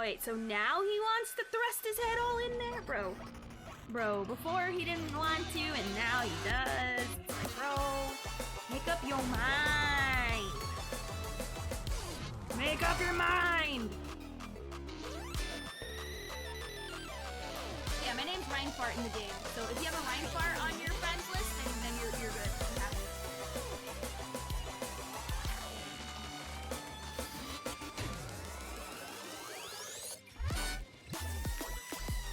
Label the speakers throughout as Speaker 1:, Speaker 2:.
Speaker 1: Wait, so now he wants to thrust his head all in there? Bro, before he didn't want to, and now he does. Bro, make up your mind. Make up your mind. Yeah, my name's Rhinefart in the game, so if you have a Rhinefart on your friends list, then you're good. I'm happy.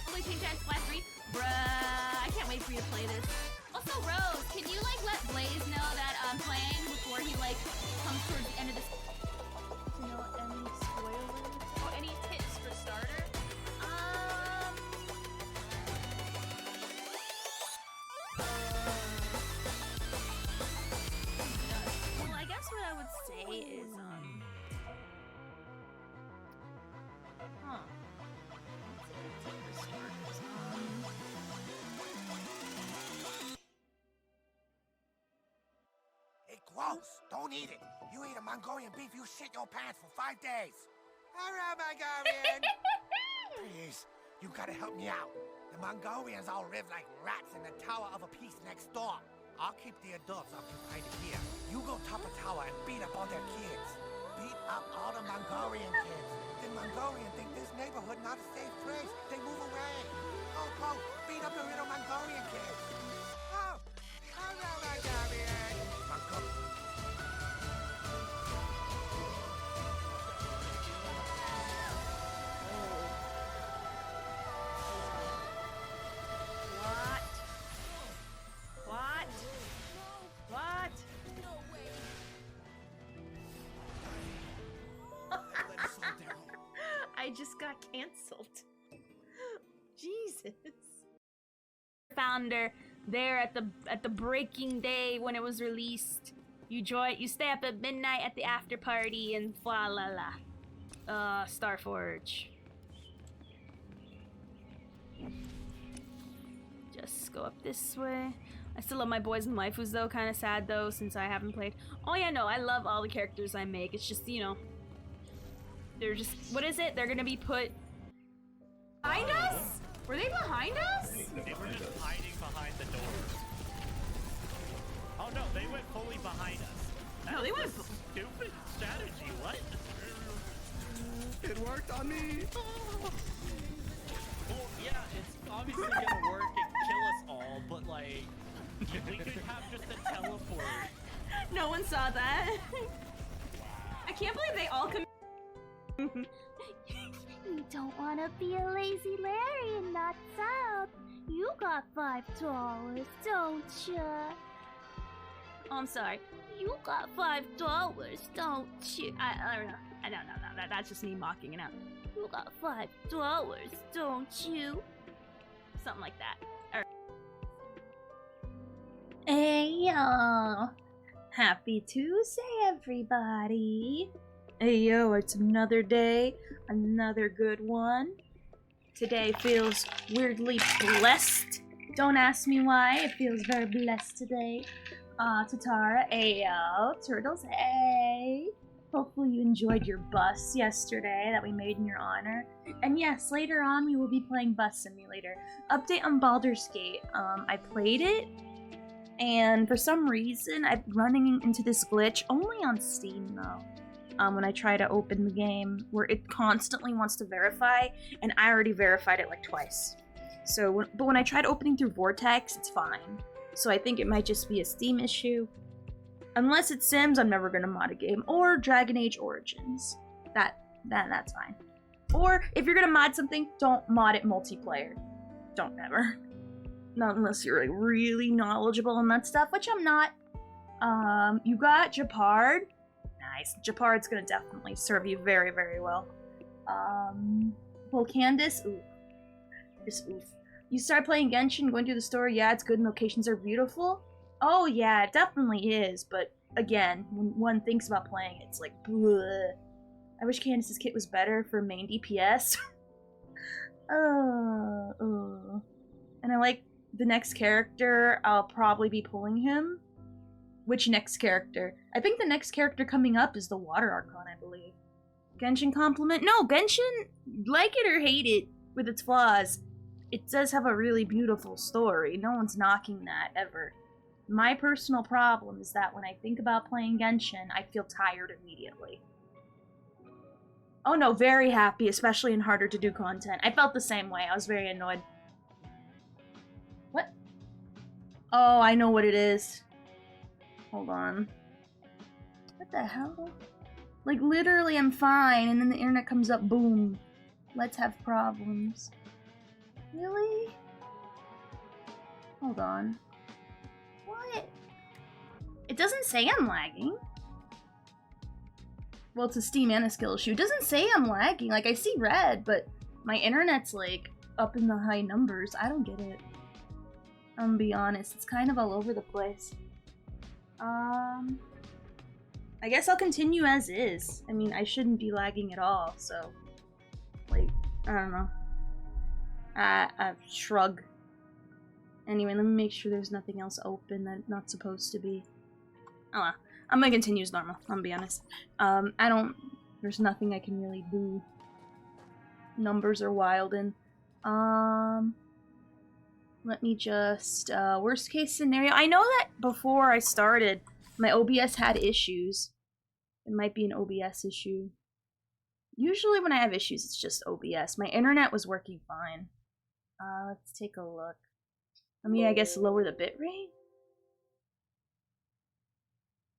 Speaker 1: Holy Pink Giant Splash 3? Bruh, I can't wait for you to play this. Also, Rose, can you let Blaze know that I'm playing before he comes towards the end of this?
Speaker 2: You know, any spoilers? Oh, any tips for starter?
Speaker 1: Well, I guess what I would say is,
Speaker 3: Hey, gross! Don't eat it! You eat a Mongolian beef, you shit your pants for 5 days! Alright, Mongolian! Please, you gotta help me out. The Mongolians all live like rats in the Tower of a Peace next door. I'll keep the adults occupied here. You go top a tower and beat up all their kids. Beat up all the Mongolian kids. The Mongolian think this neighborhood not a safe place. They move away. Go, beat up the little Mongolian kids. Oh, hello, Mongolian!
Speaker 1: What? I just got canceled. Jesus. Founder there at the breaking day when it was released. You stay up at midnight at the after party and fa la la. Starforge. Just go up this way. I still love my boys and waifus though, kinda sad though since I haven't played. Oh yeah, no, I love all the characters I make. It's just, they're just, what is it? They're gonna be put behind us? Were they behind us?
Speaker 4: They were just hiding behind the door. Oh no, they went fully behind us.
Speaker 1: No, they went
Speaker 4: stupid strategy, what?
Speaker 5: It worked on me!
Speaker 4: Well, yeah, it's obviously gonna work and kill us all, but we could have just a teleport.
Speaker 1: No one saw that. I can't believe they all come.
Speaker 6: You don't want to be a lazy Larry and not south. You got $5, don't you?
Speaker 1: Oh, I'm sorry.
Speaker 6: You got $5, don't you?
Speaker 1: I don't know. I don't know. That's just me mocking it out.
Speaker 6: You got $5, don't you?
Speaker 1: Something like that. All right.
Speaker 6: Hey y'all! Happy Tuesday, everybody!
Speaker 1: Hey yo, it's another day, another good one. Today feels weirdly blessed. Don't ask me why, it feels very blessed today. Tatara, ayo, Turtles, hey! Hopefully you enjoyed your bus yesterday that we made in your honor. And yes, later on we will be playing Bus Simulator. Update on Baldur's Gate. I played it, and for some reason I'm running into this glitch, only on Steam though. When I try to open the game, where it constantly wants to verify, and I already verified it like twice. So, but when I tried opening through Vortex, it's fine. So I think it might just be a Steam issue. Unless it's Sims, I'm never gonna mod a game. Or Dragon Age Origins. That's fine. Or, if you're gonna mod something, don't mod it multiplayer. Don't ever. Not unless you're really knowledgeable on that stuff, which I'm not. You got Japard. Nice. Japard's gonna definitely serve you very, very well. Well, Candace, oof. Just oof. You start playing Genshin, going through the story, yeah, it's good and locations are beautiful. Oh yeah, it definitely is, but again, when one thinks about playing it, it's like, bleh. I wish Candace's kit was better for main DPS. And I like the next character, I'll probably be pulling him. Which next character? I think the next character coming up is the Water Archon, I believe. Genshin compliment? No, Genshin, like it or hate it, with its flaws, it does have a really beautiful story. No one's knocking that, ever. My personal problem is that when I think about playing Genshin, I feel tired immediately. Oh no, very happy, especially in harder to do content. I felt the same way. I was very annoyed. What? Oh, I know what it is. Hold on. What the hell? Like, literally, I'm fine, and then the internet comes up, boom. Let's have problems. Really? Hold on. What? It doesn't say I'm lagging. Well, it's a Steam and a skill issue. It doesn't say I'm lagging. Like, I see red, but my internet's, like, up in the high numbers. I don't get it. I'm gonna be honest. It's kind of all over the place. I guess I'll continue as is. I mean, I shouldn't be lagging at all, so... Like, I don't know. I shrug. Anyway, let me make sure there's nothing else open that's not supposed to be. Oh well. I'm gonna continue as normal, I'm gonna be honest. There's nothing I can really do. Numbers are wild and, let me just, worst case scenario. I know that before I started, my OBS had issues. It might be an OBS issue. Usually when I have issues, it's just OBS. My internet was working fine. Let's take a look. Let me, I guess, lower the bitrate?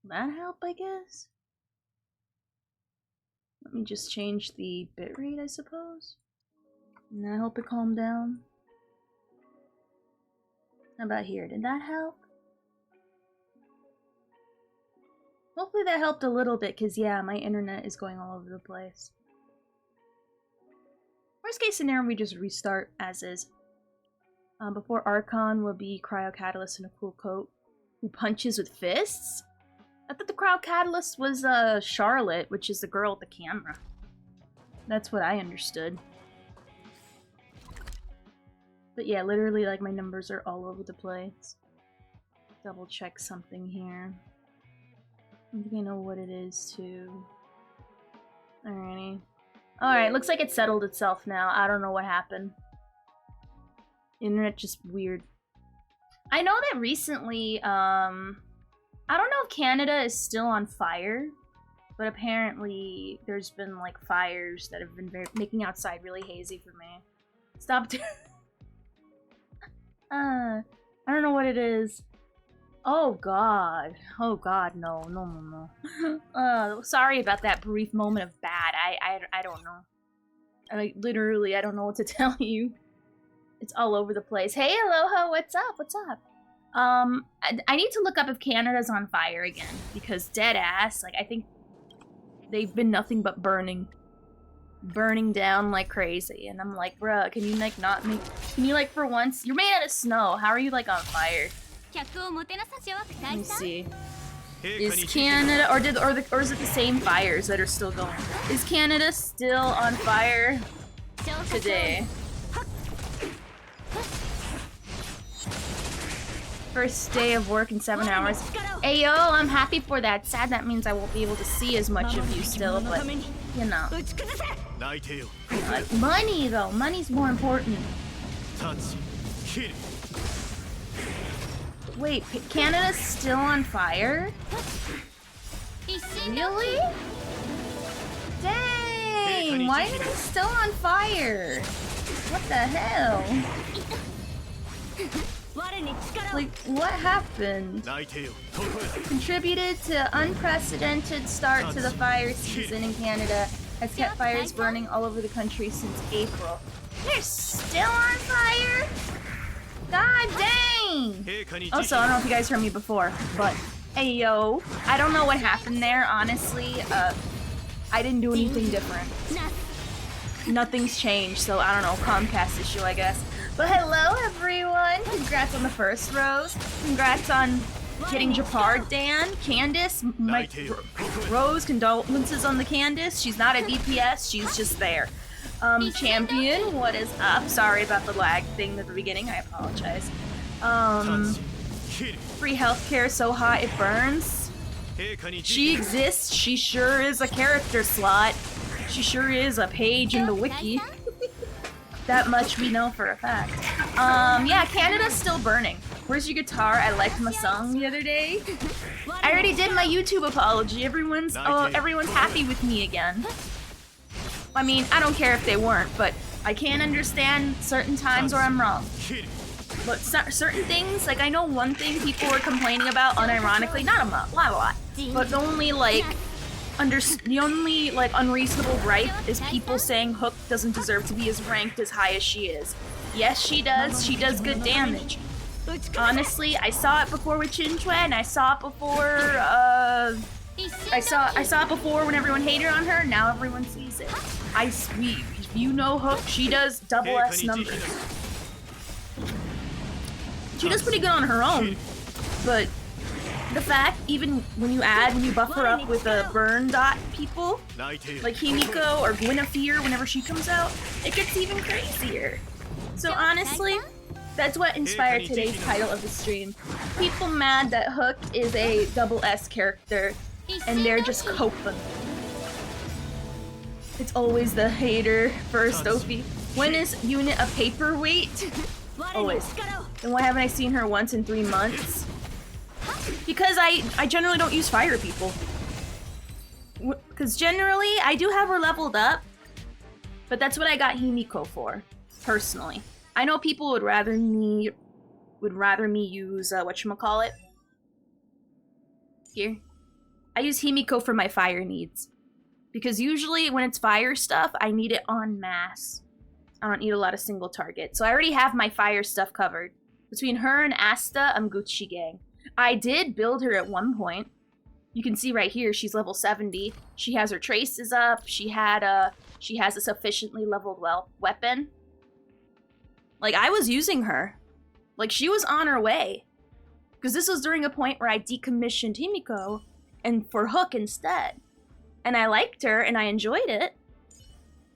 Speaker 1: That help, I guess? Let me just change the bitrate, I suppose. And that help it calm down. How about here? Did that help? Hopefully that helped a little bit, because yeah, my internet is going all over the place. Worst case scenario, we just restart as is. Before Archon will be Cryo Catalyst in a cool coat who punches with fists? I thought the Cryo Catalyst was Charlotte, which is the girl with the camera. That's what I understood. But yeah, literally, like, my numbers are all over the place. Double check something here. I think I know what it is, too. Alrighty. Alright, looks like it settled itself now. I don't know what happened. Internet just weird. I know that recently, I don't know if Canada is still on fire, but apparently there's been, like, fires that have been making outside really hazy for me. Stop. I don't know what it is. Oh god. Oh god, no. Sorry about that brief moment of bad. I don't know. Literally, I don't know what to tell you. It's all over the place. Hey, Aloha, what's up? What's up? I need to look up if Canada's on fire again, because dead ass, like, I think they've been nothing but burning down like crazy, and I'm like, bruh, can you, like, not make, can you, like, for once, you're made out of snow, how are you, like, on fire? Let me see. Is Canada, or is it the same fires that are still going? Is Canada still on fire today? First day of work in 7 hours. Ayo, I'm happy for that. Sad that means I won't be able to see as much of you still, but, you know. Like, money, though. Money's more important. Wait, Canada's still on fire? Really? Dang, why are they still on fire? What the hell? Like, what happened? Contributed to unprecedented start to the fire season in Canada, has kept fires burning all over the country since April. They're still on fire? God dang! Also, I don't know if you guys heard me before, but hey yo, I don't know what happened there, honestly. I didn't do anything different. Nothing's changed, so I don't know, Comcast issue, I guess. But hello, everyone! Congrats on the first rose. Congrats on getting Japard, Dan. Candace, Rose, condolences on the Candace. She's not a DPS, she's just there. Champion, what is up? Sorry about the lag thing at the beginning, I apologize. Free healthcare, so hot it burns. She exists, she sure is a character slot. She sure is a page in the wiki. That much we know for a fact. Yeah, Canada's still burning. Where's your guitar? I liked my song the other day. I already did my YouTube apology. Everyone's happy with me again. I mean, I don't care if they weren't, but I can understand certain times where I'm wrong. But certain things, like I know one thing people were complaining about unironically, not a lot, but the only unreasonable gripe is people saying Hook doesn't deserve to be as ranked as high as she is. Yes, she does. She does good damage. Honestly, I saw it before with Chinchue, and I saw it before, I saw it before when everyone hated on her. Now everyone sees it. You know Hook, she does double S numbers. She does pretty good on her own, but the fact, even when you buff her up with burn dot people, like Himiko or Guinevere whenever she comes out, it gets even crazier. So honestly, that's what inspired today's title of the stream. People mad that Hook is a double S character, and they're just coping. It's always the hater first, Opie. When is Unit a paperweight? Always. And why haven't I seen her once in 3 months? Because I generally don't use fire people. Because generally, I do have her leveled up, but that's what I got Himiko for, personally. I know people would rather me use, whatchamacallit? Here. I use Himiko for my fire needs. Because usually when it's fire stuff, I need it en masse. I don't need a lot of single target. So I already have my fire stuff covered. Between her and Asta, I'm Gucci gang. I did build her at one point. You can see right here, she's level 70. She has her traces up. She has a sufficiently leveled weapon. Like, I was using her. Like, she was on her way. Because this was during a point where I decommissioned Himiko and for Hook instead. And I liked her and I enjoyed it.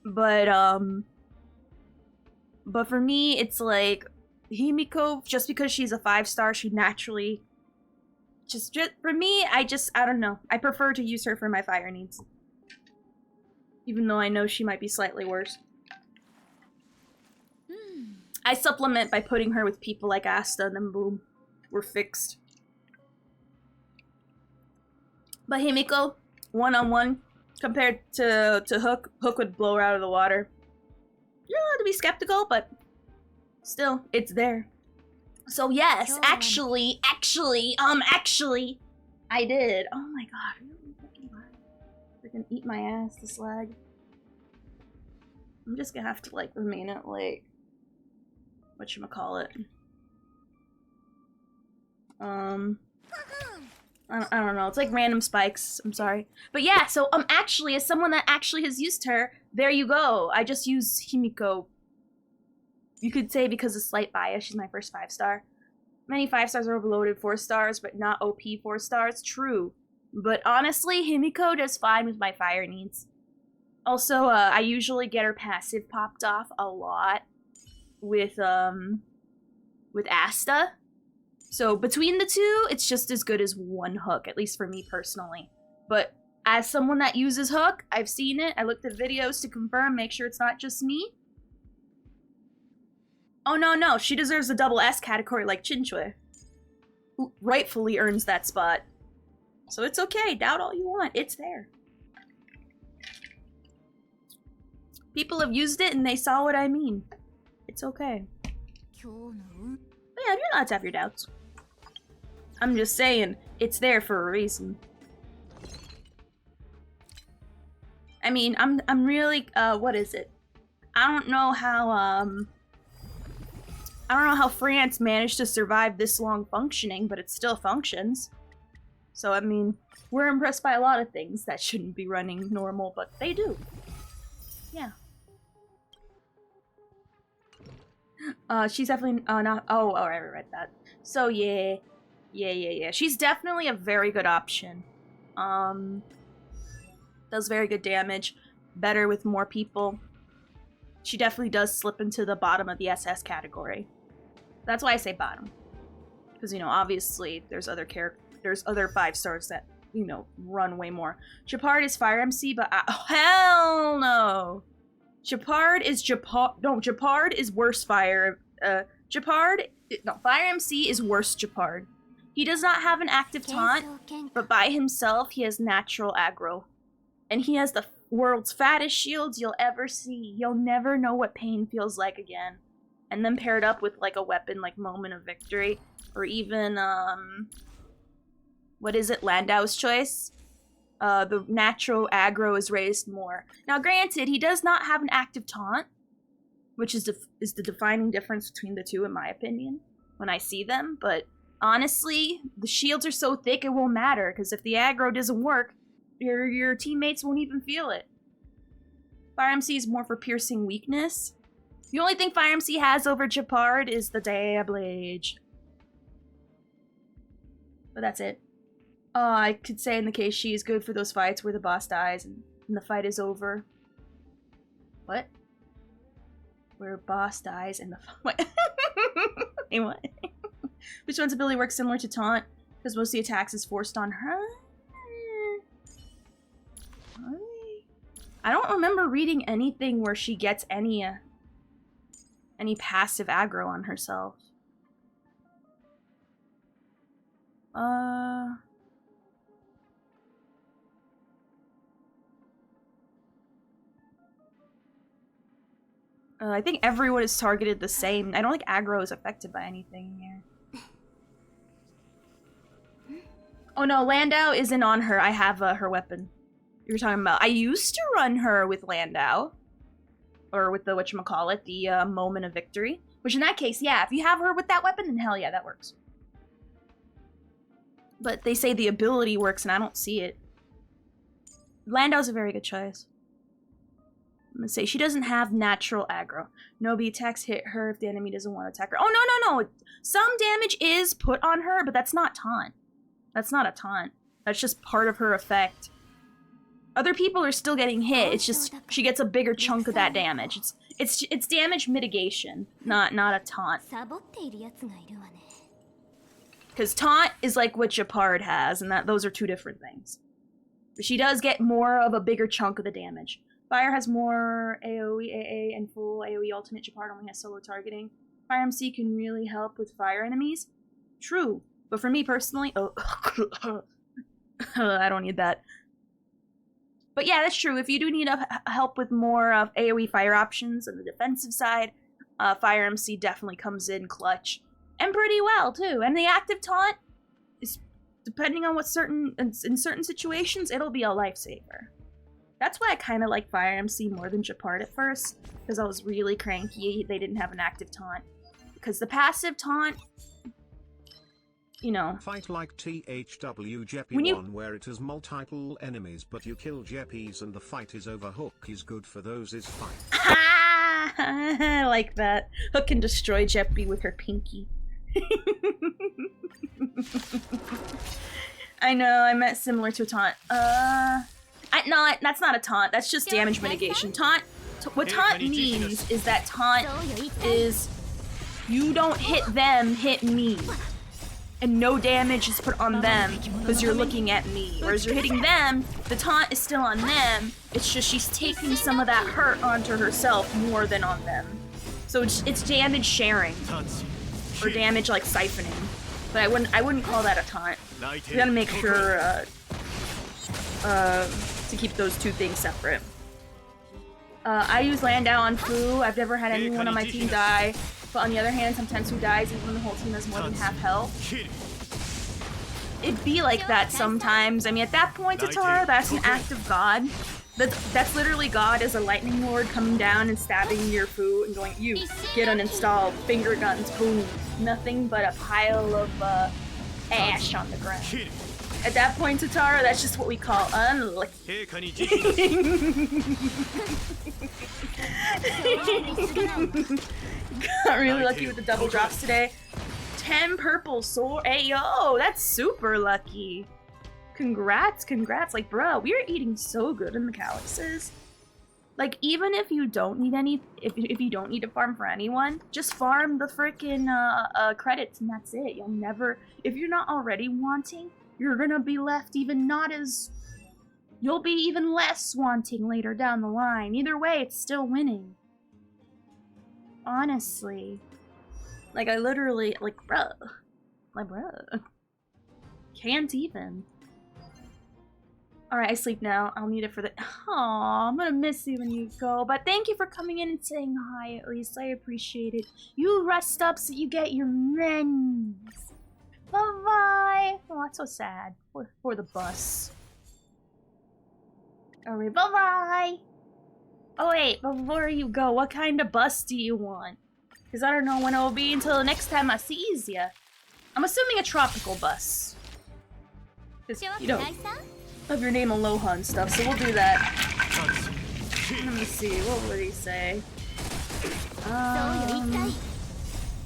Speaker 1: But for me, it's like, Himiko, just because she's a 5-star, she naturally... Just for me, I don't know. I prefer to use her for my fire needs. Even though I know she might be slightly worse. I supplement by putting her with people like Asta, and then boom, we're fixed. But Himiko, one-on-one, compared to Hook, Hook would blow her out of the water. You're allowed to be skeptical, but still, it's there. So yes, actually, I did. Oh my god, they're gonna eat my ass, the slag. I'm just gonna have to like remain at like, whatchamacallit. I don't know, it's like random spikes, I'm sorry. But yeah, so actually, as someone that actually has used her, there you go. I just use Himiko. You could say because of slight bias, she's my first 5-star. Many 5-stars are overloaded 4-stars, but not OP 4-stars. True. But honestly, Himiko does fine with my fire needs. Also, I usually get her passive popped off a lot with Asta. So between the two, it's just as good as one Hook, at least for me personally. But as someone that uses Hook, I've seen it. I looked at videos to confirm, make sure it's not just me. Oh no, she deserves a double S category like Chinchue, who rightfully earns that spot. So it's okay, doubt all you want, it's there. People have used it and they saw what I mean. It's okay. But yeah, you're allowed to have your doubts. I'm just saying, it's there for a reason. I mean, I'm really, what is it? I don't know how France managed to survive this long functioning, but it still functions. So, I mean, we're impressed by a lot of things that shouldn't be running normal, but they do. Yeah. She's definitely, not, oh, I read that. So, yeah. She's definitely a very good option. Does very good damage. Better with more people. She definitely does slip into the bottom of the SS category. That's why I say bottom. Because, you know, obviously there's other 5-stars that you know, run way more. Japard is Fire MC, but hell no. Japard is worse Fire. Fire MC is worse Japard. He does not have an active taunt, but by himself he has natural aggro. And he has the world's fattest shields you'll ever see. You'll never know what pain feels like again. And then paired up with like a weapon like Moment of Victory. Or even, what is it, Landau's Choice? The natural aggro is raised more. Now granted, he does not have an active taunt, which is the defining difference between the two in my opinion, when I see them, but honestly, the shields are so thick it won't matter, because if the aggro doesn't work, your teammates won't even feel it. Fire MC is more for piercing weakness. The only thing Fire MC has over Japard is the Dablage. But that's it. I could say in the case she is good for those fights where the boss dies and the fight is over. What? Where a boss dies and the what? Hey, what? Which one's ability works similar to taunt? Because most of the attacks is forced on her? I don't remember reading anything where she gets any passive aggro on herself. I think everyone is targeted the same. I don't think aggro is affected by anything here. Oh no, Landau isn't on her. I have her weapon. You were talking about. I used to run her with Landau. Or with the whatchamacallit, the Moment of Victory. Which in that case, yeah, if you have her with that weapon, then hell yeah, that works. But they say the ability works and I don't see it. Landau's a very good choice. I'm gonna say she doesn't have natural aggro. Nobi attacks hit her if the enemy doesn't want to attack her. Oh, no. Some damage is put on her, but that's not taunt. That's not a taunt. That's just part of her effect. Other people are still getting hit. It's just she gets a bigger chunk of that damage. It's damage mitigation, not a taunt. Because taunt is like what Japard has, and those are two different things. But she does get more of a bigger chunk of the damage. Fire has more AoE, AA, and full AoE alternate. Japard only has solo targeting. Fire MC can really help with fire enemies. True, but for me personally, I don't need that. But yeah, that's true. If you do need help with more of AoE fire options on the defensive side, Fire MC definitely comes in clutch. And pretty well, too. And the active taunt is, depending on in certain situations, it'll be a lifesaver. That's why I kind of like Fire MC more than Japard at first, because I was really cranky they didn't have an active taunt. Because the passive taunt, you know...
Speaker 5: Fight like THW Jeppy 1 where it has multiple enemies but you kill Jeppies and the fight is over. Hook is good for those is fine.
Speaker 1: I like that. Hook can destroy Jeppy with her pinky. I know, I meant similar to a taunt. No, that's not a taunt. That's just damage mitigation. What taunt means is that taunt is you don't hit them, hit me. And no damage is put on them because you're looking at me. Whereas you're hitting them, the taunt is still on them. It's just she's taking some of that hurt onto herself more than on them. So it's damage sharing. Or damage like siphoning. But I wouldn't call that a taunt. You gotta make sure to keep those two things separate. I use Landau on Fu. I've never had anyone on my team die. But on the other hand, sometimes Fu dies even when the whole team has more than half health. It'd be like that sometimes. I mean, at that point, Tatara, that's an act of God. That's literally God as a lightning lord coming down and stabbing your Fu and going, you, get uninstalled, finger guns, boom. Nothing but a pile of ash on the ground. At that point, Tatara, that's just what we call unlucky. Got really lucky with the double drops today. 10 purple sword. Hey, yo, that's super lucky. Congrats. Like, bro, we are eating so good in the Calyxes. Like, even if you don't need any, if you don't need to farm for anyone, just farm the frickin' credits and that's it. You'll never, if you're not already wanting you're gonna be left even not as... You'll be even less wanting later down the line. Either way, it's still winning. Honestly. Like, I literally, like, bruh. Like, bruh. Can't even. Alright, I sleep now. I'll need it for the... Aw, I'm gonna miss you when you go. But thank you for coming in and saying hi, at least. I appreciate it. You rest up so you get your mends. Bye-bye. Oh, that's so sad. For the bus. Alright, bye-bye. Oh, wait, before you go, what kind of bus do you want? Because I don't know when it will be until the next time I sees ya. I'm assuming a tropical bus. Because, you know, of your name Aloha and stuff, so we'll do that. Let me see, what would he say?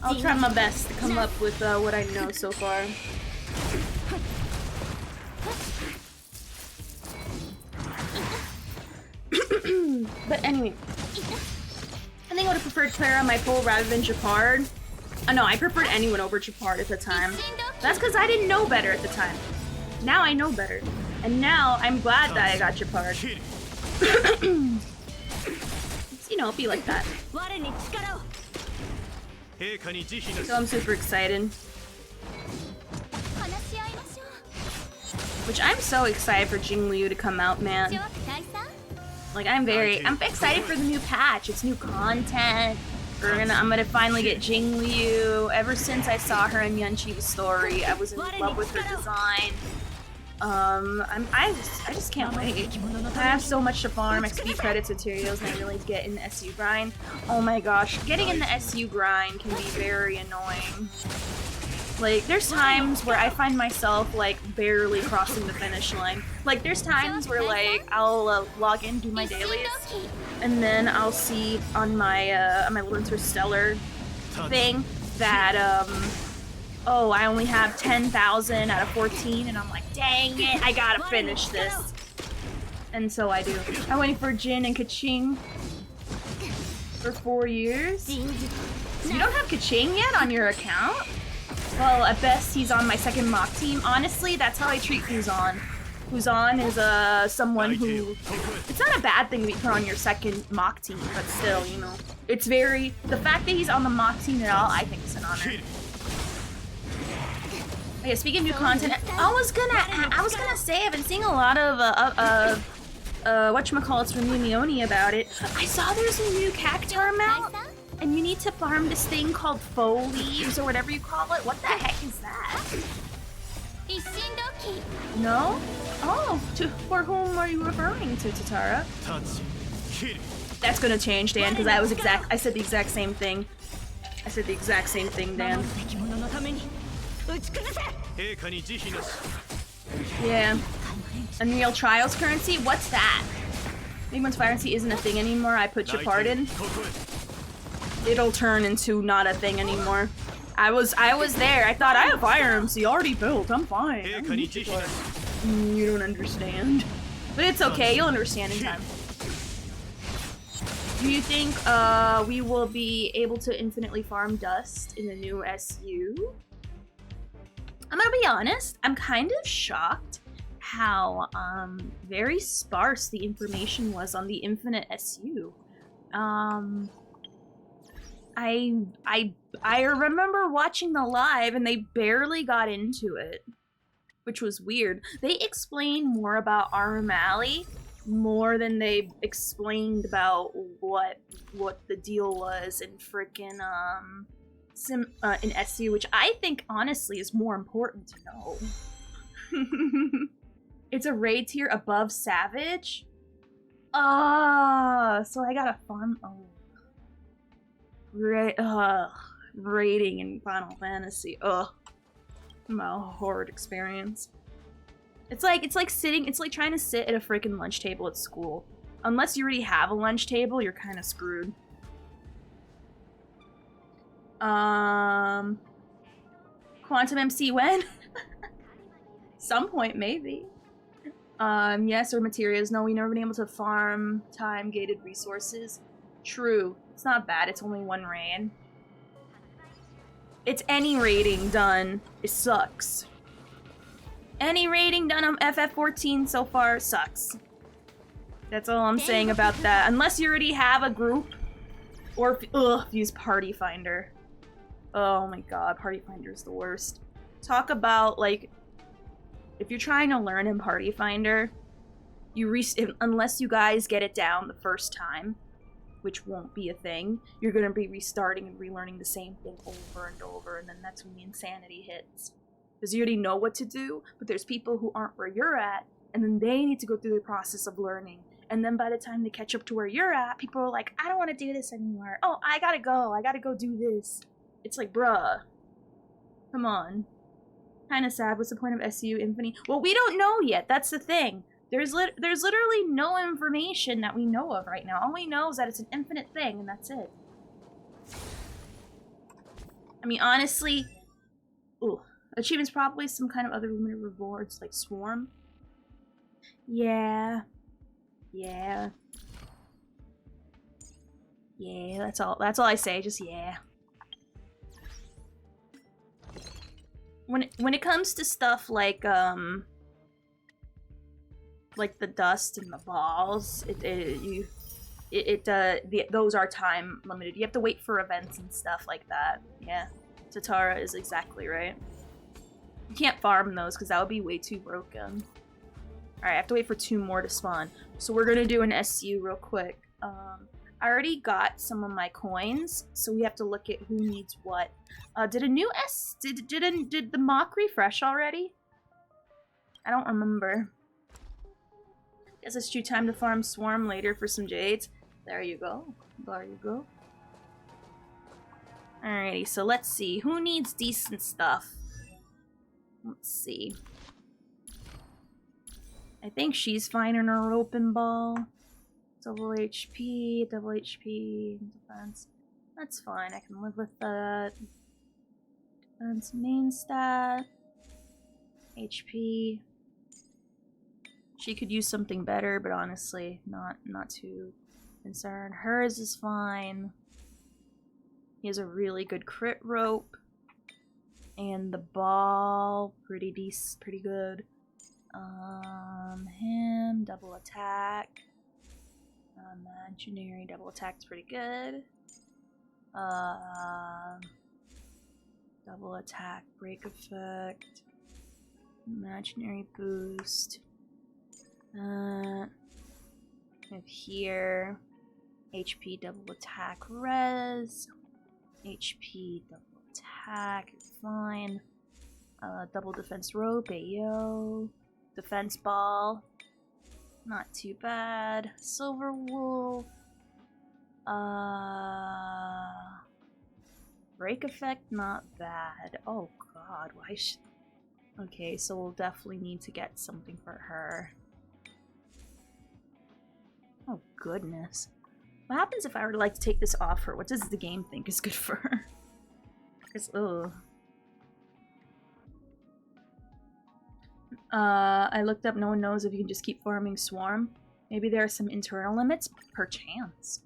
Speaker 1: I'll try my best to come up with what I know so far. But anyway, I think I would have preferred Clara on my pole rather than Japard. No, I preferred anyone over Japard at the time. That's because I didn't know better at the time. Now I know better. And now I'm glad that I got Japard. You know, be like that. So I'm super excited. Which I'm so excited for Jingliu to come out, man. Like I'm excited for the new patch. It's new content. I'm gonna finally get Jingliu. Ever since I saw her in Yunchi's story, I was in love with her design. I just can't wait. I have so much to farm, XP credits, materials, and I really get in the SU grind. Oh my gosh, getting in the SU grind can be very annoying. Like, there's times where I find myself, like, barely crossing the finish line. Like, there's times where, like, I'll log in, do my dailies, and then I'll see on my little Interstellar thing that, oh, I only have 10,000 out of 14, and I'm like, dang it, I gotta finish this. And so I do. I'm waiting for Jin and Kaching for 4 years. You don't have Kaching yet on your account? Well, at best, he's on my second mock team. Honestly, that's how I treat Fuzon. Fuzon is someone who... It's not a bad thing to be put on your second mock team, but still, you know. It's very... The fact that he's on the mock team at all, I think is an honor. Okay, speaking of new content, I was gonna say I've been seeing a lot of whatchamacallits from Unioni about it. I saw there's a new cactuar mount, and you need to farm this thing called faux leaves or whatever you call it. What the heck is that? No? Oh, for whom are you referring to, Tatara? That's gonna change, Dan, because I said the exact same thing. I said the exact same thing, Dan. Yeah. Unreal Trials currency? What's that? Maybe once Firency isn't a thing anymore, I put Japard in. It'll turn into not a thing anymore. I was there. I thought I have Fire MC already built. I'm fine. You don't understand. But it's okay. You'll understand in time. Do you think we will be able to infinitely farm dust in the new SU? I'm gonna be honest, I'm kind of shocked how very sparse the information was on the Infinite SU. I remember watching the live and they barely got into it, which was weird. They explained more about Arumali more than they explained about what the deal was in frickin' in SU, which I think honestly is more important to know. It's a raid tier above Savage. So I gotta farm. Raiding in Final Fantasy. My horrid experience. It's like trying to sit at a freaking lunch table at school. Unless you already have a lunch table, you're kind of screwed. Quantum MC when? Some point, maybe. Yes, or materials. No, we never been able to farm time-gated resources. True. It's not bad, it's only one raid. It's any raiding done. It sucks. Any rating done on FF14 so far sucks. That's all I'm saying about that. Unless you already have a group. Or, use Party Finder. Oh my god, Party Finder is the worst. Talk about, like, if you're trying to learn in Party Finder, unless you guys get it down the first time, which won't be a thing, you're gonna be restarting and relearning the same thing over and over, and then that's when the insanity hits. Because you already know what to do, but there's people who aren't where you're at, and then they need to go through the process of learning. And then by the time they catch up to where you're at, people are like, I don't want to do this anymore. Oh, I gotta go do this. It's like, bruh. Come on. Kinda sad. What's the point of SU Infinity? Well, we don't know yet. That's the thing. There's literally no information that we know of right now. All we know is that it's an infinite thing, and that's it. I mean, honestly, achievements probably some kind of other limited rewards, like Swarm. Yeah, that's all I say, just yeah. When it comes to stuff like the dust and the balls, those are time limited. You have to wait for events and stuff like that. Yeah, Tatara is exactly right. You can't farm those because that would be way too broken. Alright, I have to wait for 2 more to spawn. So we're gonna do an SU real quick. I already got some of my coins, so we have to look at who needs what. Did the mock refresh already? I don't remember. Guess it's due time to farm Swarm later for some jades. There you go. There you go. Alrighty, so let's see. Who needs decent stuff? Let's see. I think she's fine in her open ball. Double HP, defense. That's fine, I can live with that. Defense main stat. HP. She could use something better, but honestly, not too concerned. Hers is fine. He has a really good crit rope. And the ball, pretty good. Him, double attack. Imaginary double attack's pretty good. Double attack, break effect. Imaginary boost. We have here. HP double attack res. HP double attack, fine. Double defense rope, ayo. Defense ball. Not too bad. Silver wolf. Break effect, not bad. Oh god, why should... Okay, so we'll definitely need to get something for her. Oh goodness. What happens if I were to like to take this off her? What does the game think is good for her? Because, ugh. I looked up, no one knows if you can just keep farming Swarm. Maybe there are some internal limits? Perchance.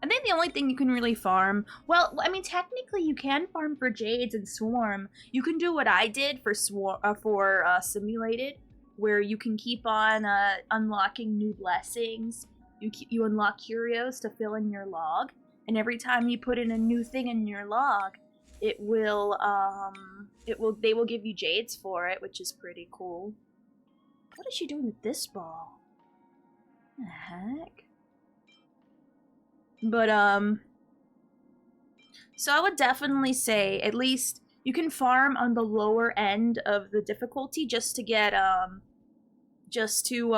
Speaker 1: I think the only thing you can really farm... Well, I mean, technically you can farm for Jades and Swarm. You can do what I did for Simulated, where you can keep on unlocking new blessings. You unlock curios to fill in your log, and every time you put in a new thing in your log, they will give you jades for it, which is pretty cool. What is she doing with this ball? What the heck? But so I would definitely say at least you can farm on the lower end of the difficulty just to get just to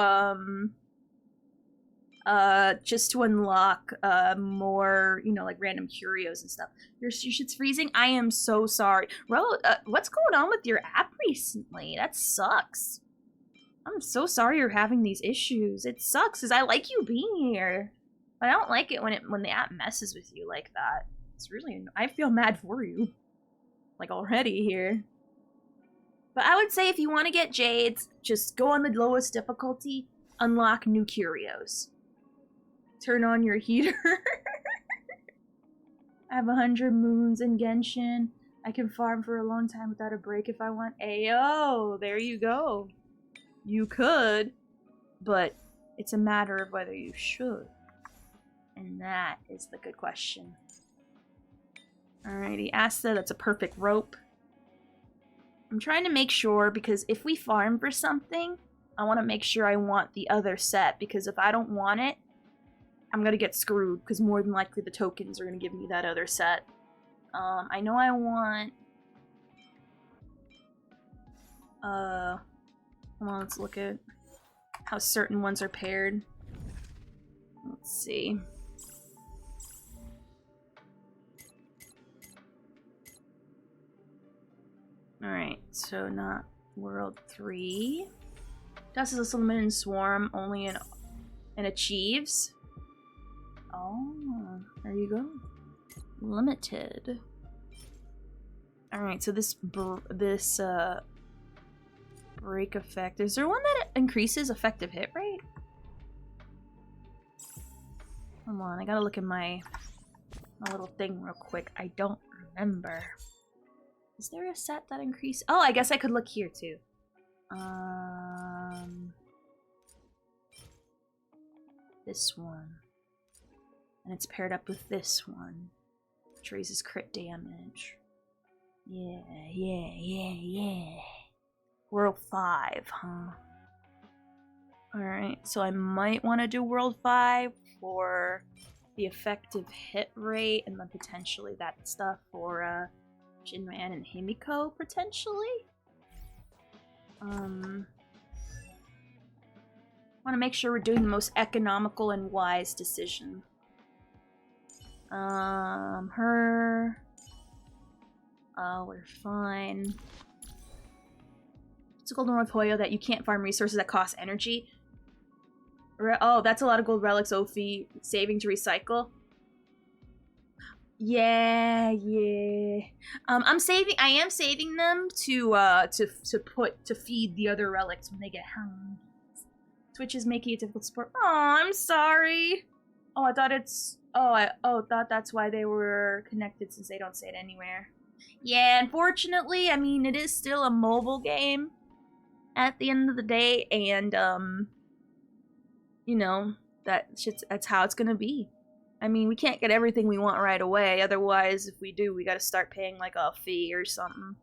Speaker 1: unlock more, you know, like random curios and stuff. Your shit's freezing. I am so sorry. What's going on with your app recently? That sucks. I'm so sorry you're having these issues. It sucks because I like you being here. But I don't like it when the app messes with you like that. It's really, I feel mad for you. Like already here. But I would say if you want to get jades, just go on the lowest difficulty, unlock new curios. Turn on your heater. I have 100 moons in Genshin. I can farm for a long time without a break if I want. Ayo, there you go. You could, but it's a matter of whether you should. And that is the good question. Alrighty, Asta, that's a perfect rope. I'm trying to make sure, because if we farm for something, I want to make sure I want the other set, because if I don't want it, I'm gonna get screwed, because more than likely the tokens are gonna give me that other set. I know I want... Hold on, let's look at how certain ones are paired. Let's see. Alright, so not World 3. Dust is also limited in Swarm, only in Achieves. Oh, there you go. Limited. Alright, so this break effect. Is there one that increases effective hit rate? Hold on, I gotta look at my little thing real quick. I don't remember. Is there a set that increases? Oh, I guess I could look here too. This one. And it's paired up with this one, which raises crit damage. Yeah. World 5, huh? Alright, so I might want to do World 5 for the effective hit rate, and then potentially that stuff for Jinman and Himiko, potentially? Want to make sure we're doing the most economical and wise decision. Her... we're fine. It's a golden North Hoyo that you can't farm resources that cost energy. Oh, that's a lot of gold relics, Ophi. Saving to recycle. Yeah. I am saving them to feed the other relics when they get hungry. Twitch is making it difficult to support. Oh, I'm sorry. Oh, I thought it's... thought that's why they were connected, since they don't say it anywhere. Yeah, unfortunately, I mean, it is still a mobile game at the end of the day, and, you know, that's how it's gonna be. I mean, we can't get everything we want right away, otherwise, if we do, we gotta start paying, like, a fee or something.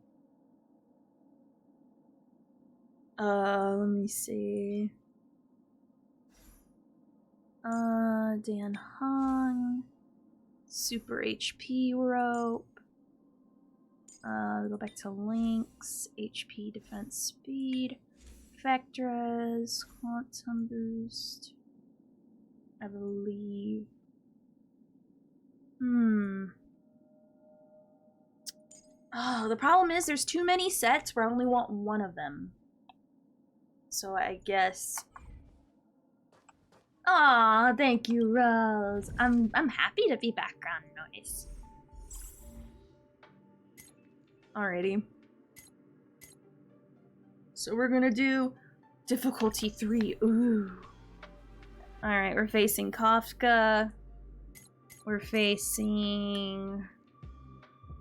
Speaker 1: Let me see. Dan Hung. Super HP rope. Go back to links. HP defense speed. Vectras. Quantum boost. I believe. Oh, the problem is there's too many sets where I only want one of them. So I guess... Aw, thank you, Rose. I'm happy to be background noise. Alrighty. So we're gonna do difficulty 3. Ooh. Alright, we're facing Kafka. We're facing...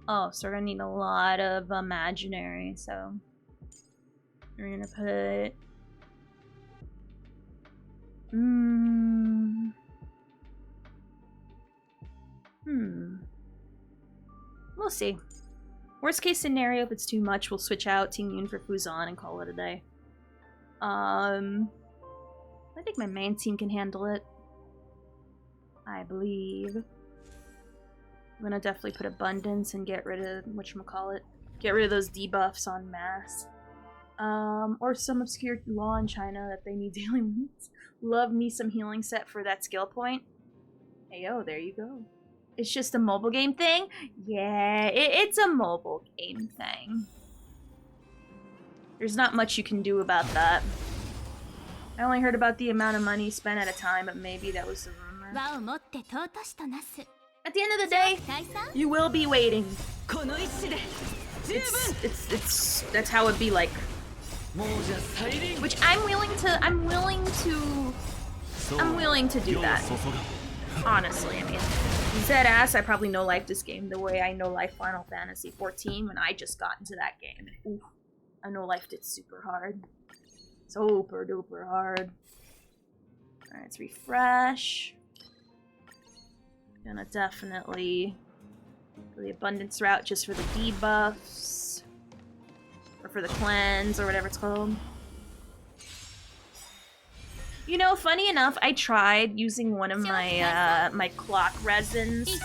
Speaker 1: Oh, so we're gonna need a lot of imaginary, so... We're gonna put... We'll see. Worst case scenario, if it's too much, we'll switch out Ting Yun for Fuzan and call it a day. I think my main team can handle it. I believe. I'm gonna definitely put Abundance and get rid of whatchamacallit. Get rid of those debuffs on mass. Or some obscure law in China that they need daily limits. Love me some healing set for that skill point. Heyo, there you go. It's just a mobile game thing? Yeah, it's a mobile game thing. There's not much you can do about that. I only heard about the amount of money spent at a time, but maybe that was the rumor. At the end of the day, you will be waiting. That's how it'd be like. Which I'm willing to do that. Honestly, I mean. Dead ass, I probably no-life this game the way I no-life Final Fantasy 14 when I just got into that game. Oof, I no-lifed it super hard. Super duper hard. Alright, let's refresh. Gonna definitely go the abundance route just for the debuffs. Or for the cleanse, or whatever it's called. You know, funny enough, I tried using one of my my clock resins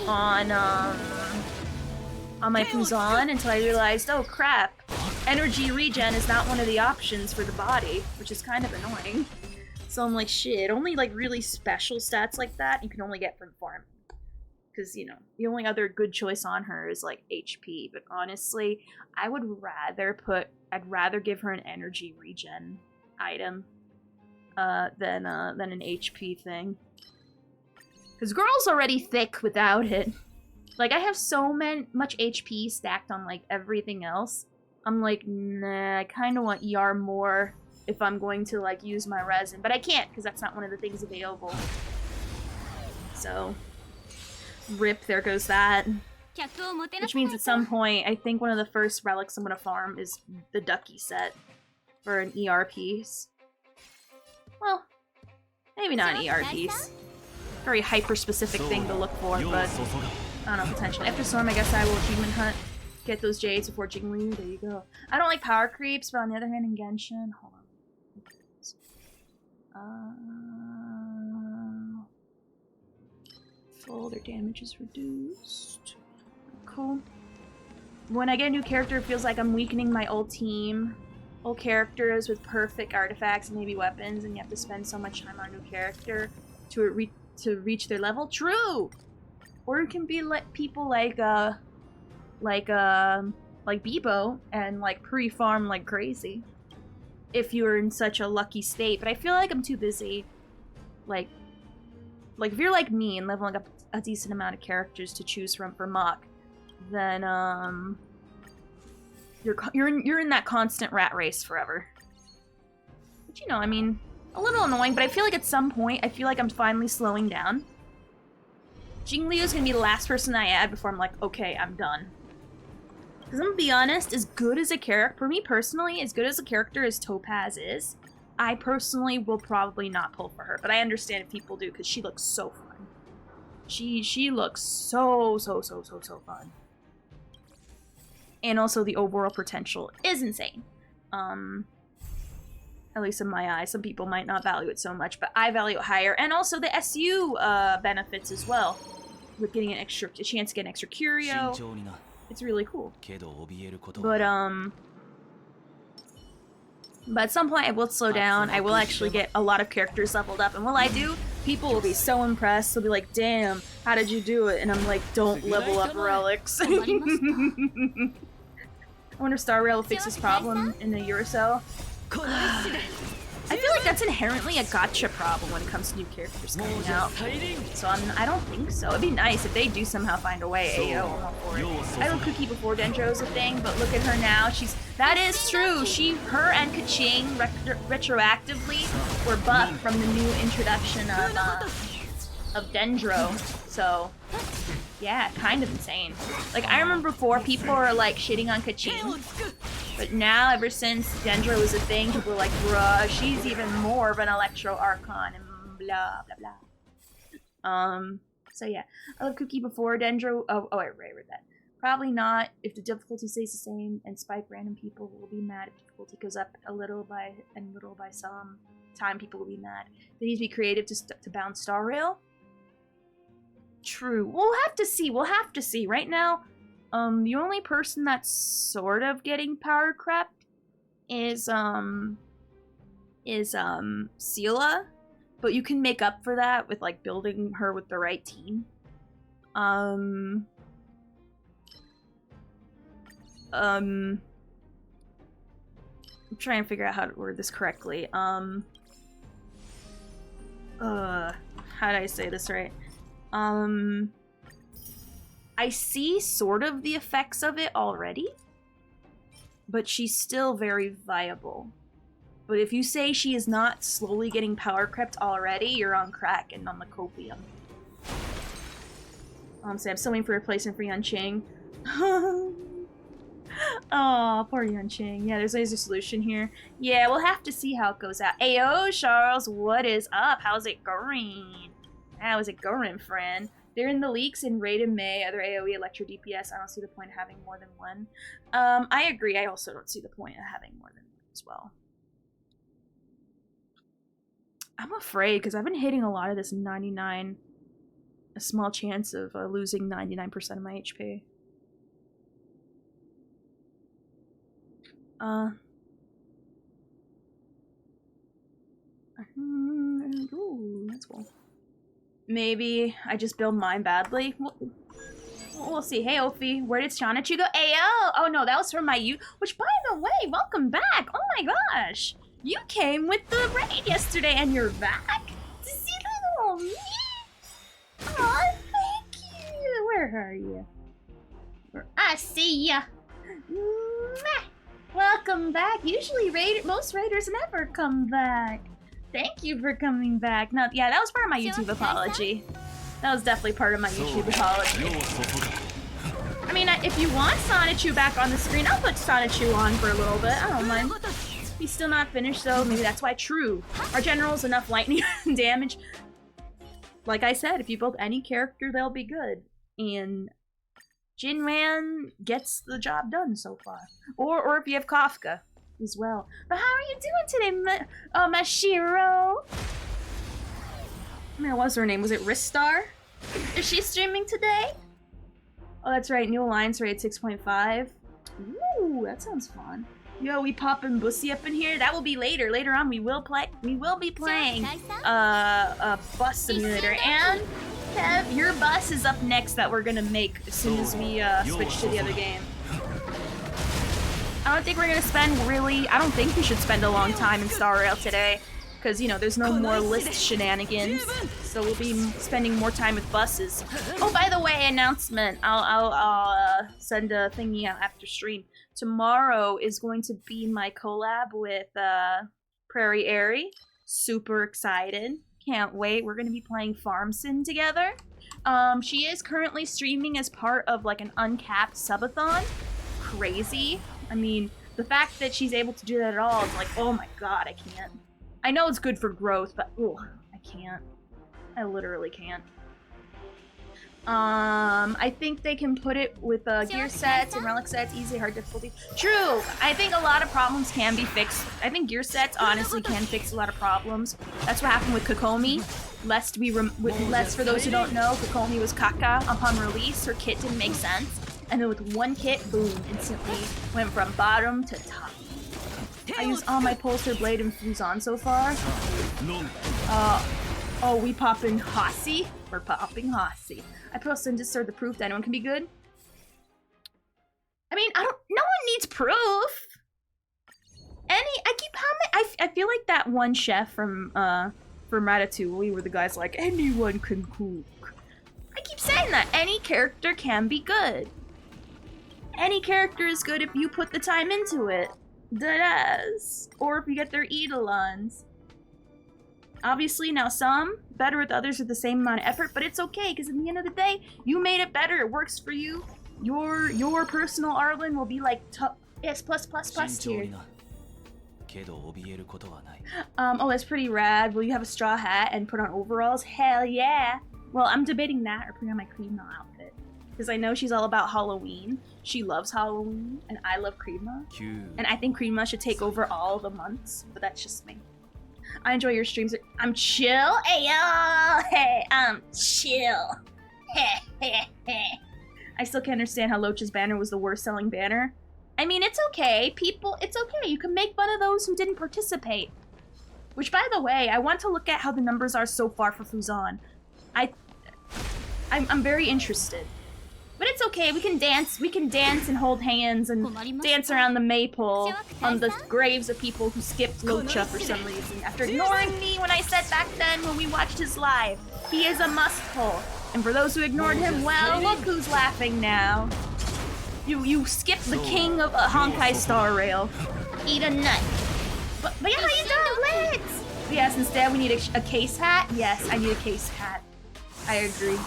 Speaker 1: on my Fuzon until I realized, oh crap, energy regen is not one of the options for the body, which is kind of annoying. So I'm like, shit, only like really special stats like that you can only get from farm. Because, you know, the only other good choice on her is like HP, but honestly, I'd rather give her an energy regen item. Than an HP thing. Because girl's already thick without it. Like, I have so much HP stacked on, like, everything else. I'm like, nah, I kind of want ER more if I'm going to, like, use my resin. But I can't, because that's not one of the things available. So, rip, there goes that. Which means at some point, I think one of the first relics I'm going to farm is the Ducky set for an ER piece. Well, maybe not an ER piece. Very hyper-specific thing to look for, but I don't know, potentially. After Storm, I guess I will achievement hunt. Get those Jades before Jinglu. There you go. I don't like power creeps, but on the other hand, in Genshin... Hold on. Full, their damage is reduced. Cool. When I get a new character, it feels like I'm weakening my old team. Old characters with perfect artifacts and maybe weapons, and you have to spend so much time on a new character to reach their level. True. Or it can be like people like Bebo and like pre-farm like crazy. If you're in such a lucky state, but I feel like I'm too busy. Like if you're like me and leveling up a decent amount of characters to choose from for Mach, then you're in that constant rat race forever. But you know, I mean, a little annoying, but I feel like at some point, I feel like I'm finally slowing down. Jinglu is gonna be the last person I add before I'm like, okay, I'm done. Because I'm gonna be honest, as good as a character, for me personally, as good as a character as Topaz is, I personally will probably not pull for her, but I understand if people do, because she looks so fun. She looks so fun. And also the overall potential is insane. At least in my eyes. Some people might not value it so much, but I value it higher. And also the SU benefits as well. With getting a chance to get an extra curio. It's really cool. But at some point I will slow down. I will actually get a lot of characters leveled up. And while I do, people will be so impressed. They'll be like, damn, how did you do it? And I'm like, don't level up relics. I wonder if Star Rail will fix this problem in a year or so. I feel like that's inherently a gacha problem when it comes to new characters coming out. So I don't think so. It'd be nice if they do somehow find a way. Ayo, I'm all for it. I had a Cookie before Dendro was a thing, but look at her now. That is true. Her and Kaching retroactively were buffed from the new introduction of Dendro. So yeah, kind of insane. Like, I remember before, people were like shitting on Kaching, but now, ever since Dendro was a thing, people were like, bruh, she's even more of an Electro Archon, and blah, blah, blah. So yeah, I love Cookie before Dendro. Oh, I read that. Probably not. If the difficulty stays the same and spike, random people will be mad if difficulty goes up a little by some time, people will be mad. They need to be creative to bounce Star Rail. True. We'll have to see. Right now, the only person that's sort of getting power crept is Seela, but you can make up for that with like building her with the right team. I'm trying to figure out how to word this correctly. How did I say this right? I see sort of the effects of it already, but she's still very viable. But if you say she is not slowly getting power crept already, you're on crack and on the copium. I'm still waiting for a replacement for Yunqing. Oh, poor Yunqing. Yeah, there's always a solution here. Yeah, we'll have to see how it goes out. Ayo, Charles, what is up? How's it going? How's it going, friend? They're in the leaks in Raid in May, other AoE, Electro DPS. I don't see the point of having more than one. I agree. I also don't see the point of having more than one as well. I'm afraid, because I've been hitting a lot of this 99... a small chance of losing 99% of my HP. Ooh, that's cool. Maybe I just build mine badly. We'll see. Hey, Ophi, where did Shanachu go? Ayo! Oh no, that was from my which, by the way, welcome back! Oh my gosh! You came with the raid yesterday and you're back? To see little me? Aw, thank you! Where are you? I see ya! Mwah. Welcome back! Usually most raiders never come back. Thank you for coming back. No, yeah, that was part of my YouTube apology. That was definitely part of my YouTube apology. I mean, if you want Sonichu back on the screen, I'll put Sonichu on for a little bit. I don't mind. He's still not finished, though. Maybe that's why. True. Our general's enough lightning damage. Like I said, if you build any character, they'll be good. And Jinran gets the job done so far. Or if you have Kafka as well. But how are you doing today, Mashiro? I mean, what was her name? Was it Ristar? Is she streaming today? Oh, that's right. New Alliance raid 6.5. Ooh, that sounds fun. Yo, we poppin' bussy up in here. That will be later. Later on, we will be playing a bus simulator. And Kev, your bus is up next that we're gonna make as soon as we switch to the other game. I don't think we're gonna spend I don't think we should spend a long time in Star Rail today. Because, you know, there's no more list shenanigans. So we'll be spending more time with buses. Oh, by the way, announcement. I'll send a thingy out after stream. Tomorrow is going to be my collab with Prairie Airy. Super excited. Can't wait. We're going to be playing Farm Sim together. She is currently streaming as part of like an uncapped subathon. Crazy. I mean, the fact that she's able to do that at all is like, oh my god, I can't. I know it's good for growth, but ugh, I can't. I literally can't. I think they can put it with gear sets and relic sets, easy, hard difficulty. True! I think a lot of problems can be fixed. I think gear sets honestly can fix a lot of problems. That's what happened with Kokomi. Lest for those who don't know, Kokomi was caca upon release. Her kit didn't make sense. And then with one kit, boom, instantly went from bottom to top. I used all my Pulsar Blade and Fuzon so far. Oh, we poppin' Hossy? We're popping Hossy. I posted just the proof that anyone can be good. I mean, no one needs proof. I feel like that one chef from Ratatouille where the guy's like, anyone can cook. I keep saying that. Any character can be good. Any character is good if you put the time into it. Does. Or if you get their eidolons. Obviously, now some better with others with the same amount of effort, but it's okay because at the end of the day, you made it better. It works for you. Your personal Arlen will be like S+++ tier. Oh, that's pretty rad. Will you have a straw hat and put on overalls? Hell yeah. Well, I'm debating that or putting on my Krima outfit. Because I know she's all about Halloween. She loves Halloween, and I love Krima. And I think Krima should take over all the months, but that's just me. I enjoy your streams. I'm chill. Hey, y'all. Hey, I'm chill. I still can't understand how Loach's banner was the worst selling banner. I mean, it's okay. People, it's okay. You can make fun of those who didn't participate. Which, by the way, I want to look at how the numbers are so far for Fuzon. I'm very interested. But it's okay, we can dance and hold hands and dance around the maypole on the graves of people who skipped Locha for some reason. After ignoring me when I said back then when we watched his live, he is a must-pull. And for those who ignored him, well, look who's laughing now. You skipped the king of Honkai Star Rail. Eat a nut. But yeah, how you doing, Lex? Yes, instead we need a case hat. Yes, I need a case hat. I agree.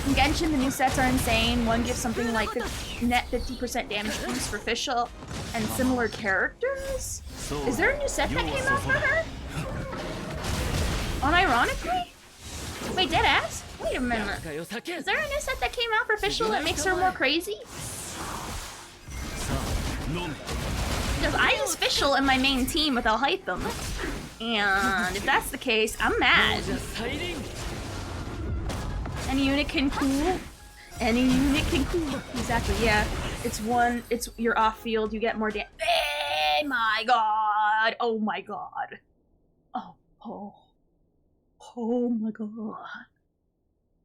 Speaker 1: In Genshin, the new sets are insane. One gives something like net 50% damage boost for official and similar characters. Is there a new set that came out for her? Unironically? Wait, deadass? Wait a minute. Is there a new set that came out for official that makes her more crazy? Because I use official in my main team with Alhaitham. And if that's the case, I'm mad. Any unit can cool. Any unit can cool. Exactly, yeah. It's you're off field, you get more damage. Oh my god. Oh my god. Oh my god.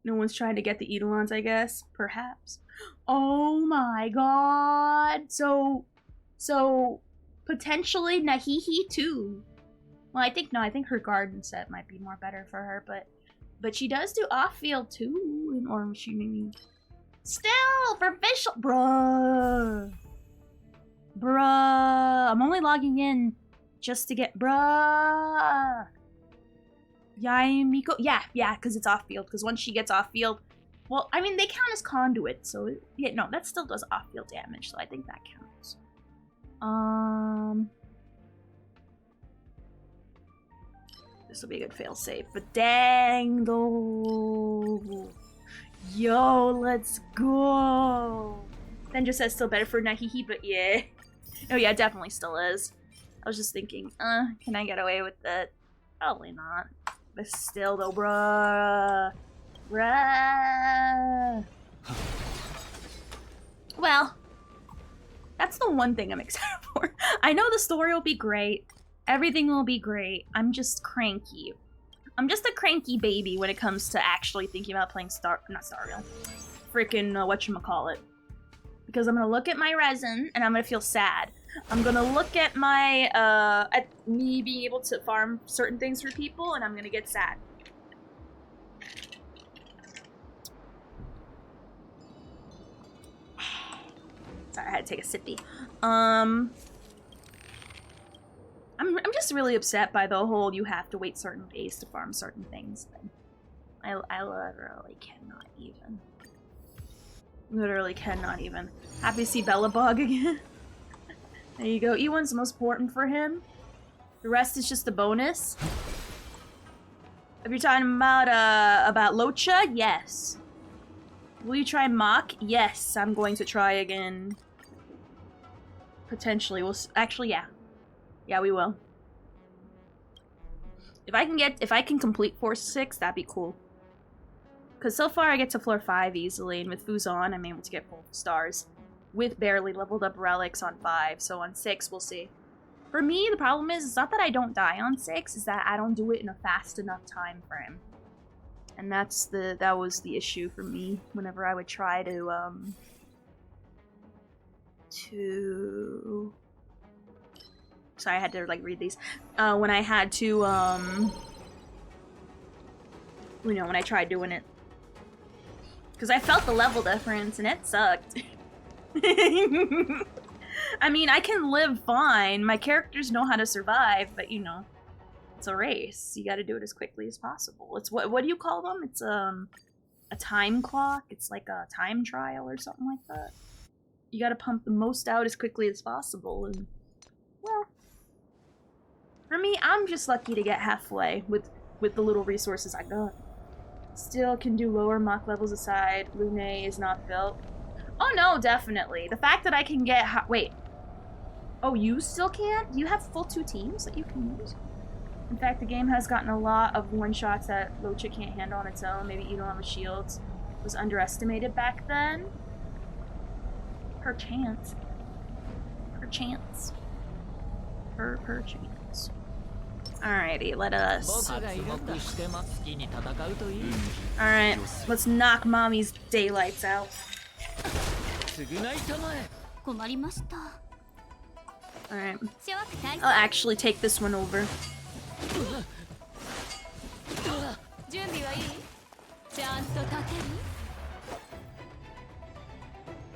Speaker 1: No one's trying to get the Eidolons, I guess. Perhaps. Oh my god. So potentially Nahihi too. Well, I think her garden set might be more better for her, but she does do off-field too in Orm Machining. Still, for official, bruh. I'm only logging in just to get bruh. Yaimiko, yeah, because it's off-field. Because once she gets off-field, well, I mean they count as conduit, so yeah, no, that still does off-field damage, so I think that counts. This will be a good fail-safe, but dang though. Yo, let's go. Then just says still better for Nahihi, but yeah. Oh yeah, definitely still is. I was just thinking, can I get away with that? Probably not. But still though, bruh. Well, that's the one thing I'm excited for. I know the story will be great. Everything will be great. I'm just cranky. I'm just a cranky baby when it comes to actually thinking about playing not Starfield. Freaking whatchamacallit. Because I'm gonna look at my resin and I'm gonna feel sad. I'm gonna look at my, at me being able to farm certain things for people and I'm gonna get sad. Sorry, I had to take a sippy. I'm just really upset by the whole you have to wait certain days to farm certain things thing. I literally cannot even. Literally cannot even. Happy to see Bellabog again. There you go. E1's the most important for him. The rest is just a bonus. If you're talking about Locha, yes. Will you try Mach? Yes, I'm going to try again. Potentially. Actually, yeah. Yeah, we will. If I can complete floor 6, that'd be cool. Because so far I get to floor 5 easily, and with Fuzon, I'm able to get full stars. With barely leveled up relics on 5, so on 6, we'll see. For me, the problem is, it's not that I don't die on 6, it's that I don't do it in a fast enough time frame. And that was the issue for me, whenever I would try to, sorry, I had to, like, read these. When I had to, you know, when I tried doing it. Because I felt the level difference, and it sucked. I mean, I can live fine. My characters know how to survive, but, you know, it's a race. You gotta do it as quickly as possible. It's, what do you call them? It's, a time clock. It's like a time trial or something like that. You gotta pump the most out as quickly as possible, and, well... For me, I'm just lucky to get halfway with the little resources I got. Still can do lower Mach levels aside. Lune is not built. Oh no, definitely. The fact that I can get... wait. Oh, you still can't? Do you have full 2 teams that you can use? In fact, the game has gotten a lot of one-shots that Locha can't handle on its own. Maybe Eidolon with shields was underestimated back then. Perchance. Perchance. Perchance. Alrighty, let us... Alright, let's knock mommy's daylights out. Alright. I'll actually take this one over.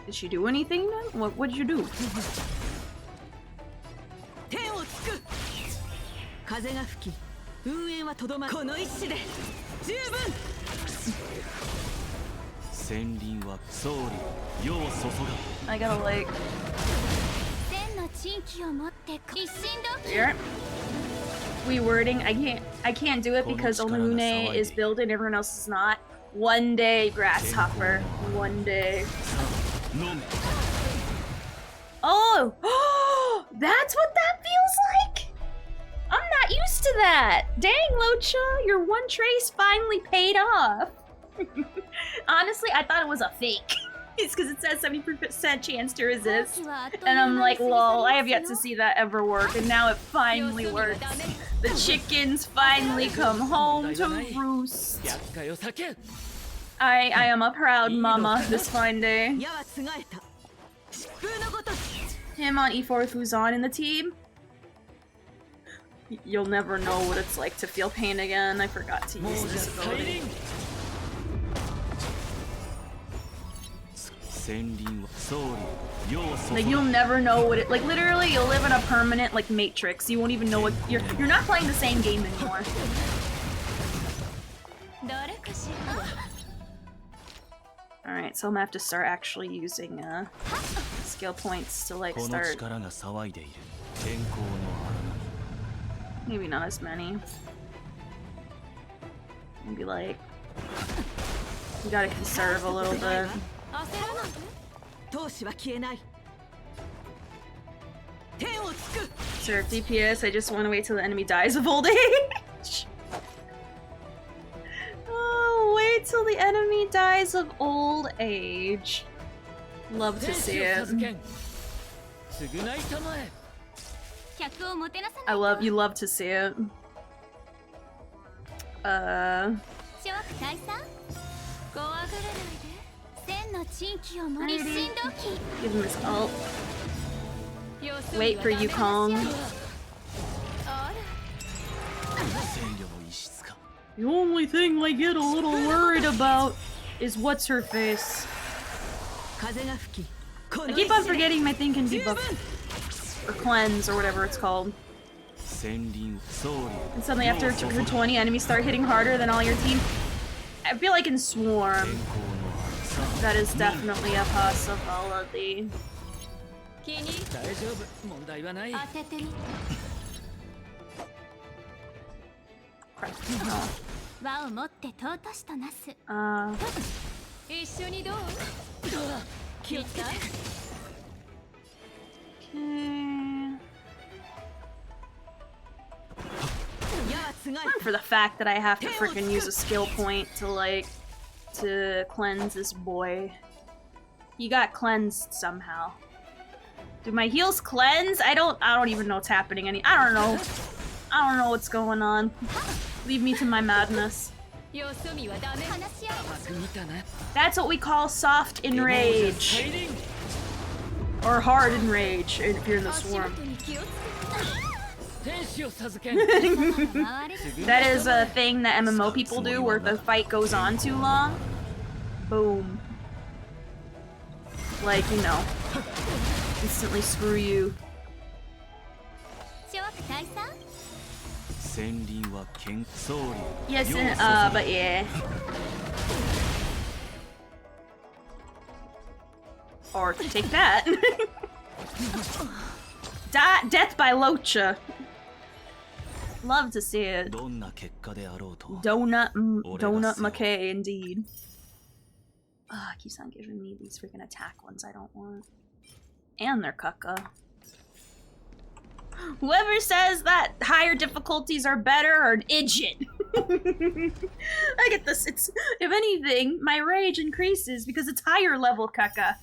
Speaker 1: Did she do anything then? What did you do? I gotta like. Here. Rewording. I can't do it because only Lune is built and everyone else is not. One day, grasshopper. One day. Oh! That's what that feels like? I'm not used to that. Dang, Locha, your one trace finally paid off. Honestly, I thought it was a fake. It's because it says 70% chance to resist. And I'm like, lol, I have yet to see that ever work, and now it finally works. The chickens finally come home to roost. I am a proud mama this fine day. Him on E4 with Fuzan in the team. You'll never know what it's like to feel pain again. I forgot to use this ability. Like, you'll never know what it— like, literally, you'll live in a permanent, like, matrix. You won't even know what— you're not playing the same game anymore. Alright, so I'm gonna have to start actually using, skill points to, like, start... Maybe not as many. Maybe, like... you gotta conserve a little bit. Sir, DPS, I just want to wait till the enemy dies of old age. Oh, wait till the enemy dies of old age. Love to see it. You love to see it. Give him his ult. Wait for Yukong. The only thing I get a little worried about is what's her face. I keep on forgetting my thing can debuff. Or cleanse, or whatever it's called. And suddenly after turn 20, enemies start hitting harder than all your team. I feel like in Swarm, that is definitely a possibility. For the fact that I have to freaking use a skill point to, like, to cleanse this boy. He got cleansed somehow. Do my heals cleanse? I don't even know what's happening. I don't know what's going on. Leave me to my madness. That's what we call soft enrage. Or hard enrage if you're in the Swarm. That is a thing that MMO people do where the fight goes on too long. Boom. Like, you know, instantly screw you. Yes, but yeah. Or take that. Death by Locha. Love to see it. Donut McKay, indeed. It keeps on giving me these freaking attack ones I don't want. And they're caca. Whoever says that higher difficulties are better are an idiot. I get this. It's, if anything, my rage increases because it's higher level caca.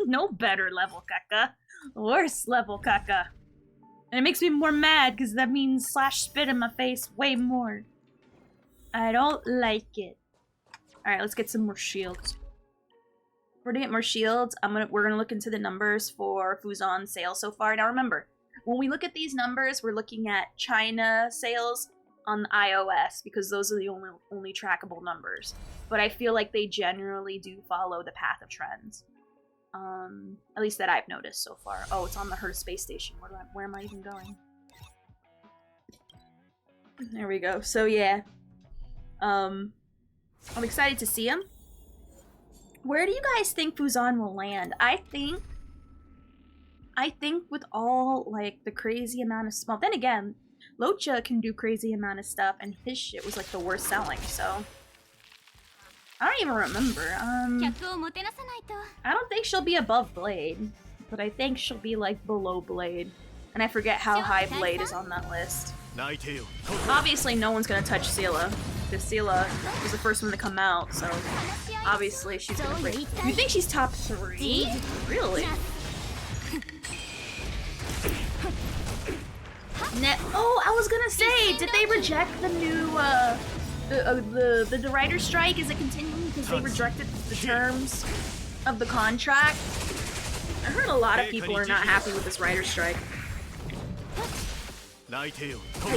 Speaker 1: No better level caca. Worse level caca. And it makes me more mad because that means Slash spit in my face way more. I don't like it. Alright, let's get some more shields. We're gonna get more shields. We're gonna look into the numbers for Fuzan sales so far. Now remember, when we look at these numbers, we're looking at China sales on iOS because those are the only trackable numbers. But I feel like they generally do follow the path of trends. At least that I've noticed so far. Oh, it's on the Her space station. Where am I even going? There we go. So yeah. I'm excited to see him. Where do you guys think Fuzan will land? I think with all like the crazy amount of small. Then again, Locha can do crazy amount of stuff, and his shit was like the worst selling. So I don't even remember. I don't think she'll be above Blade, but I think she'll be like below Blade, and I forget how high Blade is on that list. Obviously, no one's gonna touch Sela, because Sela was the first one to come out. So obviously, she's gonna break. You think she's top 3? Really? Oh, I was gonna say, did they reject the new the writer's strike? Is it continuing because they rejected the terms of the contract? I heard a lot of people are not happy with this writer's strike. Like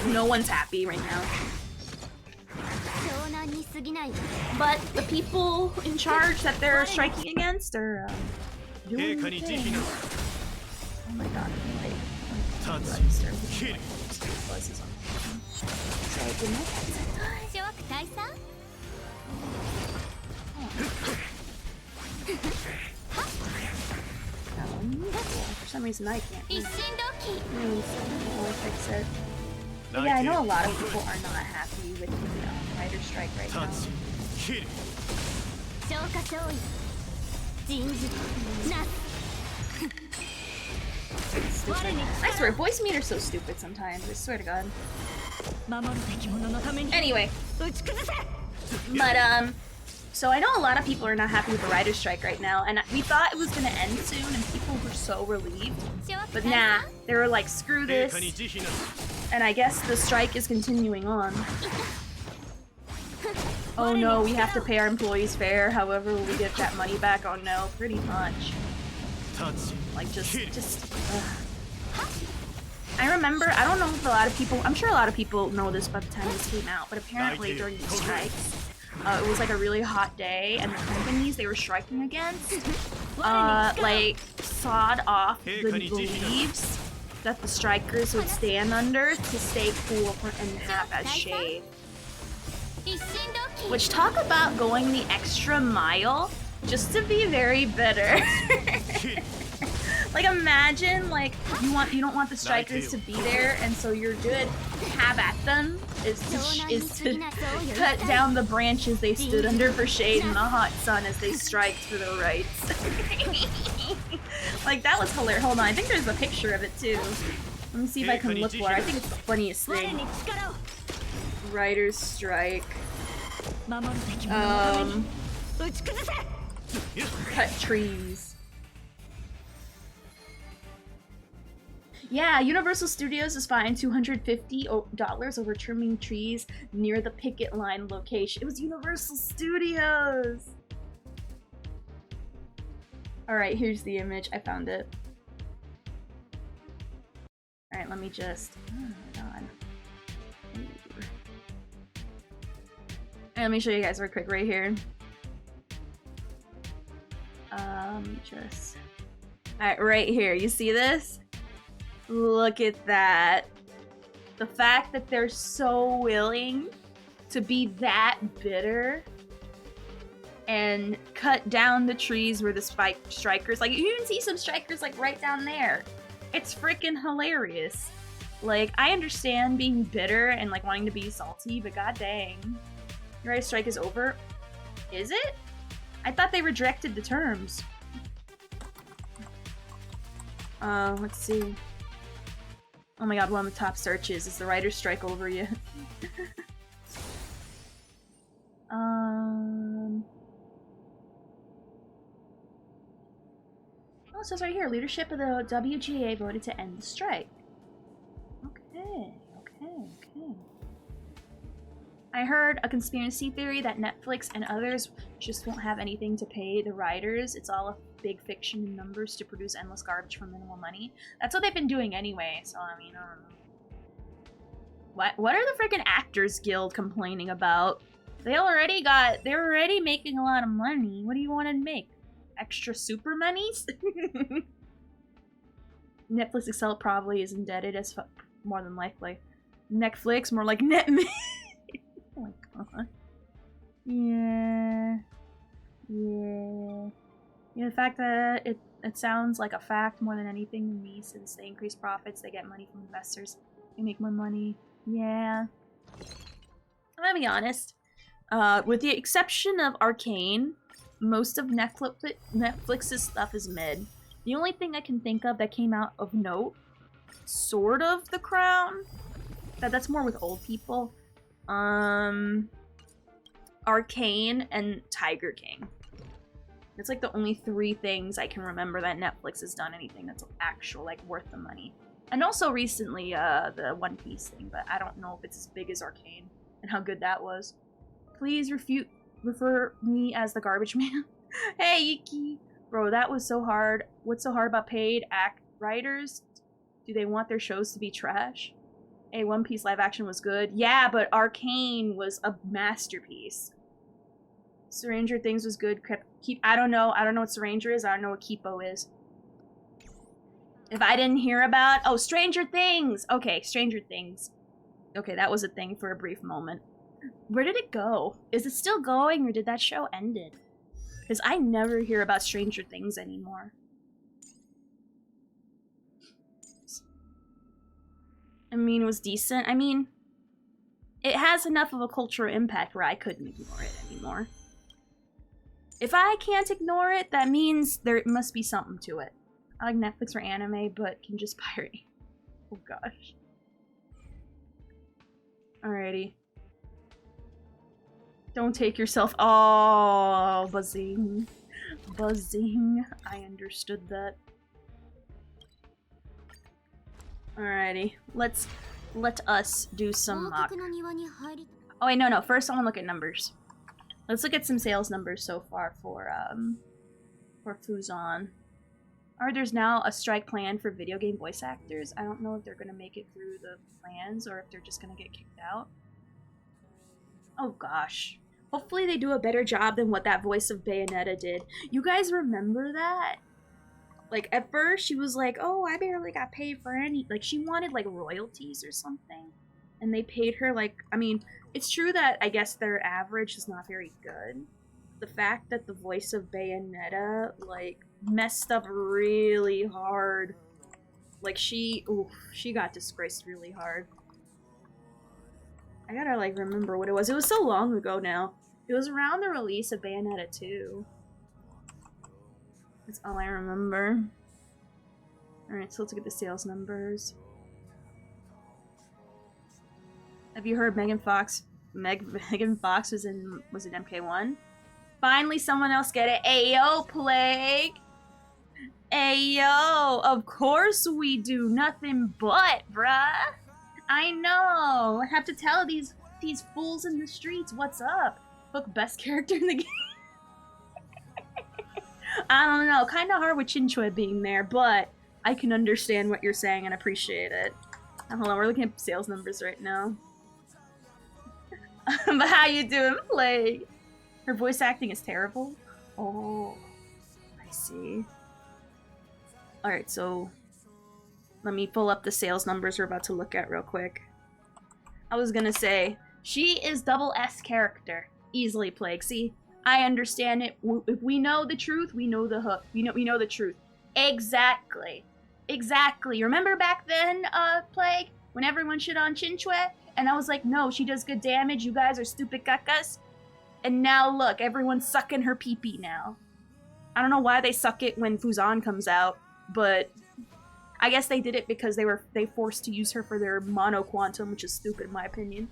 Speaker 1: no one's happy right now. But the people in charge that they're striking against are doing the thing. Oh my god, register. Buzzes on. So I did my headset. For some reason I can't. Fix it. But yeah, I know a lot of people are not happy with the writer's strike right now. I swear, voice meter's so stupid sometimes. I swear to God. Anyway, but so I know a lot of people are not happy with the writer's strike right now, and we thought it was gonna end soon, and people were so relieved. But nah, they were like, screw this, and I guess the strike is continuing on. Oh no, we have to pay our employees fair. However, will we get that money back? Oh no, pretty much. Like just. I remember. I don't know if a lot of people. I'm sure a lot of people know this by the time this came out, but apparently during the strikes, it was like a really hot day, and the companies they were striking against, like sawed off the leaves that the strikers would stand under to stay cool and have as shade. Which, talk about going the extra mile just to be very bitter. Like, imagine, like, you don't want the strikers to be there, and so your good have at them is to cut down the branches they stood under for shade in the hot sun as they striked for their rights. Like, that was hilarious. Hold on, I think there's a picture of it too. Let me see if I can look for it. I think it's the funniest thing. Writer's strike. Cut trees. Yeah, Universal Studios is fined $250 over trimming trees near the picket line location. It was Universal Studios! Alright, here's the image. I found it. Alright, let me just... Oh my god. Alright, let me show you guys real quick right here. Alright, right here. You see this? Look at that. The fact that they're so willing to be that bitter and cut down the trees where the strikers, like, you even see some strikers like right down there. It's freaking hilarious. Like, I understand being bitter and like wanting to be salty, but god dang. Your right strike is over. Is it? I thought they rejected the terms. Let's see. Oh my god, one of the top searches. Is the writer's strike over yet? Oh, it says right here, leadership of the WGA voted to end the strike. Okay. I heard a conspiracy theory that Netflix and others just won't have anything to pay the writers. It's all a big fiction in numbers to produce endless garbage for minimal money. That's what they've been doing anyway, so I mean, I don't know. What are the freaking Actors Guild complaining about? They're already making a lot of money. What do you want to make? Extra super monies? Netflix Excel probably is indebted as more than likely. Netflix, more like Netmi. Oh my god. Yeah. fact that it sounds like a fact more than anything to me, since they increase profits, they get money from investors, they make more money. Yeah. I'm gonna be honest. With the exception of Arcane, most of Netflix's stuff is mid. The only thing I can think of that came out of note, sort of The Crown. That's more with old people. Arcane and Tiger King. It's like the only 3 things I can remember that Netflix has done anything that's actual, like, worth the money. And also recently, the One Piece thing, but I don't know if it's as big as Arcane and how good that was. Please refer me as the garbage man. Hey, Iki! Bro, that was so hard. What's so hard about paid writers? Do they want their shows to be trash? Hey, One Piece live action was good. Yeah, but Arcane was a masterpiece. Stranger Things was good. I don't know what Stranger is. I don't know what Kipo is. If I didn't hear about... Oh, Stranger Things! Okay, Stranger Things. Okay, that was a thing for a brief moment. Where did it go? Is it still going, or did that show ended? Because I never hear about Stranger Things anymore. I mean, it was decent. I mean, it has enough of a cultural impact where I couldn't ignore it anymore. If I can't ignore it, that means there must be something to it. I like Netflix for anime, but can just pirate. Oh gosh. Alrighty. Don't take yourself. Oh, buzzing. Buzzing. I understood that. Alrighty. Let us do some mock. Oh wait, no. First I wanna look at numbers. Let's look at some sales numbers so far for Fuzon. There's now a strike plan for video game voice actors. I don't know if they're gonna make it through the plans or if they're just gonna get kicked out. Oh gosh. Hopefully they do a better job than what that voice of Bayonetta did. You guys remember that? Like, at first she was like, oh, I barely got paid for any... Like, she wanted, like, royalties or something. And they paid her, like... I mean, it's true that I guess their average is not very good. The fact that the voice of Bayonetta, like, messed up really hard. Like, she got disgraced really hard. I gotta, like, remember what it was. It was so long ago now. It was around the release of Bayonetta 2. That's all I remember. Alright, so let's look at the sales numbers. Have you heard Megan Fox? Megan Fox was in MK1? Finally someone else get it. Ayo, Plague! Ayo! Of course we do. Nothing but, bruh! I know! I have to tell these fools in the streets what's up. Look, best character in the game. I don't know, kind of hard with Chinchua being there, but I can understand what you're saying and appreciate it. Now, hold on, we're looking at sales numbers right now. But how you doing, Plague? Her voice acting is terrible? Oh, I see. Alright, so let me pull up the sales numbers we're about to look at real quick. I was gonna say, she is double S character. Easily, Plague. See? I understand it. If we know the truth, we know the hook. We know the truth. Exactly. Exactly. Remember back then, Plague? When everyone shit on Chinchue? And I was like, no, she does good damage. You guys are stupid cacas. And now look, everyone's sucking her pee-pee now. I don't know why they suck it when Fuzon comes out, but I guess they did it because they forced to use her for their mono quantum, which is stupid in my opinion.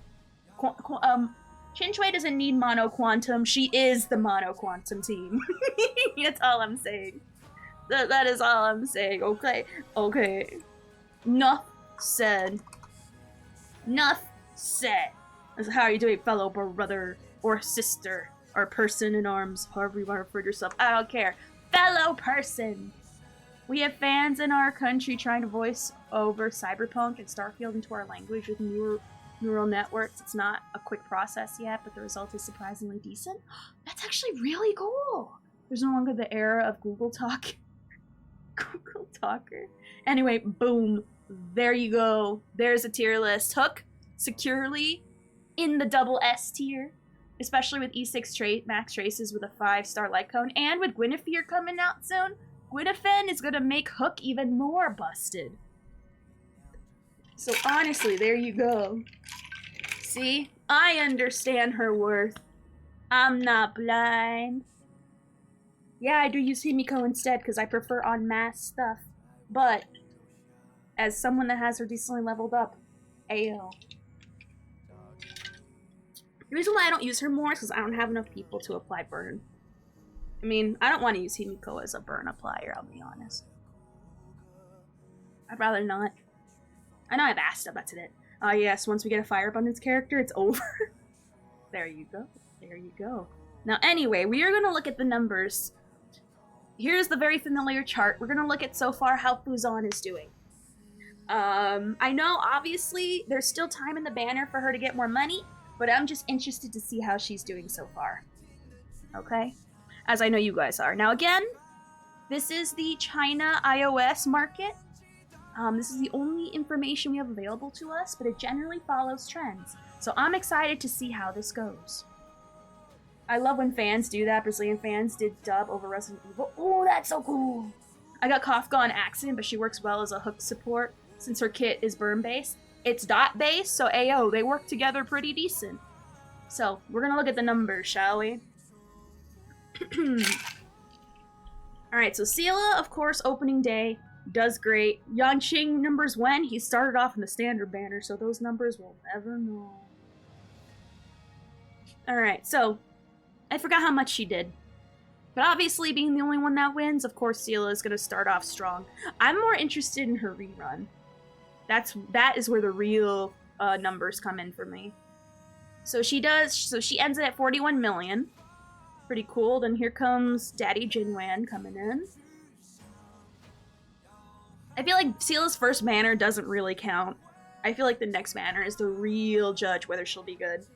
Speaker 1: Chinchue doesn't need mono quantum. She is the mono quantum team. That's all I'm saying. That is all I'm saying. Okay. Okay. Nuff said. Nuff said. How are you doing, fellow brother or sister or person in arms, however you want to refer to yourself? I don't care. Fellow person. We have fans in our country trying to voice over Cyberpunk and Starfield into our language with neural networks. It's not a quick process yet, but the result is surprisingly decent. That's actually really cool. There's no longer the era of Google Talk. Google Talker. Anyway, boom. There you go. There's a tier list. Hook, securely in the double S tier. especially with E6 max traces with a 5-star light cone, and with Guinevere coming out soon, Gwyneth is gonna make Hook even more busted. So honestly, there you go. See? I understand her worth. I'm not blind. Yeah, I do use Himiko instead because I prefer en masse stuff. But, as someone that has her decently leveled up, AO. The reason why I don't use her more is because I don't have enough people to apply burn. I mean, I don't want to use Himiko as a burn applier, I'll be honest. I'd rather not. I know I've asked about it. Yes, once we get a Fire Abundance character, it's over. There you go. There you go. Now, anyway, we are going to look at the numbers. Here's the very familiar chart. We're going to look at so far how Fuzan is doing. I know, obviously, there's still time in the banner for her to get more money, but I'm just interested to see how she's doing so far. Okay? As I know you guys are. Now, again, this is the China iOS market. This is the only information we have available to us, but it generally follows trends. So I'm excited to see how this goes. I love when fans do that. Brazilian fans did dub over Resident Evil. Oh, that's so cool! I got Kafka on accident, but she works well as a hook support since her kit is burn-based. It's dot-based, so AO, they work together pretty decent. So, we're gonna look at the numbers, shall we? Alright, so Sela, of course, opening day, does great. Yanqing numbers when? He started off in the standard banner, so those numbers we'll never know. Alright, so, I forgot how much she did. But obviously, being the only one that wins, of course Sela is gonna start off strong. I'm more interested in her rerun. That is where the real numbers come in for me. So she ends it at 41 million. Pretty cool. Then here comes Daddy Jinwan coming in. I feel like Sela's first banner doesn't really count. I feel like the next banner is the real judge whether she'll be good.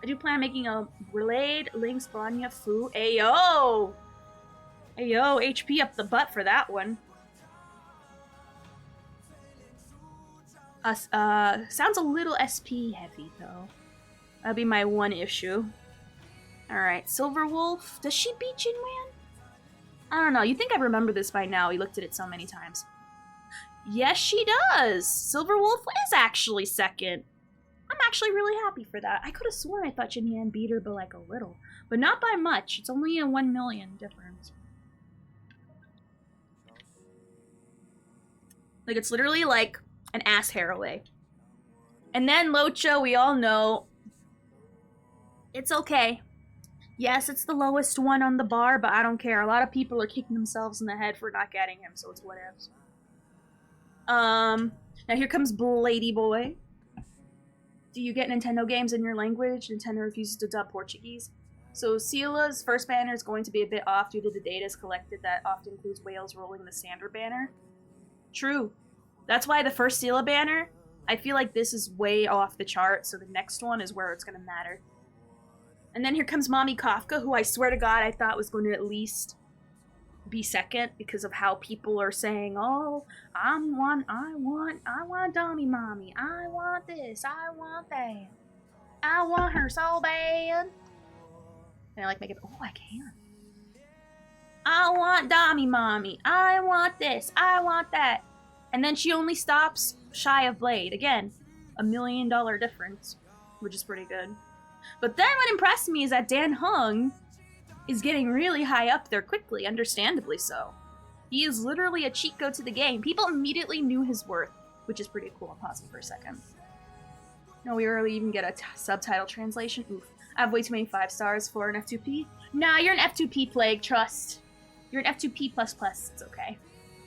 Speaker 1: I do plan on making a Relayed Lynx Banya Fu. Ayo! Ayo, HP up the butt for that one. Sounds a little SP heavy, though. That'd be my one issue. Alright, Silver Wolf. Does she beat Jinwan? I don't know. You'd think I remember this by now. We looked at it so many times. Yes, she does! Silver Wolf is actually second. I'm actually really happy for that. I could have sworn I thought Jinwan beat her, but like a little. But not by much. It's only a 1 million difference. Like, it's literally like an ass hair away. And then Locha, we all know, it's okay. Yes, it's the lowest one on the bar, but I don't care. A lot of people are kicking themselves in the head for not getting him, so it's whatevs. Now here comes Blady Boy. Do you get Nintendo games in your language? Nintendo refuses to dub Portuguese. So Sela's first banner is going to be a bit off due to the data collected that often includes whales rolling the standard banner. True. That's why the first Sela banner, I feel like this is way off the chart, so the next one is where it's going to matter. And then here comes Mommy Kafka, who I swear to God I thought was going to at least be second because of how people are saying, oh, I want Dummy Mommy. I want this. I want that. I want her so bad. And I like make it, oh, I can. I want Dummy Mommy. I want this. I want that. And then she only stops shy of Blade. Again, $1 million difference, which is pretty good. But then what impressed me is that Dan Hung is getting really high up there quickly, understandably so. He is literally a cheat code to the game. People immediately knew his worth, which is pretty cool. I'll pause it for a second. No, we rarely even get a subtitle translation. Oof. I have way too many 5 stars for an F2P. Nah, you're an F2P, Plague, trust. You're an F2P++, it's okay.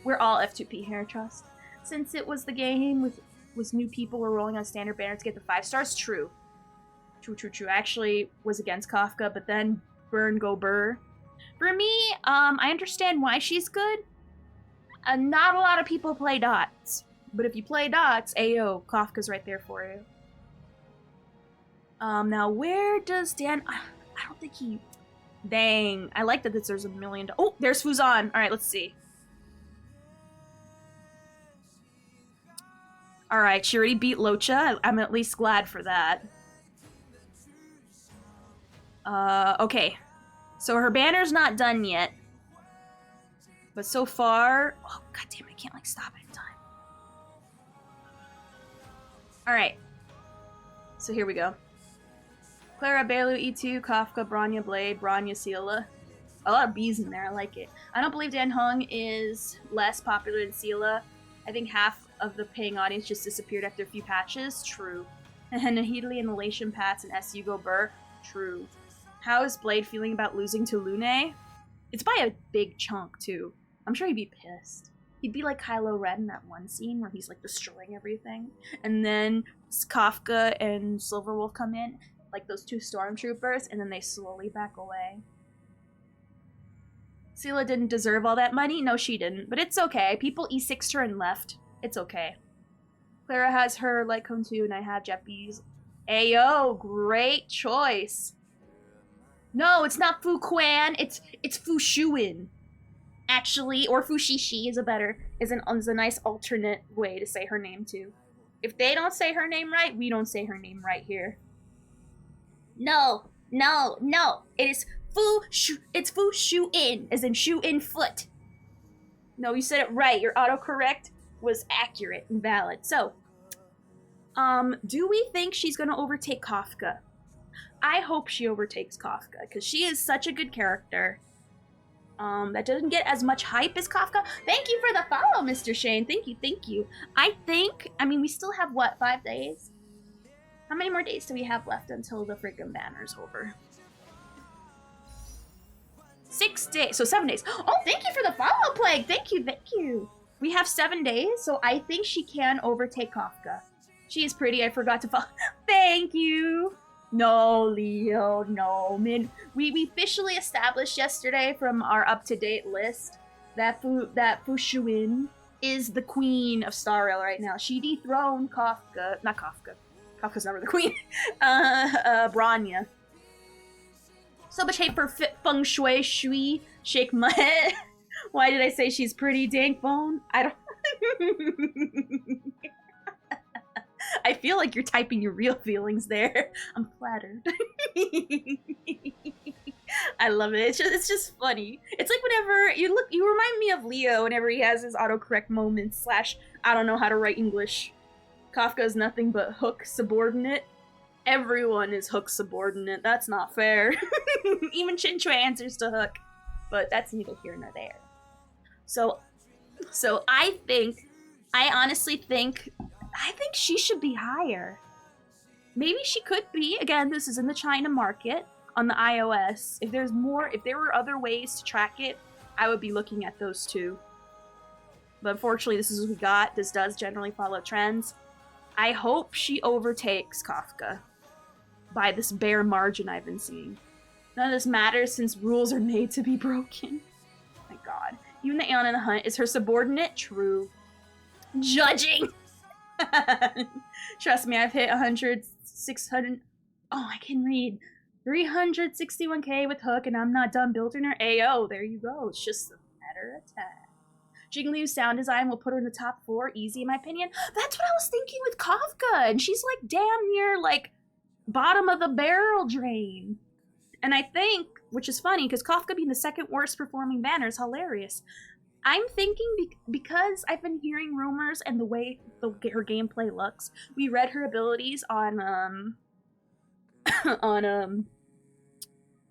Speaker 1: We're all F2P here, trust. Since it was the game with new people were rolling on standard banner to get the 5 stars, true. True. I actually was against Kafka, but then burn go burr. For me, I understand why she's good. Not a lot of people play dots. But if you play dots, ayo, Kafka's right there for you. Now where does Dan... I don't think he... Dang. I like that there's $1 million... Oh, there's Fuzan. Alright, let's see. Alright, she already beat Locha. I'm at least glad for that. Okay. So her banner's not done yet. But so far... Oh, goddamn, I can't, like, stop it in time. Alright. So here we go. Clara, Bailu, E2, Kafka, Branya, Blade, Branya, Seela. A lot of B's in there, I like it. I don't believe Dan Hung is less popular than Seela. I think half of the paying audience just disappeared after a few patches. True. And Nahidli and Elation Pats and S. Hugo Burr. True. How is Blade feeling about losing to Lune? It's by a big chunk, too. I'm sure he'd be pissed. He'd be like Kylo Ren in that one scene where he's like destroying everything. And then Kafka and Silverwolf come in, like those two stormtroopers, and then they slowly back away. Seela didn't deserve all that money. No, she didn't. But it's okay. People E6'd her and left. It's okay. Clara has her light cone too, and I have Jeppy's. Ayo, great choice. No, it's not Fu Quan. It's Fu Shuin. Actually, or Fu Shishi is a nice alternate way to say her name too. If they don't say her name right, we don't say her name right here. No. It is it's Fu Shuin, as in shoe in foot. No, you said it right. Your autocorrect was accurate and valid. So, do we think she's gonna overtake Kafka? I hope she overtakes Kafka, because she is such a good character. That doesn't get as much hype as Kafka. Thank you for the follow, Mr. Shane. Thank you. I mean, we still have, what, 5 days? How many more days do we have left until the freaking banner's over? 6 days. So 7 days. Oh, thank you for the follow, Plague. Thank you. We have 7 days, so I think she can overtake Kafka. She is pretty. I forgot to follow. Thank you. No, Leo, no. We officially established yesterday from our up-to-date list that Fu Shuin is the queen of Star Rail right now. She dethroned Kafka. Not Kafka. Kafka's never the queen. Branya. So much hate for feng shui, shake my head. Why did I say she's pretty, dank bone? I don't... I feel like you're typing your real feelings there. I'm flattered. I love it. It's just funny. It's like whenever you remind me of Leo whenever he has his autocorrect moments / I don't know how to write English. Kafka is nothing but Hook subordinate. Everyone is Hook subordinate. That's not fair. Even Chinchue answers to Hook. But that's neither here nor there. So I honestly think she should be higher. Maybe she could be. Again, this is in the China market on the iOS. If there were other ways to track it, I would be looking at those too. But unfortunately, this is what we got. This does generally follow trends. I hope she overtakes Kafka by this bare margin I've been seeing. None of this matters since rules are made to be broken. My god. Even the Aeon in the Hunt is her subordinate? True. Judging! Trust me, I've hit 100, 600... Oh, I can read. 361k with Hook, and I'm not done building her. Ayo, there you go. It's just a matter of time. Jingliu's sound design will put her in the top 4, easy in my opinion. That's what I was thinking with Kafka, and she's like damn near like bottom of the barrel drain. And I think, which is funny, because Kafka being the second worst performing banner is hilarious. I'm thinking because I've been hearing rumors and the way her gameplay looks. We read her abilities on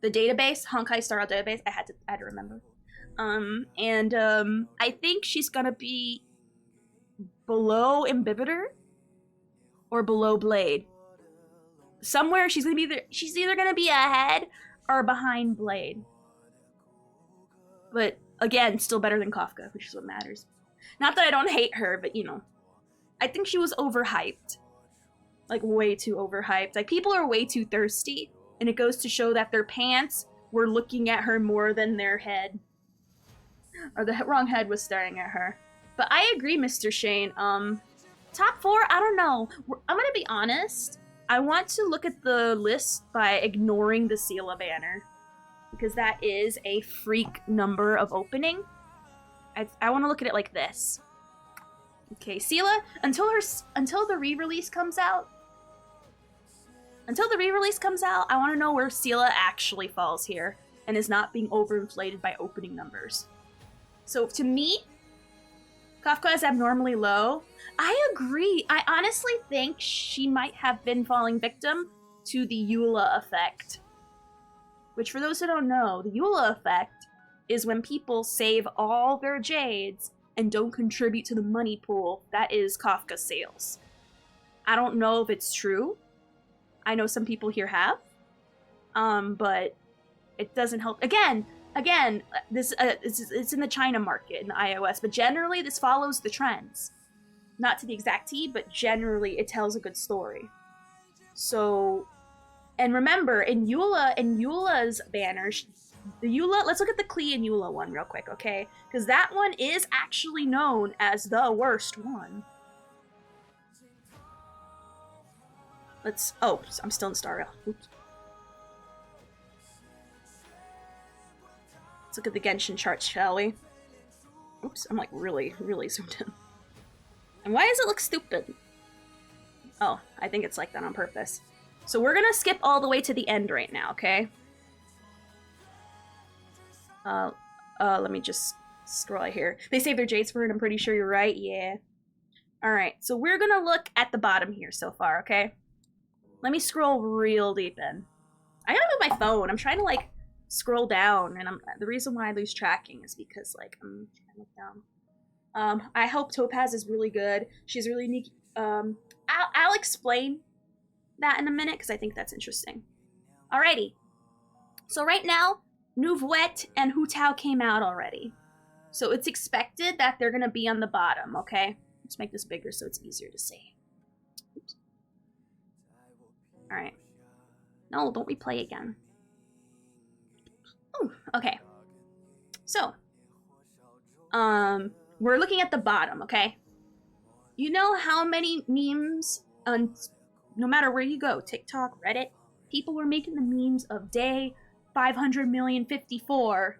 Speaker 1: the database, Honkai Star Rail database. I had to remember. I think she's gonna be below Imbibitor or below Blade. Somewhere she's either gonna be ahead or behind Blade. But again, still better than Kafka, which is what matters. Not that I don't hate her, but you know, I think she was overhyped. Like way too overhyped. Like people are way too thirsty, and it goes to show that their pants were looking at her more than their head. Or the wrong head was staring at her. But I agree, Mr. Shane. Top 4, I don't know. I'm gonna be honest. I want to look at the list by ignoring the Seela banner, because that is a freak number of opening. I want to look at it like this. Okay, Seela, until the re-release comes out, Until the re-release comes out, I want to know where Sela actually falls here and is not being overinflated by opening numbers. So to me, Kafka is abnormally low. I agree. I honestly think she might have been falling victim to the Eula effect. Which, for those who don't know, the Eula effect is when people save all their jades and don't contribute to the money pool that is Kafka's sales. I don't know if it's true. I know some people here have. But it doesn't help. Again, this it's in the China market, in the iOS, but generally this follows the trends. Not to the exact T, but generally it tells a good story. So, and remember, in Eula's banners, let's look at the Klee and Eula one real quick, okay? Because that one is actually known as the worst one. Oh, I'm still in Star Rail. Oops. Let's look at the Genshin charts, shall we? Oops, I'm like really zoomed in. And why does it look stupid? Oh, I think it's like that on purpose. So we're gonna skip all the way to the end right now, okay? Let me just scroll here. They save their jades for it, I'm pretty sure you're right, yeah. Alright, so we're gonna look at the bottom here so far, okay? Let me scroll real deep in. I gotta move my phone, I'm trying to like scroll down, and the reason why I lose tracking is because like I'm trying to look down. I hope Topaz is really good. She's really unique. I'll explain that in a minute because I think that's interesting. Alrighty. So right now, Nouveau and Hu Tao came out already. So it's expected that they're gonna be on the bottom, okay? Let's make this bigger so it's easier to see. Oops. Alright. No, don't replay again. Oh, okay. So, we're looking at the bottom, okay? You know how many memes on, no matter where you go, TikTok, Reddit, people were making the memes of day 500,054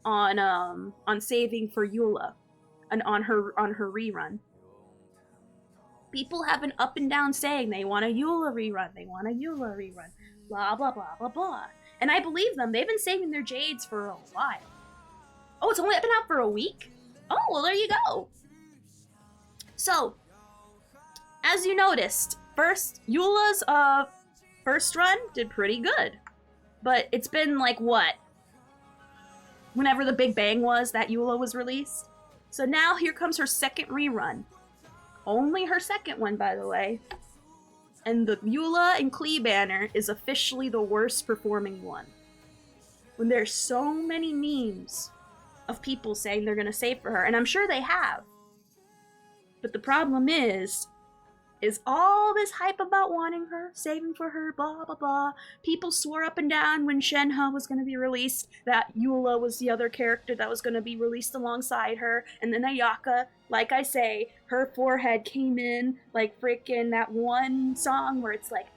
Speaker 1: on saving for Eula and on her rerun. People have been up and down saying they want a Eula rerun, blah blah blah blah blah. And I believe them. They've been saving their jades for a while. Oh, it's only been out for a week? Oh, well, there you go. So, as you noticed, Eula's first run did pretty good. But it's been like, what? Whenever the Big Bang was that Eula was released. So now here comes her second rerun. Only her second one, by the way. And the Eula and Klee banner is officially the worst performing one. When there's so many memes of people saying they're gonna save for her, and I'm sure they have. But the problem is all this hype about wanting her, saving for her, blah blah blah. People swore up and down when Shenhe was gonna be released that Eula was the other character that was gonna be released alongside her, and then Ayaka, like I say, her forehead came in like freaking that one song where it's like,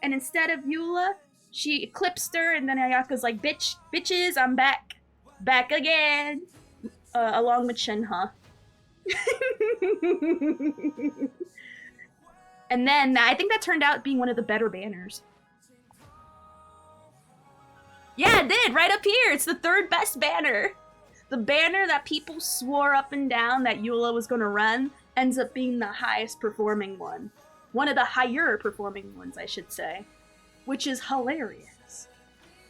Speaker 1: and instead of Eula, she eclipsed her, and then Ayaka's like, bitches, I'm back again. Along with Shenhe. And then I think that turned out being one of the better banners. Yeah, it did, right up here. It's the third best banner. The banner that people swore up and down that Eula was gonna run ends up being the highest performing one. One of the higher performing ones, I should say. Which is hilarious.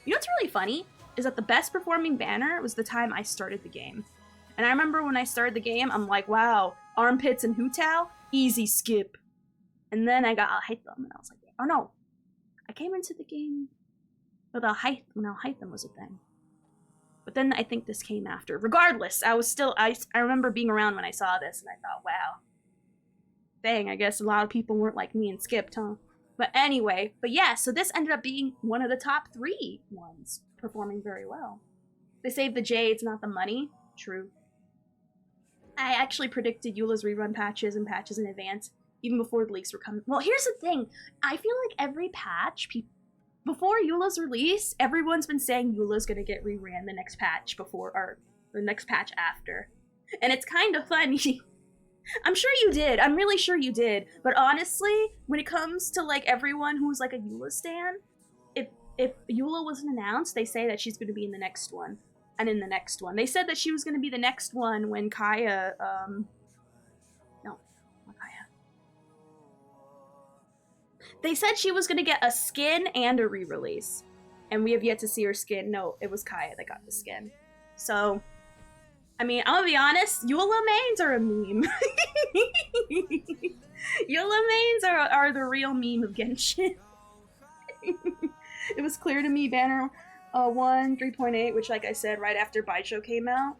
Speaker 1: You know what's really funny? Is that the best performing banner was the time I started the game. And I remember when I started the game, I'm like, wow, armpits and Hu Tao, easy skip. And then I got Al-Haytham, and I was like, oh no. I came into the game with Al-Haytham was a thing. But then I think this came after. Regardless, I remember being around when I saw this, and I thought, wow. Dang, I guess a lot of people weren't like me and skipped, huh? But anyway, yeah, so this ended up being one of the top 3 ones, performing very well. They saved the jades, not the money. True. I actually predicted Eula's rerun patches and patches in advance, even before the leaks were coming. Well, here's the thing. I feel like every patch, before Eula's release, everyone's been saying Eula's gonna get reran the next patch before, or the next patch after. And it's kind of funny, I'm sure you did. I'm really sure you did. But honestly, when it comes to like everyone who's like a Eula stan, if Eula wasn't announced, they say that she's going to be in the next one, and in the next one. They said that she was going to be the next one when Kaya, no, not Kaya. They said she was going to get a skin and a re-release, and we have yet to see her skin. No, it was Kaya that got the skin. So, I mean, I'm gonna be honest, Eula mains are a meme. Eula mains are the real meme of Genshin. It was clear to me, Banner 1, 3.8, which like I said, right after Baicho came out.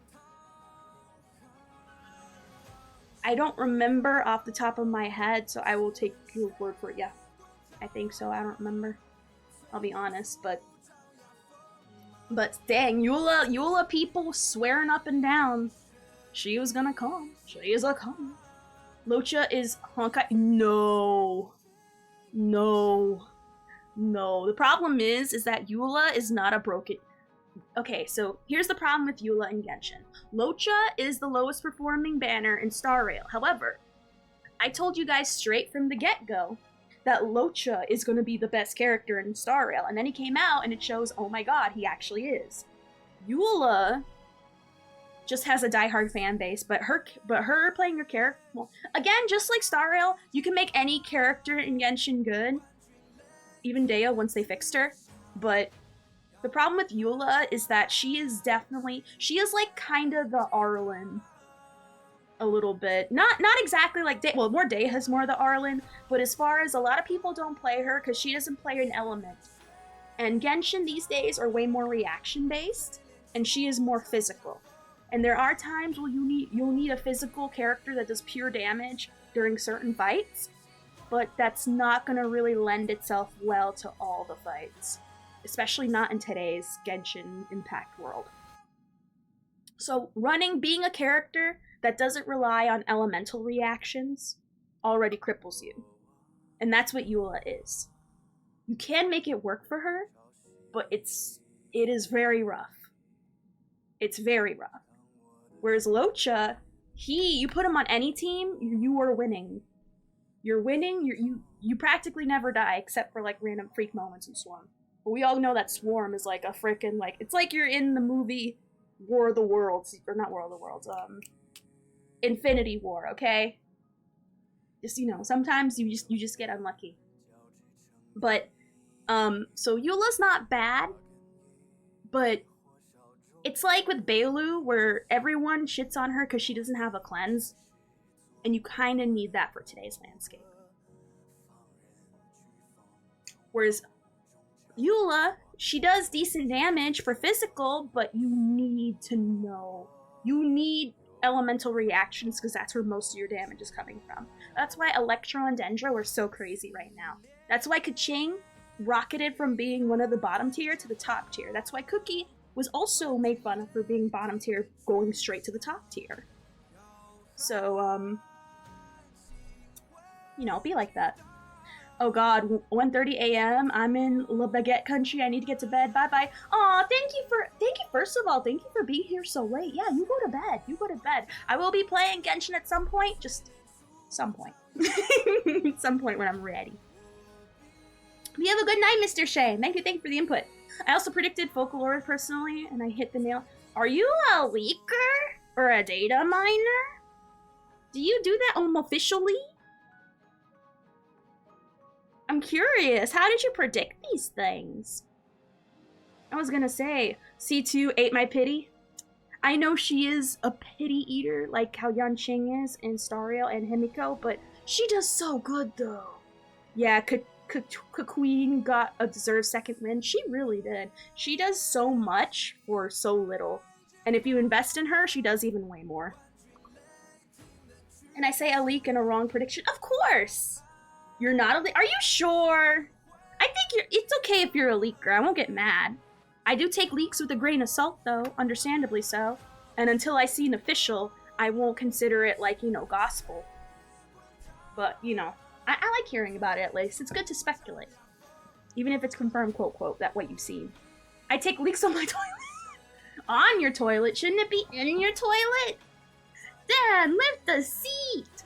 Speaker 1: I don't remember off the top of my head, so I will take your word for it. Yeah, I think so. I don't remember. I'll be honest, but dang, Eula people swearing up and down she was gonna come. She is a come. Locha is Honkai. No. The problem is that Eula is not a broken... Okay, so here's the problem with Eula and Genshin. Locha is the lowest performing banner in Star Rail. However, I told you guys straight from the get-go that Locha is going to be the best character in Star Rail, and then he came out and it shows, oh my god, he actually is. Eula just has a diehard fan base, but her playing her character, well, again, just like Star Rail, you can make any character in Genshin good, even Deo once they fixed her, but the problem with Eula is that she is like kind of the Arlen a little bit. Not exactly like Day, well, more Day has more of the Arlen, but as far as a lot of people don't play her because she doesn't play an element. And Genshin these days are way more reaction based, and she is more physical. And there are times where you'll need a physical character that does pure damage during certain fights, but that's not gonna really lend itself well to all the fights. Especially not in today's Genshin Impact world. So being a character that doesn't rely on elemental reactions already cripples you. And that's what Eula is. You can make it work for her, but it is very rough. It's very rough. Whereas Locha, you put him on any team, you are winning. You're winning, you practically never die except for like random freak moments in Swarm. But we all know that Swarm is like a frickin' like, it's like you're in the movie War of the Worlds, or not War of the Worlds, Infinity War, okay? Just, sometimes you just get unlucky. But, so Eula's not bad, but it's like with Bailu, where everyone shits on her because she doesn't have a cleanse, and you kind of need that for today's landscape. Whereas Eula, she does decent damage for physical, but you need to know. You need elemental reactions because that's where most of your damage is coming from. That's why Electro and Dendro are so crazy right now. That's why Keqing rocketed from being one of the bottom tier to the top tier. That's why Cookie was also made fun of for being bottom tier, going straight to the top tier. So, be like that. Oh god, 1:30 a.m. I'm in La Baguette country. I need to get to bed. Bye-bye. Aw, thank you first of all, thank you for being here so late. Yeah, you go to bed. You go to bed. I will be playing Genshin at some point. Just some point. Some point when I'm ready. You have a good night, Mr. Shane. Thank you for the input. I also predicted Folklore personally, and I hit the nail. Are you a leaker? Or a data miner? Do you do that officially? I'm curious, how did you predict these things? I was gonna say, C2 ate my pity. I know she is a pity eater, like how Yanqing is in Star Rail and Himiko, but she does so good though. Yeah, Queen got a deserved second win. She really did. She does so much for so little. And if you invest in her, she does even way more. And I say a leak and a wrong prediction? Of course! You're not a leaker? Are you sure? I think it's okay if you're a leaker. I won't get mad. I do take leaks with a grain of salt, though, understandably so. And until I see an official, I won't consider it, like, gospel. But, I like hearing about it, at least. It's good to speculate. Even if it's confirmed, quote, that what you've seen. I take leaks on my toilet. On your toilet? Shouldn't it be in your toilet? Dad, lift the seat!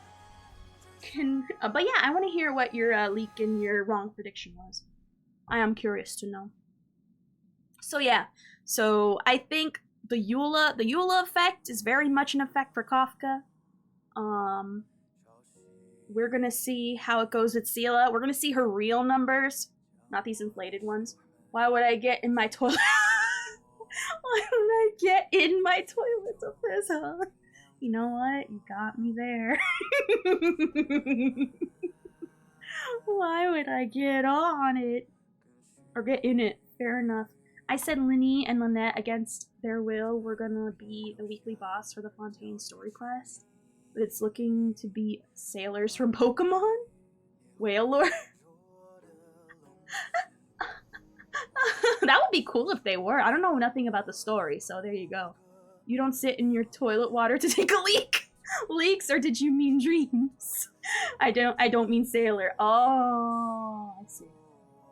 Speaker 1: can. But yeah, I want to hear what your leak and your wrong prediction was. I am curious to know. So yeah, so I think the Eula effect is very much an effect for Kafka. We're gonna see how it goes with Sela. We're gonna see her real numbers, not these inflated ones. Why would I get in my toilet? Why would I get in my toilet to piss, huh? You know what? You got me there. Why would I get on it? Or get in it. Fair enough. I said Linny and Lynette, against their will, were gonna be the weekly boss for the Fontaine story quest. But it's looking to be sailors from Pokemon? Whale lore? That would be cool if they were. I don't know nothing about the story, so there you go. You don't sit in your toilet water to take a leak. Leaks, or did you mean dreams? I don't mean sailor. Oh, I see.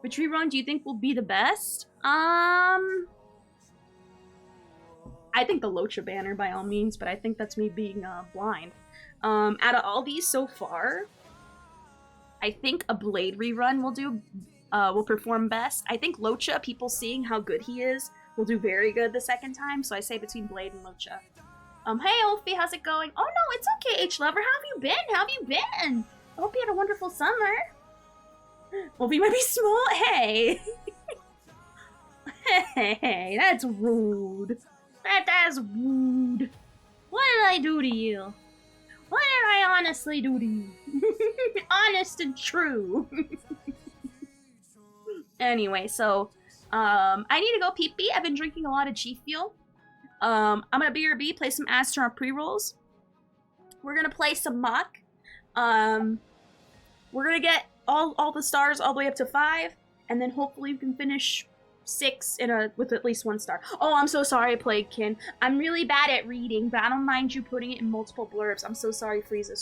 Speaker 1: Which rerun do you think will be the best? I think the Locha banner by all means, but I think that's me being blind. Out of all these so far, I think a Blade rerun will perform best. I think Locha, people seeing how good he is, will do very good the second time, so I say between Blade and Locha. Hey Ophi, how's it going? Oh no, it's okay, H-Lover, how have you been? How have you been? I hope you had a wonderful summer. Ophi might be small, hey! Hey, that's rude. That's rude. What did I do to you? What did I honestly do to you? Honest and true. Anyway, so, I need to go pee-pee. I've been drinking a lot of G Fuel. I'm gonna BRB, play some Astronaut pre-rolls. We're gonna play some Mock. We're gonna get all the stars all the way up to 5, and then hopefully we can finish 6 with at least 1 star. Oh, I'm so sorry, Plaguekin. I'm really bad at reading, but I don't mind you putting it in multiple blurbs. I'm so sorry, Frieza.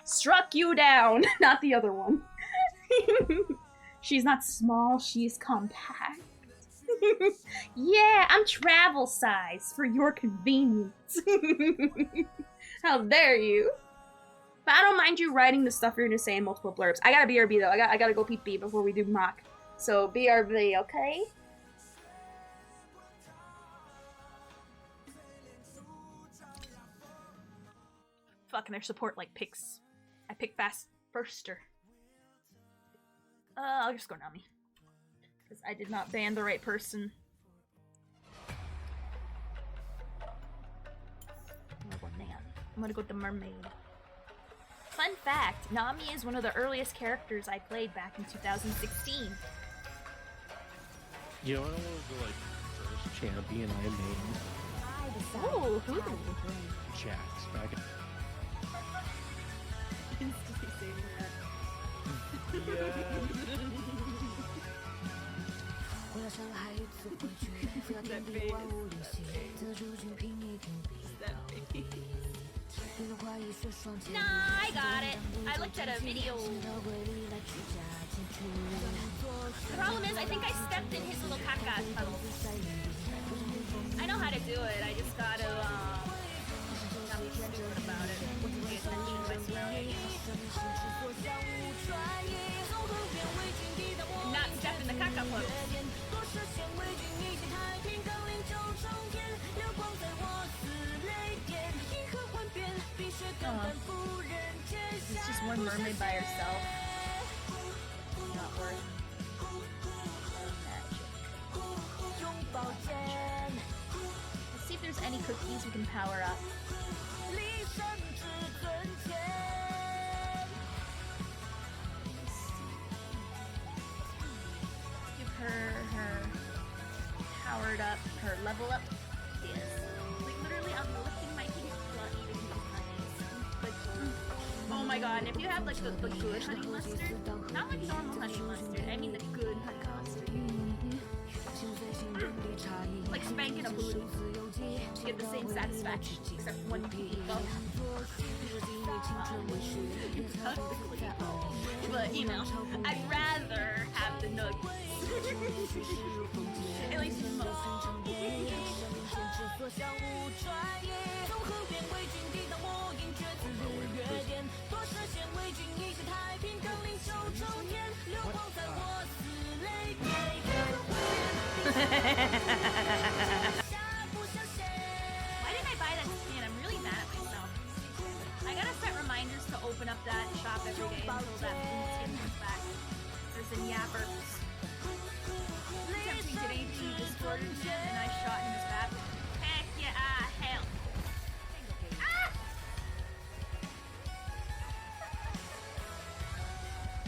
Speaker 1: Struck you down. Not the other one. She's not small, she's compact. Yeah, I'm travel size for your convenience. How dare you? But I don't mind you writing the stuff you're gonna say in multiple blurbs. I gotta BRB though. I gotta go pee before we do Mock. So BRB, okay? Fucking their support like picks. I pick fast firster. I'll just go Nami. Because I did not ban the right person. I'm gonna go with the mermaid. Fun fact, Nami is one of the earliest characters I played back in 2016.
Speaker 4: You know what I want to go like first champion I made?
Speaker 1: Ooh, who?
Speaker 4: Jax back in...
Speaker 1: Instantly saving that. That face. Nah, I got it. I looked at a video. The problem is, I think I stepped in his little caca tunnel. I know how to do it. I just gotta not be stupid about it. Pay attention to my surroundings. Not step in the caca puddle. It's just one mermaid by herself. Not worth magic. Let's see if there's any cookies we can power up. Give her powered up, her level up. Yes. Like literally I'm lifting my teeth while eating these honeys. Like, oh my god, and if you have like the good honey mustard, not like normal honey mustard, I mean the good honey mustard. Like spanking a booty. You get the same satisfaction, except one pee bump. But you know, I'd rather have the nuggets. At least most. Why didn't I buy that skin? I'm really mad at myself. I gotta set reminders to open up that shop every day until that blue skin comes back. There's some yappers. Attempting to get anything in Discord and I shot in his back. Heck yeah, hell. Ah!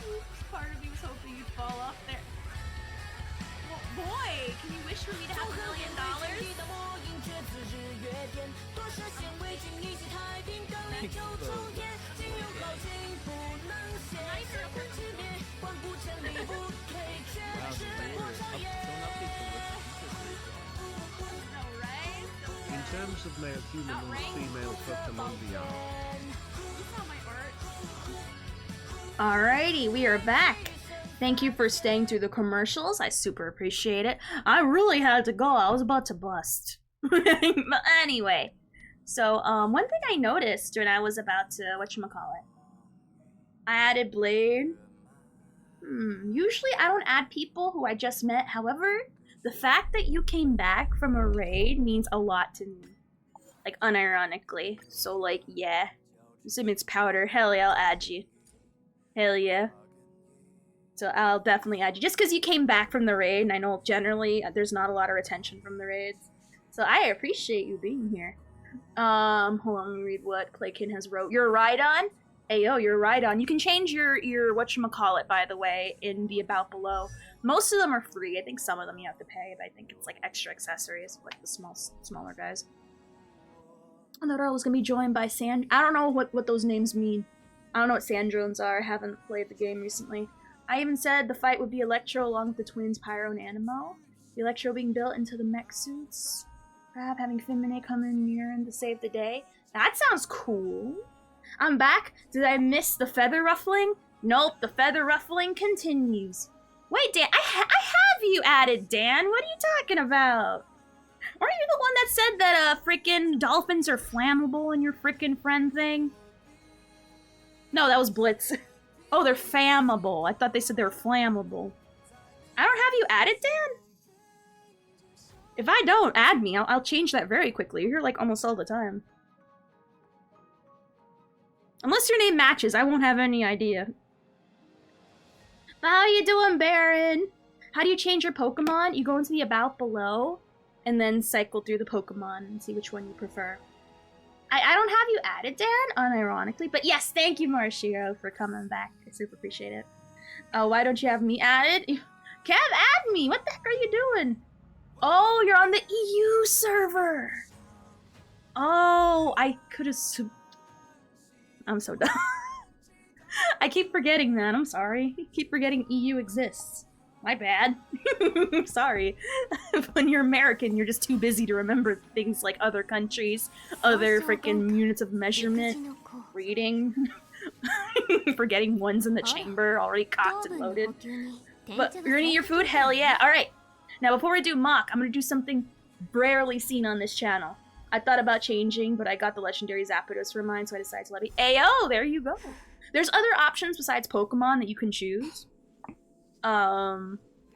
Speaker 1: Oops, part of me was hoping you'd fall off there. Well, boy, can you wish for me to have $1 million?
Speaker 5: In terms of male human and female Pokemon VR.
Speaker 1: Alrighty, we are back. Thank you for staying through the commercials. I super appreciate it. I really had to go. I was about to bust. But anyway, so one thing I noticed when I was about to whatchamacallit, I added Blade. Usually I don't add people who I just met. However, the fact that you came back from a raid means a lot to me. Like, unironically. So, like, yeah. Simmons Powder. Hell yeah, I'll add you. Hell yeah. So I'll definitely add you. Just because you came back from the raid, and I know generally there's not a lot of retention from the raids. So I appreciate you being here. Hold on, let me read what Claykin has wrote. Your Rhydon? Ayo, your Rhydon. You can change your whatchamacallit, by the way, in the about below. Most of them are free. I think some of them you have to pay, but I think it's like extra accessories, like the smaller guys. I thought I was gonna be joined by Sand. I don't know what those names mean. I don't know what Sandrones are. I haven't played the game recently. I even said the fight would be Electro along with the twins Pyro and Animo. The Electro being built into the mech suits. Crab having Femine come in near and to save the day. That sounds cool. I'm back. Did I miss the feather ruffling? Nope, the feather ruffling continues. Wait, Dan, I have you added, Dan. What are you talking about? Aren't you the one that said that frickin' dolphins are flammable in your frickin' friend thing? No, that was Blitz. Oh, they're fammable. I thought they said they were flammable. I don't have you added, Dan? If I don't, add me. I'll change that very quickly. You're here like almost all the time. Unless your name matches, I won't have any idea. How you doing, Baron? How do you change your Pokemon? You go into the about below, and then cycle through the Pokemon and see which one you prefer. I don't have you added, Dan, unironically, but yes, thank you, Marshiro, for coming back. I super appreciate it. Why don't you have me added? Kev, add me! What the heck are you doing? Oh, you're on the EU server! Oh, I could have... I'm so dumb. I keep forgetting that, I'm sorry. I keep forgetting EU exists. My bad. Sorry. When you're American, you're just too busy to remember things like other countries, other freaking units of measurement, reading, forgetting one's in the chamber, already cocked and loaded. But you're gonna eat your food? Hell yeah. Alright. Now before we do mock, I'm gonna do something rarely seen on this channel. I thought about changing, but I got the legendary Zapdos for mine, so I decided to let it be. Ayo, there you go. There's other options besides Pokemon that you can choose.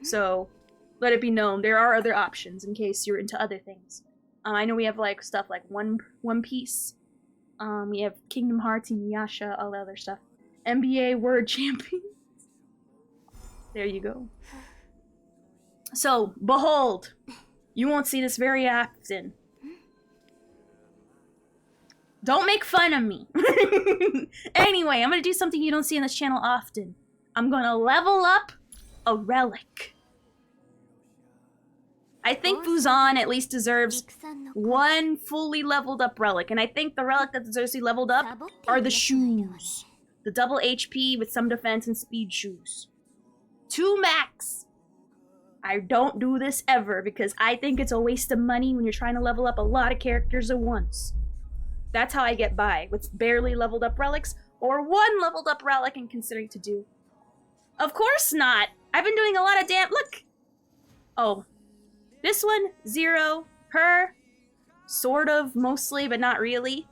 Speaker 1: So let it be known there are other options in case you're into other things. I know we have like stuff like One Piece. We have Kingdom Hearts, Inuyasha, all the other stuff. NBA Word Champions. There you go. So, behold, you won't see this very often. Don't make fun of me. Anyway, I'm gonna do something you don't see on this channel often. I'm gonna level up a relic. I think Fuzan at least deserves one fully leveled up relic, and I think the relic that deserves to be leveled up are the shoes. The double HP with some defense and speed shoes. 2 max. I don't do this ever because I think it's a waste of money when you're trying to level up a lot of characters at once. That's how I get by, with barely leveled up relics, or 1 leveled up relic and considering to do. Of course not! I've been doing a lot of look! Oh. This one, 0. Her, sort of, mostly, but not really.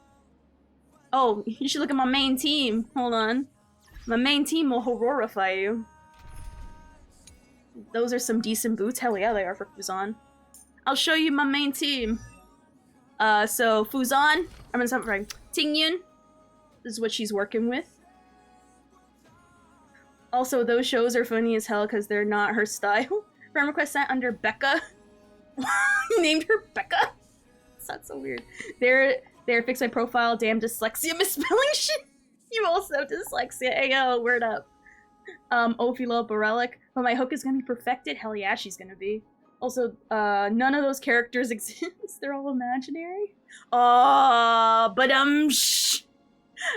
Speaker 1: Oh, you should look at my main team. Hold on. My main team will horrify you. Those are some decent boots. Hell yeah, they are for Fuzan. I'll show you my main team. So Fuzan, sorry, Tingyun. This is what she's working with. Also, those shows are funny as hell because they're not her style. Friend request sent under Becca. You named her Becca? That's so weird. There, fix my profile. Damn dyslexia misspelling shit. You also have dyslexia. Ayo, word up. Ophilo Borelic. But my hook is gonna be perfected. Hell yeah, she's gonna be. Also, none of those characters exist. They're all imaginary. But shh.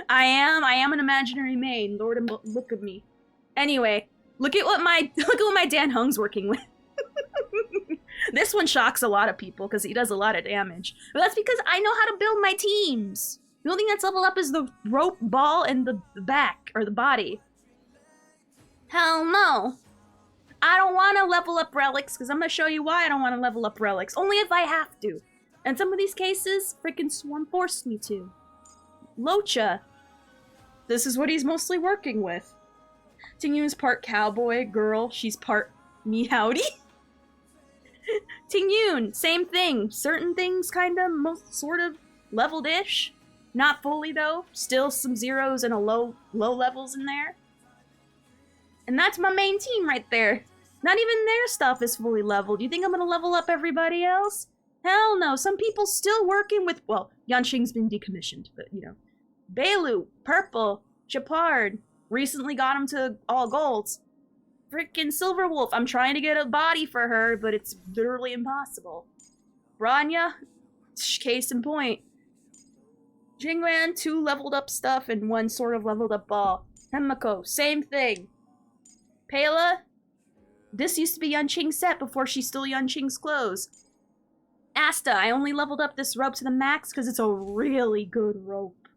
Speaker 1: I am an imaginary main. Lord, look at me. Anyway, look at what my Dan Hung's working with. This one shocks a lot of people because he does a lot of damage. But that's because I know how to build my teams. The only thing that's leveled up is the rope, ball, and the back, or the body. Hell no. I don't want to level up relics, because I'm going to show you why I don't want to level up relics. Only if I have to. And some of these cases, freaking Swarm forced me to. Locha. This is what he's mostly working with. Tingyun's part cowboy, girl. She's part me howdy. Tingyun, same thing. Certain things kind of, sort of leveled-ish. Not fully though. Still some zeros and a low levels in there. And that's my main team right there. Not even their stuff is fully leveled. You think I'm gonna level up everybody else? Hell no. Some people still working with, well, Yanqing's been decommissioned, but you know. Bailu, purple, Chapard. Recently got him to all golds. Frickin' Silverwolf. I'm trying to get a body for her, but it's literally impossible. Branya, case in point. Jingran, 2 leveled up stuff and 1 sort of leveled up ball. Hemiko, same thing. Pela, this used to be Yanqing's set before she stole Yanqing's clothes. Asta, I only leveled up this rope to the max because it's a really good rope.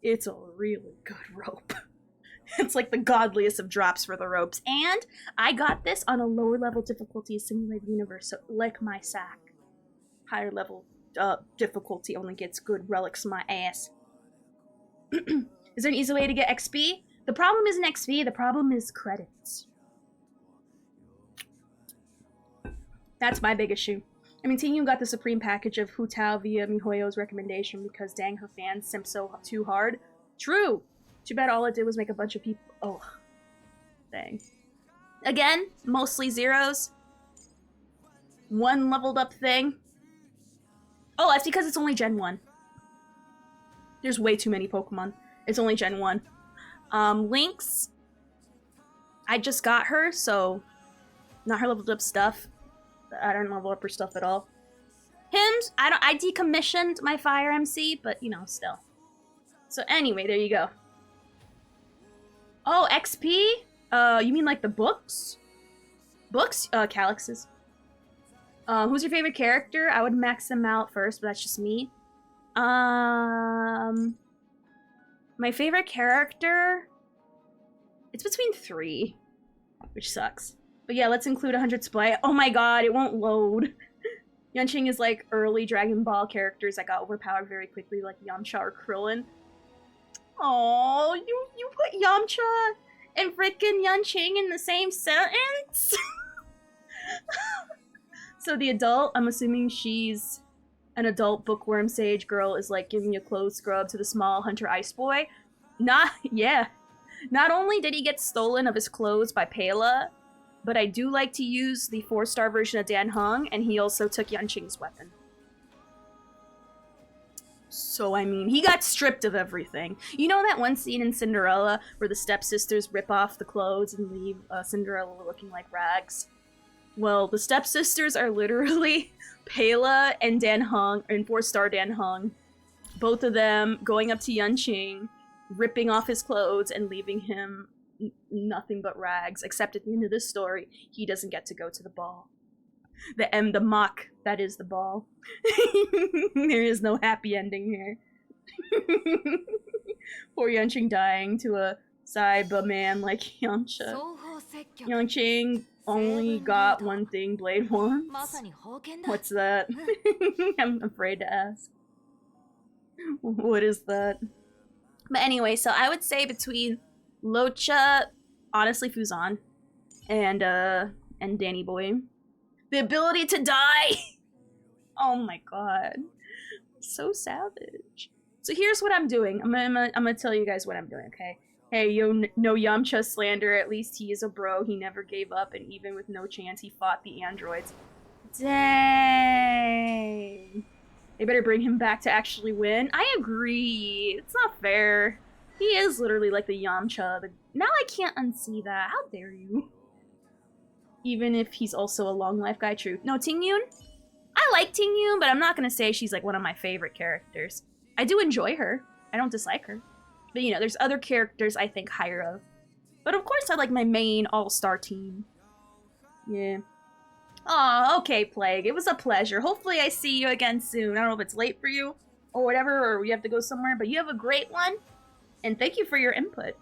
Speaker 1: It's a really good rope. It's like the godliest of drops for the ropes. And I got this on a lower level difficulty simulated universe, so lick my sack. Higher level difficulty only gets good relics in my ass. Is there an easy way to get XP? The problem isn't XP, the problem is credits. That's my big issue. I mean, Tingyun got the supreme package of Hu Tao via MiHoYo's recommendation because dang, her fans simp so too hard. True! Too bad all it did was make a bunch of people— oh. Dang. Again, mostly zeros. 1 leveled up thing. Oh, that's because it's only Gen 1. There's way too many Pokemon. It's only Gen 1. Lynx. I just got her, so not her leveled up stuff. I don't level up her stuff at all. Hims, I decommissioned my Fire MC, but you know, still. So anyway, there you go. Oh, XP? You mean like the books? Books? Calyxes. Who's your favorite character? I would max them out first, but that's just me. My favorite character? It's between 3, which sucks. But yeah, let's include 100 supply. Oh my god, it won't load. Yanqing is like early Dragon Ball characters that got overpowered very quickly, like Yamcha or Krillin. Oh, you put Yamcha and frickin' Yanqing in the same sentence? So the adult, I'm assuming she's an adult bookworm sage girl, is like giving a clothes scrub to the small hunter ice boy. Yeah. Not only did he get stolen of his clothes by Pela, but I do like to use the 4-star version of Dan Heng, and he also took Yanqing's weapon. So, I mean, he got stripped of everything. You know that one scene in Cinderella where the stepsisters rip off the clothes and leave Cinderella looking like rags? Well, the stepsisters are literally Pela and Dan Heng, and 4-star Dan Heng. Both of them going up to Yanqing, ripping off his clothes and leaving him nothing but rags, except at the end of this story, he doesn't get to go to the ball. The mock, that is the ball. There is no happy ending here. Poor Yanqing dying to a Saiba man like Yamcha. Yanqing only got one thing Blade wants. What's that? I'm afraid to ask. What is that? But anyway, so I would say between Locha, honestly Fuzan, and Danny Boy. The ability to die! Oh my god. So savage. So here's what I'm doing. I'm gonna tell you guys what I'm doing, okay? Hey, no Yamcha slander. At least he is a bro. He never gave up, and even with no chance, he fought the androids. Dang. They better bring him back to actually win. I agree. It's not fair. He is literally like the Yamcha. Now I can't unsee that. How dare you? Even if he's also a long life guy, true. No, Tingyun? I like Tingyun, but I'm not gonna say she's like one of my favorite characters. I do enjoy her. I don't dislike her. But you know, there's other characters I think higher of. But of course I like my main all-star team. Yeah. Aw, okay, Plague. It was a pleasure. Hopefully I see you again soon. I don't know if it's late for you or whatever, or you have to go somewhere, but you have a great one. And thank you for your input.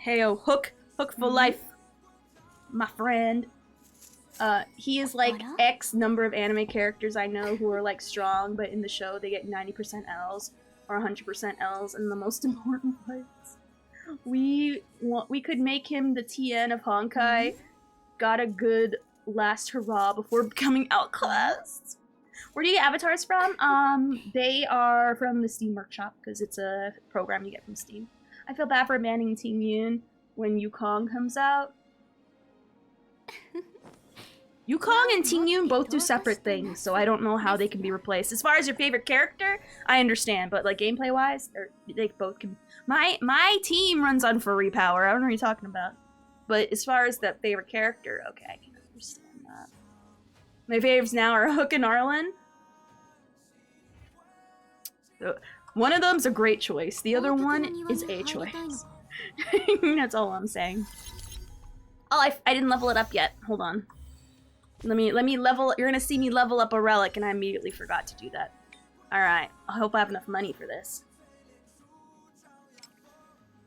Speaker 1: Heyo, Hook for life. My friend. He is like X number of anime characters I know who are like strong, but in the show they get 90% L's or 100% L's in the most important parts. We could make him the TN of Honkai. Got a good last hurrah before becoming outclassed. Where do you get avatars from? They are from the Steam Workshop because it's a program you get from Steam. I feel bad for banning Team Yoon when Yukong comes out. Yukong and Tingyun both do separate things, so I don't know how they can be replaced. As far as your favorite character, I understand, but like gameplay-wise, they both can. My team runs on furry power. I don't know what you're talking about. But as far as the favorite character, okay, I can understand that. My faves now are Hook and Arlen. One of them's a great choice. The other one is a choice. That's all I'm saying. Oh, I didn't level it up yet. Hold on. Let me level. You're gonna see me level up a relic, and I immediately forgot to do that. All right. I hope I have enough money for this.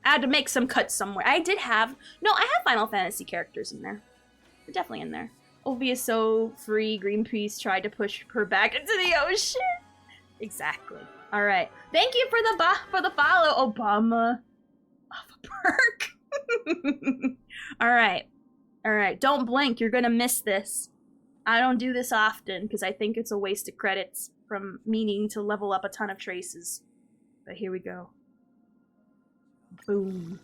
Speaker 1: I had to make some cuts somewhere. I did have. No, I have Final Fantasy characters in there. They're definitely in there. Ovi is so free. Greenpeace tried to push her back into the ocean. Exactly. All right. Thank you for the follow, Obama. Of a perk. All right. All right. Don't blink. You're gonna miss this. I don't do this often because I think it's a waste of credits from meaning to level up a ton of traces. But here we go. Boom.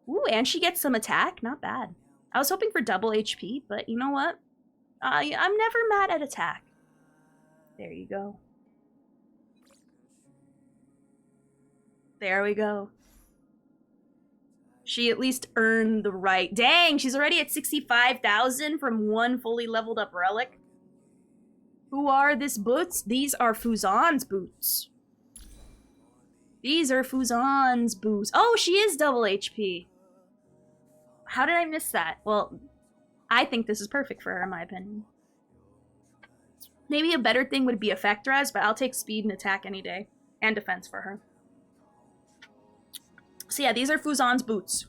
Speaker 1: Ooh, and she gets some attack. Not bad. I was hoping for double HP, but you know what? I'm never mad at attack. There you go. There we go. She at least earned the right. Dang, she's already at 65,000 from one fully leveled up relic. Who are this boots? These are Fuzan's boots. These are Fuzan's boots. Oh, she is double HP. How did I miss that? Well, I think this is perfect for her, in my opinion. Maybe a better thing would be effect res, but I'll take speed and attack any day. And defense for her. So yeah, these are Fuzan's boots.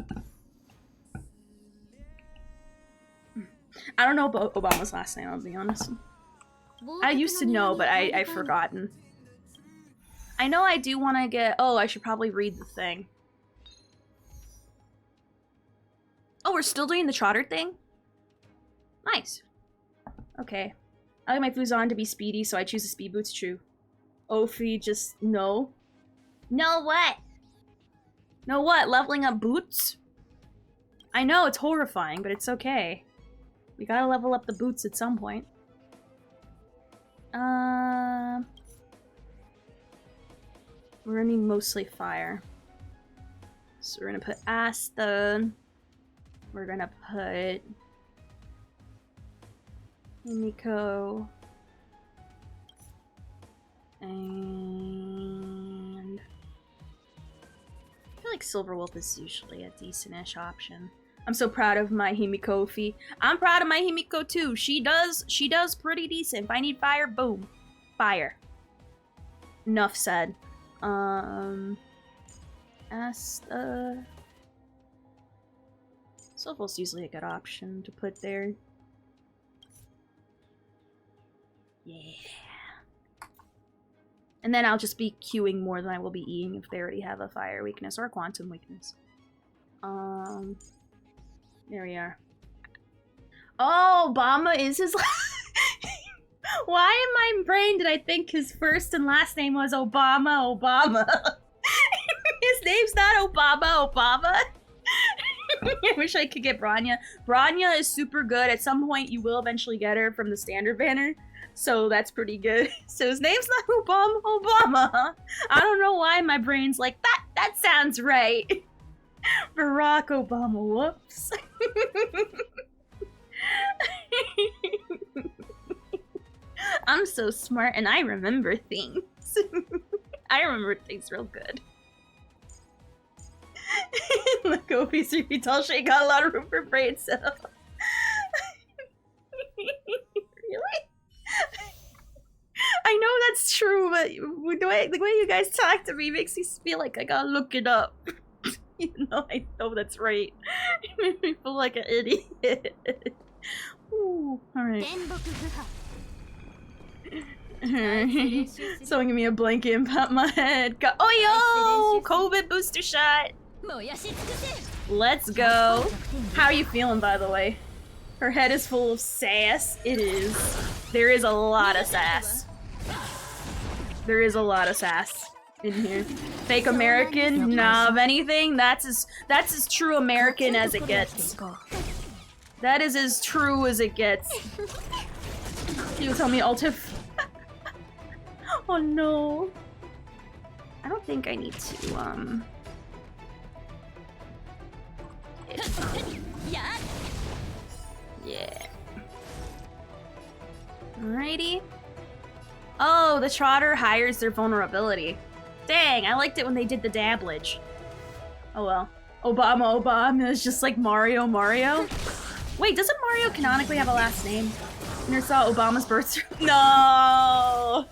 Speaker 1: I don't know about Obama's last name, I'll be honest. I used to know, but I've forgotten. I know I do want to get... Oh, I should probably read the thing. Oh, we're still doing the trotter thing? Nice. Okay. I like my Fuzan to be speedy, so I choose the speed boots, true. Ophi, just no. No what? No what? Leveling up boots? I know, it's horrifying, but it's okay. We gotta level up the boots at some point. We're running mostly fire. So we're gonna put Asta. We're gonna put Himiko. And I feel like Silverwolf is usually a decent-ish option. I'm so proud of my Himiko Fi. I'm proud of my Himiko too. She does pretty decent. If I need fire, boom. Fire. Enough said. Asta. Silverwolf's usually a good option to put there. Yeah. And then I'll just be queuing more than I will be eating if they already have a fire weakness or a quantum weakness. There we are. Oh, Obama is his Why in my brain did I think his first and last name was Obama? His name's not Obama. I wish I could get Branya. Branya is super good. At some point, you will eventually get her from the standard banner. So that's pretty good. So his name's not Obama. I don't know why my brain's like, that sounds right. Barack Obama, whoops. I'm so smart and I remember things. I remember things real good. Look, Opie's tall she got a lot of room for brain cells. Really? I know that's true, but the way you guys talk to me makes me feel like I gotta look it up. Even though I know that's right. You make me feel like an idiot. Ooh, alright. Someone give me a blanket and pat my head. Oh yo! COVID booster shot! Let's go. How are you feeling, by the way? Her head is full of sass. It is. There is a lot of sass. There is a lot of sass in here. Fake American? Nah, if anything, that's as true American as it gets. That is as true as it gets. You tell me, Altif. Oh no. I don't think I need to, Yeah. Alrighty. Oh, the Trotter hires their vulnerability. Dang, I liked it when they did the dabblage. Oh well. Obama is just like Mario. Wait, doesn't Mario canonically have a last name? I never saw Obama's birth. No.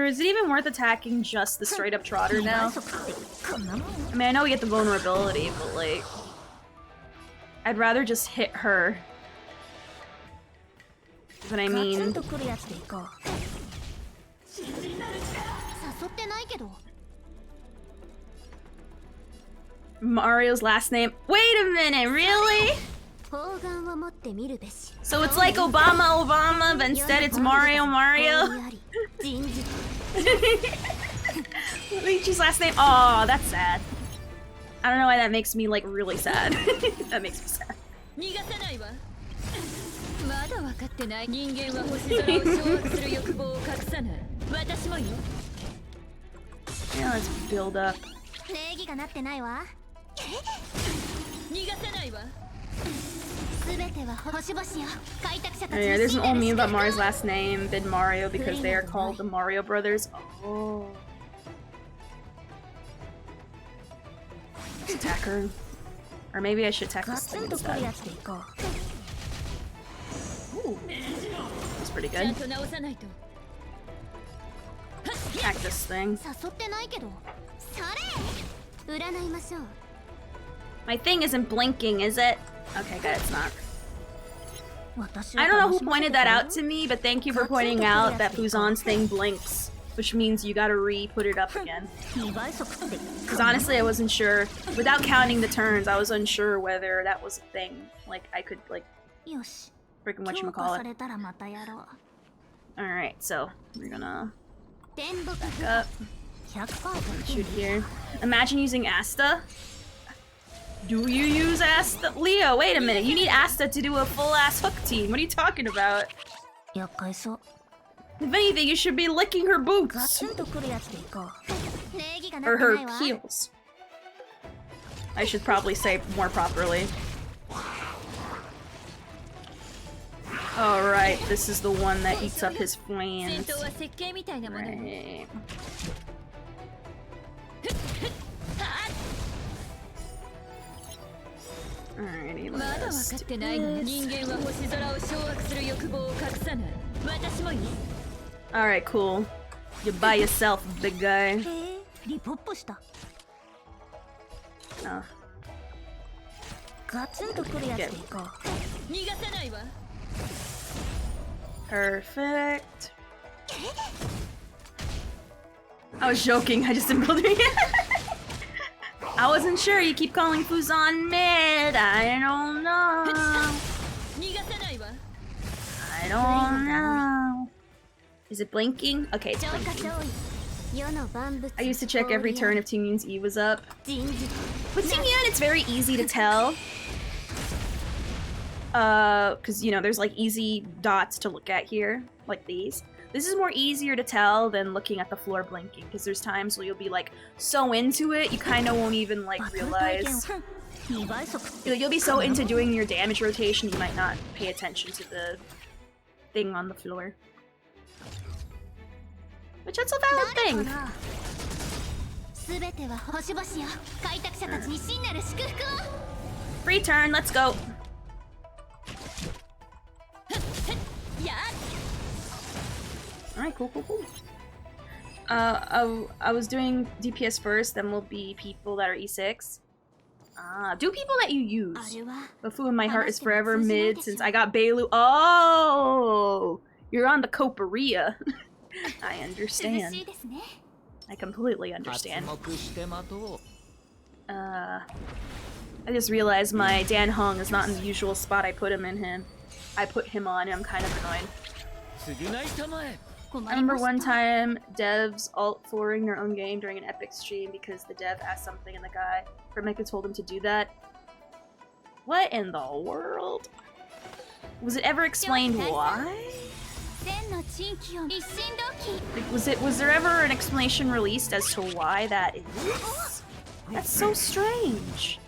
Speaker 1: Is it even worth attacking just the straight up Trotter now? I mean, I know we get the vulnerability, but like, I'd rather just hit her. But I mean, Mario's last name. Wait a minute, really? So it's like Obama, but instead it's Mario. Luigi's last name. Oh, that's sad. I don't know why that makes me like really sad. That makes me sad. Yeah, let's build up. Oh, yeah, there's an old meme about Mario's last name, Bid Mario, because they are called the Mario Brothers. Oh. Just attack her. Or maybe I should attack this thing instead. Ooh. That's pretty good. Attack this thing. My thing isn't blinking, is it? Okay, good, it's not. I don't know who pointed that out to me, but thank you for pointing out that Fuzan's thing blinks, which means you gotta re-put it up again. Because honestly, I wasn't sure. Without counting the turns, I was unsure whether that was a thing. Like, I could, like, freaking whatchamacallit. Alright, so, we're gonna back up. Shoot here. Imagine using Asta. Do you use Asta? Leo, wait a minute. You need Asta to do a full-ass hook team. What are you talking about? If anything, you should be licking her boots. Or her heels. I should probably say more properly. Alright, this is the one that eats up his friends. Right. Alrighty, let's do this. Alright, cool. You're by yourself, big guy. Oh. Perfect. I was joking, I just didn't build it yet. I wasn't sure, you keep calling Fuzan mid. I don't know. I don't know. Is it blinking? Okay, it's blinking. I used to check every turn if Team Yun's E was up. With Team Yun, it's very easy to tell. Cause you know, there's like easy dots to look at here, like these. This is more easier to tell than looking at the floor blinking, because there's times where you'll be like so into it, you kind of won't even like realize. You'll be so into doing your damage rotation, you might not pay attention to the thing on the floor. Which that's a valid thing. Free turn, let's go. Alright, cool. I was doing DPS first, then will be people that are E6. Do people that you use. But Fu in my heart is forever mid since I got Bailu. Oh! You're on the Coparia. I understand. I completely understand. I just realized my Dan Hung is not in the usual spot I put him in. I put him on, and I'm kind of annoyed. I remember one time devs alt-4ing their own game during an Epic stream because the dev asked something and the guy from Mecca told him to do that. What in the world? Was it ever explained why? Like, was there ever an explanation released as to why that is? That's so strange.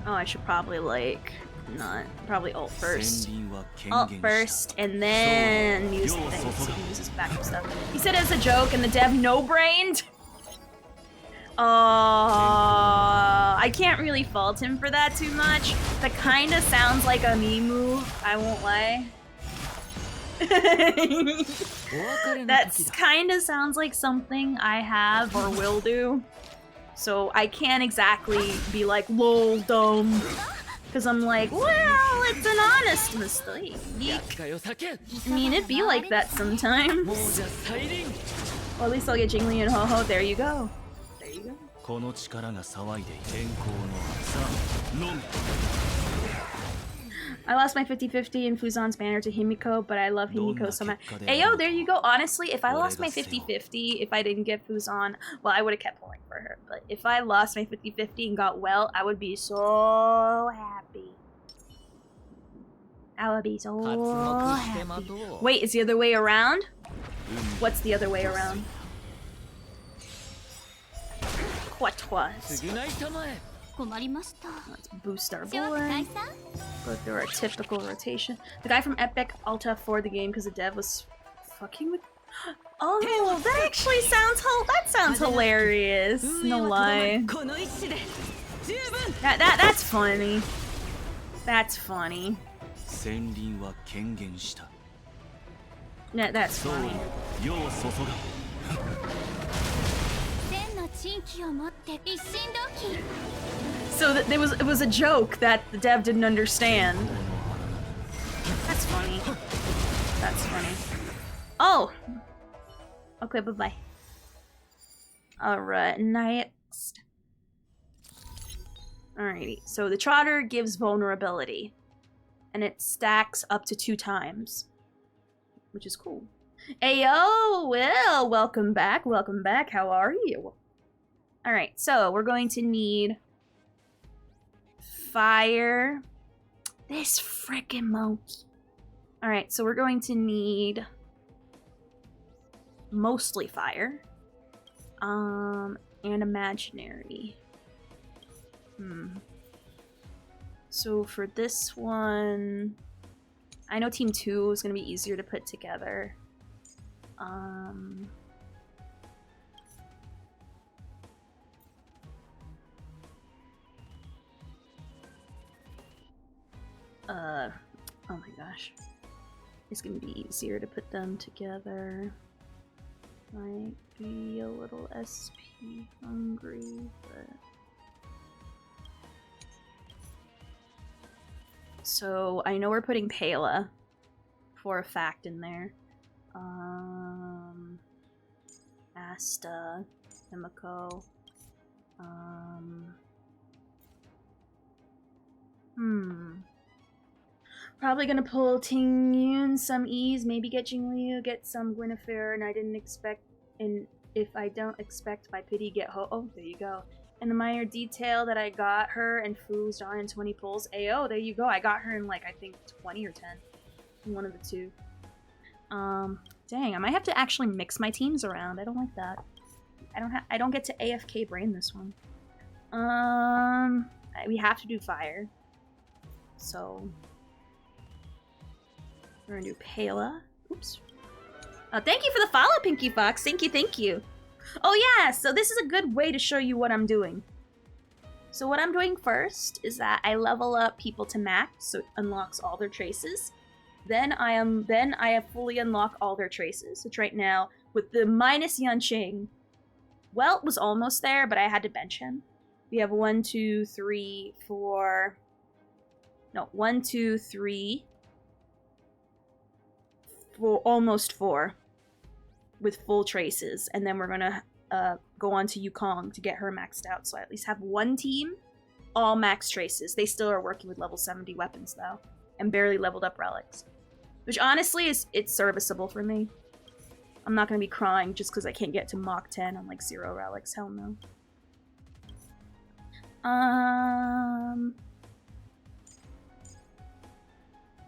Speaker 1: Oh, I should probably like probably ult first. Ult first and then use the thing so he can use his backup stuff. He said it as a joke and the dev no-brained. I can't really fault him for that too much. That kind of sounds like a me move, I won't lie. That's kind of sounds like something I have or will do. So I can't exactly be like, lol, dumb. Because I'm like, well, it's an honest mistake. I mean, it'd be like that sometimes. Well, at least I'll get Jingli and Ho-Ho. There you go. There you go. I lost my 50-50 in Fuzan's banner to Himiko, but I love Himiko so much. Ayo, there you go. Honestly, if I lost my 50-50, if I didn't get Fuzan, well, I would have kept pulling for her. But if I lost my 50-50 and got well, I would be so happy. I would be so happy. Wait, is the other way around? What's the other way around? What was? Let's boost our board. Go through our typical rotation. The guy from Epic alt F4 the game because the dev was fucking with. Oh, that actually sounds hilarious. No lie. That's funny. That's funny. That's funny. So that it was a joke that the dev didn't understand. That's funny. That's funny. Oh! Okay, bye-bye. Alright, next. Alrighty, so the Trotter gives vulnerability. And it stacks up to 2 times. Which is cool. Ayo! Well, welcome back, how are you? Alright, so we're going to need fire. This frickin' monkey. Alright, so we're going to need mostly fire. And imaginary. So for this one, I know team 2 is gonna be easier to put together. Oh my gosh. It's gonna be easier to put them together. Might be a little SP hungry, but So I know we're putting Pela for a fact in there. Asta, Himiko. Probably gonna pull Ting Yun, some Ease, maybe get Jingliu, get some Guinevere, and I didn't expect, and if I don't expect by pity, get Ho. Oh, there you go. And the minor detail that I got her and Fu's on in 20 pulls. Ayo, there you go. I got her in like, I think 20 or 10. One of the two. Dang, I might have to actually mix my teams around. I don't like that. I don't get to AFK brain this one. We have to do fire. So we're gonna do Pela. Oops. Thank you for the follow, Pinky Fox. Thank you, thank you. Oh yeah, so this is a good way to show you what I'm doing. So what I'm doing first is that I level up people to max, so it unlocks all their traces. Then I fully unlock all their traces, which right now, with the minus Yanqing, Welt was almost there, but I had to bench him. We have 1, 2, 3, 4... No, 1, 2, 3... 4, almost 4. With full traces, and then we're gonna go on to Yukong to get her maxed out, so I at least have one team, all max traces. They still are working with level 70 weapons, though, and barely leveled up relics. Which, honestly, it's serviceable for me. I'm not gonna be crying just because I can't get to Mach 10 on, like, 0 relics. Hell no.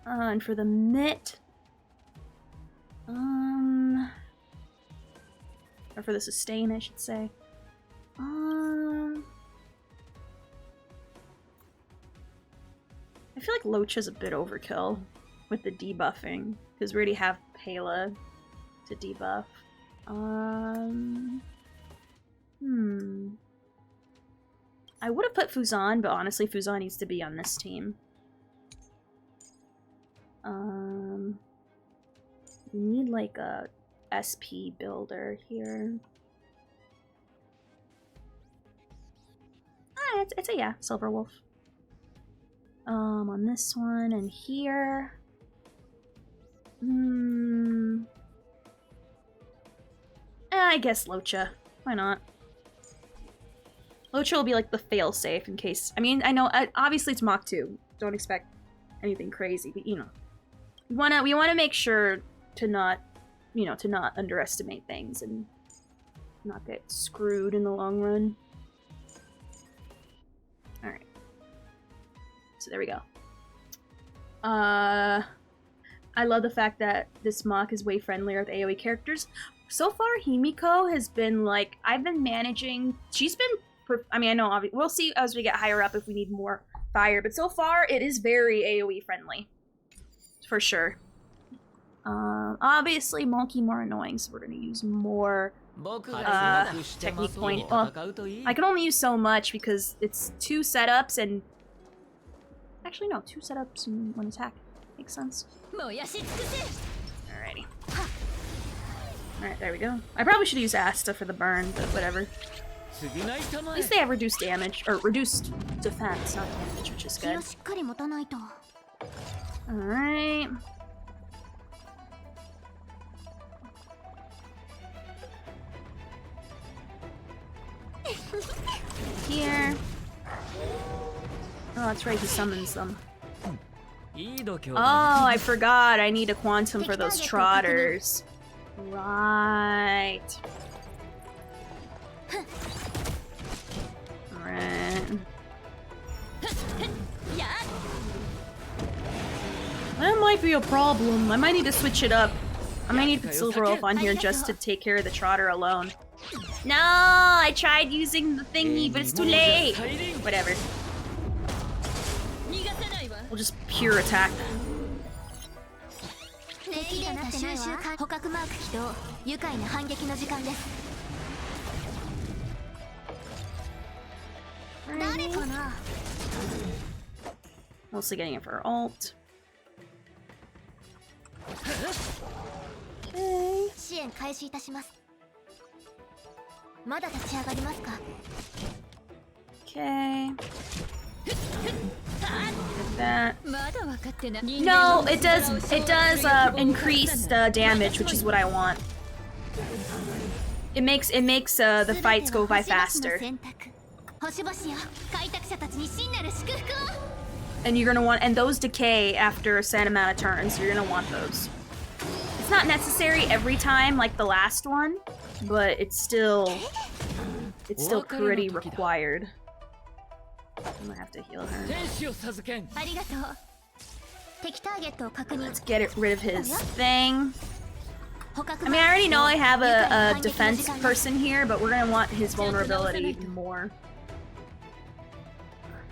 Speaker 1: And for the mitt... Or for the sustain, I should say. I feel like Locha's a bit overkill with the debuffing, because we already have Pela to debuff. I would have put Fuzan, but honestly, Fuzan needs to be on this team. We need like a SP builder here. Ah, it's a yeah, Silver Wolf. On this one and here. I guess Locha. Why not? Locha will be like the fail-safe in case. I mean, I know obviously it's Mach 2. Don't expect anything crazy, but you know, we wanna make sure to not, you know, to not underestimate things and not get screwed in the long run. Alright. So there we go. I love the fact that this Mach is way friendlier with AoE characters. So far, Himiko has been like, I've been managing, she's been, I mean, I know, we'll see as we get higher up if we need more fire, but so far it is very AoE friendly. For sure. Obviously, Monkey more annoying, so we're gonna use more technique point. Well, I can only use so much because it's 2 setups and... Actually, no, 2 setups and 1 attack. Makes sense. Alrighty. Alright, there we go. I probably should use Asta for the burn, but whatever. At least they have reduced damage, or reduced defense, not damage, which is good. Alright. Here. Oh, that's right, he summons them. Oh, I forgot. I need a quantum for those trotters. Right. Alright. That might be a problem. I might need to switch it up. I might need to put Silver Wolf on here just to take care of the trotter alone. No, I tried using the thingy, but it's too late. Whatever. We'll just pure attack. Mostly getting it for ult. Okay. Okay. That. No, it does increase damage, which is what I want. It makes the fights go by faster. And you're gonna want, and those decay after a set amount of turns, so you're gonna want those. It's not necessary every time like the last one, but it's still pretty required. I'm gonna have to heal her. Let's get rid of his thing. I mean, I already know I have a defense person here, but we're gonna want his vulnerability even more.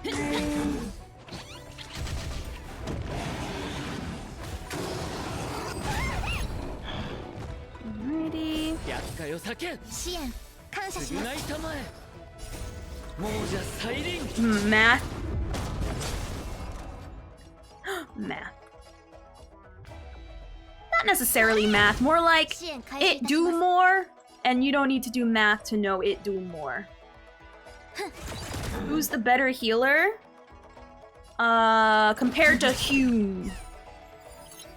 Speaker 1: Alrighty. Math. Math. Not necessarily math, more like it do more, and you don't need to do math to know it do more. Who's the better healer? Compared to Hugh.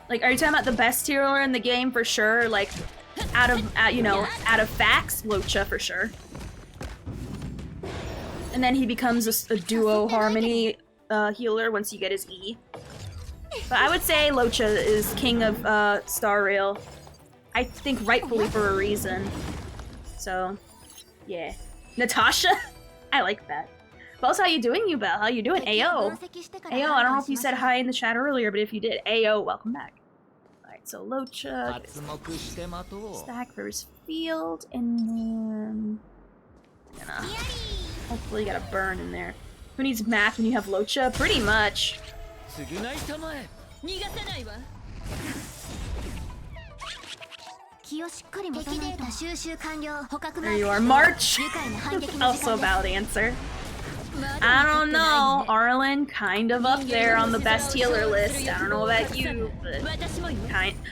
Speaker 1: Like, are you talking about the best healer in the game for sure? Like, out of facts, Locha for sure. And then he becomes a duo harmony healer once you get his E. But I would say Locha is king of Star Rail. I think rightfully for a reason. So, yeah. Natasha? I like that. Boss, how you doing, Yubel? How you doing? Ayo. Ayo, I don't know if you said hi in the chat earlier, but if you did, Ayo, welcome back. Alright, so Locha, stack versus field, and then... hopefully get a burn in there. Who needs math when you have Locha? Pretty much. There you are, March! Also a valid answer. I don't know, Arlen, kind of up there on the best healer list. I don't know about you, but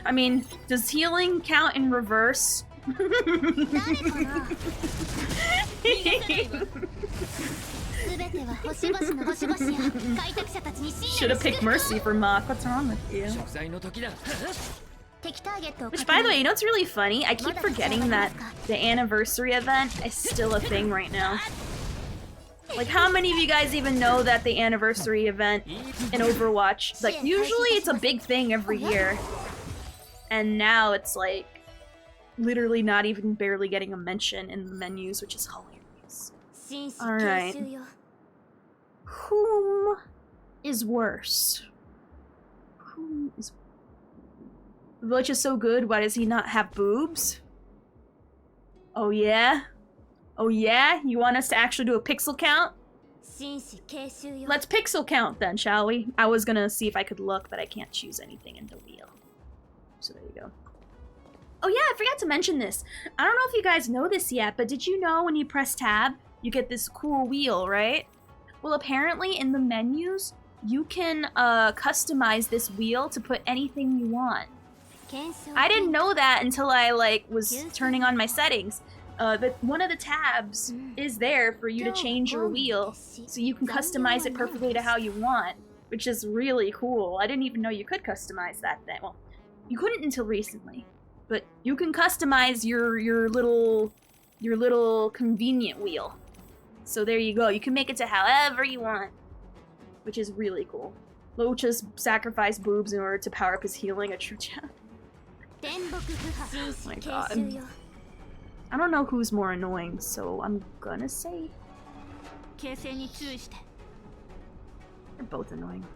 Speaker 1: I mean, does healing count in reverse? Should've picked Mercy for Mach. What's wrong with you? Which, by the way, you know what's really funny? I keep forgetting that the anniversary event is still a thing right now. Like, how many of you guys even know that the anniversary event in Overwatch, like, usually it's a big thing every year. And now it's like, literally not even barely getting a mention in the menus, which is hilarious. Alright. Whom is worse? Whom is... Village is so good, why does he not have boobs? Oh yeah? Oh yeah? You want us to actually do a pixel count? Let's pixel count then, shall we? I was gonna see if I could look, but I can't choose anything in the wheel. So there you go. Oh yeah, I forgot to mention this. I don't know if you guys know this yet, but did you know when you press tab, you get this cool wheel, right? Well, apparently in the menus, you can customize this wheel to put anything you want. I didn't know that until I was turning on my settings. But one of the tabs is there for you to change your wheel, so you can customize it perfectly to how you want, which is really cool. I didn't even know you could customize that then. Well, you couldn't until recently, but you can customize your little convenient wheel. So there you go. You can make it to however you want, which is really cool. Locha's sacrificed boobs in order to power up his healing. A true champ. Oh my god. I don't know who's more annoying, so I'm gonna say... They're both annoying.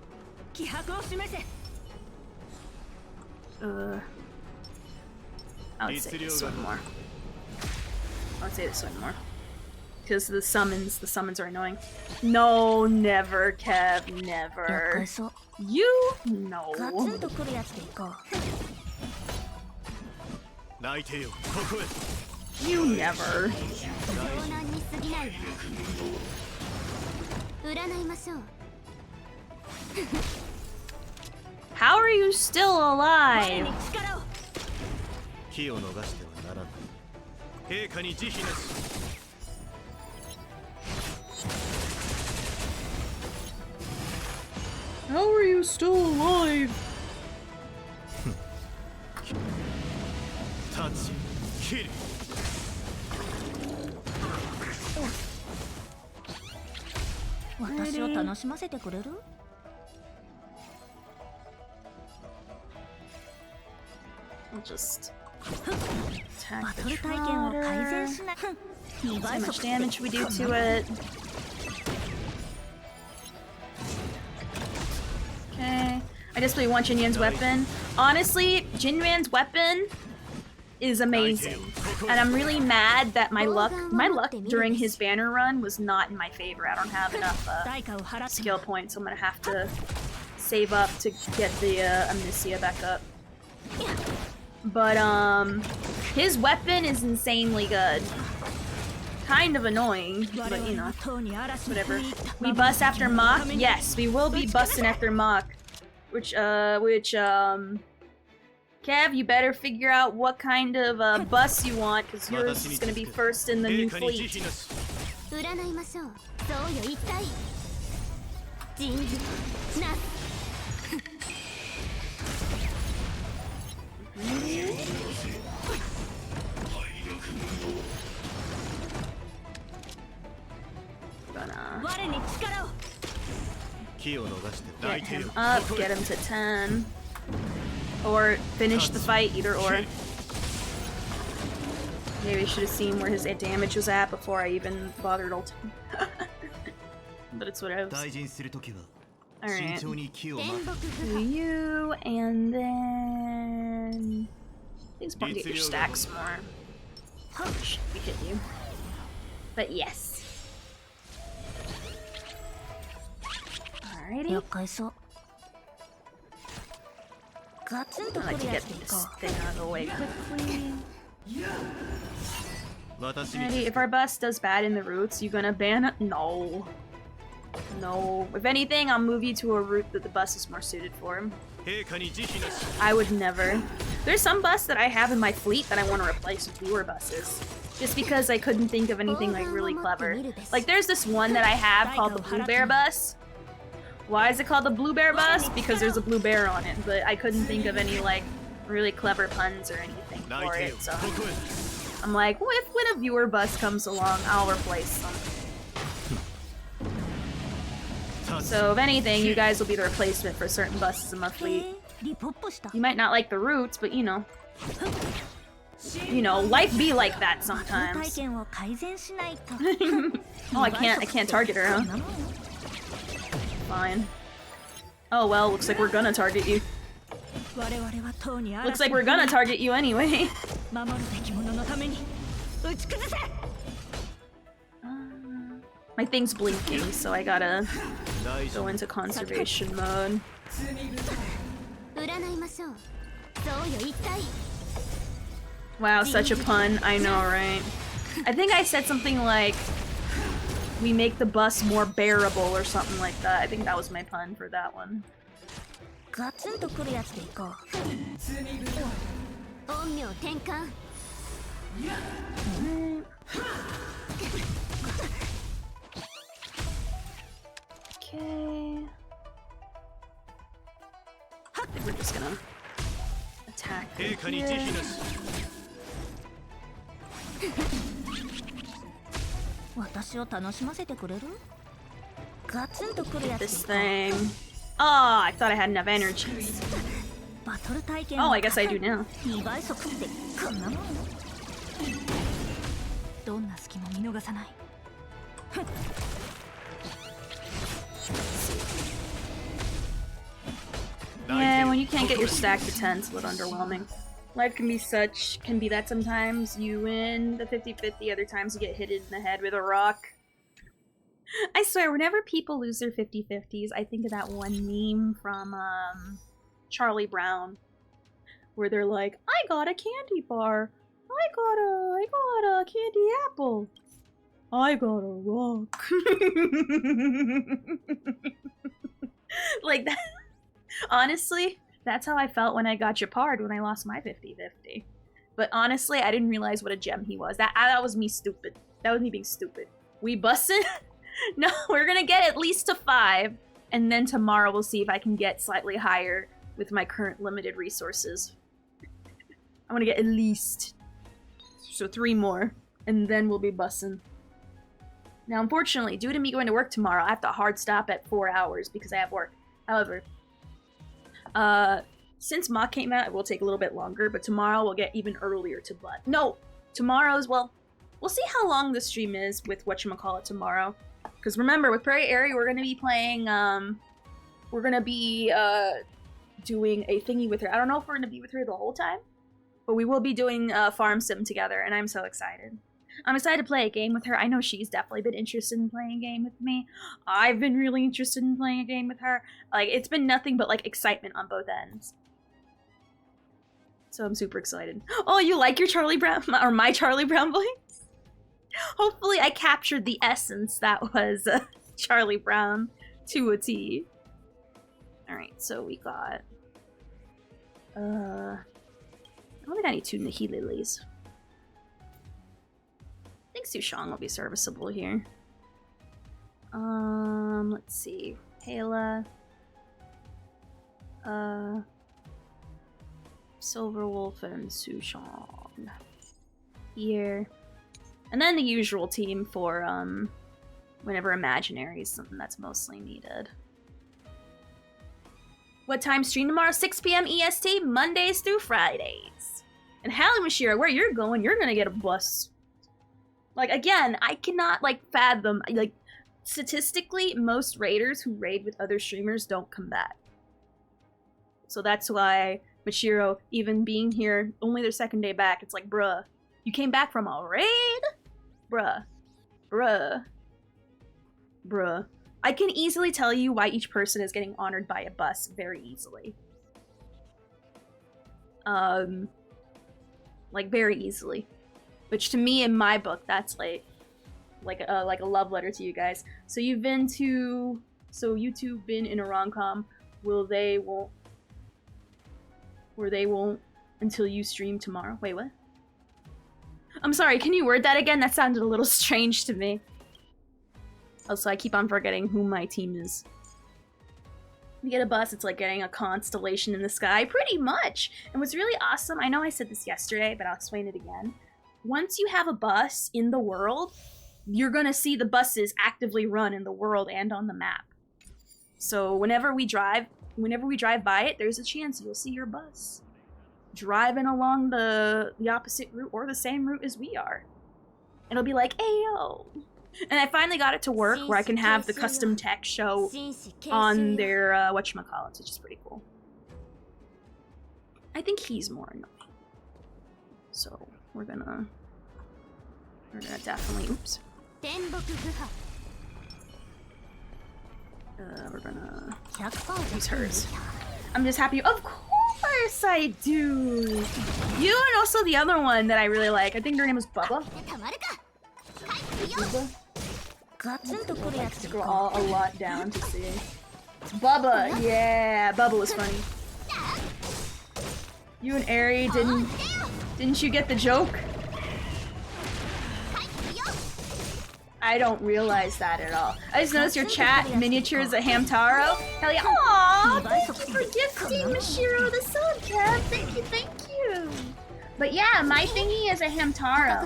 Speaker 1: I would say this one more. I would say this one more. Because the summons are annoying. No, never, Kev, never. You? No. You never. How are you still alive? How are you still alive?
Speaker 7: Touch, kill.
Speaker 6: 私を楽しませてくれる？
Speaker 1: I'll just
Speaker 6: バ
Speaker 1: attack
Speaker 6: ト
Speaker 1: the
Speaker 6: ル体験を改善
Speaker 1: trotter.
Speaker 6: しない。
Speaker 1: See how much damage we do to it. Okay. I just really want Jinyan's weapon. Honestly, Jinyan's weapon is amazing. And I'm really mad that my luck during his banner run was not in my favor. I don't have enough
Speaker 6: 代価を払って
Speaker 1: skill points, so I'm gonna have to save up to get the Amnesia back up. But his weapon is insanely good. Kind of annoying, but you know, whatever. We bust after Mach? Yes, we will be busting after Mach. Which Kev, you better figure out what kind of bus you want, because yours is gonna be first in the new fleet.
Speaker 6: 占いましょう。そうよ一体。人事な。 Gonna 我に力を。
Speaker 7: 気を逃して
Speaker 1: get
Speaker 7: 抱いて
Speaker 1: him
Speaker 7: よ
Speaker 1: up, get him to 10. Or finish the fight, either or. Maybe I should have seen where his damage was at before I even bothered ulting. But it's what I was.
Speaker 7: 大事にするときは
Speaker 1: Alright.
Speaker 7: 慎重に気を
Speaker 6: 天
Speaker 7: 待
Speaker 6: 木
Speaker 1: Do
Speaker 6: 不
Speaker 1: you, and then... I think it's important to get your stacks more. Should we hit you? But yes. Alrighty.
Speaker 6: 厄介そう。ガツンと
Speaker 1: I
Speaker 6: く
Speaker 1: like
Speaker 6: る
Speaker 1: to
Speaker 6: や
Speaker 1: get
Speaker 6: つでい
Speaker 1: this
Speaker 6: こ
Speaker 1: thing out of the way quickly.
Speaker 7: 私に
Speaker 1: Alrighty, if our bus does bad in the routes, you gonna ban? No. No. If anything, I'll move you to a route that the bus is more suited for.
Speaker 7: 陛下に慈悲なし
Speaker 1: I would never. There's some bus that I have in my fleet that I want to replace with newer buses. Just because I couldn't think of anything like really clever. Like there's this one that I have called the Blue Bear bus. Why is it called the Blue Bear bus? Because there's a blue bear on it, but I couldn't think of any like really clever puns or anything
Speaker 7: 泣
Speaker 1: for
Speaker 7: いて
Speaker 1: it,
Speaker 7: よ
Speaker 1: so
Speaker 7: ここへ
Speaker 1: I'm like, well, if when a viewer bus comes along, I'll replace them. So if anything, you guys will be the replacement for certain buses in my
Speaker 6: へ
Speaker 1: fleet.
Speaker 6: えリポップした。
Speaker 1: You might not like the routes, but you know, life be like that
Speaker 6: バトル体
Speaker 1: sometimes.
Speaker 6: 験を改善しないと。
Speaker 1: Oh, I can't target her,
Speaker 6: そ
Speaker 1: huh?
Speaker 6: んなもんよ
Speaker 1: Fine. Oh well, looks like we're gonna target you.
Speaker 6: 我々は党に
Speaker 1: Looks like we're gonna target you anyway.
Speaker 6: 守るべき者のために打ち崩せ。
Speaker 1: My thing's blinking, so I gotta
Speaker 7: 大丈
Speaker 1: go
Speaker 7: 夫
Speaker 1: into conservation mode.
Speaker 6: 占いましょう。そうよ一体。
Speaker 1: Wow, such a pun. I know, right? I think I said something like, we make the bus more bearable or something like that. I think that was my pun for that one.
Speaker 6: ガツンとくるやつでいこう。陰陽転換。
Speaker 1: Okay. I think we're just gonna attack
Speaker 7: 陛下に
Speaker 1: here.
Speaker 7: 慈悲なし
Speaker 6: 私を楽しませてくれる？ガツンとくるやつでい
Speaker 1: This
Speaker 6: こう。
Speaker 1: thing. Oh, I thought I had enough energies.
Speaker 6: バトル体験
Speaker 1: Oh, I guess I do now.
Speaker 6: 2倍速ってこんなもんよ。どんな隙も見逃さない。
Speaker 1: Yeah, when you can't get your stack to 10, it's a little underwhelming. Life can be that sometimes you win the 50-50, other times you get hit in the head with a rock. I swear, whenever people lose their 50-50s, I think of that one meme from Charlie Brown, where they're like, I got a candy bar, I got a candy apple, I got a rock. Like that. Honestly, that's how I felt when I got Japard when I lost my 50-50. But honestly, I didn't realize what a gem he was. That was me stupid. That was me being stupid. We bussin'? No, we're gonna get at least to 5. And then tomorrow we'll see if I can get slightly higher with my current limited resources. I want to get at least 3 more, and then we'll be bussing. Now, unfortunately, due to me going to work tomorrow, I have to hard stop at 4 hours because I have work. However, since Ma came out, it will take a little bit longer, but tomorrow we'll get even earlier to butt. No, tomorrow's, well, we'll see how long the stream is with whatchamacallit tomorrow. Because remember, with Prairie Airy, we're going to be playing, we're going to be, doing a thingy with her. I don't know if we're going to be with her the whole time, but we will be doing Farm Sim together, and I'm so excited. I'm excited to play a game with her. I know she's definitely been interested in playing a game with me. I've been really interested in playing a game with her. Like, it's been nothing but, like, excitement on both ends. So I'm super excited. Oh, you like your Charlie Brown, or my Charlie Brown voice? Hopefully I captured the essence that was Charlie Brown to a T. Alright, so we got... I don't think I need 2 Nahi Lilies. I think Sushang will be serviceable here. Let's see. Hela. Silver Wolf and Sushang. Here. And then the usual team for, whenever Imaginary is something that's mostly needed. What time stream tomorrow? 6 p.m. EST, Mondays through Fridays. And Hallie Mashira, where you're going, you're gonna get a bus. Like, again, I cannot, like, fathom, like, statistically, most raiders who raid with other streamers don't come back. So that's why Mashiro, even being here, only their second day back, it's like, bruh, you came back from a raid? Bruh. Bruh. Bruh. I can easily tell you why each person is getting honored by a bus very easily. Like, very easily. Which to me, in my book, that's like a love letter to you guys. So you've been to... So you two been in a rom-com. Where they won't until you stream tomorrow. Wait, what? I'm sorry, can you word that again? That sounded a little strange to me. Also, I keep on forgetting who my team is. You get a bus, it's like getting a constellation in the sky, pretty much. And what's really awesome, I know I said this yesterday, but I'll explain it again. Once you have a bus in the world, you're gonna see the buses actively run in the world and on the map. So whenever we drive by it, there's a chance you'll see your bus driving along the opposite route or the same route as we are. It'll be like, ayo. And I finally got it to work where I can have the custom tech show on their whatchamacallit, which is pretty cool. I think he's more annoying. So we're gonna definitely, oops. We're gonna use hers. I'm just happy. Of course I do! You and also the other one that I really like. I think her name is Bubba. Bubba? I have to scroll a lot down to see. Bubba! Yeah, Bubba was funny. You and Ari didn't you get the joke? I don't realize that at all. I just noticed your chat miniatures a Hamtaro. Hell yeah. Aww, thank you for gifting Mashiro the sub, Kev. Thank you. But yeah, my thingy is a Hamtaro.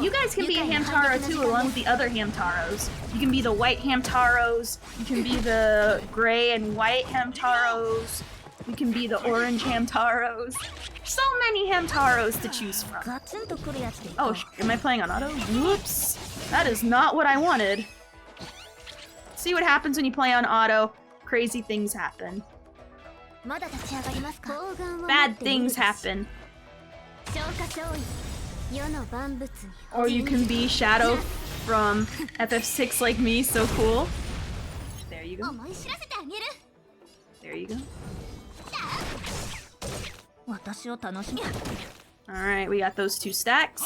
Speaker 1: You guys can be a Hamtaro too, along with the other Hamtaros. You can be the white Hamtaros. You can be the gray and white Hamtaros. You can be the orange Hamtaros. So many Hamtaros to choose from. Oh, am I playing on auto? Whoops. That is not what I wanted. See what happens when you play on auto. Crazy things happen. Bad things happen. Or you can be Shadow from FF6 like me, so cool. There you go. There you go. Alright, we got those 2 stacks.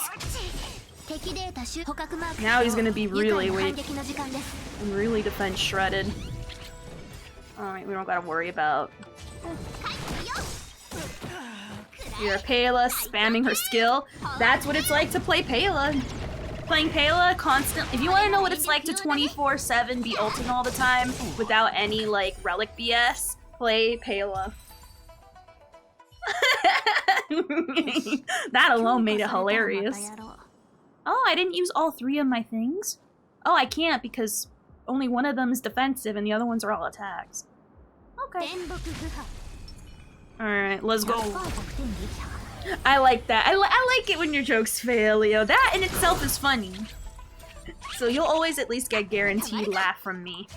Speaker 1: Now he's gonna be really weak and really defense shredded. Alright, we don't gotta worry about. You're Pela spamming her skill. That's what it's like to play Pela. Playing Pela constant. If you want to know what it's like to 24/7 be ulting all the time without any like relic BS, play Pela. That alone made it hilarious. Oh, I didn't use all 3 of my things? Oh, I can't because only one of them is defensive and the other ones are all attacks. Okay. Alright, let's go. I like that. I like it when your jokes fail, Leo. That in itself is funny. So you'll always at least get guaranteed laugh from me.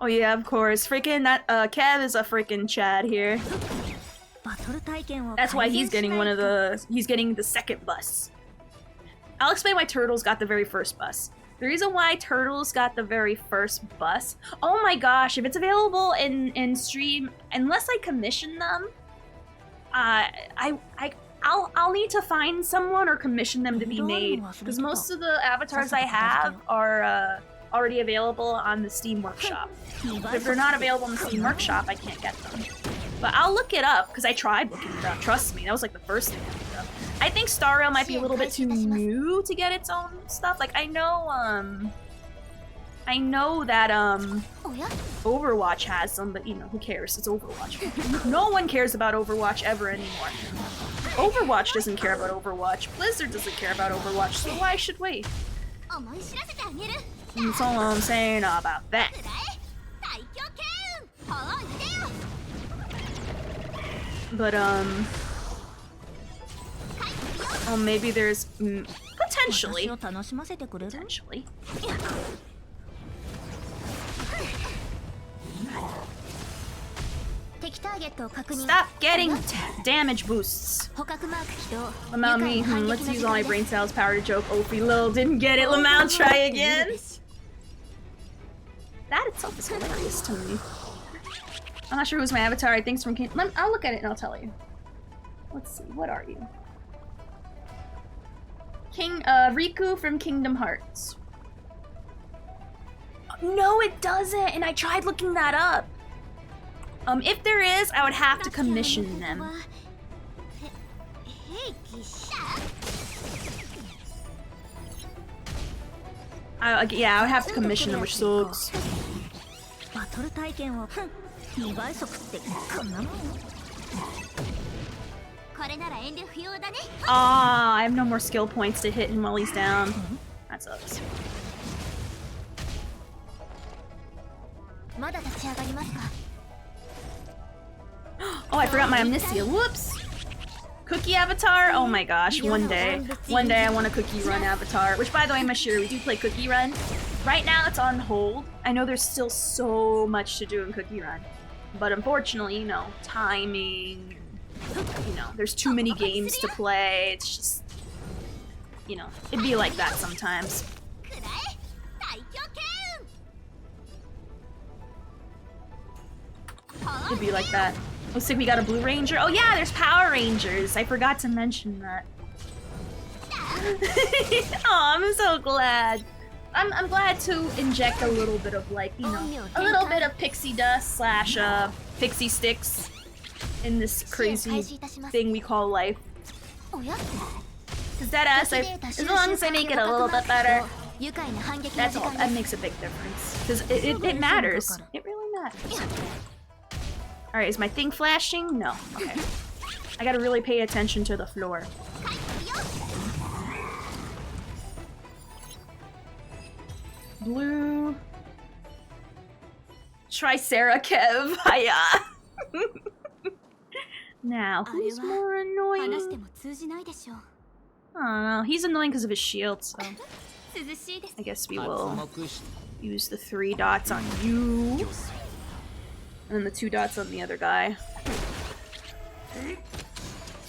Speaker 1: Oh yeah, of course. Freaking that Kev is a freaking Chad here. That's why he's getting he's getting the second bus. I'll explain why Turtles got the very first bus. The reason why Turtles got the very first bus, oh my gosh, if it's available in stream, unless I commission them, I'll need to find someone or commission them to be made, because most of the avatars I have are already available on the Steam Workshop. But if they're not available on the Steam Workshop, I can't get them. But I'll look it up, because I tried looking it up, trust me, that was like the first thing I looked up. I think Star Rail might be a little bit too new to get its own stuff. Like, I know that, Overwatch has some, but, you know, who cares? It's Overwatch. No one cares about Overwatch ever anymore. Overwatch doesn't care about Overwatch. Blizzard doesn't care about Overwatch, so why should we? That's all I'm saying about that. But, oh, maybe there's... potentially. Potentially. Stop getting damage boosts. Lamau me, let's use all my brain cells power to joke. Opie Lil didn't get it. Lamau, try again. That itself is hilarious to me. I'm not sure who's my avatar. I think it's from King. I'll look at it and I'll tell you. Let's see. What are you? Riku from Kingdom Hearts. No, it doesn't. And I tried looking that up. If there is, I would have to commission them. Yeah, I would have to commission them, which sucks. Ah, I have no more skill points to hit him while he's down. That sucks. Oh, I forgot my Amnesia. Whoops! Cookie avatar? Oh my gosh, one day. One day I want a Cookie Run avatar. Which, by the way, Mashir, we do play Cookie Run. Right now it's on hold. I know there's still so much to do in Cookie Run. But unfortunately, you know, timing, you know, there's too many games to play. It's just, you know, it'd be like that sometimes. It'd be like that. Looks like we got a Blue Ranger. Oh yeah, there's Power Rangers. I forgot to mention that. Oh, I'm so glad. I'm glad to inject a little bit of, like, you know, a little bit of pixie dust slash pixie sticks in this crazy thing we call life. Cause that ass, as long as I make it a little bit better, that's all. That makes a big difference. Cause it matters. It really matters. Alright, is my thing flashing? No. Okay. I gotta really pay attention to the floor. Blue. Tricera Kev. Hiya. Now, who's more annoying? I don't know. He's annoying because of his shield, so I guess we will use the 3 dots on you. And then the 2 dots on the other guy.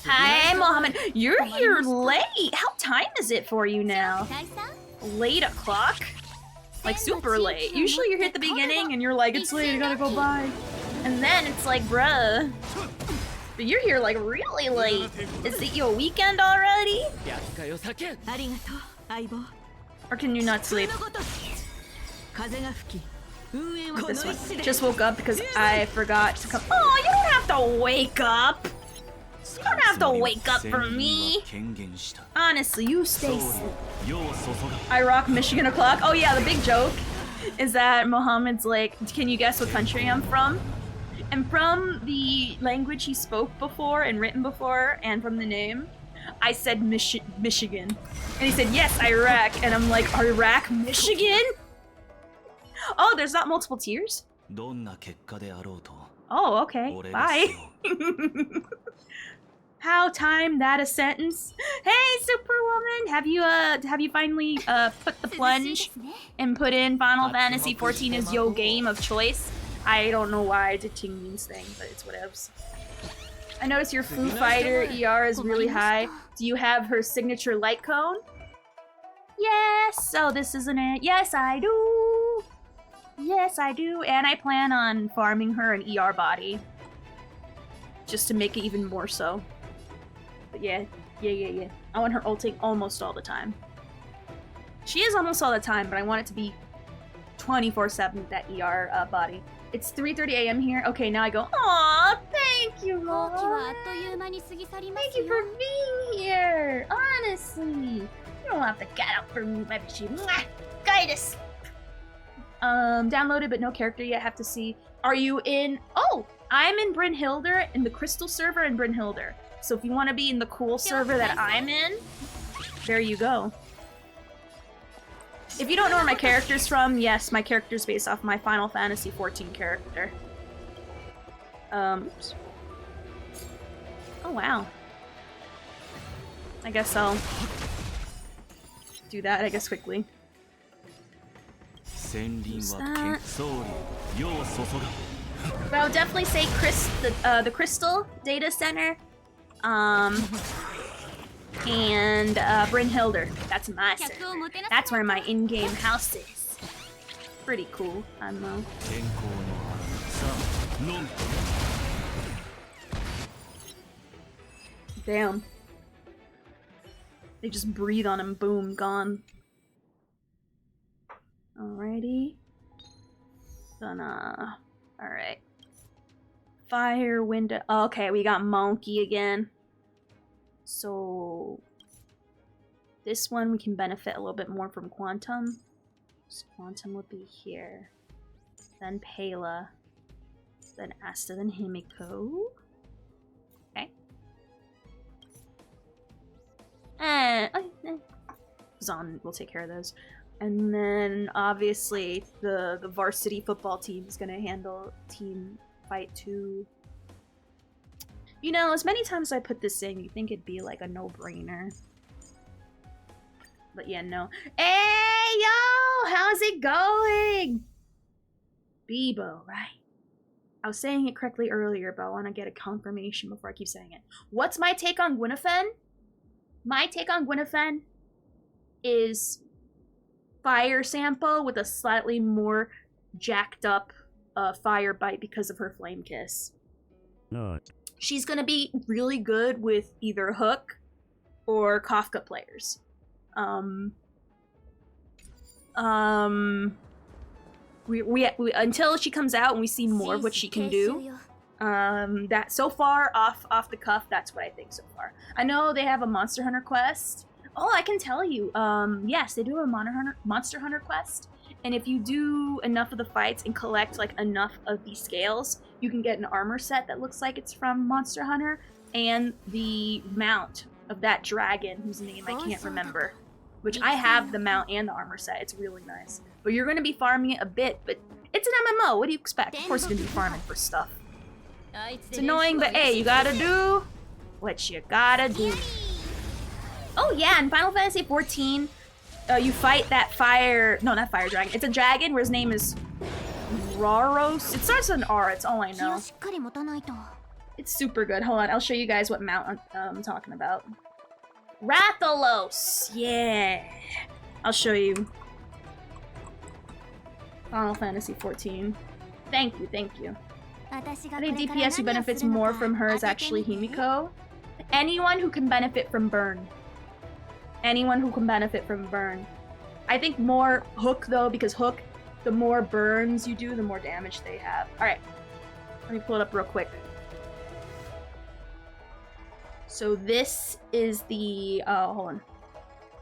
Speaker 1: Hi, Mohammed. You're here late. How time is it for you now? Late o'clock? Like super late. Usually you're here at the beginning and you're like, it's late, I gotta go by. And then it's like, bruh. But you're here like really late. Is it your weekend already? Or can you not sleep? This one. Just woke up because I forgot to come. Oh, you don't have to wake up! You don't have to wake up for me. Honestly, you stay asleep. I rock Michigan o'clock. Oh yeah, the big joke is that Mohammed's like, can you guess what country I'm from? And from the language he spoke before and written before, and from the name, I said Michigan. And he said, yes, Iraq. And I'm like, Iraq, Michigan? Oh, there's not multiple tiers? Oh, okay. Bye. How time that a sentence? Hey, Superwoman! Have you finally put the plunge and put in Final Fantasy 14 as your game of choice? I don't know why I did Ting Yun's thing, but it's whatevs. I notice your Foo Fighter ER is really high. Do you have her signature light cone? Yes! Oh, this isn't it. Yes, I do! Yes, I do. And I plan on farming her an ER body. Just to make it even more so. But yeah. I want her ulting almost all the time. She is almost all the time, but I want it to be 24/7 with that ER body. It's 3:30 a.m. here. Okay, now I go, aw, thank you, Mom. Thank you for being here. Honestly. You don't have to get up for me, baby. Guidus. Downloaded, but no character yet. Have to see. Are you in? Oh, I'm in Brynhilder, in the Crystal server in Brynhilder. So if you want to be in the cool server that I'm in, there you go. If you don't know where my character's from, yes, my character's based off my Final Fantasy 14 character. Oops. Oh wow. I guess I'll do that, I guess, quickly. That. But I would definitely say the Crystal Data Center, and Brynhilder. That's my server. That's where my in-game house is. Pretty cool, I don't know. Damn. They just breathe on him, boom, gone. Alrighty. Gonna... Alright. Fire, window... Okay, we got Monkey again. So... This one we can benefit a little bit more from Quantum. So Quantum would be here. Then Pela. Then Asta, then Himiko. Okay. Zon will take care of those. And then, obviously, the varsity football team is gonna handle Team Fight 2. You know, as many times as I put this in, you think it'd be like a no-brainer. But yeah, no. Hey, yo! How's it going? Bebo, right? I was saying it correctly earlier, but I want to get a confirmation before I keep saying it. What's my take on Gwyneth? My take on Gwyneth is fire sample with a slightly more jacked up fire bite because of her flame kiss. No. She's gonna be really good with either Hook or Kafka players. We until she comes out and we see more of what she can do. That so far off the cuff, that's what I think so far. I know they have a Monster Hunter quest. Oh, I can tell you. Yes, they do a Monster Hunter quest. And if you do enough of the fights and collect like enough of the scales, you can get an armor set that looks like it's from Monster Hunter and the mount of that dragon whose name I can't remember. Which I have the mount and the armor set. It's really nice. But you're going to be farming it a bit, but it's an MMO. What do you expect? Of course you're going to be farming for stuff. It's annoying, but hey, you gotta do what you gotta do. Oh yeah, in Final Fantasy 14, you fight that fire... No, not fire dragon. It's a dragon where his name is Raros. It starts with an R, it's all I know. It's super good. Hold on, I'll show you guys what mount I'm talking about. Rathalos! Yeah! I'll show you. Final Fantasy 14. Thank you, thank you. I think DPS who benefits more from her is actually Himiko. Anyone who can benefit from burn. Anyone who can benefit from burn. I think more Hook though, because Hook, the more burns you do, the more damage they have. Alright. Let me pull it up real quick. So this is the, hold on.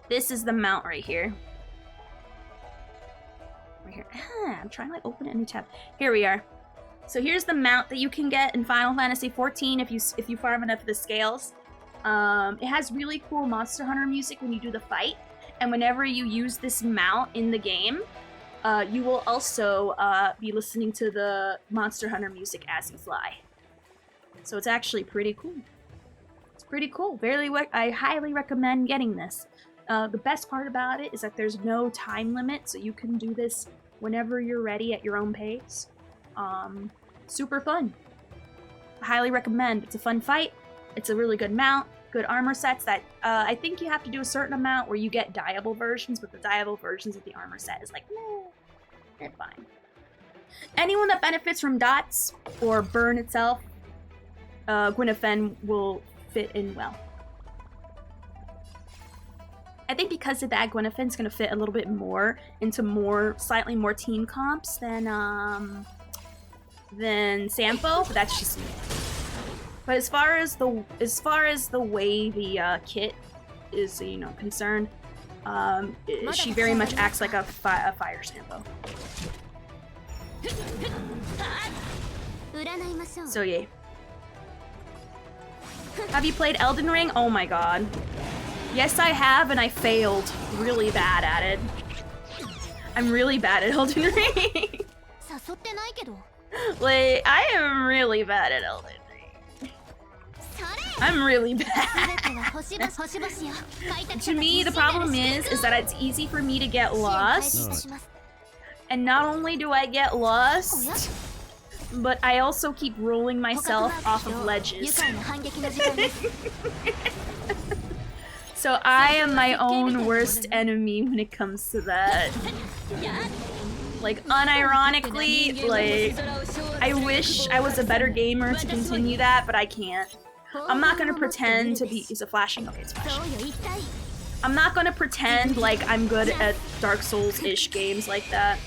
Speaker 1: This is the mount right here. Right here. I'm trying to like open it in a new tab. Here we are. So here's the mount that you can get in Final Fantasy XIV if you farm enough of the scales. It has really cool Monster Hunter music when you do the fight. And whenever you use this mount in the game, you will also be listening to the Monster Hunter music as you fly. So it's actually pretty cool. It's pretty cool. I highly recommend getting this. The best part about it is that there's no time limit, so you can do this whenever you're ready at your own pace. Super fun. I highly recommend. It's a fun fight. It's a really good mount. Good armor sets that I think you have to do a certain amount where you get dyeable versions, but the dyeable versions of the armor set is like, meh, they're fine. Anyone that benefits from dots or burn itself, Gwyneth will fit in well. I think because of that, Gwyneth's gonna fit a little bit more into slightly more team comps than Sampo, but that's just me. But as far as the way the kit is, concerned, she very much acts like a fire Sampo. So yay. Have you played Elden Ring? Oh my god. Yes, I have, and I failed really bad at it. I'm really bad at Elden Ring. Like, I am really bad at Elden Ring. I'm really bad. To me, the problem is that it's easy for me to get lost. And not only do I get lost, but I also keep rolling myself off of ledges. So I am my own worst enemy when it comes to that. Like, unironically, like, I wish I was a better gamer to continue that, but I can't. I'm not gonna pretend to be— is it flashing? Okay, it's flashing. I'm not gonna pretend like I'm good at Dark Souls-ish games like that.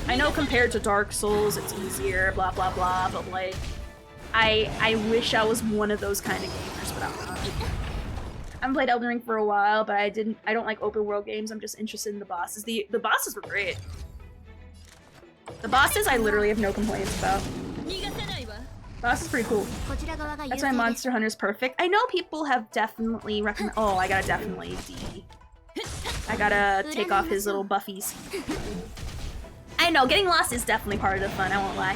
Speaker 1: I know compared to Dark Souls, it's easier, blah blah blah, but like, I wish I was one of those kind of gamers, but I'm not. I haven't played Elden Ring for a while, but I don't like open world games. I'm just interested in the bosses. The bosses were great. The bosses I literally have no complaints about. Boss is pretty cool. That's why Monster Hunter's perfect. I know people have definitely recommend— oh, I gotta definitely I gotta take off his little buffies. I know, getting lost is definitely part of the fun, I won't lie.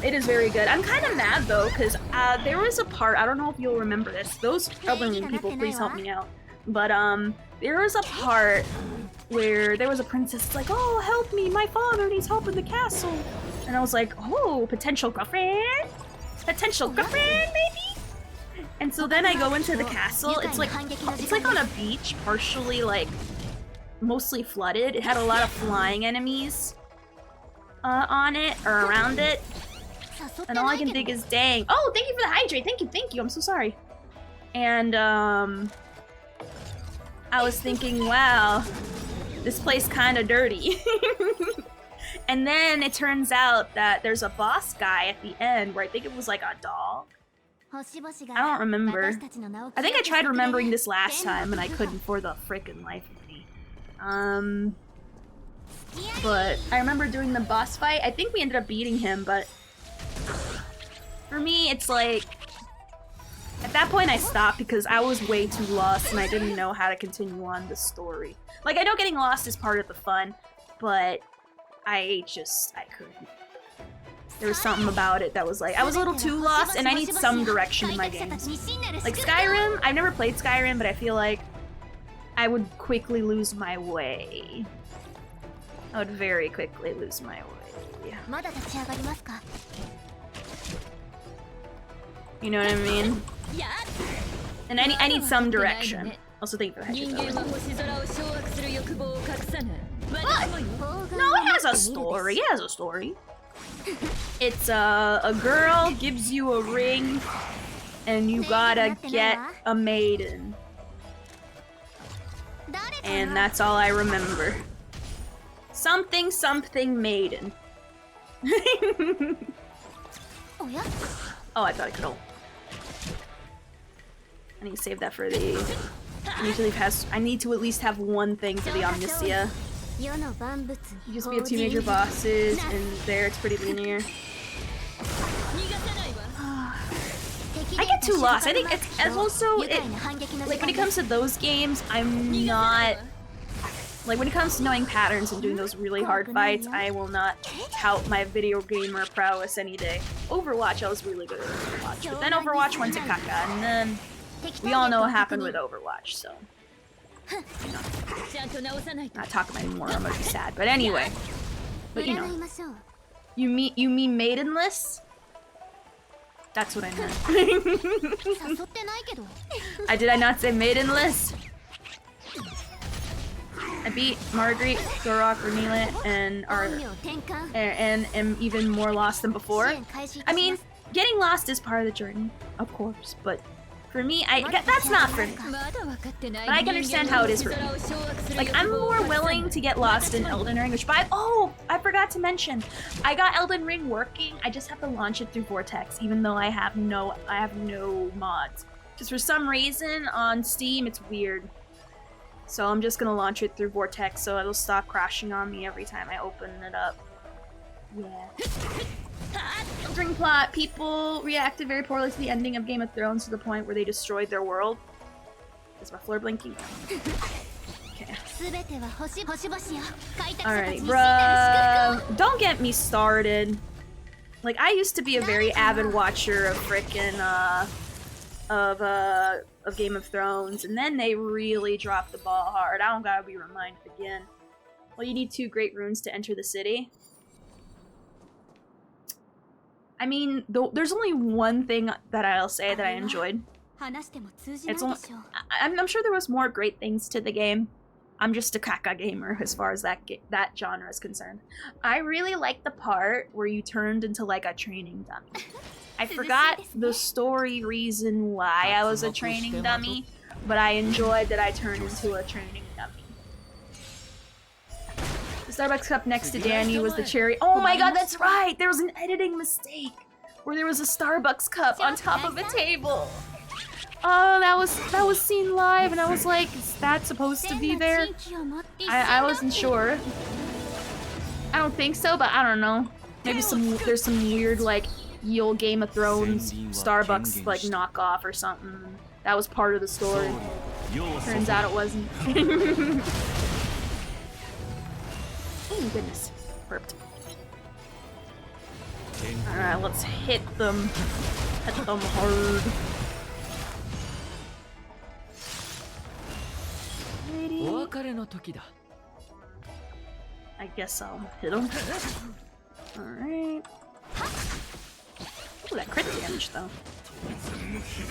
Speaker 1: It is very good. I'm kind of mad though, because there was a part— I don't know if you'll remember this. Those Elden Ring people, please help me out. But there was a part where there was a princess like, oh, help me, my father needs help in the castle. And I was like, oh, potential girlfriend? Potential girlfriend, maybe? And so then I go into the castle. It's like on a beach, partially like mostly flooded. It had a lot of flying enemies on it or around it. And all I can think is, dang. Oh, thank you for the hydrate. Thank you. I'm so sorry. And I was thinking, wow, this place kind of dirty. And then it turns out that there's a boss guy at the end where I think it was like a dog. I don't remember. I think I tried remembering this last time and I couldn't for the frickin' life of me. But I remember doing the boss fight. I think we ended up beating him, but for me, it's like, at that point I stopped because I was way too lost and I didn't know how to continue on the story. Like, I know getting lost is part of the fun, but I couldn't. There was something about it that was like, I was a little too lost and I need some direction in my games. Like Skyrim, I've never played Skyrim, but I feel like I would quickly lose my way. I would very quickly lose my way. You know what I mean? And I need some direction. Also, thank you for the no, it has a story. It has a story. It's a girl gives you a ring, and you gotta get a maiden. And that's all I remember. Something maiden. Oh, I thought I could hold. need to save that for the... I need to at least have one thing for the Omnicia. You just be a 2 major bosses, and there it's pretty linear. I get too lost. I think it's also like when it comes to those games, I'm not like when it comes to knowing patterns and doing those really hard fights, I will not tout my video gamer prowess any day. Overwatch, I was really good at Overwatch, but then Overwatch went to caca, and then we all know what happened with Overwatch, so. You know, not talking anymore, I'm gonna be sad. But anyway, but you know, you mean maidenless? That's what I meant. Did I not say maidenless? I beat Marguerite, Gorok, Renila, and am even more lost than before. I mean, getting lost is part of the journey, of course, but. For me, that's not for me. But I can understand how it is for me. Like, I'm more willing to get lost in Elden Ring, which I forgot to mention. I got Elden Ring working, I just have to launch it through Vortex, even though I have no mods. Just for some reason, on Steam, it's weird. So I'm just gonna launch it through Vortex, so it'll stop crashing on me every time I open it up. Yeah. Elden Ring plot. People reacted very poorly to the ending of Game of Thrones to the point where they destroyed their world. Is my floor blinking? Okay. Alright, bruh. Don't get me started. Like, I used to be a very avid watcher of frickin' of Game of Thrones, and then they really dropped the ball hard. I don't gotta be reminded again. Well, you need 2 great runes to enter the city. I mean, there's only one thing that I'll say that I enjoyed. It's only, I'm sure there was more great things to the game. I'm just a caca gamer as far as that genre is concerned. I really liked the part where you turned into like a training dummy. I forgot the story reason why I was a training dummy, but I enjoyed that I turned into a training dummy. The Starbucks cup next to Danny was the cherry. Oh my god, that's right! There was an editing mistake where there was a Starbucks cup on top of a table. Oh, that was seen live, and I was like, is that supposed to be there? I wasn't sure. I don't think so, but I don't know. Maybe there's some weird like ye olde Game of Thrones Starbucks like knockoff or something. That was part of the story. Turns out it wasn't. Oh my goodness. Burped. Alright, let's hit them. Hit them hard. I guess I'll hit them. Alright. Ooh, that crit damage though.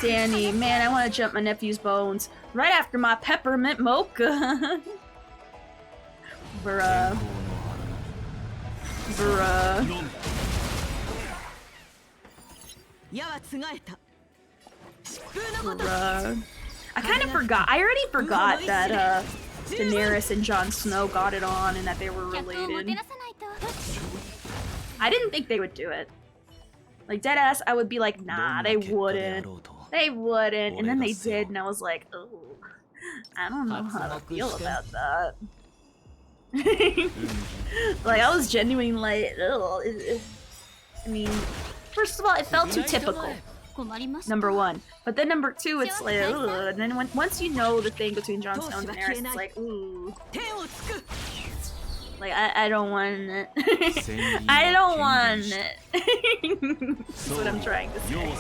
Speaker 1: Danny, man, I want to jump my nephew's bones. Right after my peppermint mocha. Bruh. Bruh. Bruh. I kind of forgot. I already forgot that Daenerys and Jon Snow got it on and that they were related. I didn't think they would do it. Like, deadass, I would be like, nah, they wouldn't. They wouldn't. And then they did, and I was like, oh, I don't know how to feel about that. Like, I was genuinely like, ugh. I mean, first of all, it felt too typical. Number 1. But then number 2, it's like, ugh. And then once you know the thing between Jon Snow and Daenerys, it's like, ooh. Like, I don't want it. I don't want it. That's what I'm trying to say.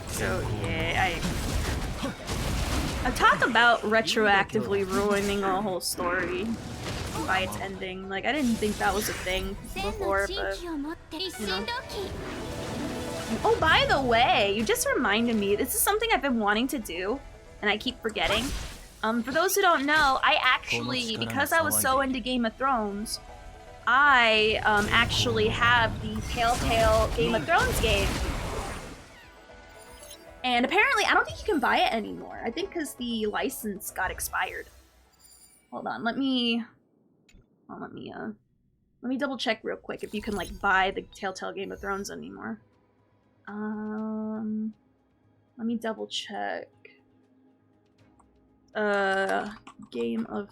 Speaker 1: So, yeah, I've talked about retroactively ruining a whole story by its ending. Like, I didn't think that was a thing before, but, you know. Oh, by the way, you just reminded me, this is something I've been wanting to do, and I keep forgetting. For those who don't know, I actually, because I was so into Game of Thrones, I actually have the Telltale Game of Thrones game. And apparently, I don't think you can buy it anymore. I think because the license got expired. Hold on, let me Let me double check real quick if you can like buy the Telltale Game of Thrones anymore. Let me double check. Game of...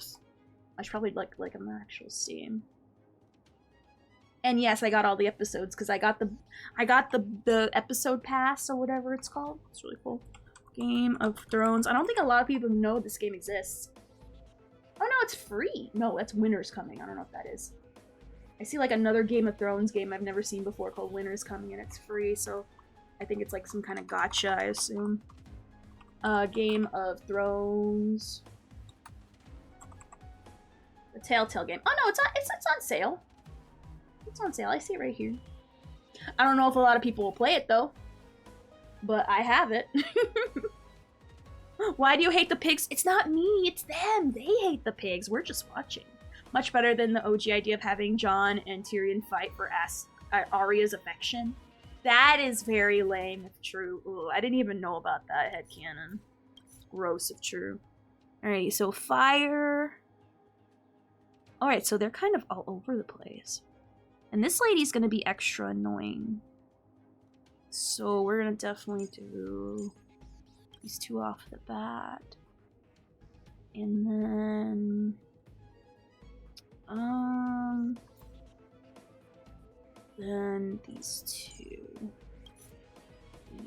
Speaker 1: I should probably like an actual Steam. And yes, I got all the episodes because I got the episode pass or whatever it's called. It's really cool. Game of Thrones. I don't think a lot of people know this game exists. Oh no, it's free. No, that's Winter's Coming. I don't know what that is. I see like another Game of Thrones game I've never seen before called Winter's Coming, and it's free, so I think it's like some kind of gacha, I assume. Game of Thrones. The Telltale game. Oh no, it's on sale. It's on sale. I see it right here. I don't know if a lot of people will play it though, but I have it. Why do you hate the pigs? It's not me, it's them. They hate the pigs. We're just watching. Much better than the OG idea of having Jon and Tyrion fight for Arya's affection. That is very lame if true. Ooh, I didn't even know about that headcanon. Gross if true. Alright, so fire. Alright, so they're kind of all over the place. And this lady's gonna be extra annoying. So we're gonna definitely do these two off the bat. And then these two.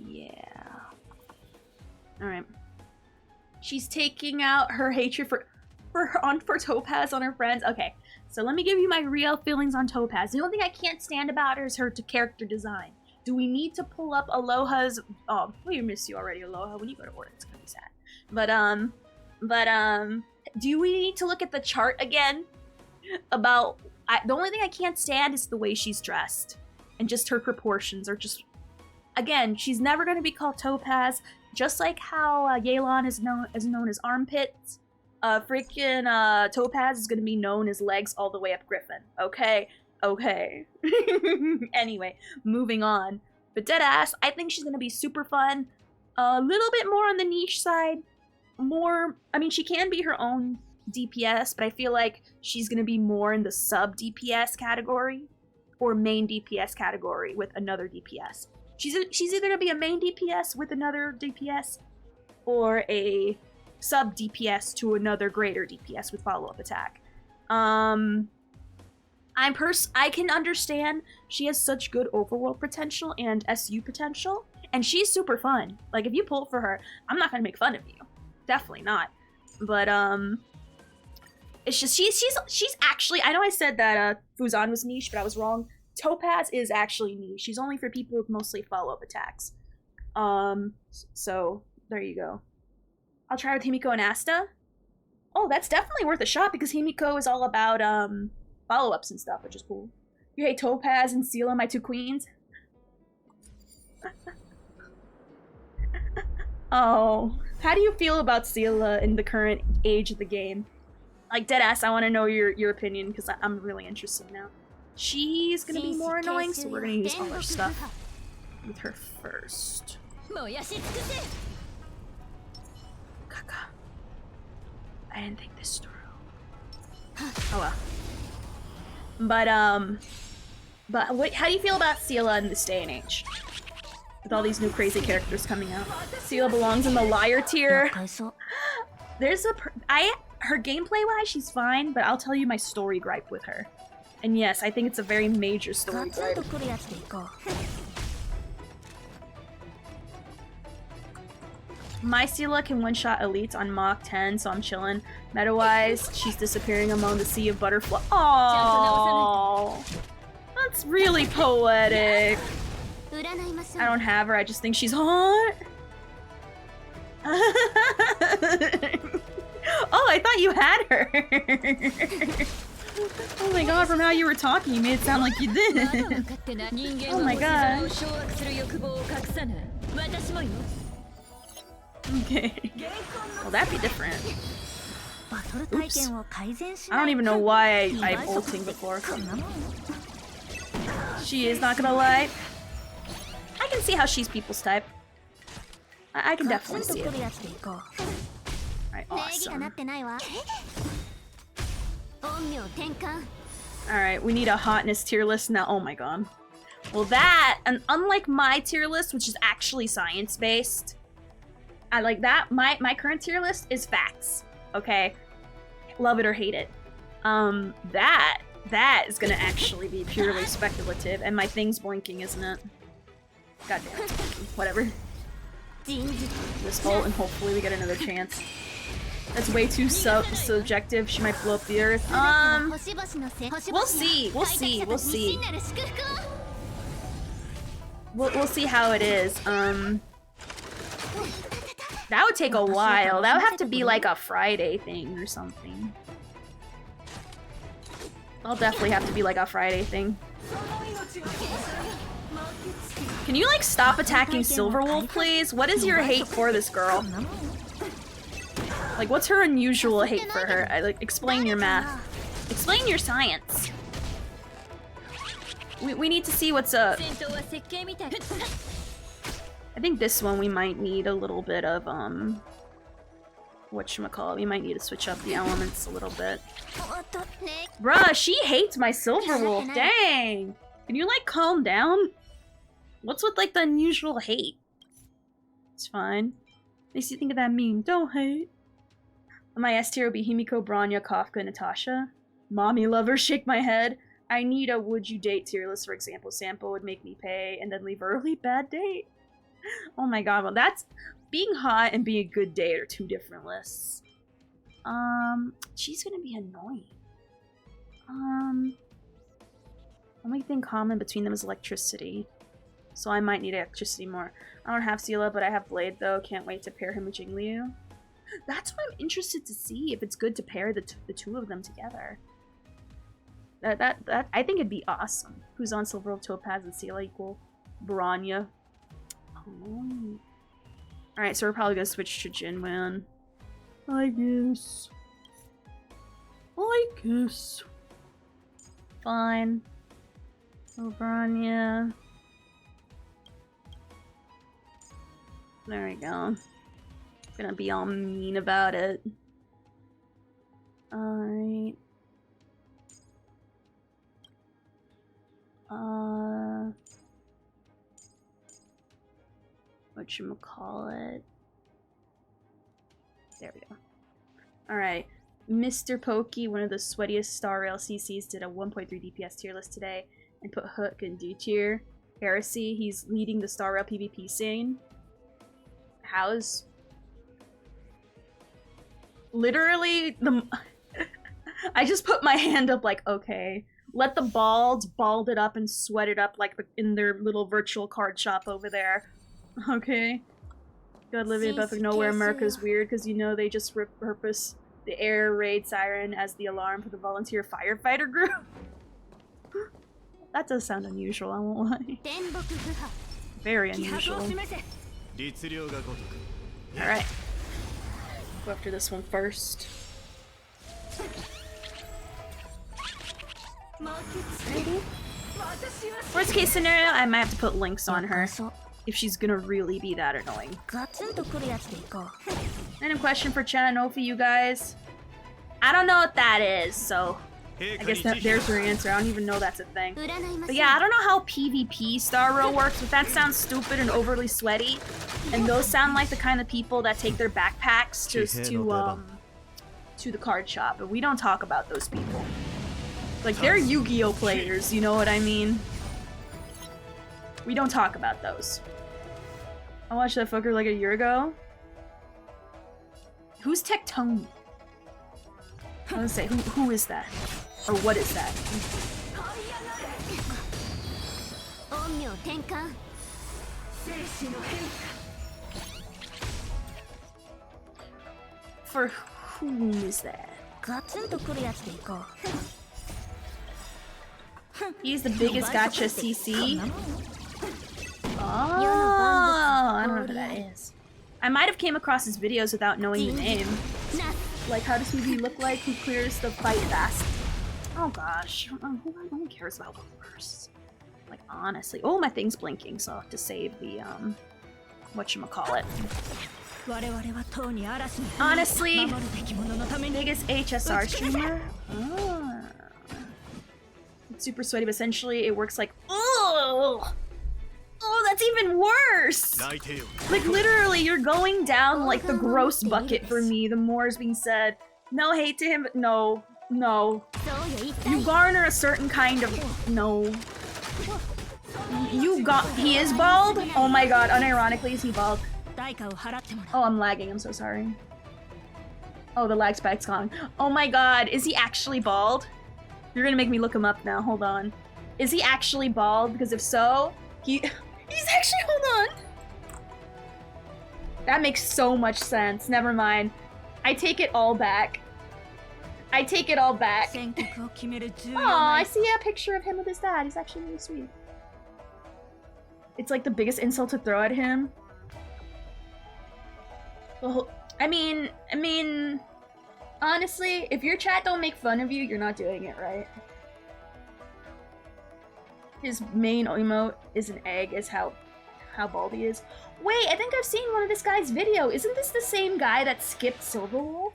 Speaker 1: Yeah. Alright. She's taking out her hatred for Topaz on her friends. Okay, so let me give you my real feelings on Topaz. The only thing I can't stand about her is her character design. Do we need to pull up Aloha's... Oh, we miss you already, Aloha. When you go to work, it's gonna be sad. But, do we need to look at the chart again? About... the only thing I can't stand is the way she's dressed. And just her proportions are just... Again, she's never gonna be called Topaz. Just like how Yelan is known as armpits. Freaking Topaz is gonna be known as legs all the way up Griffin. Okay? Okay. Anyway, moving on. But deadass, I think she's gonna be super fun. A little bit more on the niche side. More, I mean, she can be her own DPS, but I feel like she's gonna be more in the sub DPS category or main DPS category with another DPS. She's either gonna be a main DPS with another DPS or a sub DPS to another greater DPS with follow-up attack. I can understand she has such good overworld potential and SU potential, and she's super fun. Like, if you pull for her, I'm not gonna make fun of you. Definitely not. But, it's just, she's actually, I know I said that, Fuzan was niche, but I was wrong. Topaz is actually niche. She's only for people with mostly follow-up attacks. So, there you go. I'll try with Himiko and Asta. Oh, that's definitely worth a shot, because Himiko is all about, follow-ups and stuff, which is cool. You hate Topaz and Seela, my two queens? Oh, how do you feel about Seela in the current age of the game? Like, deadass, I want to know your opinion, because I'm really interested now. She's gonna be more annoying, so we're gonna use all our stuff with her first. Kaka. I didn't think this through. Oh well. But what? How do you feel about Seela in this day and age? With all these new crazy characters coming out, Seela belongs in the liar tier. There's her gameplay wise, she's fine, but I'll tell you my story gripe with her. And yes, I think it's a very major story gripe. My Seela can one-shot elites on Mach 10, so I'm chillin'. Meta-wise, she's disappearing among the sea of butterflies. Oh, that's really poetic. I don't have her, I just think she's hot. Oh, I thought you had her. Oh my god, from how you were talking, you made it sound like you did. Oh my god. Okay. Well, that'd be different. Oops. I don't even know why I'm ulting before. She is not gonna lie. I can see how she's people's type. I can definitely see it. Alright, awesome. Alright, we need a hotness tier list now. Oh my god. Well that, and unlike my tier list, which is actually science-based, I like that. My current tier list is facts. Okay? Love it or hate it. That is gonna actually be purely speculative, and my thing's blinking, isn't it? God damn it. Whatever. This hole, and hopefully we get another chance. That's way too subjective. She might blow up the earth. We'll see. We'll see. We'll see. We'll see how it is. That would take a while. That would have to be like a Friday thing or something. I'll definitely have to be like a Friday thing. Can you like stop attacking Silverwolf, please? What is your hate for this girl? Like, what's her unusual hate for her? Like, explain your math. Explain your science. We need to see what's up. I think this one we might need a little bit of, whatchamacallit, we might need to switch up the elements a little bit. Bruh, she hates my Silverwolf, dang! Can you, like, calm down? What's with, like, the unusual hate? It's fine. Makes you think of that meme, don't hate. My S tier would be Himiko, Branya, Kafka, Natasha. Mommy lover, shake my head. I need a would you date tier list, for example. Sampo would make me pay and then leave early, bad date. Oh my god, well that's... Being hot and being a good date are two different lists. She's gonna be annoying. Only thing common between them is electricity. So I might need electricity more. I don't have Sela, but I have Blade though. Can't wait to pair him with Jingliu. That's what I'm interested to see, if it's good to pair the two of them together. That I think it'd be awesome. Who's on Silverwolf, Topaz, and Sela equal Branya. Oh. Alright, so we're probably gonna switch to Jinwan. I guess. Fine. Oh, Branya. There we go. Gonna be all mean about it. Alright. Whatchamacallit? There we go. Alright. Mr. Pokey, one of the sweatiest Star Rail CCs, did a 1.3 DPS tier list today and put Hook in D tier. Heresy, he's leading the Star Rail PvP scene. How's... Literally, I just put my hand up like, okay. Let the balds bald it up and sweat it up like in their little virtual card shop over there. Okay. God living above nowhere, America's weird because you know they just repurpose the air raid siren as the alarm for the volunteer firefighter group. That does sound unusual, I won't lie. Very unusual. Alright. Go after this one first. Worst case scenario, I might have to put links on her if she's gonna really be that annoying. Random question for Chen and Ofi, you guys. I don't know what that is, so I guess there's your answer. I don't even know that's a thing. But yeah, I don't know how PvP Star Rail works, but that sounds stupid and overly sweaty. And those sound like the kind of people that take their backpacks to the card shop, but we don't talk about those people. Like, they're Yu-Gi-Oh players, you know what I mean? We don't talk about those. I watched that fucker like a year ago. Who's Tectone? I was gonna say, who is that? Or what is that? For whom is that? He's the biggest gacha CC. Oh, I don't know who that is. I might have came across his videos without knowing the name. Like, how does he look like? Who clears the fight fast? Oh gosh, who cares about what first? Like, honestly. Oh, my thing's blinking, so I'll have to save the, whatchamacallit. Honestly, biggest HSR streamer? Oh. super sweaty, but essentially it works like, oh, that's even worse. Like literally, you're going down like the gross bucket for me. The more is being said. No hate to him, but no. You garner a certain kind of no. He is bald? Oh my god, unironically, is he bald? Oh, I'm lagging, I'm so sorry. Oh, the lag spike's gone. Oh my god, is he actually bald? You're gonna make me look him up now, hold on. Is he actually bald? Because if so, he's actually, hold on. That makes so much sense, never mind. I take it all back. I take it all back. Aw, I see a picture of him with his dad, he's actually really sweet. It's like the biggest insult to throw at him. Well, I mean, honestly, if your chat don't make fun of you, you're not doing it right. His main emote is an egg, is how bald he is. Wait, I think I've seen one of this guy's video. Isn't this the same guy that skipped Silverwolf?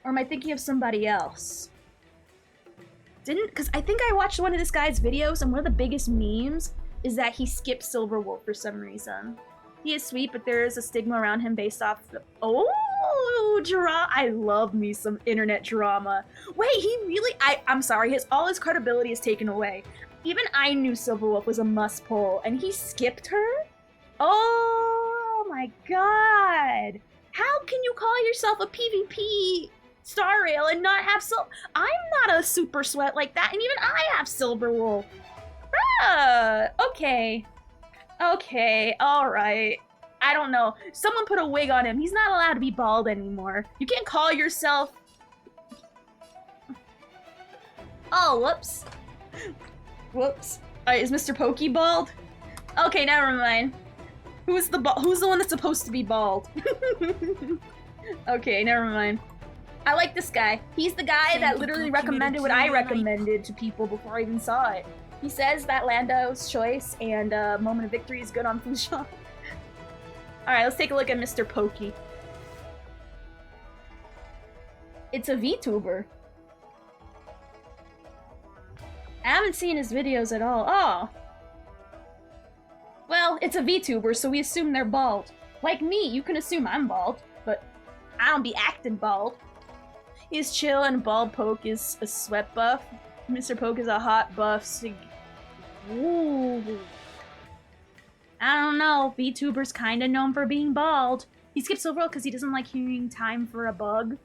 Speaker 1: Or am I thinking of somebody else? Because I think I watched one of this guy's videos, and one of the biggest memes is that he skipped Silverwolf for some reason. He is sweet, but there is a stigma around him based off the— oh, drama. I love me some internet drama. Wait, he really— I'm sorry, all his credibility is taken away. Even I knew Silverwolf was a must pull, and he skipped her? Oh my god. How can you call yourself a PvP star rail and not have I'm not a super sweat like that, and even I have Silverwolf. Okay. Okay, alright. I don't know. Someone put a wig on him. He's not allowed to be bald anymore. You can't call yourself— oh, whoops. Whoops. Is Mr. Pokey bald? Okay, never mind. Who's the one that's supposed to be bald? Okay, never mind. I like this guy. He's the guy that literally recommended what I recommended to people before I even saw it. He says that Lando's choice and Moment of Victory is good on Fushan. Alright, let's take a look at Mr. Pokey. It's a VTuber. I haven't seen his videos at all. Oh! Well, it's a VTuber, so we assume they're bald. Like me, you can assume I'm bald, but I don't be acting bald. He's chill and Bald Poke is a sweat buff. Mr. Poke is a hot buff. Ooh. I don't know. VTuber's kinda known for being bald. He skips Silverwolf because he doesn't like hearing time for a bug.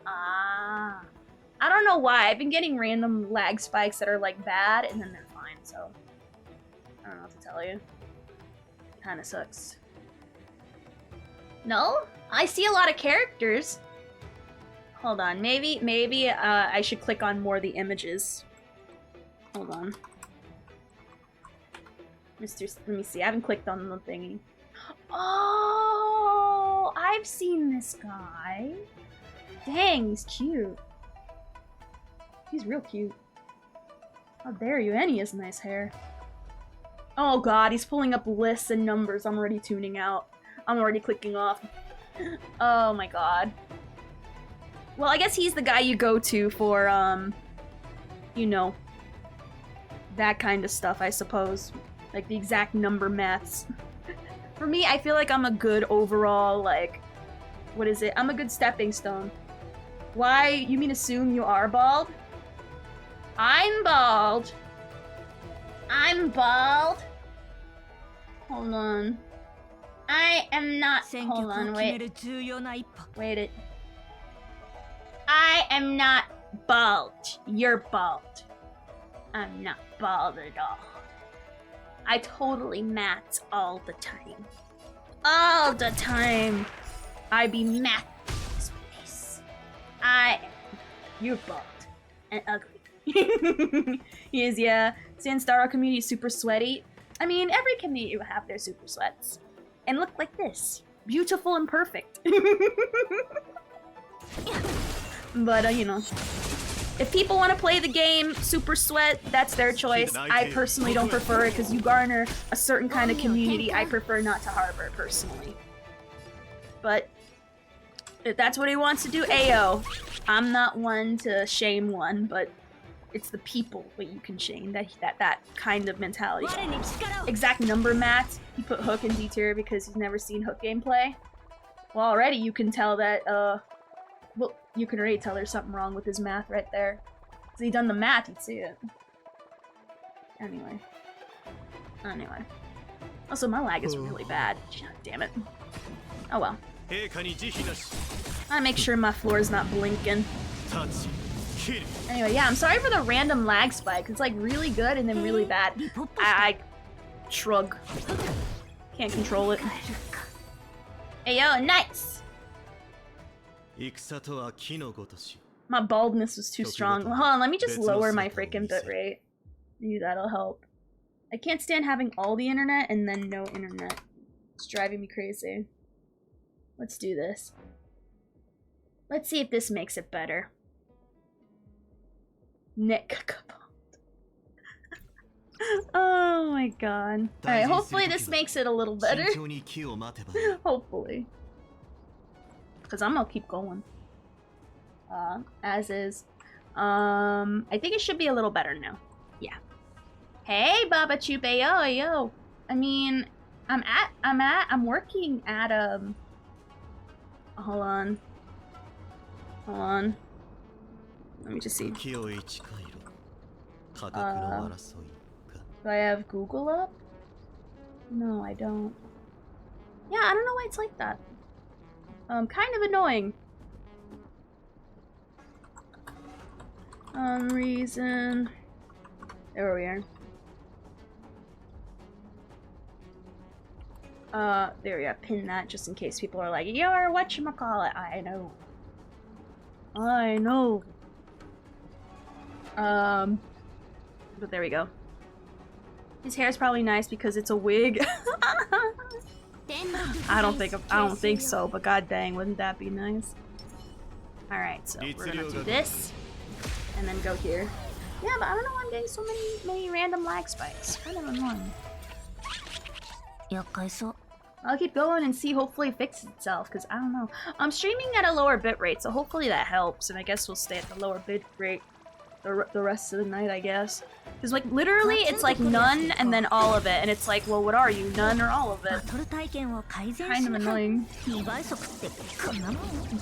Speaker 1: Ah. I don't know why. I've been getting random lag spikes that are like bad and then they're fine, so I don't know what to tell you. Kinda sucks. No? I see a lot of characters. Hold on, maybe I should click on more of the images. Hold on. Let me see, I haven't clicked on the thingy. Oh, I've seen this guy. Dang, he's cute. He's real cute. How dare you, and he has nice hair. Oh god, he's pulling up lists and numbers. I'm already tuning out. I'm already clicking off. Oh my god. Well, I guess he's the guy you go to for, you know, that kind of stuff, I suppose. Like the exact number maths. For me, I feel like I'm a good overall, like, what is it? I'm a good stepping stone. Why? You mean assume you are bald? I'm bald. I'm bald. Hold on. I am not. Hold on, wait. Wait it. I am not bald. You're bald. I'm not bald at all. I totally mat all the time. All the time. I be mat. You're bald and ugly. He is, yeah. Sandstar community is super sweaty. I mean, every community will have their super sweats. And look like this. Beautiful and perfect. But, you know. If people want to play the game super sweat, that's their choice. I personally don't prefer it because you garner a certain kind of community I prefer not to harbor, personally. But if that's what he wants to do, ayo. I'm not one to shame one, but it's the people that you can chain, that kind of mentality. Exact number math, he put Hook in D tier because he's never seen Hook gameplay. Well, already you can tell that, well, you can already tell there's something wrong with his math right there. If he done the math, you'd see it. Anyway. Also, my lag is really bad. God damn it. Oh well. I make sure my floor is not blinking. Anyway, yeah, I'm sorry for the random lag spike. It's like really good and then really bad. I shrug. Can't control it. Hey yo, nice! My baldness was too strong. Hold on, let me just lower my freaking bitrate. Maybe that'll help. I can't stand having all the internet and then no internet. It's driving me crazy. Let's do this. Let's see if this makes it better. Nick. Oh my god. Alright, hopefully this makes it a little better. Hopefully. Because I'm gonna keep going. As is. I think it should be a little better now. Yeah. Hey, Baba Chupe, yo. I mean, I'm working at, hold on. Let me just see. Do I have Google up? No, I don't. Yeah, I don't know why it's like that. Kind of annoying. Reason. There we are. There we are. Pin that just in case people are like, you're whatchamacallit. I know. But there we go. His hair is probably nice because it's a wig. I don't think so, but god dang, wouldn't that be nice? Alright, so we're gonna do this and then go here. Yeah, but I don't know why I'm getting so many random lag spikes. Kind of annoying. I'll keep going and see, hopefully it fixes itself, because I don't know. I'm streaming at a lower bitrate, so hopefully that helps, and I guess we'll stay at the lower bitrate the rest of the night, I guess. Because, like, literally, it's like none and then all of it, and it's like, well, what are you? None or all of it? Kind of annoying.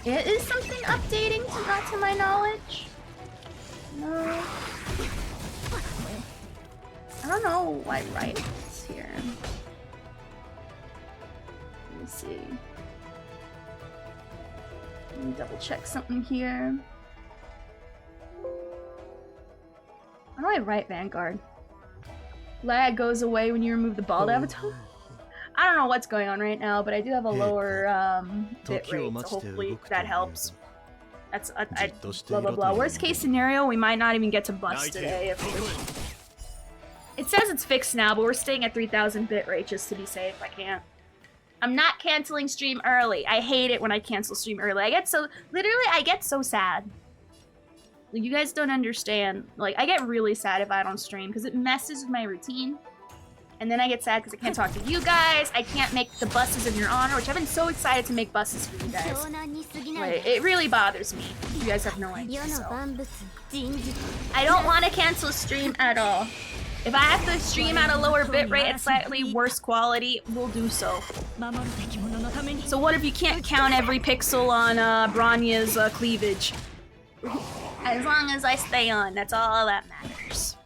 Speaker 1: It is something updating, not to my knowledge. No. I don't know why right is here. Let me see. Let me double check something here. How do I write Vanguard? Lag goes away when you remove the bald avatar? I don't know what's going on right now, but I do have a lower bit rate, so hopefully that helps. That's blah blah blah. Worst case scenario, we might not even get to bus today. It says it's fixed now, but we're staying at 3000 bit rate just to be safe. I can't. I'm not canceling stream early. I hate it when I cancel stream early. I get so sad. Like, you guys don't understand. Like, I get really sad if I don't stream because it messes with my routine. And then I get sad because I can't talk to you guys. I can't make the buses in your honor, which I've been so excited to make buses for you guys. Like, it really bothers me. You guys have no idea. So. I don't want to cancel stream at all. If I have to stream at a lower bitrate at slightly worse quality, we'll do so. So what if you can't count every pixel on Bronya's cleavage? As long as I stay on, that's all that matters.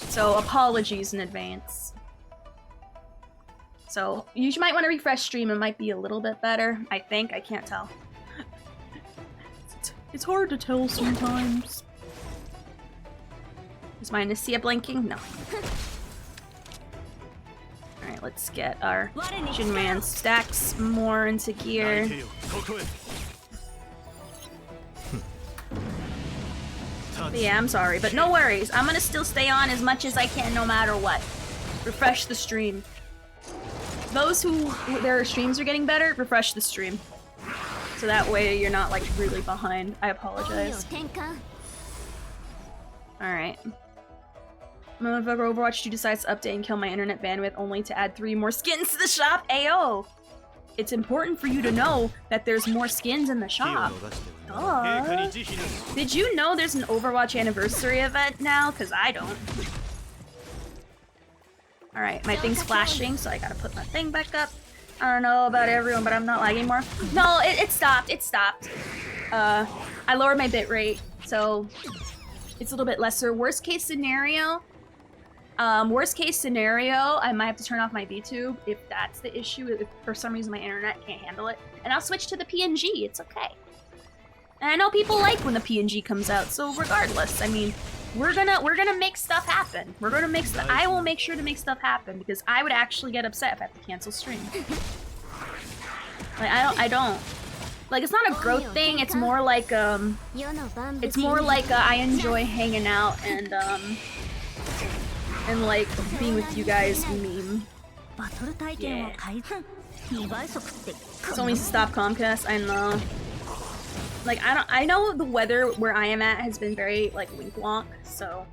Speaker 1: So apologies in advance. So you might want to refresh stream. It might be a little bit better. I think. I can't tell. It's hard to tell sometimes. Is my Nasia blinking? No. Alright, let's get our Jinran stacks more into gear. But yeah, I'm sorry, but no worries. I'm gonna still stay on as much as I can no matter what. Refresh the stream. Those who their streams are getting better, refresh the stream. So that way you're not like really behind. I apologize. Alright. Motherfucker Overwatch 2 decides to update and kill my internet bandwidth only to add 3 more skins to the shop. Ayo! it's important for you to know that there's more skins in the
Speaker 7: キーを
Speaker 1: shop.
Speaker 7: 逃してはならぬ
Speaker 1: Duh.
Speaker 7: 陛下に慈悲なし
Speaker 1: Did you know there's an Overwatch anniversary event now? Cause I don't. Alright, my thing's flashing, so I gotta put my thing back up. I don't know about everyone, but I'm not lagging more. No, it stopped. It stopped. I lowered my bitrate, so it's a little bit lesser. Worst case scenario, I might have to turn off my VTube if that's the issue. If for some reason my internet can't handle it, and I'll switch to the PNG. It's okay. And I know people like when the PNG comes out, so regardless, I mean, we're gonna make stuff happen. We're gonna make stuff. I will make sure to make stuff happen because I would actually get upset if I have to cancel stream. Like I don't. Like it's not a growth thing. It's more like I enjoy hanging out and like being with you guys meme. Yeah. Someone needs to stop Comcast. I know. Like I know the weather where I am at has been very like wink wonk, so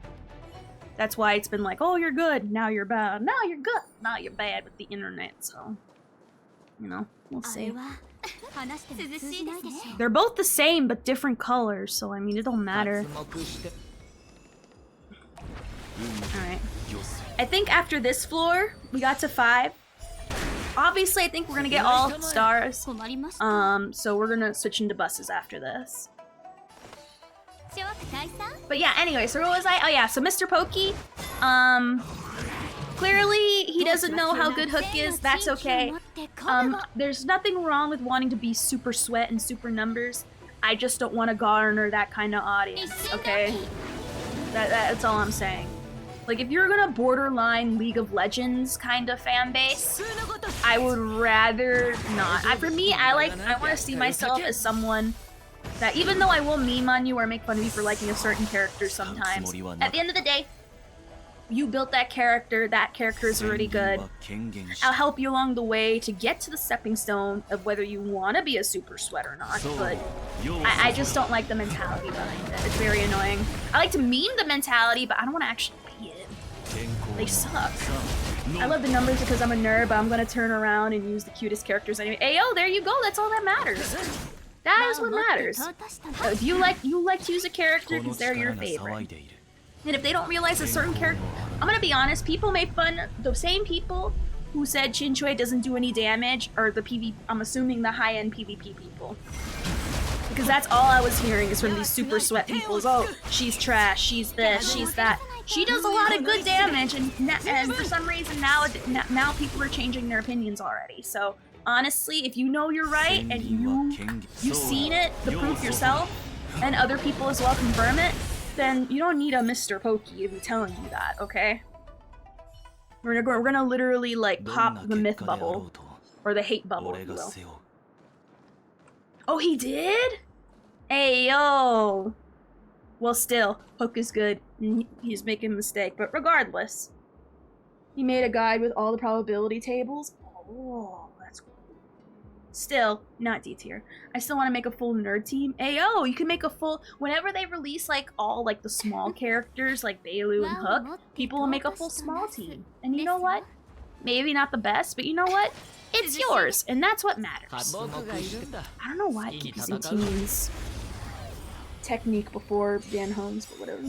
Speaker 1: that's why it's been like, oh you're good, now you're bad, now you're good, now you're bad with the internet, so you know, we'll see. They're both the same but different colors, so I mean it don't matter. Alright. I think after this floor, we got to 5. Obviously, I think we're gonna get all stars. So we're gonna switch into buses after this. But yeah, anyway, so what was I? Oh yeah, so Mr. Pokey, clearly he doesn't know how good Hook is. That's okay. There's nothing wrong with wanting to be super sweat and super numbers. I just don't want to garner that kind of audience, okay? That's all I'm saying. Like, if you're gonna borderline League of Legends kind of fan base, I would rather not. For me, I want to see myself as someone that, even though I will meme on you or make fun of you for liking a certain character sometimes, at the end of the day, you built that character is already good. I'll help you along the way to get to the stepping stone of whether you want to be a super sweat or not, but I just don't like the mentality behind it. It's very annoying. I like to meme the mentality, but I don't want to actually be it. They suck. I love the numbers because I'm a nerd, but I'm gonna turn around and use the cutest characters anyway. Ayo, there you go, that's all that matters. That is what matters. If you like to use a character because they're your favorite. And if they don't realize a certain character, I'm gonna be honest, people make fun, the same people who said Chinchue doesn't do any damage are the I'm assuming the high-end PvP people. Because that's all I was hearing is from these super sweat people is, oh, she's trash, she's this, she's that. She does a lot of good damage, and for some reason now people are changing their opinions already. So honestly, if you know you're right and you've seen it, the proof yourself, and other people as well confirm it, then you don't need a Mr. Pokey to be telling you that, okay? We're gonna literally like pop the myth bubble, or the hate bubble, if you will. Oh, he did? Hey, yo! Well, still, Hook is good. He's making a mistake, but regardless. He made a guide with all the probability tables. Oh, that's cool. Still, not D tier. I still want to make a full nerd team. Ayo, you can make a full... Whenever they release, like, all, like, the small characters, like Bailu and Hook, people will make a full small team. And you know what? Maybe not the best, but you know what? It's yours, and that's what matters. I don't know why I keep using Teen's technique before Dan Homes, but whatever.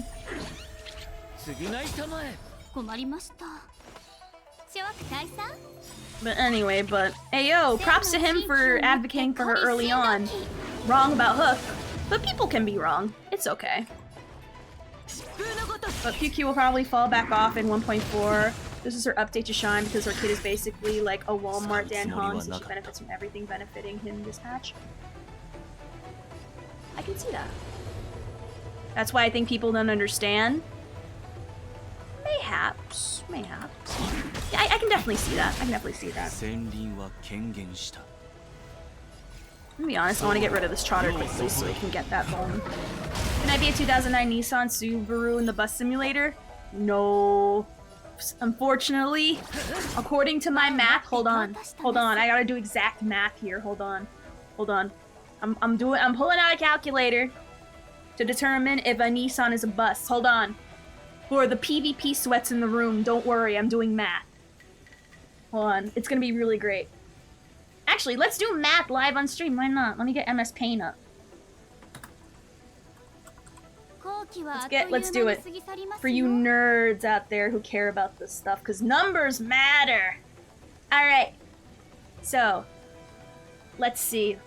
Speaker 1: But anyway, ayo, props to him for advocating for her early on. Wrong about Hook, but people can be wrong. It's okay. But QQ will probably fall back off in 1.4. This is her update to Shine because her kid is basically like a Walmart Dan Hong, so she benefits from everything benefiting him this patch. I can see that. That's why I think people don't understand. Mayhaps. Yeah, I can definitely see that. I'm gonna be honest, I want to get rid of this trotter quickly so we can get that bone. Can I be a 2009 Nissan Subaru in the bus simulator? No. Unfortunately, according to my math, hold on, I gotta do exact math here, hold on. I'm pulling out a calculator to determine if a Nissan is a bus, hold on. For the PvP sweats in the room, don't worry, I'm doing math. Hold on, it's gonna be really great. Actually, let's do math live on stream. Why not? Let me get MS Paint up. Let's do it. For you nerds out there who care about this stuff, because numbers matter. Alright. So, let's see.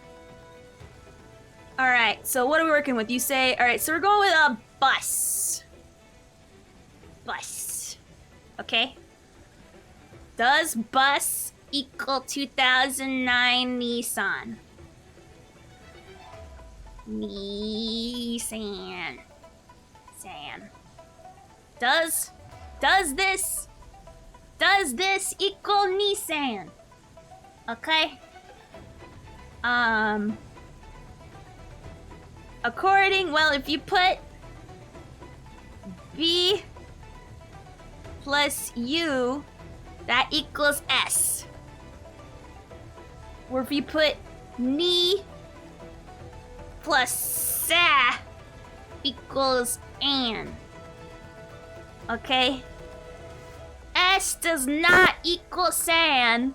Speaker 1: Alright, so what are we working with? You say, alright, so we're going with a bus. Bus. Okay? Does bus equal 2009 Nissan? Nissan. Does this equal Nissan? Okay. Well, if you put B plus U, that equals S. Or if you put Ni plus Sa equals An. Okay? S does not equal San.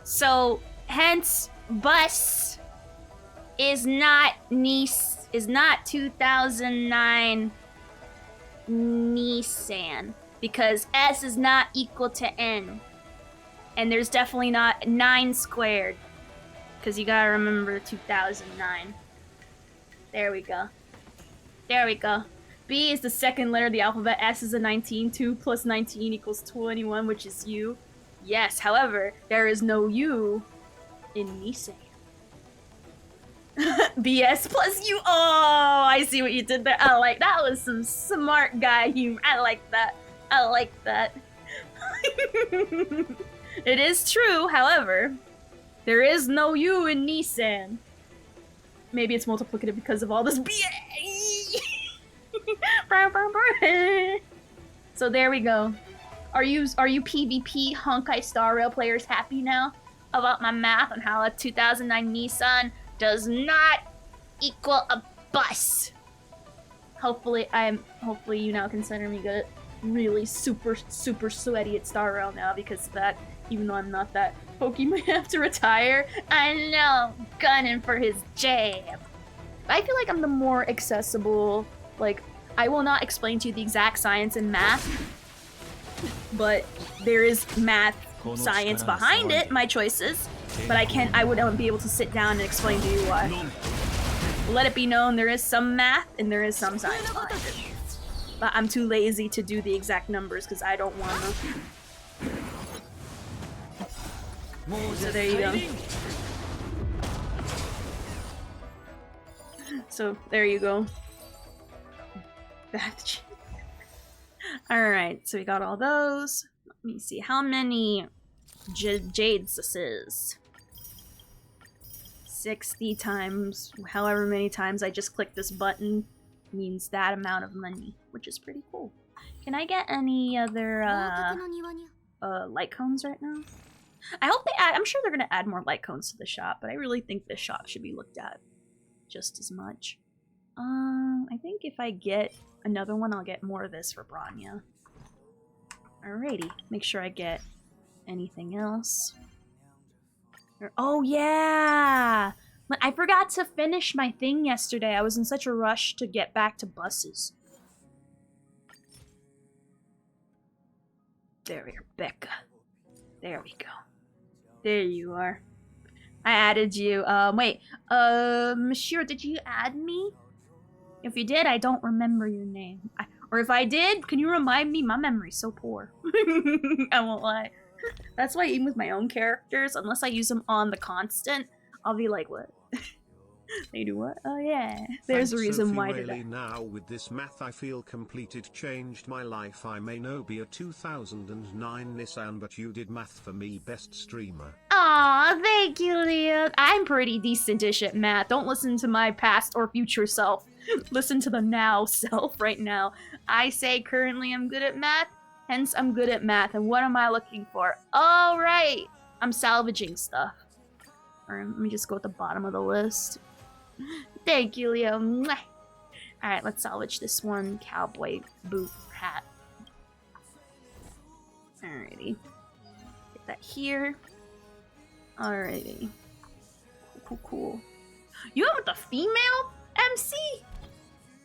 Speaker 1: So, hence, bus is not 2009 Nissan. Because S is not equal to N. And there's definitely not 9 squared. Because you gotta remember 2009. There we go. There we go. B is the second letter of the alphabet. S is a 19. 2 plus 19 equals 21, which is U. Yes, however, there is no U in Nissan. BS plus U. Oh, I see what you did there. I like that. Was some smart guy humor. I like that. I like that. It is true, however, there is no U in Nissan. Maybe it's multiplicative because of all this BS. So there we go. Are you PvP Honkai Star Rail players happy now about my math on how a 2009 Nissan does not equal a bus? Hopefully you now consider me good at really super sweaty at Star Rail now because of that. Even though I'm not that, Pokey might have to retire. I know, gunning for his jab. I feel like I'm the more accessible. Like, I will not explain to you the exact science in math, but there is math science behind it, my choices. But I wouldn't be able to sit down and explain to you why. Let it be known there is some math and there is some science behind it. But I'm too lazy to do the exact numbers because I don't want to. So there you go. So there you go. Alright, so we got all those. Let me see how many jades this is. 60 times, however many times I just click this button means that amount of money, which is pretty cool. Can I get any other light cones right now? I hope they add, I'm sure they're gonna add more light cones to the shop, but I really think this shop should be looked at just as much. I think if I get another one, I'll get more of this for Branya. Alrighty, make sure I get anything else. Oh yeah! I forgot to finish my thing yesterday. I was in such a rush to get back to buses. There we are, Becca. There we go. There you are. I added you. Wait. Monsieur, did you add me? If you did, I don't remember your name. Or if I did, can you remind me? My memory's so poor. I won't lie. That's why even with my own characters, unless I use them on the constant, I'll be like, what? They do what? Oh yeah. There's a reason why I did that.
Speaker 5: Now with this math I feel complete. It changed my life. I may no be a 2009 Nissan, but you did math for me, best streamer.
Speaker 1: Aw, thank you, Leah. I'm pretty decent-ish at math. Don't listen to my past or future self. Listen to the now self right now. I say currently I'm good at math, hence I'm good at math. And what am I looking for? All right, I'm salvaging stuff. Or let me just go at the bottom of the list. Thank you, Leo. Mwah. All right, let's salvage this one cowboy boot hat. Alrighty. that here. Alrighty. Cool. You went with the female MC?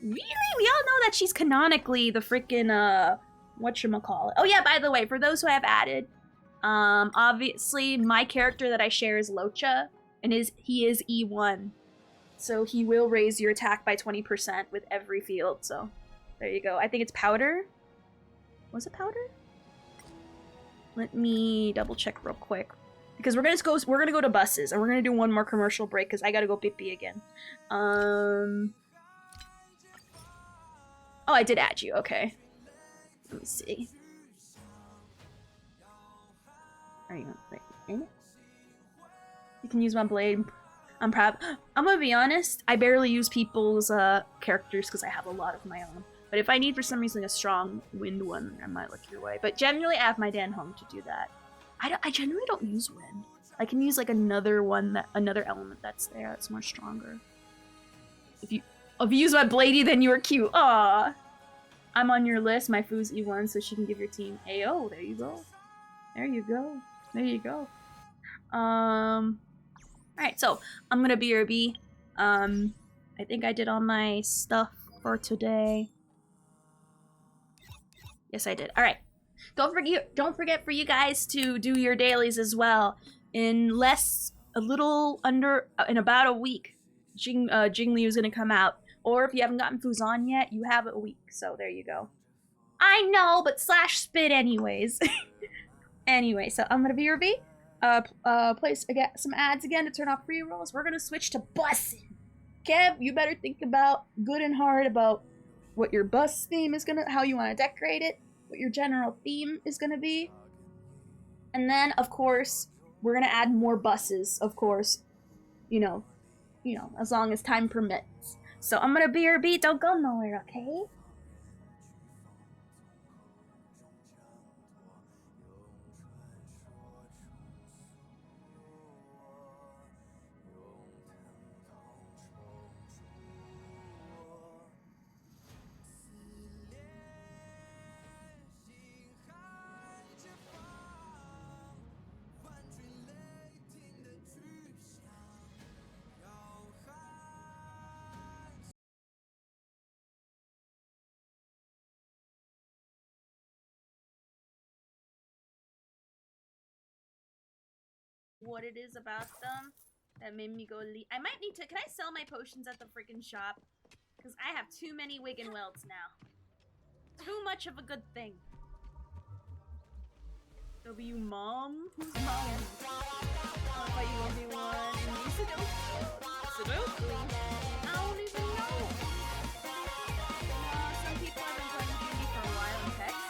Speaker 1: Really? We all know that she's canonically the freaking whatchamacallit. Oh yeah, by the way, for those who have added, obviously my character that I share is Locha, and he is E1. So he will raise your attack by 20% with every field, so there you go. I think it's powder. Was it powder? Let me double check real quick. Because we're gonna go to buses, and we're gonna do one more commercial break because I gotta go pee again. Oh, I did add you. Okay. Let me see. Are you like in it? You can use my blade. I'm proud. I'm gonna be honest. I barely use people's characters because I have a lot of my own. But if I need for some reason a strong wind one, I might look your way. But generally, I have my Dan home to do that. I generally don't use wind. I can use like another element that's there that's more stronger. If you use my bladey, then you are cute. Aww. I'm on your list. My Foo's E1, so she can give your team AO. There you go. There you go. There you go. Alright, so I'm gonna BRB. I think I did all my stuff for today. Yes, I did. Alright. Don't forget for you guys to do your dailies as well. In about a week, Jingli is gonna come out. Or if you haven't gotten Fuzan yet, you have a week. So there you go. I know, but slash spit anyways. Anyway, so I'm gonna BRB. Place again some ads again to turn off free rolls. We're gonna switch to bussing. Kev, you better think about good and hard about what your bus theme is gonna, how you want to decorate it, what your general theme is gonna be, and then of course we're gonna add more buses. Of course, you know, as long as time permits. So I'm gonna BRB. Don't go nowhere, okay? What it is about them that made me go I might need to. Can I sell my potions at the freaking shop? Because I have too many wig and welts now. Too much of a good thing. W mom? Who's mom? I thought you were the one. Sudoku? I don't even know. Some people have been playing D&D for a while in text.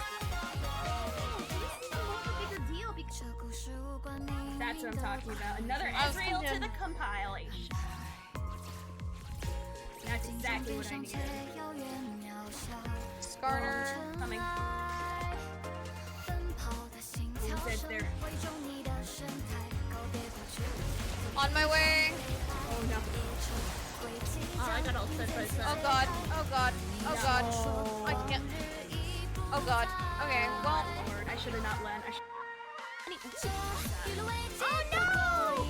Speaker 1: This is a bigger deal because that's what I'm talking about. Another Ezreal to the compilation. That's exactly what I needed.
Speaker 2: Skarner.
Speaker 1: Coming. Said there.
Speaker 2: On my way.
Speaker 1: Oh no. Oh, I got all set by set.
Speaker 2: Oh god. Oh god. Oh god.
Speaker 1: No.
Speaker 2: I can't. Oh god. Okay, well.
Speaker 1: Lord, I should have not lent.
Speaker 6: Oh no!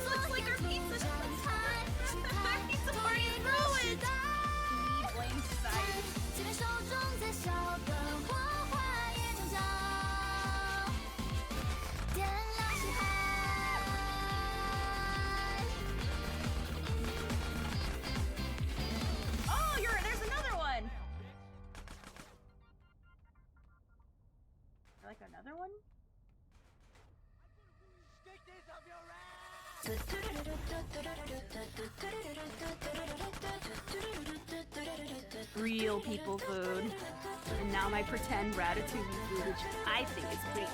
Speaker 1: Looks like our pizza. Our pizza party is ruined. We blame society. Oh, there's another one. Like another one? Real people food. And now my pretend ratatouille food, which I think is pretty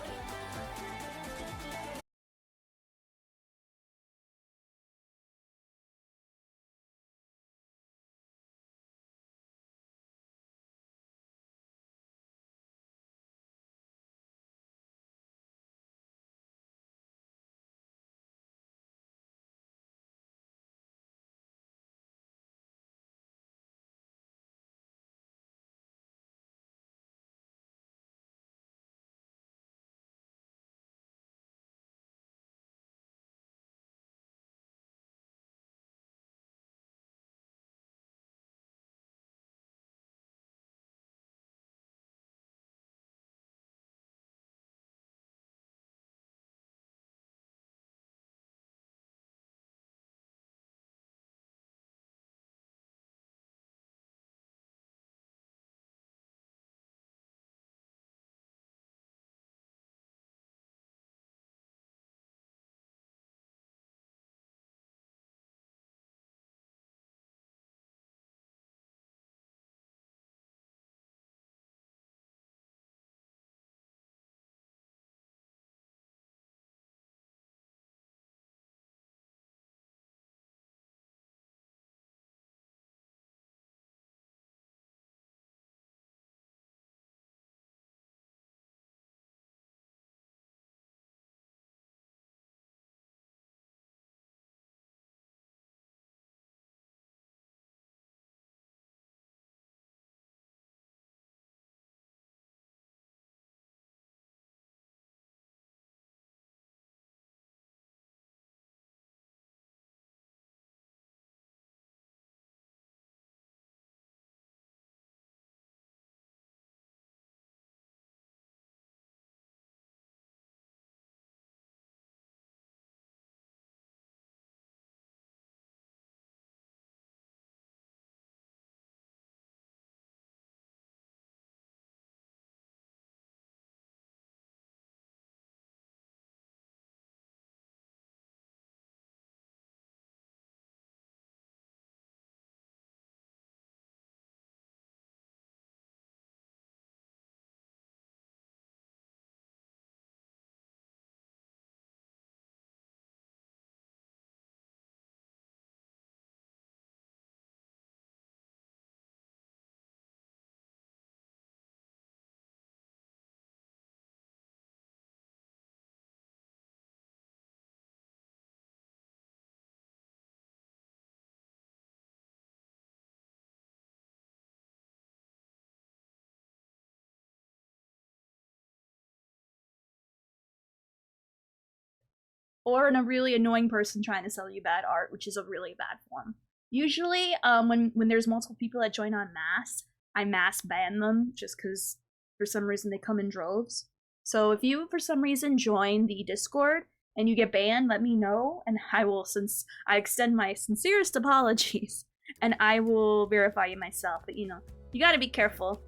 Speaker 1: or a really annoying person trying to sell you bad art, which is a really bad form. Usually, when there's multiple people that join on mass, I mass ban them just because for some reason they come in droves. So if you for some reason join the Discord and you get banned, let me know, and I will, since I extend my sincerest apologies, and I will verify you myself. But you gotta be careful.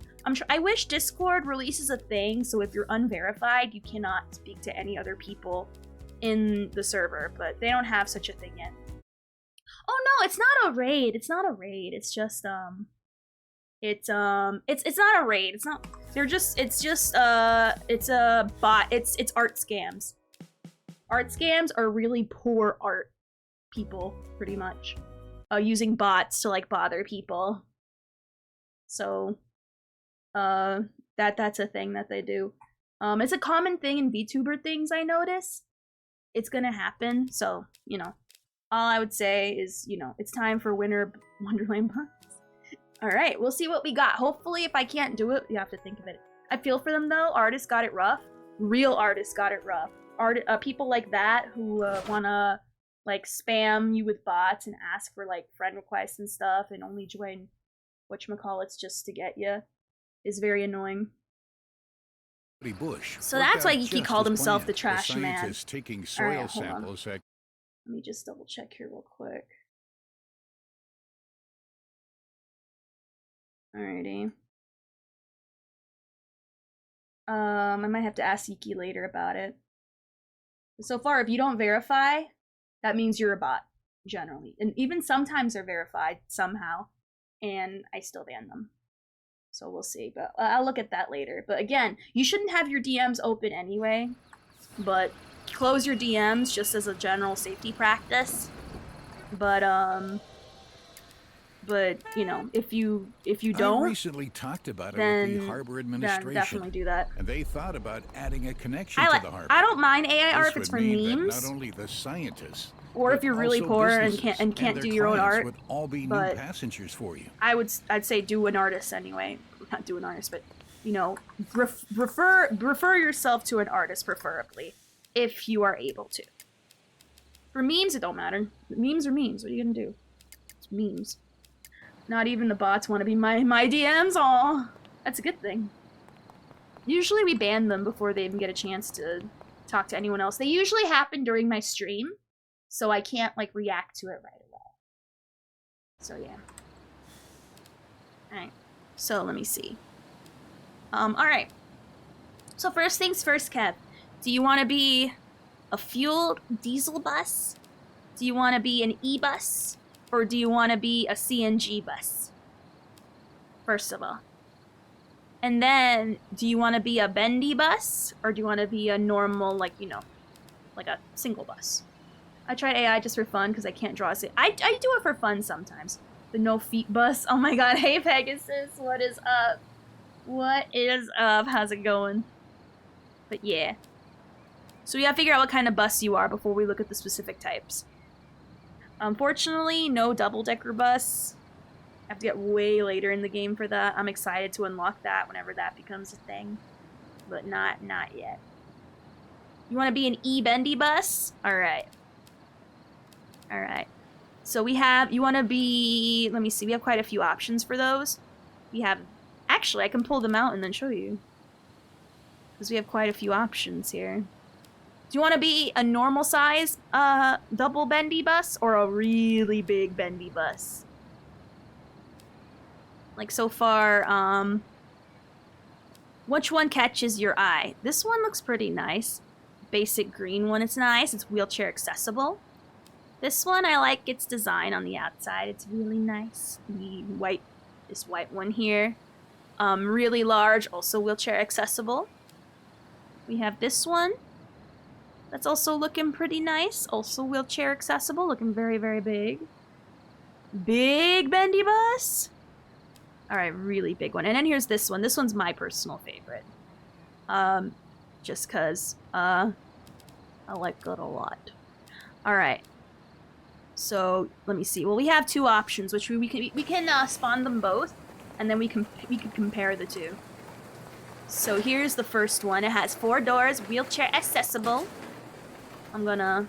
Speaker 1: I wish Discord releases a thing so if you're unverified, you cannot speak to any other people in the server, but they don't have such a thing yet. Oh no, it's not a raid. It's not a raid. It's just it's not a raid. It's not. It's a bot. It's art scams. Art scams are really poor art people, pretty much, using bots to like bother people. So, that's a thing that they do. It's a common thing in VTuber things. I notice it's gonna happen. So all I would say is it's time for Winter Wonderland bots. All right, we'll see what we got. Hopefully, if I can't do it, you have to think of it. I feel for them though. Artists got it rough. Real artists got it rough. People like that who wanna like spam you with bots and ask for like friend requests and stuff and only join whatchamacallits just to get you is very annoying.
Speaker 8: Bush.
Speaker 1: So that's why he called himself the trash man.
Speaker 8: Taking soil
Speaker 1: All right,
Speaker 8: samples.
Speaker 1: let me just double check here real quick. Alrighty. I might have to ask Iki later about it. So far, if you don't verify, that means you're a bot, generally. And even sometimes they're verified somehow, and I still ban them. So we'll see, but I'll look at that later. But again, you shouldn't have your DMs open anyway, but close your DMs just as a general safety practice. But if you don't,
Speaker 8: I recently talked about it
Speaker 1: then,
Speaker 8: with the Harbor Administration.
Speaker 1: Then definitely do that.
Speaker 8: And they thought about adding a connection to the harbor.
Speaker 1: I don't mind AI art if
Speaker 8: This
Speaker 1: it's
Speaker 8: would
Speaker 1: for
Speaker 8: mean that
Speaker 1: memes,
Speaker 8: not only the scientists,
Speaker 1: or if
Speaker 8: but
Speaker 1: you're really
Speaker 8: also
Speaker 1: poor and
Speaker 8: businesses
Speaker 1: can't
Speaker 8: their
Speaker 1: do your own
Speaker 8: clients
Speaker 1: art.
Speaker 8: would all be new
Speaker 1: but
Speaker 8: passengers for you.
Speaker 1: I'd say do an artist anyway. Not do an artist, but refer yourself to an artist preferably, if you are able to. For memes, it don't matter. Memes are memes. What are you gonna do? It's memes. Not even the bots want to be my DMs. Aw, that's a good thing. Usually we ban them before they even get a chance to talk to anyone else. They usually happen during my stream, so I can't like react to it right away. So yeah. Alright. So let me see. Alright. So first things first, Kev. Do you want to be a fueled diesel bus? Do you want to be an e-bus? Or do you want to be a CNG bus? First of all. And then, do you want to be a bendy bus? Or do you want to be a normal, like a single bus? I tried AI just for fun because I can't draw it. I do it for fun sometimes. The no feet bus. Oh my god, hey Pegasus, what is up? What is up? How's it going? But yeah. So we gotta figure out what kind of bus you are before we look at the specific types. Unfortunately, no double-decker bus. I have to get way later in the game for that. I'm excited to unlock that whenever that becomes a thing. But not yet. You want to be an e-bendy bus? Alright. Alright. So we have, you want to be, let me see, we have quite a few options for those. We have, actually, I can pull them out and then show you. Because we have quite a few options here. Do you want to be a normal size double bendy bus or a really big bendy bus? Like so far, which one catches your eye? This one looks pretty nice. Basic green one, it's nice. It's wheelchair accessible. This one, I like its design on the outside. It's really nice. This white one here. Really large, also wheelchair accessible. We have this one. That's also looking pretty nice. Also wheelchair accessible. Looking very, very big. Big bendy bus. Alright, really big one. And then here's this one. This one's my personal favorite. Just because, I like it a lot. Alright. So, let me see. Well, we have two options, which we can spawn them both, and then we can compare the two. So here's the first one. It has 4 doors, wheelchair accessible. I'm gonna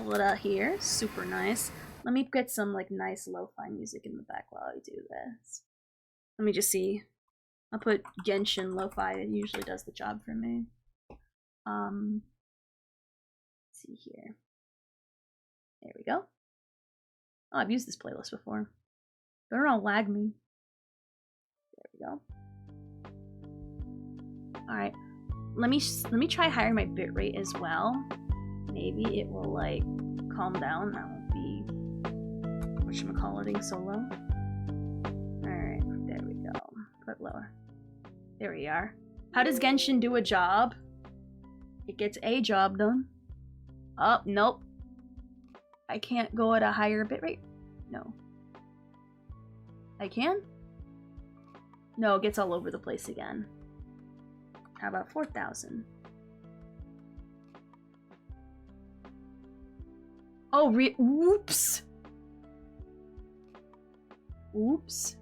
Speaker 1: pull it out here. Super nice. Let me get some like nice lo-fi music in the back while I do this. Let me just see. I'll put Genshin lo-fi. It usually does the job for me. Let's see here. There we go. Oh, I've used this playlist before. Better not lag me. There we go. All right. Let me try higher my bitrate as well. Maybe it will like calm down. That won't be whatchamacalliting so low. Alright, there we go. Put lower. There we are. How does Genshin do a job? It gets a job done. Oh, nope. I can't go at a higher bitrate. No. I can? No, it gets all over the place again. How about 4,000? Oh, whoops! Oops.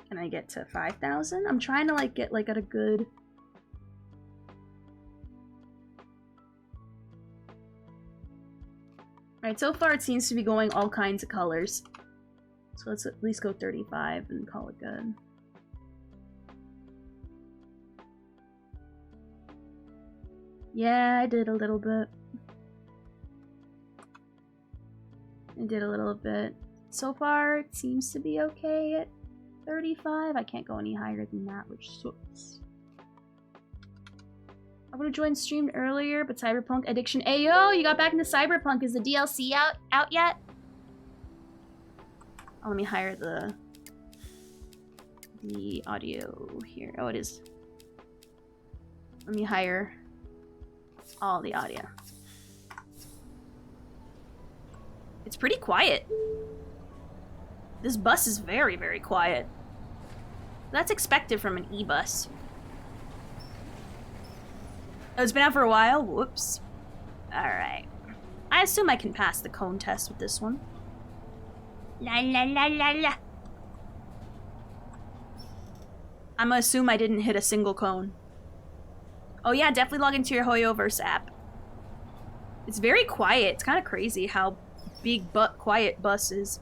Speaker 1: Can I get to 5,000? I'm trying to like get like at a good... Alright, so far it seems to be going all kinds of colors. So let's at least go 35 and call it good. Yeah, I did a little bit. I did a little bit. So far, it seems to be okay at 35. I can't go any higher than that, which sucks. I would have joined streamed earlier, but Cyberpunk Addiction. Ayo, you got back into Cyberpunk. Is the DLC out yet? Oh, let me hire the audio here. Oh, it is. Let me hire all the audio. It's pretty quiet. This bus is very, very quiet. That's expected from an e-bus. Oh, it's been out for a while? Whoops. Alright. I assume I can pass the cone test with this one. La la la la la. I'm gonna assume I didn't hit a single cone. Oh yeah, definitely log into your Hoyoverse app. It's very quiet. It's kind of crazy how big but quiet bus is.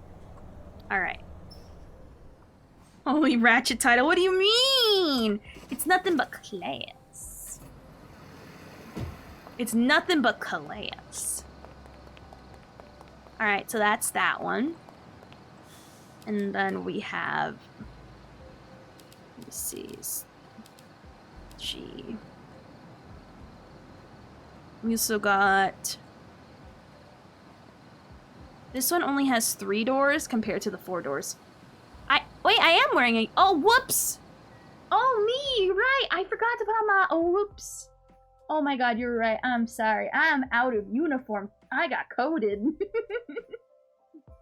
Speaker 1: Alright. Holy ratchet title, what do you mean? It's nothing but class. It's nothing but class. Alright, so that's that one. And then we have... Let me see. G. We also got... This one only has 3 doors compared to the 4 doors. Wait, I am wearing a... Oh, whoops! Oh, me, right. I forgot to put on my... Oh, whoops. Oh my god, you're right. I'm sorry. I'm out of uniform. I got coded.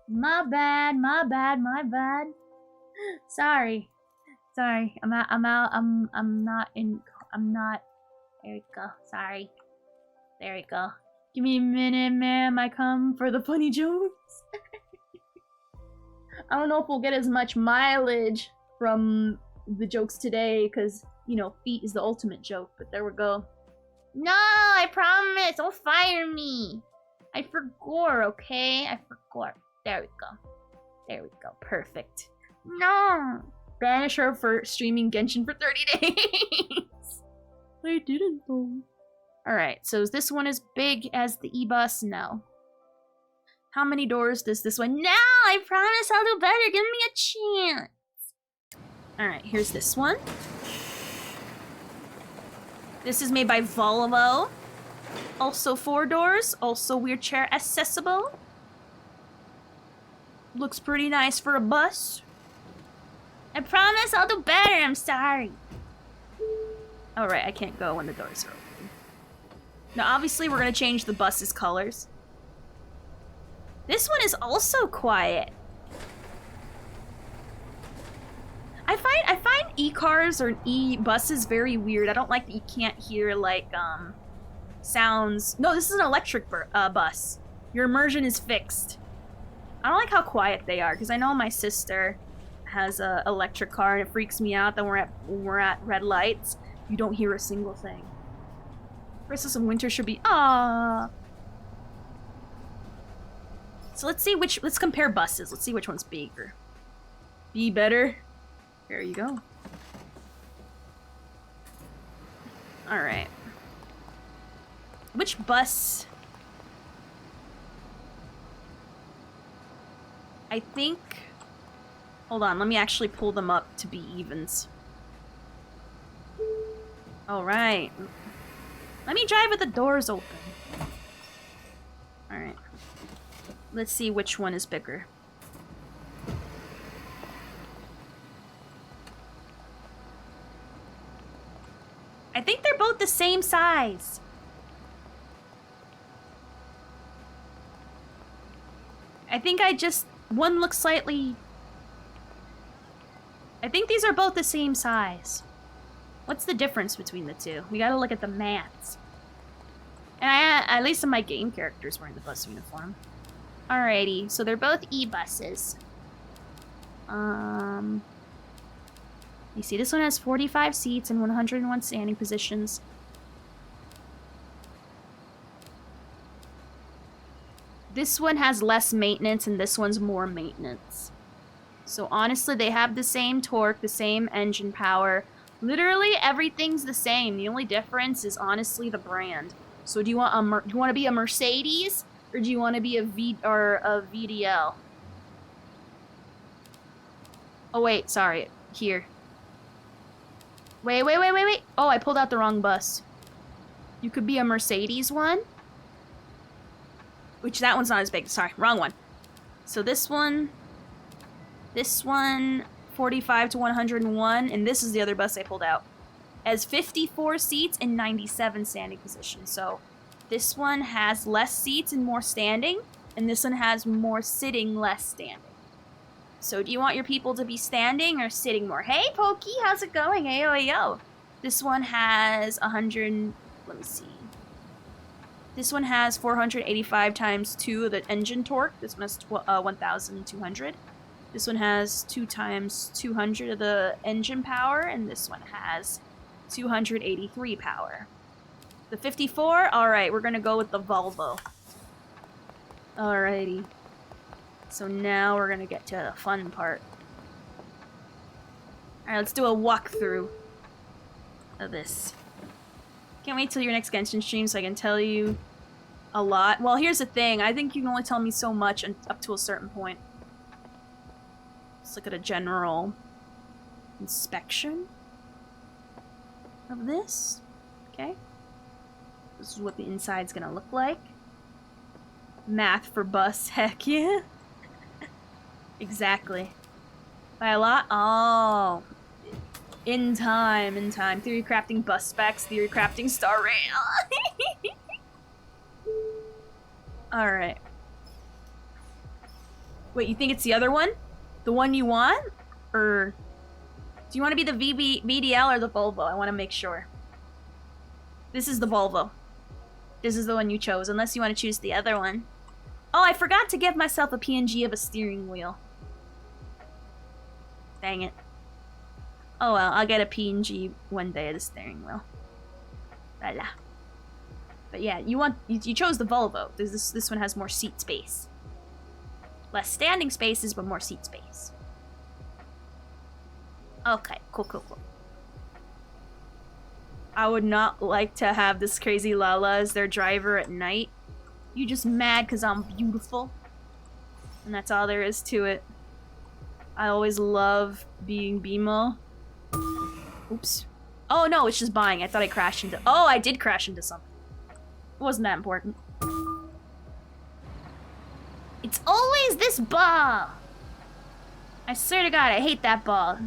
Speaker 1: My bad, my bad, my bad. Sorry. Sorry. I'm not... There we go. Sorry. There we go. Give me a minute, ma'am. I come for the funny jokes. I don't know if we'll get as much mileage from the jokes today, because, you know, feet is the ultimate joke, but there we go. No, I promise. Don't fire me. I forgot, okay? I forgot. There we go. There we go. Perfect. No. Banish her for streaming Genshin for 30 days. I didn't though. Alright, so this one as big as the e-bus? No. How many doors does this one? No! I promise I'll do better. Give me a chance. Alright, here's this one. This is made by Volvo. Also 4 doors. Also wheelchair accessible. Looks pretty nice for a bus. I promise I'll do better. I'm sorry. Alright, I can't go when the doors are open. Now, obviously, we're going to change the bus's colors. This one is also quiet. I find e-cars or e-buses very weird. I don't like that you can't hear, like, sounds. No, this is an electric bus. Your immersion is fixed. I don't like how quiet they are, because I know my sister has a electric car, and it freaks me out that when we're at red lights, you don't hear a single thing. Christmas and winter should be... Ah. So let's compare buses. Let's see which one's bigger. Be better. There you go. Alright. Which bus? I think... Hold on, let me actually pull them up to be evens. Alright. Let me drive with the doors open. Alright. Let's see which one is bigger. I think they're both the same size. I think one looks slightly... I think these are both the same size. What's the difference between the two? We gotta look at the maths. And at least my game character's wearing the bus uniform. Alrighty, so they're both E-buses. You see, this one has 45 seats and 101 standing positions. This one has less maintenance and this one's more maintenance. So honestly, they have the same torque, the same engine power. Literally everything's the same. The only difference is honestly the brand. So do you want to be a Mercedes or do you want to be a VDL? Oh wait, sorry. Here. Wait. Oh, I pulled out the wrong bus. You could be a Mercedes one. Which that one's not as big. Sorry, wrong one. So this one, 45 to 101, and this is the other bus I pulled out. Has 54 seats and 97 standing positions. So this one has less seats and more standing, and this one has more sitting, less standing. So do you want your people to be standing or sitting more? Hey, Pokey, how's it going? Ayo. This one has 100, let me see. This one has 485 times 2 of the engine torque. This one has 1,200. This one has 2 times 200 of the engine power, and this one has 283 power. The 54? Alright, we're gonna go with the Volvo. Alrighty. So now we're gonna get to the fun part. Alright, let's do a walkthrough of this. Can't wait till your next Genshin stream so I can tell you a lot. Well, here's the thing. I think you can only tell me so much up to a certain point. Let's look at a general inspection of this. Okay. This is what the inside's gonna look like. Math for bus, heck yeah. Exactly. By a lot? Oh. In time. Theory crafting bus specs, theory crafting star rail. Alright. Wait, you think it's the other one? The one you want? Or do you want to be the VDL or the Volvo? I want to make sure. This is the Volvo. This is the one you chose, unless you want to choose the other one. Oh, I forgot to give myself a PNG of a steering wheel. Dang it. Oh well, I'll get a PNG one day of the steering wheel. Voila. But yeah, you chose the Volvo. This one has more seat space. Less standing spaces, but more seat space. Okay, cool. I would not like to have this crazy Lala as their driver at night. You just mad because I'm beautiful. And that's all there is to it. I always love being BMO. Oops. Oh no, it's just buying. I thought I crashed into... Oh, I did crash into something. It wasn't that important. It's always this ball! I swear to God, I hate that ball.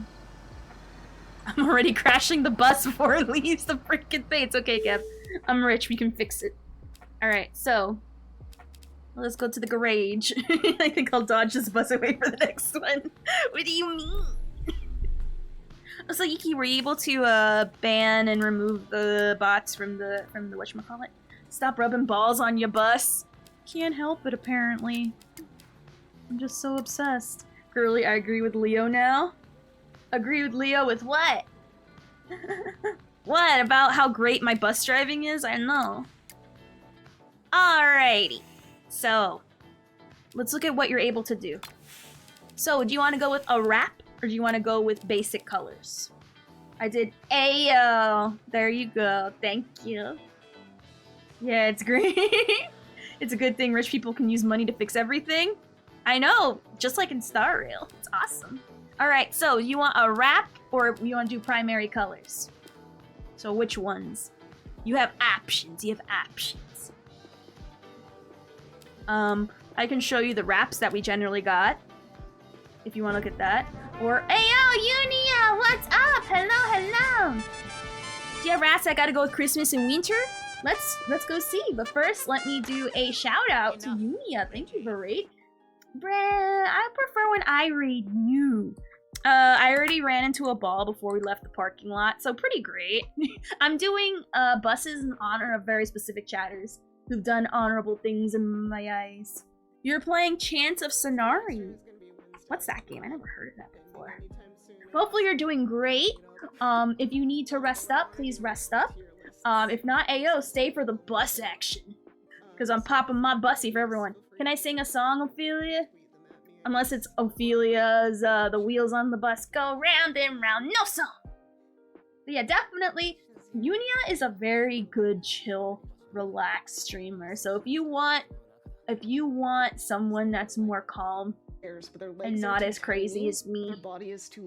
Speaker 1: I'm already crashing the bus before it leaves the freaking thing. It's okay, Kev. I'm rich, we can fix it. Alright, so... let's go to the garage. I think I'll dodge this bus away for the next one. What do you mean? So, Yuki, were you able to ban and remove the bots from the whatchamacallit? Stop rubbing balls on your bus. Can't help it, apparently. I'm just so obsessed. Girly, I agree with Leo now. Agree with Leo with what? What? About how great my bus driving is? I know. Alrighty. So, let's look at what you're able to do. So, do you want to go with a wrap, or do you want to go with basic colors? I did Ayo. There you go. Thank you. Yeah, it's great. It's a good thing rich people can use money to fix everything. I know, just like in Star Rail. It's awesome. All right, so you want a wrap, or you want to do primary colors? So which ones? You have options. You have options. I can show you the wraps that we generally got, if you want to look at that. Or, Ayo, Unia, what's up? Hello, hello. Do you have wraps that gotta go with Christmas and winter? Let's go see. But first, let me do a shout out to Unia. Thank you for raid. Bruh, I prefer when I raid you. I already ran into a ball before we left the parking lot, so pretty great. I'm doing buses in honor of very specific chatters who've done honorable things in my eyes. You're playing Chants of Sonari. What's that game? I never heard of that before. Hopefully you're doing great. If you need to rest up, please rest up. If not, Ayo, stay for the bus action. Because I'm popping my bussy for everyone. Can I sing a song, Ophelia? Unless it's Ophelia's The Wheels on the Bus Go Round and Round. No song! But yeah, definitely, Unia is a very good, chill, relaxed streamer. So if you want someone that's more calm and not as crazy as me,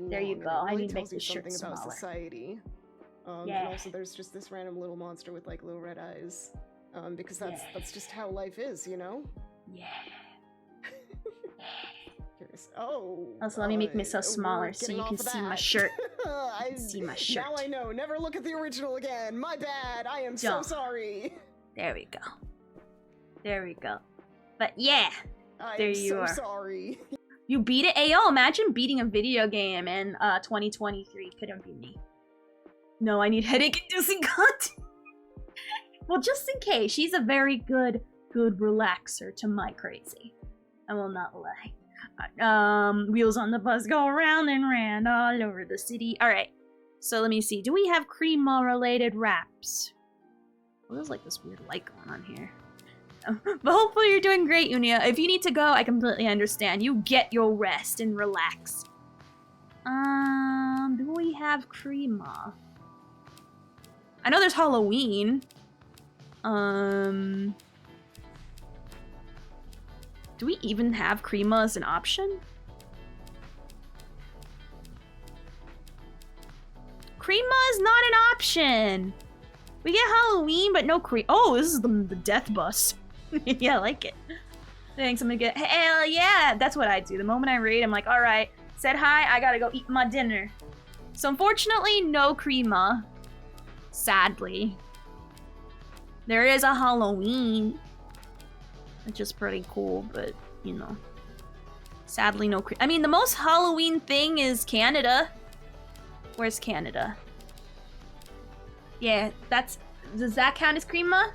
Speaker 1: there you go. I need to make this shirt smaller.
Speaker 9: Society.
Speaker 1: Yeah.
Speaker 9: And also there's just this random little monster with like little red eyes. Because that's just how life is, you know?
Speaker 1: Yeah.
Speaker 9: Oh.
Speaker 1: Also, let me make myself smaller so you can see my shirt. See my shirt.
Speaker 9: Now I know. Never look at the original again. My bad. I am so sorry.
Speaker 1: There we go. There we go. But yeah, there you are.
Speaker 9: Sorry.
Speaker 1: You beat it? Ayo, imagine beating a video game in 2023. Couldn't be me. No, I need headache-inducing content. Well, just in case, she's a very good relaxer to my crazy. I will not lie. Wheels on the bus go round and round all over the city. All right, so let me see. Do we have Creama-related raps? Well, there's like this weird light going on here. But hopefully you're doing great, Unia. If you need to go, I completely understand. You get your rest and relax. Do we have Creama? I know there's Halloween. Do we even have Creama as an option? Creama is not an option. We get Halloween, but no Creama. Oh, this is the death bus. Yeah, I like it. Thanks, I'm gonna get. Hell yeah, that's what I do. The moment I raid, I'm like, all right, said hi, I gotta go eat my dinner. So unfortunately, no Creama. Sadly. There is a Halloween, which is pretty cool, but, you know. Sadly, no Creama. I mean, the most Halloween thing is Canada. Where's Canada? Yeah, that's... Does that count as Creama?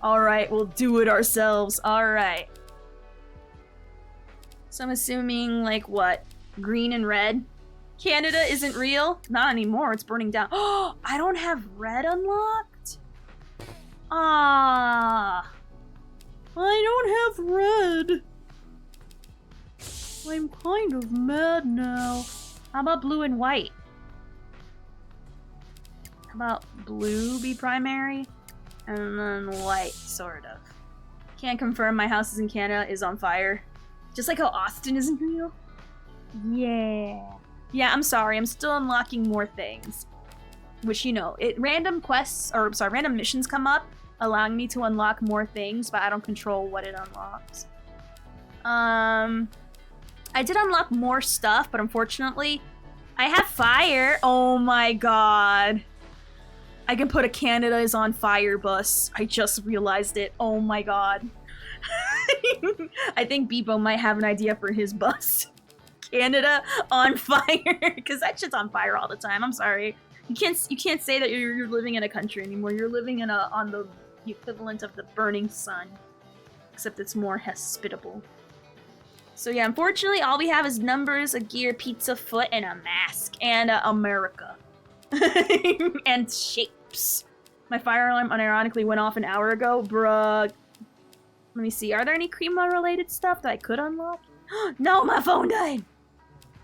Speaker 1: Alright, we'll do it ourselves. Alright. So I'm assuming, like, what? Green and red? Canada isn't real? Not anymore, it's burning down. Oh, I don't have red unlocked? Ah, I don't have red. I'm kind of mad now. How about blue and white? How about blue be primary? And then white, sort of. Can't confirm my house is in Canada is on fire. Just like how Austin isn't real. Yeah. Yeah, I'm sorry. I'm still unlocking more things. Which, you know, random quests, or sorry, random missions come up, allowing me to unlock more things, but I don't control what it unlocks. I did unlock more stuff, but unfortunately, I have fire. Oh my god. I can put a Canada is on fire bus. I just realized it. Oh my god. I think Bebo might have an idea for his bus. Canada on fire, because that shit's on fire all the time. I'm sorry. You can't say that you're living in a country anymore. You're living in on the equivalent of the burning sun, except it's more hospitable. So yeah, unfortunately, all we have is numbers, a gear, pizza, foot, and a mask, and America, and shapes. My fire alarm unironically went off an hour ago, bruh. Let me see. Are there any Crema related stuff that I could unlock? No, my phone died!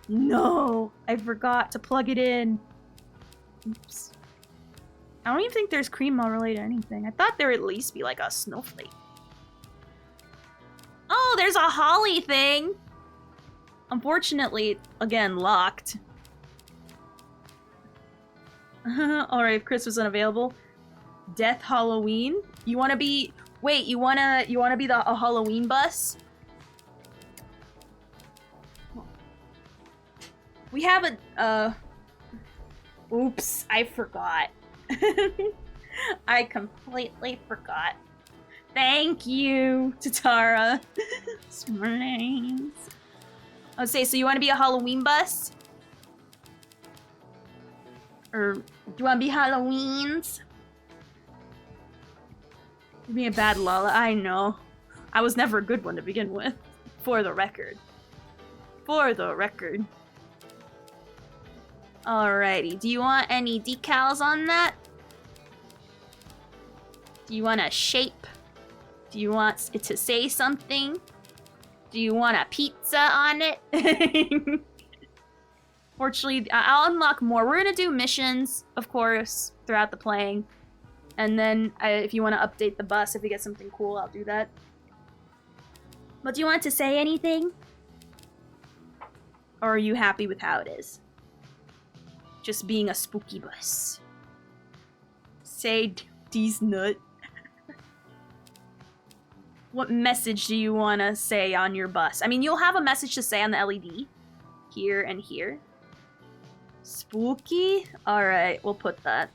Speaker 1: No! I forgot to plug it in. Oops. I don't even think there's Crema related anything. I thought there would at least be like a snowflake. Oh, there's a holly thing! Unfortunately, again, locked. Alright, if Chris was unavailable. Death Halloween? You wanna be... Wait, you wanna be a Halloween bus? We have a... Oops, I forgot. I completely forgot. Thank you, Tatara. Smarties. I'll say, so you want to be a Halloween bus? Or do you want to be Halloweens? You're being a bad Lala, I know. I was never a good one to begin with. For the record. For the record. Alrighty, do you want any decals on that? Do you want a shape? Do you want it to say something? Do you want a pizza on it? Fortunately, I'll unlock more. We're gonna do missions, of course, throughout the playing. And then, if you want to update the bus, if we get something cool, I'll do that. But do you want to say anything? Or are you happy with how it is? Just being a spooky bus. Say D's nut. What message do you want to say on your bus? I mean, you'll have a message to say on the LED. Here and here. Spooky? Alright, we'll put that.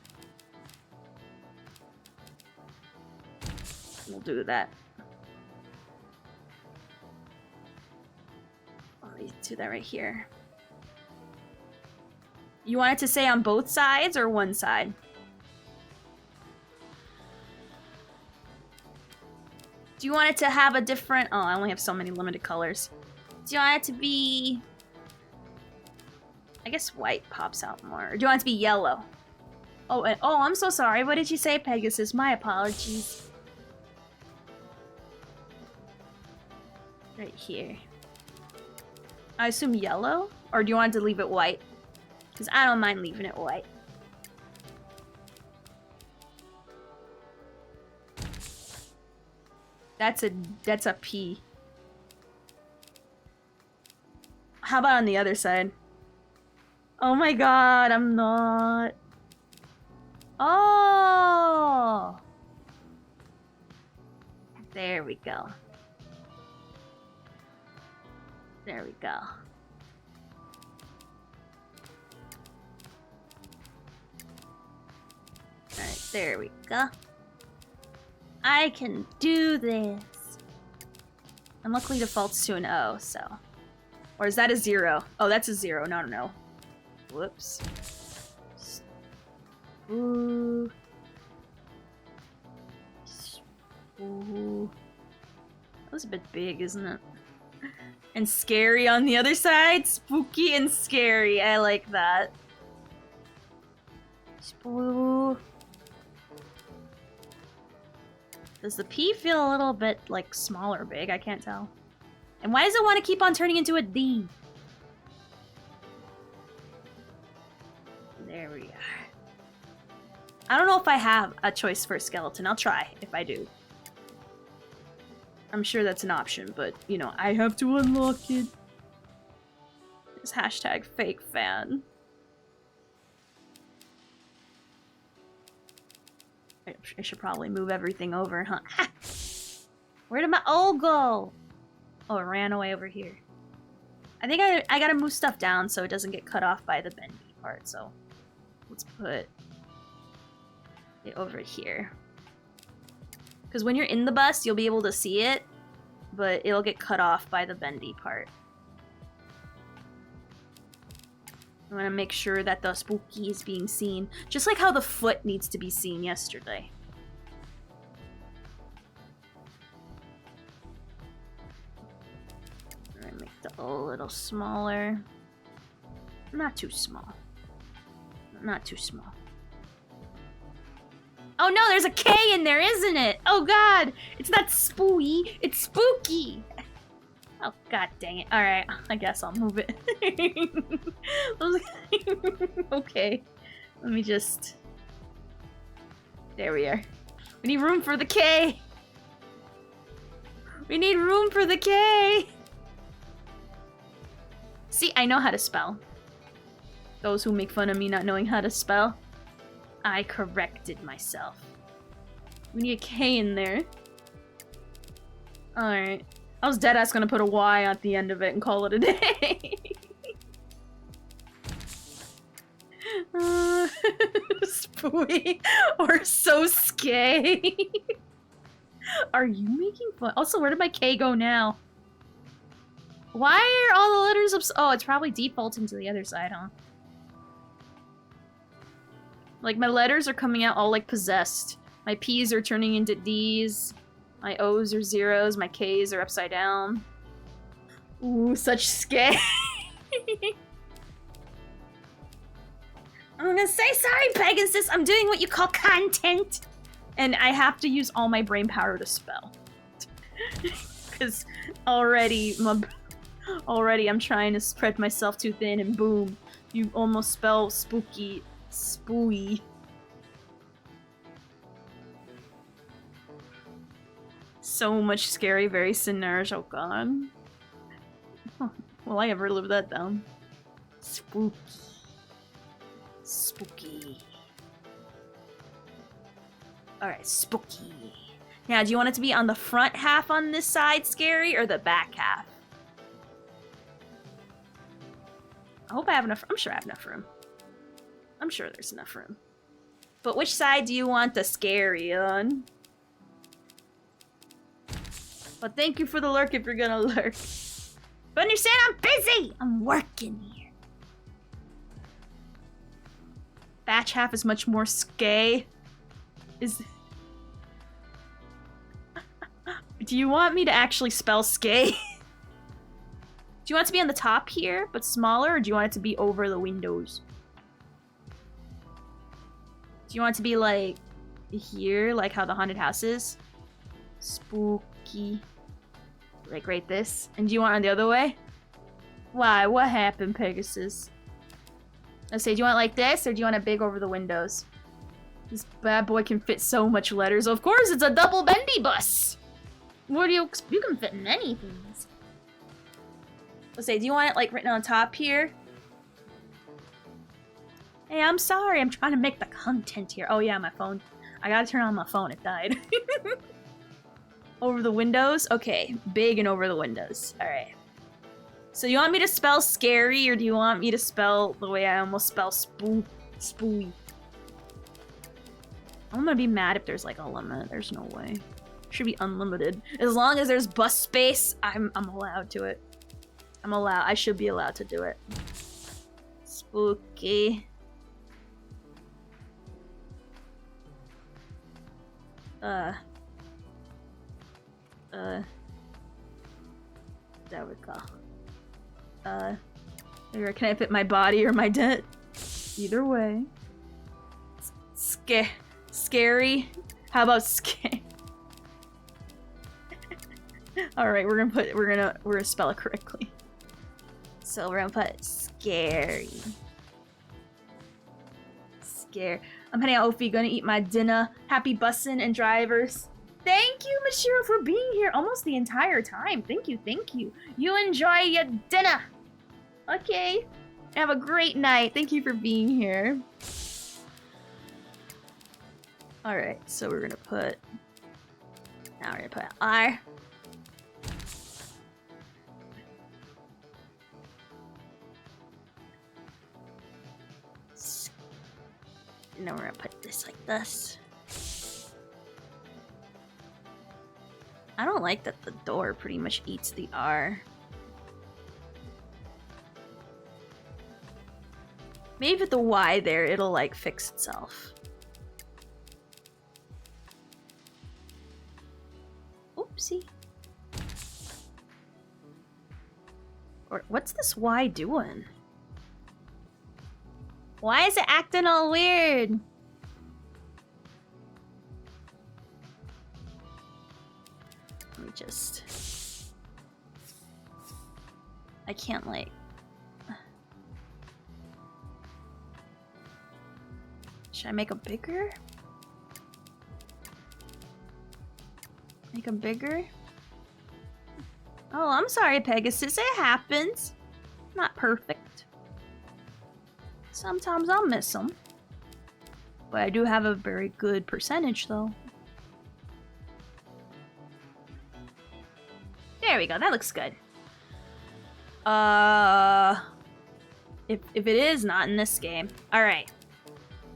Speaker 1: We'll do that. I'll do that right here. You want it to say on both sides or one side? Do you want it to have a different... Oh, I only have so many limited colors. Do you want it to be... I guess white pops out more. Or do you want it to be yellow? Oh, I'm so sorry. What did you say, Pegasus? My apologies. Right here. I assume yellow? Or do you want to leave it white? Because I don't mind leaving it white. That's a P. How about on the other side? Oh my god, I'm not. Oh! There we go. There we go. Alright, there we go. I can do this. And luckily defaults to an O, so. Or is that a 0? Oh, that's a 0. No. Whoops. Ooh. Ooh. That was a bit big, isn't it? And scary on the other side? Spooky and scary. I like that. Spoo. Does the P feel a little bit, like, small or big? I can't tell. And why does it want to keep on turning into a D? There we are. I don't know if I have a choice for a skeleton. I'll try, if I do. I'm sure that's an option, but, you know, I have to unlock it. It's hashtag fake fan. I should probably move everything over, huh? Ah! Where did my old go? Oh, it ran away over here. I think I gotta move stuff down so it doesn't get cut off by the bendy part, so let's put it over here. Because when you're in the bus, you'll be able to see it, but it'll get cut off by the bendy part. I want to make sure that the spooky is being seen. Just like how the foot needs to be seen yesterday. I'm going to make the O a little smaller. Not too small. Not too small. Oh no, there's a K in there, isn't it? Oh god, it's not spooky, it's spooky. Oh god dang it. Alright, I guess I'll move it. Okay, let me just... There we are. We need room for the K! We need room for the K! See, I know how to spell. Those who make fun of me not knowing how to spell, I corrected myself. We need a K in there. Alright. I was deadass gonna put a Y at the end of it and call it a day. Spooey or so scay. Are you making fun? Also, where did my K go now? Why are all the letters oh, it's probably defaulting to the other side, huh? Like, my letters are coming out all, like, possessed. My P's are turning into D's. My O's are zeros. My K's are upside down. Ooh, such scare. I'm gonna say sorry, Pegasus. I'm doing what you call content. And I have to use all my brain power to spell. Because already I'm trying to spread myself too thin and boom. You almost spell spooky. Spooey. So much scary, very sinners. Oh god. Will I ever live that down? Spooky. Spooky. Alright, spooky. Now, do you want it to be on the front half on this side, scary, or the back half? I hope I have enough. I'm sure I have enough room. I'm sure there's enough room. But which side do you want the scary on? But thank you for the lurk if you're gonna lurk. But understand, I'm busy! I'm working here. Batch half is much more scay. Is... Do you want me to actually spell scay? Do you want it to be on the top here, but smaller, or do you want it to be over the windows? Do you want it to be like here, like how the haunted house is? Spooky. Like right this. And do you want it the other way? Why? What happened, Pegasus? Let's say, do you want it like this, or do you want it big over the windows? This bad boy can fit so much letters. Of course, it's a double bendy bus! What do you can fit many things. Let's say, do you want it like written on top here? Hey, I'm sorry, I'm trying to make the content here. Oh yeah, my phone. I gotta turn on my phone, it died. Over the windows? Okay, big and over the windows. Alright. So you want me to spell scary, or do you want me to spell the way I almost spell spooey? I'm gonna be mad if there's like a limit. There's no way. Should be unlimited. As long as there's bus space, I'm allowed to it. I should be allowed to do it. Spooky. There we go. Can I fit my body or my dent? Either way. Scary? How about scary? Alright, we're gonna spell it correctly. So we're gonna put scary. Scare. I'm heading out, Ophi, gonna eat my dinner. Happy bussin' and drivers. Thank you, Mashiro, for being here almost the entire time. Thank you, thank you. You enjoy your dinner. Okay. Have a great night. Thank you for being here. Alright, so we're gonna put... Now we're gonna put R. And then we're gonna put this like this. I don't like that the door pretty much eats the R. Maybe with the Y there, it'll like fix itself. Oopsie. Or what's this Y doing? Why is it acting all weird? Let me just... I can't, like... Should I make them bigger? Make them bigger? Oh, I'm sorry, Pegasus. It happens. Not perfect. Sometimes I'll miss them. But I do have a very good percentage, though. There we go. That looks good. If it is, not in this game. Alright.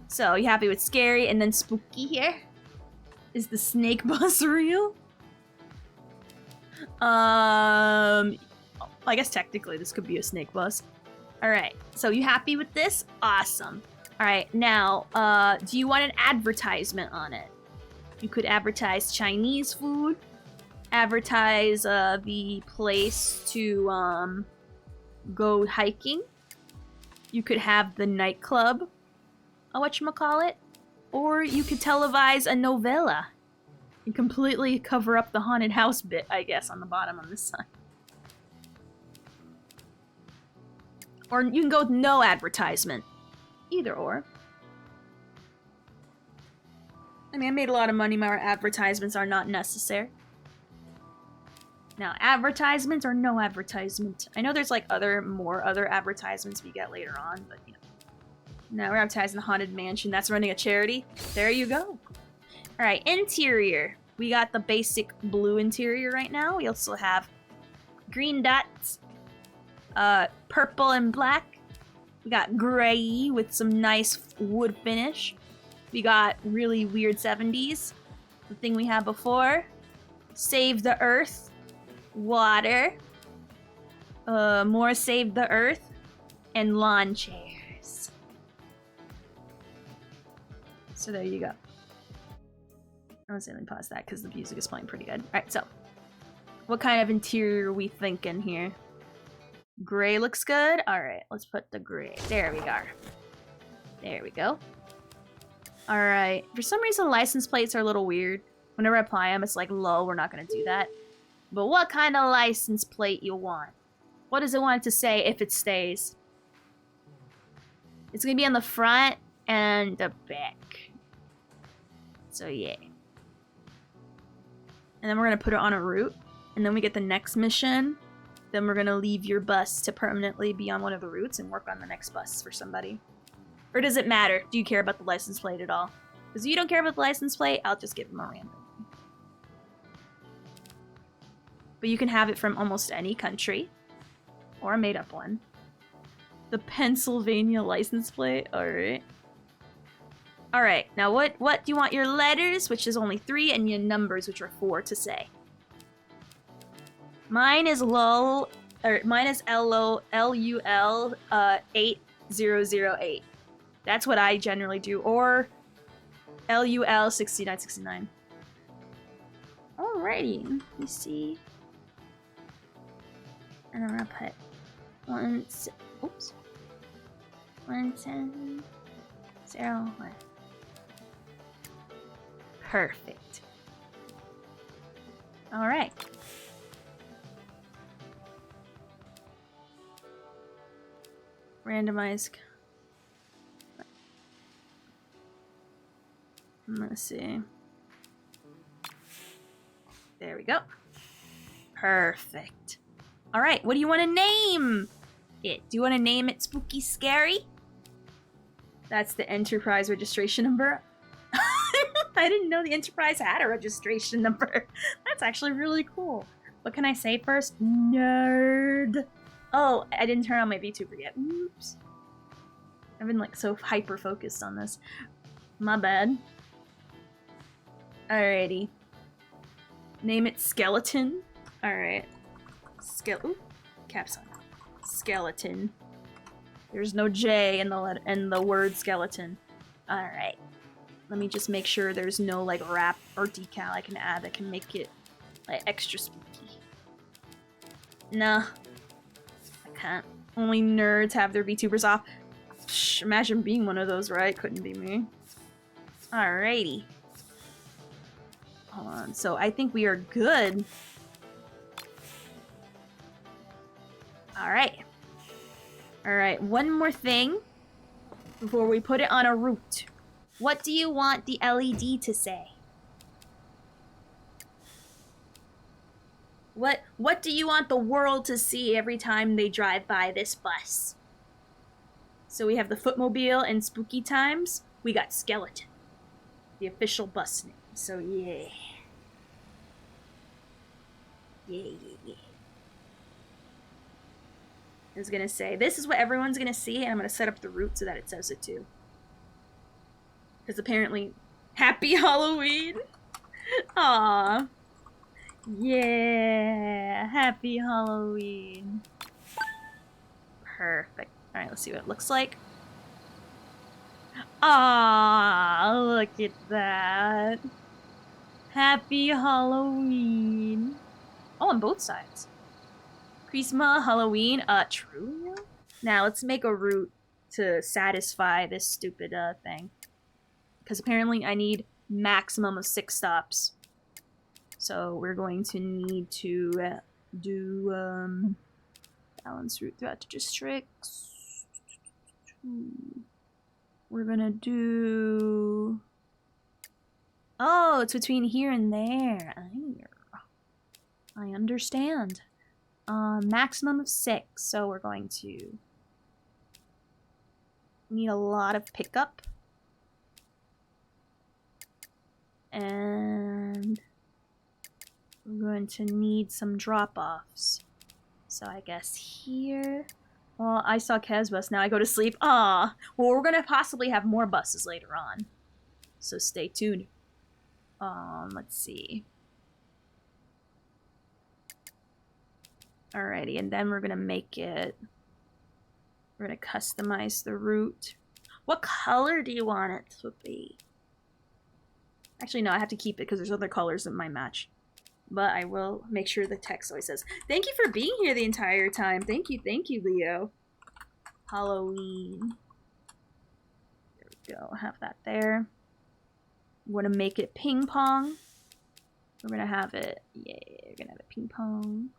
Speaker 1: So, you happy with scary and then spooky here? Is the snake bus real? I guess technically this could be a snake bus. Alright, so you happy with this? Awesome. Alright, now, do you want an advertisement on it? You could advertise Chinese food, advertise the place to go hiking. You could have the nightclub, whatchamacallit, or you could televise a novella and completely cover up the haunted house bit, I guess, on the bottom on this side. Or you can go with no advertisement. Either or. I mean, I made a lot of money. My advertisements are not necessary. Now, advertisements or no advertisement? I know there's like other advertisements we get later on, but you know. Now we're advertising the Haunted Mansion. That's running a charity. There you go. Alright, interior. We got the basic blue interior right now. We also have green dots, purple and black. We got gray with some nice wood finish. We got really weird 70s. The thing we had before. Save the Earth. Water. More Save the Earth. And lawn chairs. So there you go. I was gonna pause that because the music is playing pretty good. Alright, so. What kind of interior are we thinking here? Gray looks good? Alright, let's put the gray. There we go. There we go. Alright. For some reason, license plates are a little weird. Whenever I apply them, it's like, low, we're not gonna do that. But what kind of license plate you want? What does it want to say if it stays? It's gonna be on the front and the back. So yeah. And then we're gonna put it on a route. And then we get the next mission. Then we're gonna leave your bus to permanently be on one of the routes and work on the next bus for somebody. Or does it matter? Do you care about the license plate at all? Because if you don't care about the license plate, I'll just give them a random. But you can have it from almost any country. Or a made-up one. The Pennsylvania license plate? Alright. Alright, now what do you want your letters, which is only 3, and your numbers, which are 4, to say? Mine is LUL 8008. That's what I generally do. Or LUL 6969. Alrighty, let me see. And I'm gonna put 1701. Perfect. Alright. Randomize. Let's see. There we go. Perfect. Alright, what do you want to name it? Do you want to name it Spooky Scary? That's the Enterprise registration number. I didn't know the Enterprise had a registration number. That's actually really cool. What can I say first? Nerd. Oh, I didn't turn on my VTuber yet. Oops. I've been like so hyper focused on this. My bad. Alrighty. Name it Skeleton. Alright. Caps on. Skeleton. There's no J in the word skeleton. Alright. Let me just make sure there's no like wrap or decal I can add that can make it like extra spooky. Nah. I can't. Only nerds have their VTubers off. Psh, imagine being one of those, right? Couldn't be me. Alrighty. Hold on. So I think we are good Alright. Alright, one more thing before we put it on a route. What do you want the LED to say? What do you want the world to see every time they drive by this bus? So we have the Footmobile and Spooky Times. We got Skeleton, the official bus name. So yeah. Yeah. I was gonna say, this is what everyone's gonna see, and I'm gonna set up the route so that it says it too. Because apparently, Happy Halloween! Aww. Yeah, Happy Halloween. Perfect. Alright, let's see what it looks like. Ah, look at that. Happy Halloween. Oh, on both sides. Christmas, Halloween, true. Now, let's make a route to satisfy this stupid, thing. Because apparently I need maximum of 6 stops. So we're going to need to do, balance route throughout the districts. We're gonna do... Oh, it's between here and there. I understand. Maximum of 6, so we're going to need a lot of pickup. And we're going to need some drop-offs. So I guess here... Well, I saw Kez bus, now I go to sleep. Ah, well, we're gonna possibly have more buses later on. So stay tuned. Let's see. Alrighty, and then we're gonna make it... We're gonna customize the route. What color do you want it to be? Actually, no, I have to keep it because there's other colors that might match. But I will make sure the text always says, "Thank you for being here the entire time." Thank you, Leo. Halloween. There we go, have that there. We're gonna make it ping pong. We're gonna have it, yeah, we're gonna have it ping pong.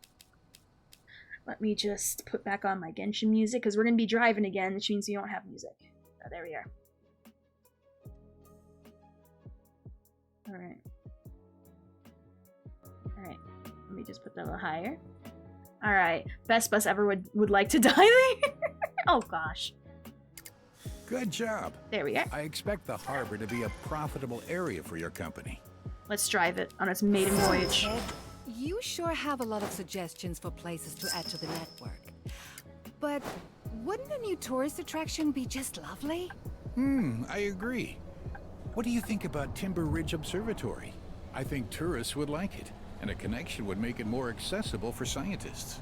Speaker 1: Let me just put back on my Genshin music because we're gonna be driving again, which means we don't have music. Oh, there we are. Alright. Alright, let me just put that a little higher. Alright, best bus ever would like to die there. Oh gosh.
Speaker 8: Good job.
Speaker 1: There we are.
Speaker 8: I expect the harbor to be a profitable area for your company.
Speaker 1: Let's drive it on its maiden voyage.
Speaker 10: Ted, you sure have a lot of suggestions for places to add to the network. But wouldn't a new tourist attraction be just lovely?
Speaker 8: I agree. What do you think about Timber Ridge Observatory? I think tourists would like it, and a connection would make it more accessible for scientists.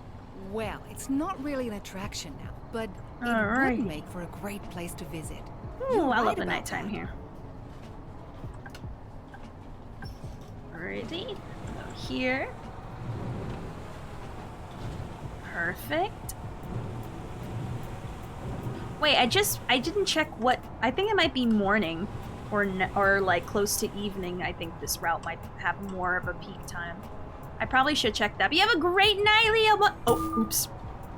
Speaker 10: Well, it's not really an attraction now, but it
Speaker 1: Alright.
Speaker 10: would make for a great place to visit.
Speaker 1: Ooh,
Speaker 10: You're
Speaker 1: I
Speaker 10: right
Speaker 1: love the
Speaker 10: about
Speaker 1: nighttime
Speaker 10: that.
Speaker 1: here. Alrighty, go here. Perfect. Wait, I didn't check what, I think it might be morning or like close to evening. I think this route might have more of a peak time. I probably should check that. But you have a great night, Leo. What? Oh, oops.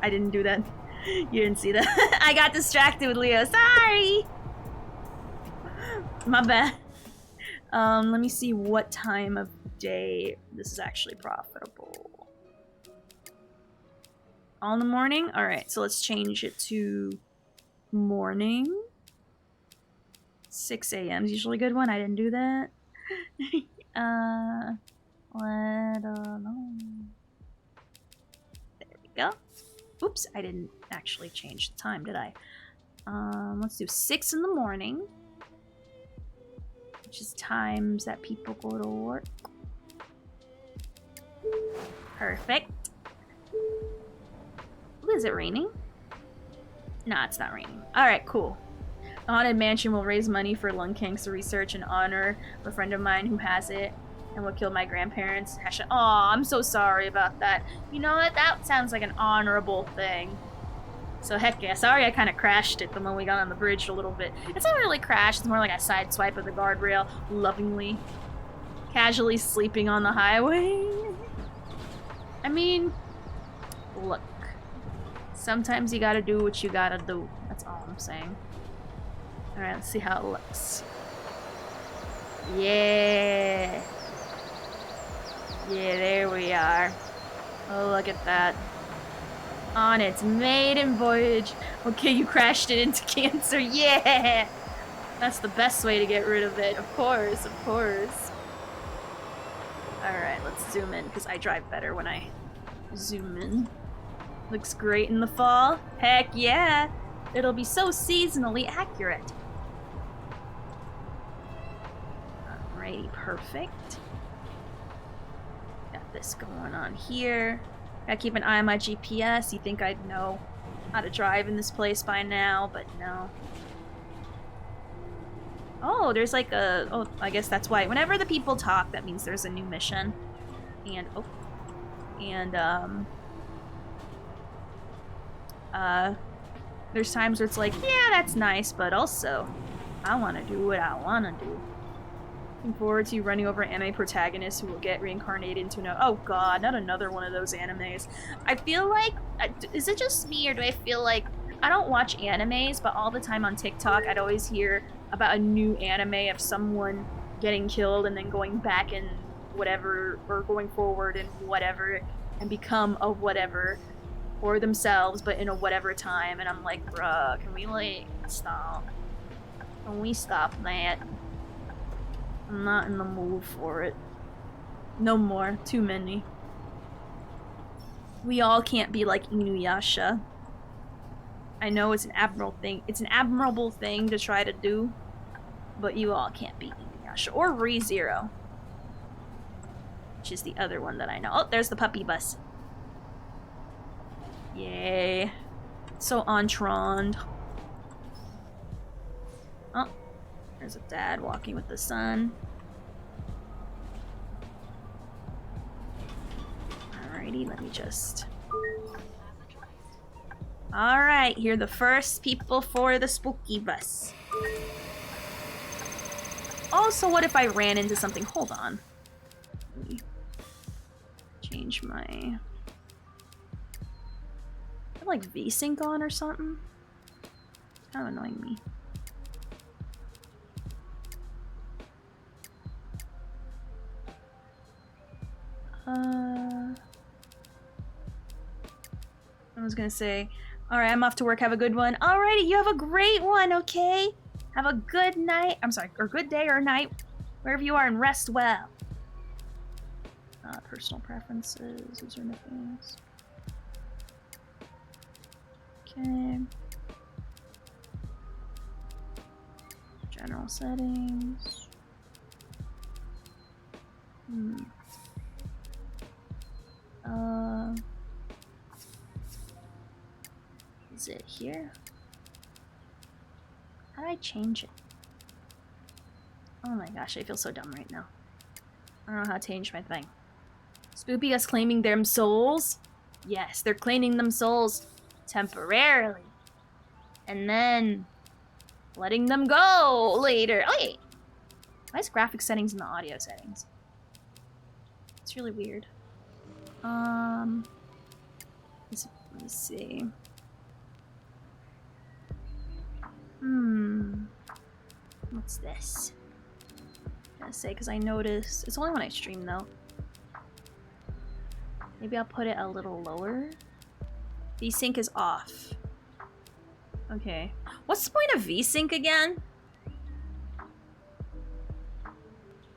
Speaker 1: I didn't do that. You didn't see that. I got distracted with Leo. Sorry. My bad. Let me see what time of day this is actually profitable. All in the morning? Alright, so let's change it to morning. 6 a.m. is usually a good one. I didn't do that. There we go. Oops, I didn't actually change the time, did I? Let's do 6 in the morning. Which is times that people go to work. Perfect. Ooh, is it raining? Nah, it's not raining. Alright, cool. The Haunted Mansion will raise money for lung cancer research and honor a friend of mine who has it and will kill my grandparents. Aw, I'm so sorry about that. You know what? That sounds like an honorable thing. So heck yeah. Sorry I kind of crashed it the moment we got on the bridge a little bit. It's not really crash. It's more like a side swipe of the guardrail. Lovingly. Casually sleeping on the highway. I mean, look. Sometimes you gotta do what you gotta do. That's all I'm saying. Alright, let's see how it looks. Yeah. Yeah, there we are. Oh, look at that. On its maiden voyage. Okay, you crashed it into cancer. Yeah! That's the best way to get rid of it. Of course, of course. Alright, let's zoom in, because I drive better when I zoom in. Looks great in the fall. Heck yeah! It'll be so seasonally accurate. Alrighty, perfect. Got this going on here. Gotta keep an eye on my GPS. You think I'd know how to drive in this place by now, but no. Oh, there's like a... Oh, I guess that's why. Whenever the people talk, that means there's a new mission. And... Oh. And, there's times where it's like, yeah, that's nice, but also, I want to do what I want to do. Looking forward to running over anime protagonists who will get reincarnated into no. Oh god, not another one of those animes. I feel like, is it just me, or do I feel like, I don't watch animes, but all the time on TikTok, I'd always hear about a new anime of someone getting killed and then going back and whatever, or going forward and whatever, and become a whatever. For themselves, but in a whatever time, and I'm like, bruh, can we like stop? Can we stop that? I'm not in the mood for it. No more. Too many. We all can't be like Inuyasha. I know it's an admirable thing. It's an admirable thing to try to do, but you all can't be Inuyasha or ReZero, which is the other one that I know. Oh, there's the puppy bus. Yay. So entrand. Oh, there's a dad walking with the son. Alrighty, let me just... Alright, here are the first people for the spooky bus. Also, what if I ran into something? Hold on. Let me change my... like V-Sync on or something? It's kind of annoying me. I was gonna say, alright, I'm off to work, have a good one. Alrighty, you have a great one, okay? Have a good night, I'm sorry, or good day or night, wherever you are, and rest well. Personal preferences, these are things. Okay. General settings. Is it here? How do I change it? Oh my gosh, I feel so dumb right now. I don't know how to change my thing. Spoopy us claiming them souls? Yes, they're claiming them souls. Temporarily. And then letting them go later. Oh, wait. Why is graphic settings in the audio settings? It's really weird. Let me see. What's this? I'm gonna say, because I noticed it's only when I stream though. Maybe I'll put it a little lower. V-Sync is off. Okay. What's the point of V-Sync again?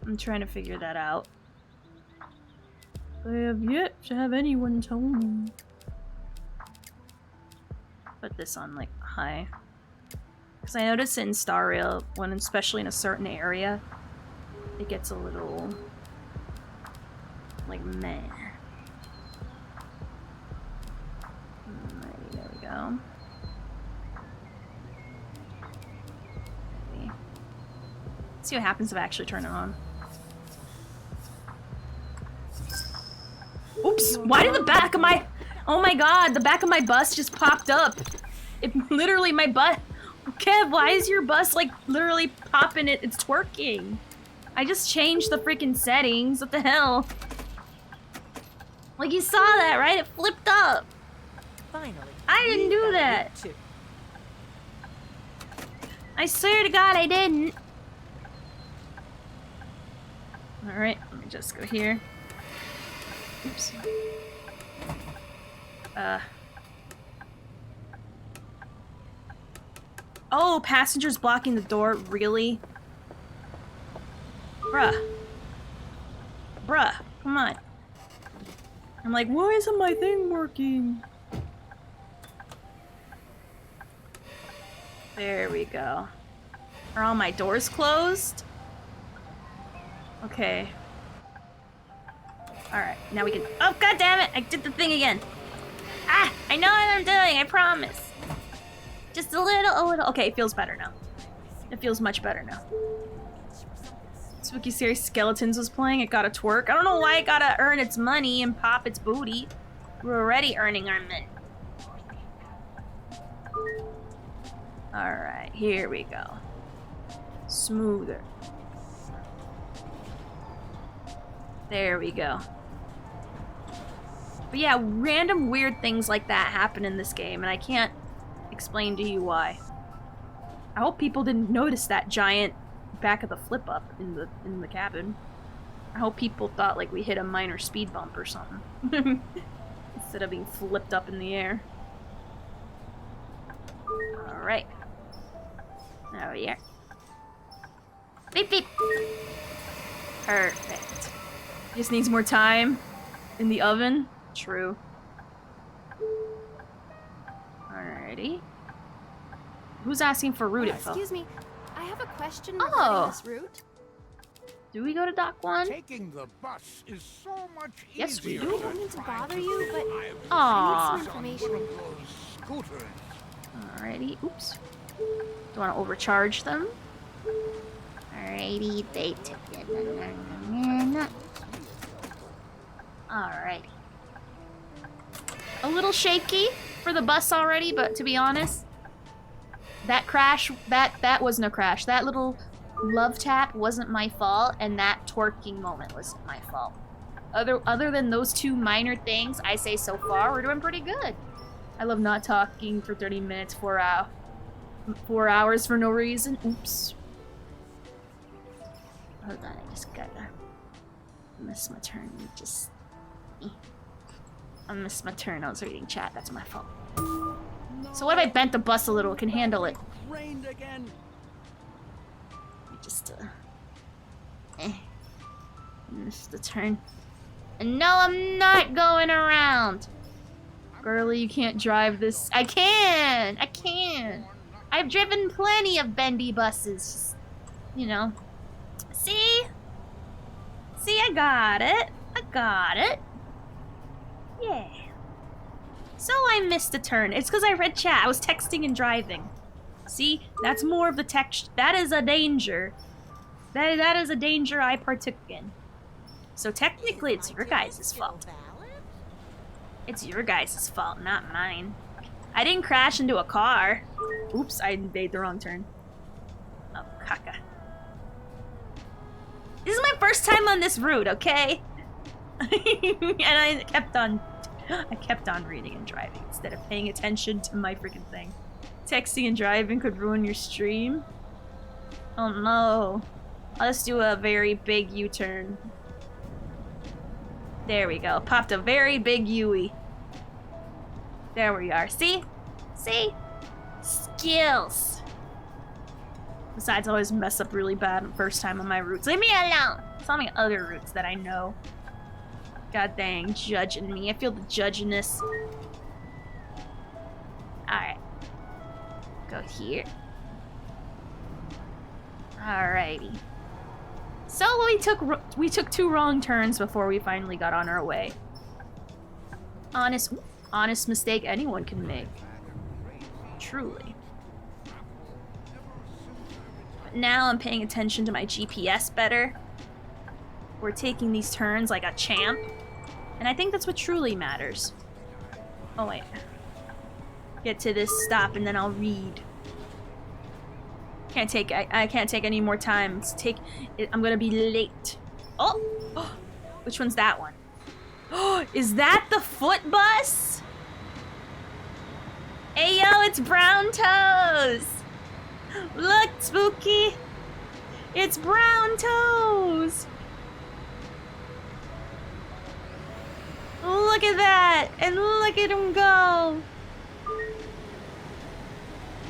Speaker 1: I'm trying to figure that out. I have yet to have anyone tell me. Put this on like high. Because I noticed in Star Rail, when especially in a certain area, it gets a little like meh. Alright, there we go. Okay. Let's see what happens if I actually turn it on. Oops! Why did the back of my... Oh my god, the back of my bus just popped up. It literally, my butt... Kev, why is your bus like literally popping it? It's twerking. I just changed the freaking settings. What the hell? Like you saw that, right? It flipped up.
Speaker 2: Finally.
Speaker 1: I didn't do that.
Speaker 2: Too.
Speaker 1: I swear to God I didn't. Alright, let me just go here. Oops. Oh, passengers blocking the door? Really? Bruh. Bruh, come on. I'm like, why isn't my thing working? There we go. Are all my doors closed? Okay. Alright, now we can- Oh, god damn it! I did the thing again! Ah! I know what I'm doing, I promise! Just a little- Okay, it feels better now. It feels much better now. Spooky Series Skeletons was playing, it got a twerk. I don't know why it gotta earn its money and pop its booty. We're already earning our money. Alright, here we go. Smoother. There we go. But yeah, random weird things like that happen in this game, and I can't explain to you why. I hope people didn't notice that giant back of the flip up in the cabin. I hope people thought like we hit a minor speed bump or something. Instead of being flipped up in the air. Alright. Oh yeah. Beep beep. Perfect. Just needs more time in the oven. True. Alrighty. Who's asking for route info?
Speaker 2: Excuse me, I have a question
Speaker 1: Oh.
Speaker 2: regarding this route.
Speaker 1: Do we go to Dock 1?
Speaker 8: Taking the bus is so much easier.
Speaker 1: Yes, we
Speaker 2: I
Speaker 1: do.
Speaker 2: don't mean to bother you, but
Speaker 1: Aww.
Speaker 2: I need some information.
Speaker 8: Scooters.
Speaker 1: Alrighty. Oops. Do you want to overcharge them? Alrighty. They took it. Alrighty. A little shaky for the bus already, but to be honest, that crash, that wasn't a crash. That little love tap wasn't my fault, and that twerking moment wasn't my fault. Other than those two minor things, I say so far, we're doing pretty good. I love not talking for 30 minutes, 4 hours for no reason. Oops. Hold on, I just gotta miss my turn. I missed my turn. I was reading chat. That's my fault. So what if I bent the bus a little? It can handle it.
Speaker 4: Rained again.
Speaker 1: Just missed the turn. And no, I'm not going around. Girlie, you can't drive this. I can. I can. I've driven plenty of bendy buses. Just, you know. See? See, I got it. I got it. Yeah. So I missed a turn. It's because I read chat. I was texting and driving. See? That's more of the text. That is a danger. That is a danger I partook in. So technically it's your guys' fault. It's your guys' fault, not mine. I didn't crash into a car. Oops, I made the wrong turn. Oh, caca. This is my first time on this route, okay? And I kept on reading and driving instead of paying attention to my freaking thing. Texting and driving could ruin your stream. Oh no. Let's do a very big U-turn. There we go. Popped a very big U-ey. There we are. See? See? Skills. Besides, I always mess up really bad the first time on my routes. Leave me alone! Tell me other routes that I know. God dang, judging me. I feel the judginess. Alright. Go here. Alrighty. So we took 2 wrong turns before we finally got on our way. Honest mistake anyone can make. Truly. But now I'm paying attention to my GPS better. We're taking these turns like a champ. And I think that's what truly matters. Oh wait. Get to this stop and then I'll read. I can't take any more time. I'm gonna be late. Oh! Which one's that one? Oh, is that the foot bus? Hey yo, it's Brown Toes! Look, Spooky! It's Brown Toes! Look at that! And look at him go!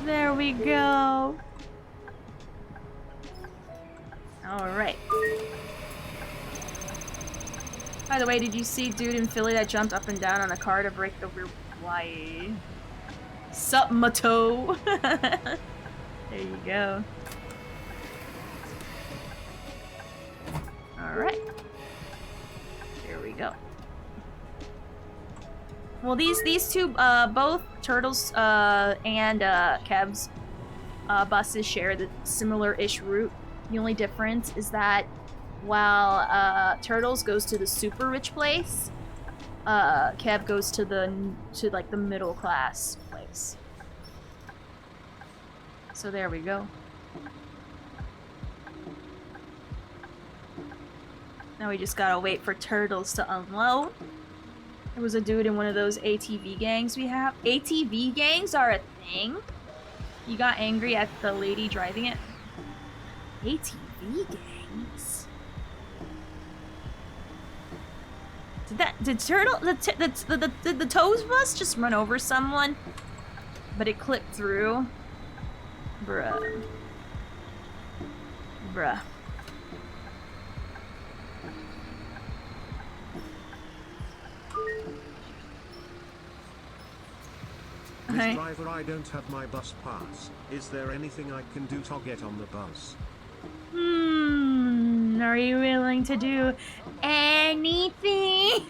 Speaker 1: There we go. Alright. By the way, did you see dude in Philly that jumped up and down on a car to break the rear? Why? Sup, my toe? There you go. Alright. There we go. Well, these two, both Turtles and Kev's buses share the similar-ish route. The only difference is that while Turtles goes to the super rich place, Kev goes to like the middle class place. So there we go. Now we just gotta wait for Turtles to unload. There was a dude in one of those ATV gangs we have. ATV gangs are a thing? You got angry at the lady driving it? ATV gangs? Did the Toes bus just run over someone? But it clipped through? Bruh. Bruh.
Speaker 5: Miss Driver, I don't have my bus pass. Is there anything I can do to get on the bus?
Speaker 1: Are you willing to do anything?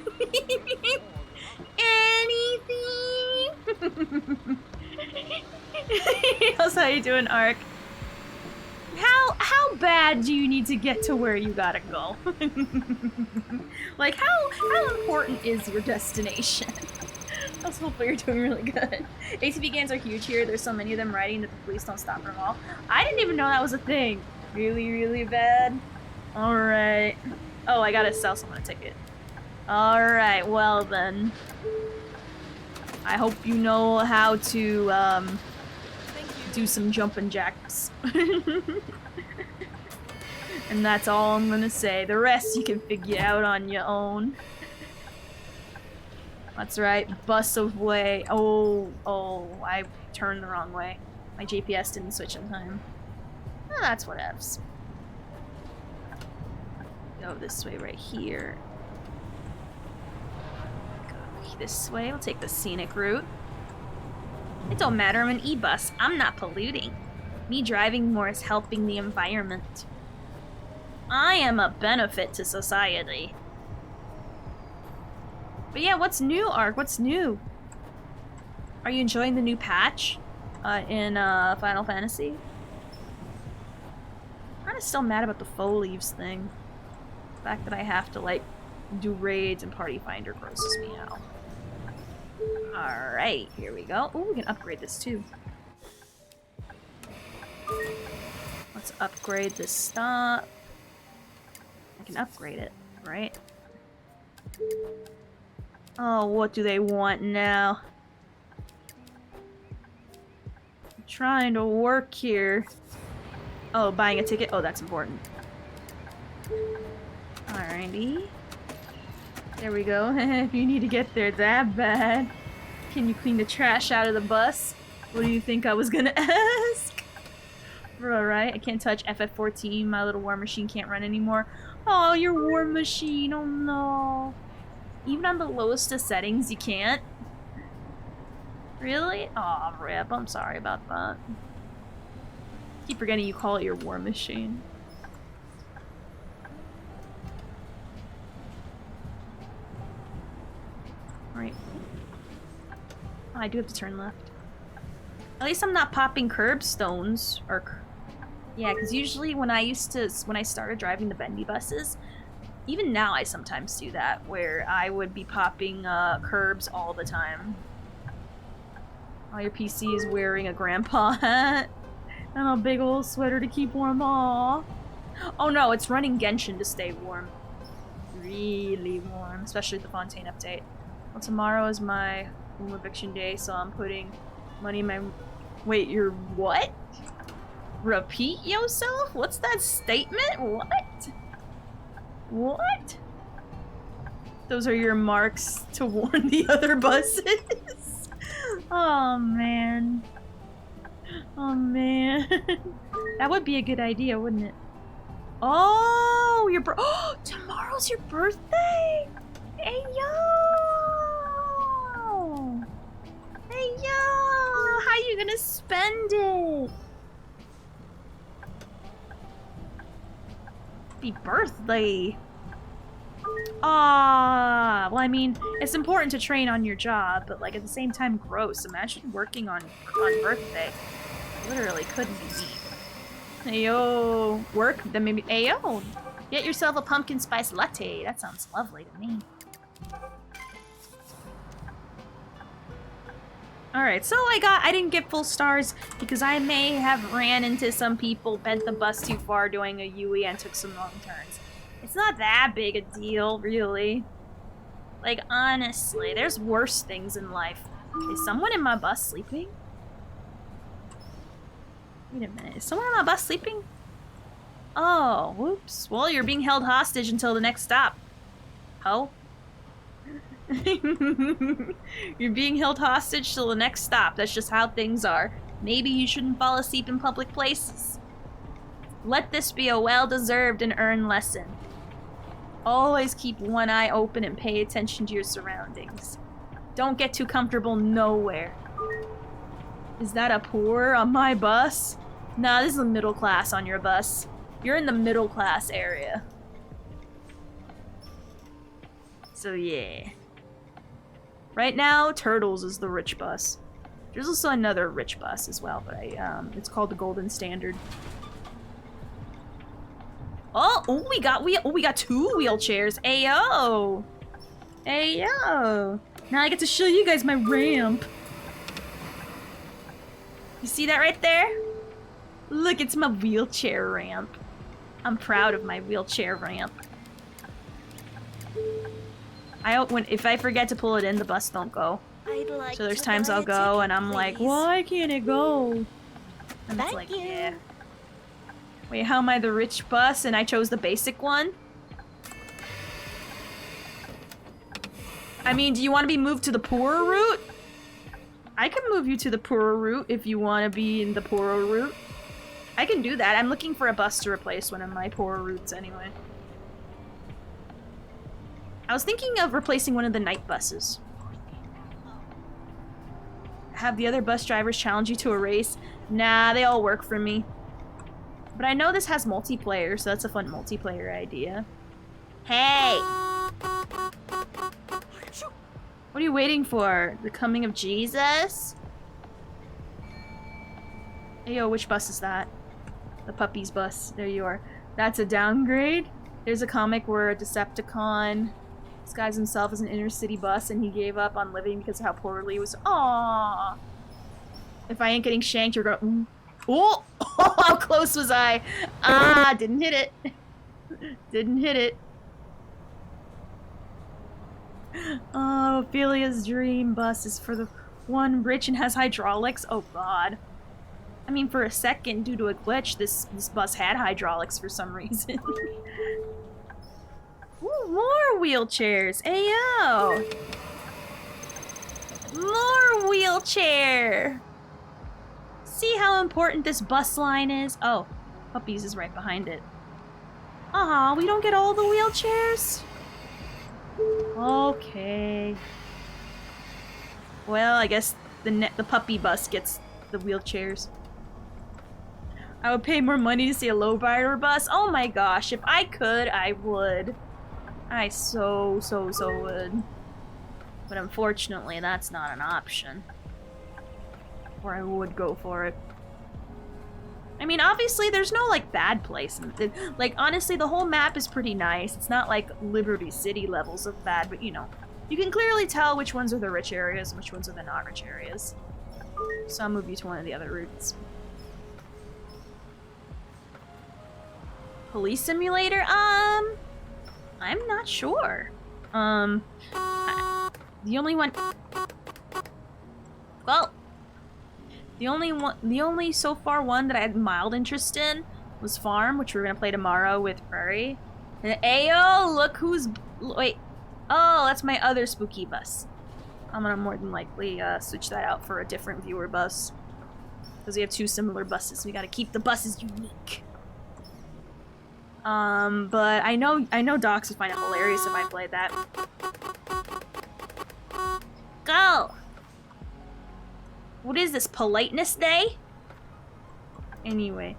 Speaker 1: Anything? That's how you do an arc. How bad do you need to get to where you gotta go? Like how important is your destination? Let's hope you're doing really good. ATV gangs are huge here. There's so many of them riding that the police don't stop them all. I didn't even know that was a thing. Really, really bad. Alright. Oh, I gotta sell someone a ticket. Alright, well then. I hope you know how to, do some jumping jacks. And that's all I'm gonna say. The rest you can figure out on your own. That's right, bus away. Oh, I turned the wrong way. My GPS didn't switch in time. Oh, that's whatevs. Go this way right here. Go this way, we'll take the scenic route. It don't matter, I'm an e-bus. I'm not polluting. Me driving more is helping the environment. I am a benefit to society. But yeah, what's new, Ark? What's new? Are you enjoying the new patch in Final Fantasy? I'm kinda still mad about the faux leaves thing. The fact that I have to, like, do raids and party finder grosses me out. Alright, here we go. Ooh, we can upgrade this too. Let's upgrade this stop. I can upgrade it, right? Oh, what do they want now? I'm trying to work here. Oh, buying a ticket? Oh, that's important. Alrighty. There we go. If you need to get there that bad, can you clean the trash out of the bus? What do you think I was gonna ask? Alright, I can't touch FF14. My little war machine can't run anymore. Oh, your war machine. Oh no. Even on the lowest of settings, you can't? Really? Aw, rip. I'm sorry about that. Keep forgetting you call it your war machine. Right. Oh, I do have to turn left. At least I'm not popping curbstones or... Yeah, because usually when I started driving the bendy buses, even now I sometimes do that, where I would be popping curbs all the time. Oh, your PC is wearing a grandpa hat and a big old sweater to keep warm. Aww. Oh no, it's running Genshin to stay warm. Really warm, especially with the Fontaine update. Well, tomorrow is my home eviction day, so I'm putting Money my... Wait, you're what? Repeat yourself? What's that statement? What? What? Those are your marks to warn the other buses? Oh, man. Oh, man. That would be a good idea, wouldn't it? Oh, oh, tomorrow's your birthday? Hey, yo! Hey, yo! How you gonna spend it? Happy birthday! Ah, well, I mean, it's important to train on your job, but like at the same time, gross. Imagine working on birthday. Literally couldn't be me. Ayo, work? Then maybe ayo. Get yourself a pumpkin spice latte. That sounds lovely to me. Alright, so I didn't get full stars because I may have ran into some people, bent the bus too far doing a UE and took some wrong turns. It's not that big a deal, really. Like, honestly, there's worse things in life. Is someone in my bus sleeping? Wait a minute, is someone in my bus sleeping? Oh, whoops. Well, you're being held hostage until the next stop. Ho? You're being held hostage till the next stop. That's just how things are. Maybe you shouldn't fall asleep in public places. Let this be a well-deserved and earned lesson. Always keep one eye open and pay attention to your surroundings. Don't get too comfortable nowhere. Is that a poor on my bus? Nah, this is a middle class on your bus. You're in the middle class area. So yeah. Right now, Turtles is the rich bus. There's also another rich bus as well, but it's called the Golden Standard. Oh, we got two wheelchairs. Ayo. Ayo. Now I get to show you guys my ramp. You see that right there? Look, it's my wheelchair ramp. I'm proud of my wheelchair ramp. If I forget to pull it in, the bus don't go.
Speaker 6: Like
Speaker 1: so there's times I'll go and I'm like, why can't it go? And it's like, yeah. Wait, how am I the rich bus and I chose the basic one? I mean, do you want to be moved to the poorer route? I can move you to the poorer route if you want to be in the poorer route. I can do that. I'm looking for a bus to replace one of my poorer routes anyway. I was thinking of replacing one of the night buses. Have the other bus drivers challenge you to a race? Nah, they all work for me. But I know this has multiplayer, so that's a fun multiplayer idea. Hey! What are you waiting for? The coming of Jesus? Hey, yo, which bus is that? The puppy's bus. There you are. That's a downgrade. There's a comic where a Decepticon disguised himself as an inner city bus and he gave up on living because of how poorly he was. Aww. If I ain't getting shanked, you're gonna... Oh! How close was I? Ah, didn't hit it. Didn't hit it. Oh, Ophelia's dream bus is for the one rich and has hydraulics. Oh god. I mean, for a second, due to a glitch, this bus had hydraulics for some reason. Ooh, more wheelchairs. Ayo! More wheelchair! See how important this bus line is? Oh, Puppies is right behind it. Aw, we don't get all the wheelchairs? Okay. Well, I guess the puppy bus gets the wheelchairs. I would pay more money to see a lowrider bus. Oh my gosh, if I could, I would. I so would. But unfortunately, that's not an option. Or I would go for it. I mean, obviously, there's no, like, bad place. Like, honestly, the whole map is pretty nice. It's not, like, Liberty City levels of bad, but, you know. You can clearly tell which ones are the rich areas and which ones are the not rich areas. So I'll move you to one of the other routes. Police simulator? I'm not sure. The only one... Well, The only so far one that I had mild interest in was Farm, which we're gonna play tomorrow with Prairie. And ayo, look who's wait. Oh, that's my other spooky bus. I'm gonna more than likely switch that out for a different viewer bus. Because we have two similar buses. We gotta keep the buses unique. But I know Docs would find it hilarious if I played that. Go! What is this, Politeness Day? Anyway.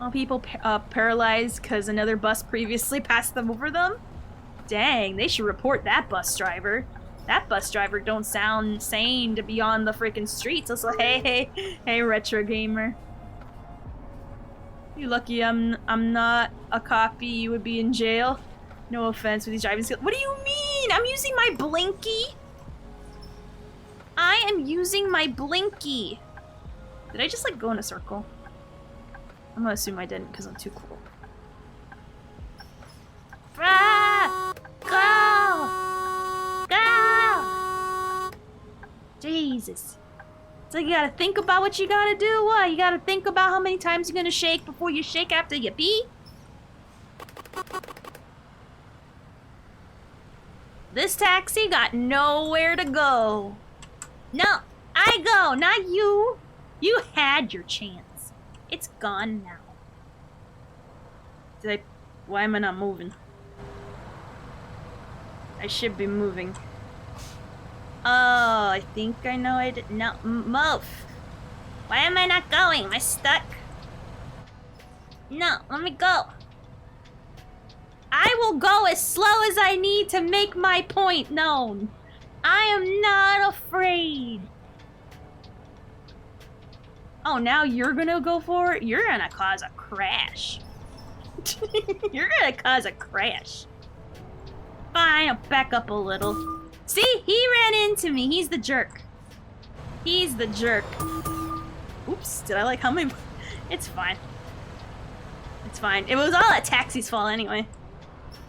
Speaker 1: All people paralyzed because another bus previously passed them over them? Dang, they should report that bus driver. That bus driver don't sound sane to be on the freaking streets. It's like, hey, retro gamer. You lucky I'm not a copy. You would be in jail. No offense with these driving skills. What do you mean? I'm using my blinky. I am using my blinky. Did I just like go in a circle? I'm gonna assume I didn't because I'm too cool. Ah! Go! Go! Jesus. So you gotta think about what you gotta do. What? You gotta think about how many times you're gonna shake before you shake after you pee? This taxi got nowhere to go. No, I go, not you. You had your chance. It's gone now. Why am I not moving? I should be moving. Oh, I think I know I did. No, move. Why am I not going? Am I stuck? No, let me go. I will go as slow as I need to make my point known. I am not afraid. Oh, now you're gonna go for it? You're gonna cause a crash. You're gonna cause a crash. Fine, I'll back up a little. See? He ran into me. He's the jerk. He's the jerk. Oops, did I like how many? It's fine. It's fine. It was all that taxi's fault anyway.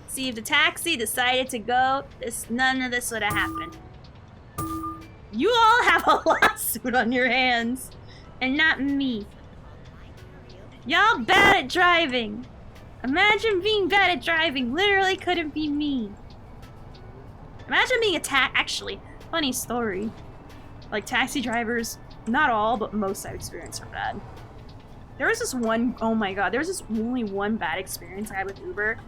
Speaker 1: See, if the taxi decided to go, none of this would have happened. You all have a lawsuit on your hands, and not me. Y'all bad at driving. Imagine being bad at driving. Literally couldn't be me. Imagine being attacked. Actually, funny story. Like taxi drivers, not all, but most I've experienced are bad. There was this one, oh my god, there was this only one bad experience I had with Uber.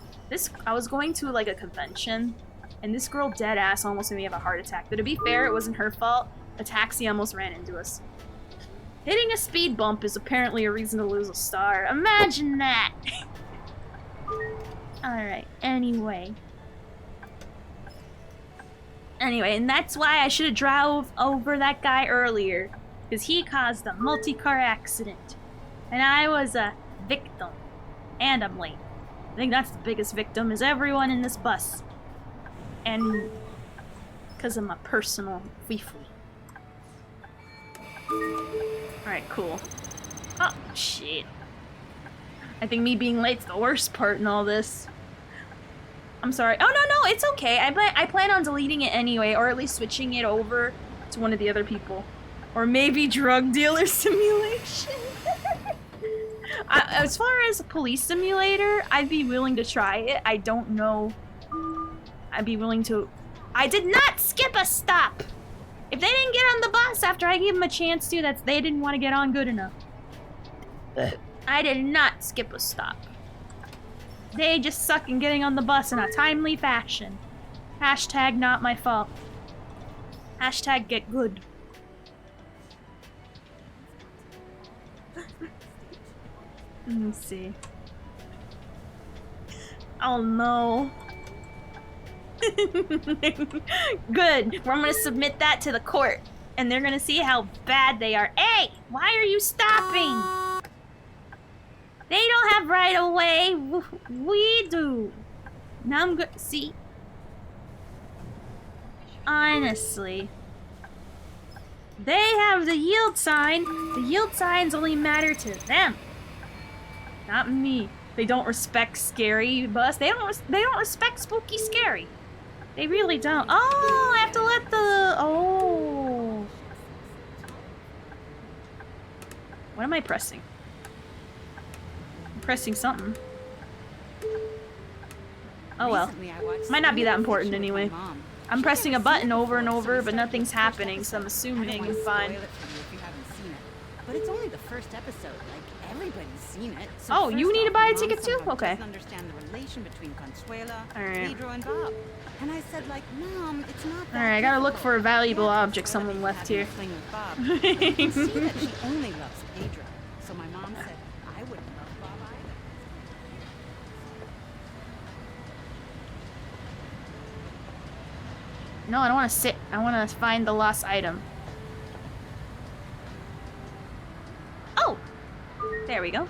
Speaker 1: I was going to like a convention, and this girl dead ass almost made me have a heart attack. But to be fair, it wasn't her fault. A taxi almost ran into us. Hitting a speed bump is apparently a reason to lose a star. Imagine that! Alright, anyway, and that's why I should have drove over that guy earlier. Because he caused a multi-car accident. And I was a victim. And I'm late. I think that's the biggest victim is everyone in this bus. And because of my personal fee-free. Alright, cool. Oh, shit. I think me being late's the worst part in all this. I'm sorry. Oh, no, it's okay. I plan on deleting it anyway, or at least switching it over to one of the other people. Or maybe drug dealer simulation. As far as police simulator, I'd be willing to try it. I don't know. I'd be willing to. I did not skip a stop. If they didn't get on the bus after I gave them a chance to, they didn't want to get on good enough. I did not skip a stop. They just suck in getting on the bus in a timely fashion. Hashtag not my fault. Hashtag get good. Let me see. Oh no. Good. I'm gonna submit that to the court. And they're gonna see how bad they are. Hey! Why are you stopping? They don't have right of way. We do. Now I'm good. See? Honestly. They have the yield sign. The yield signs only matter to them. Not me. They don't respect scary bus. They don't respect spooky scary. They really don't. Oh, I have to let the... Oh. What am I pressing? I'm pressing something. Oh well. Might not be that important anyway. I'm pressing a button over and over, but nothing's happening, so I'm assuming I'm fine.
Speaker 10: But it's only the first episode. Like, everybody's seen it. So
Speaker 1: Oh, you need to buy a ticket too? Okay.
Speaker 10: Understand the relation between Consuela,
Speaker 1: Alright.
Speaker 10: Pedro, and Bob. And I said, like, Mom, it's not that
Speaker 1: Alright, I gotta look
Speaker 10: difficult.
Speaker 1: for a valuable
Speaker 10: Yeah,
Speaker 1: object
Speaker 10: Consuela
Speaker 1: someone
Speaker 10: may
Speaker 1: left
Speaker 10: be
Speaker 1: here.
Speaker 10: having a fling with Bob, but you can see that she only loves Pedro. So my mom said, I wouldn't love Bob either.
Speaker 1: No, I don't want to sit. I want to find the lost item. Oh! There we go.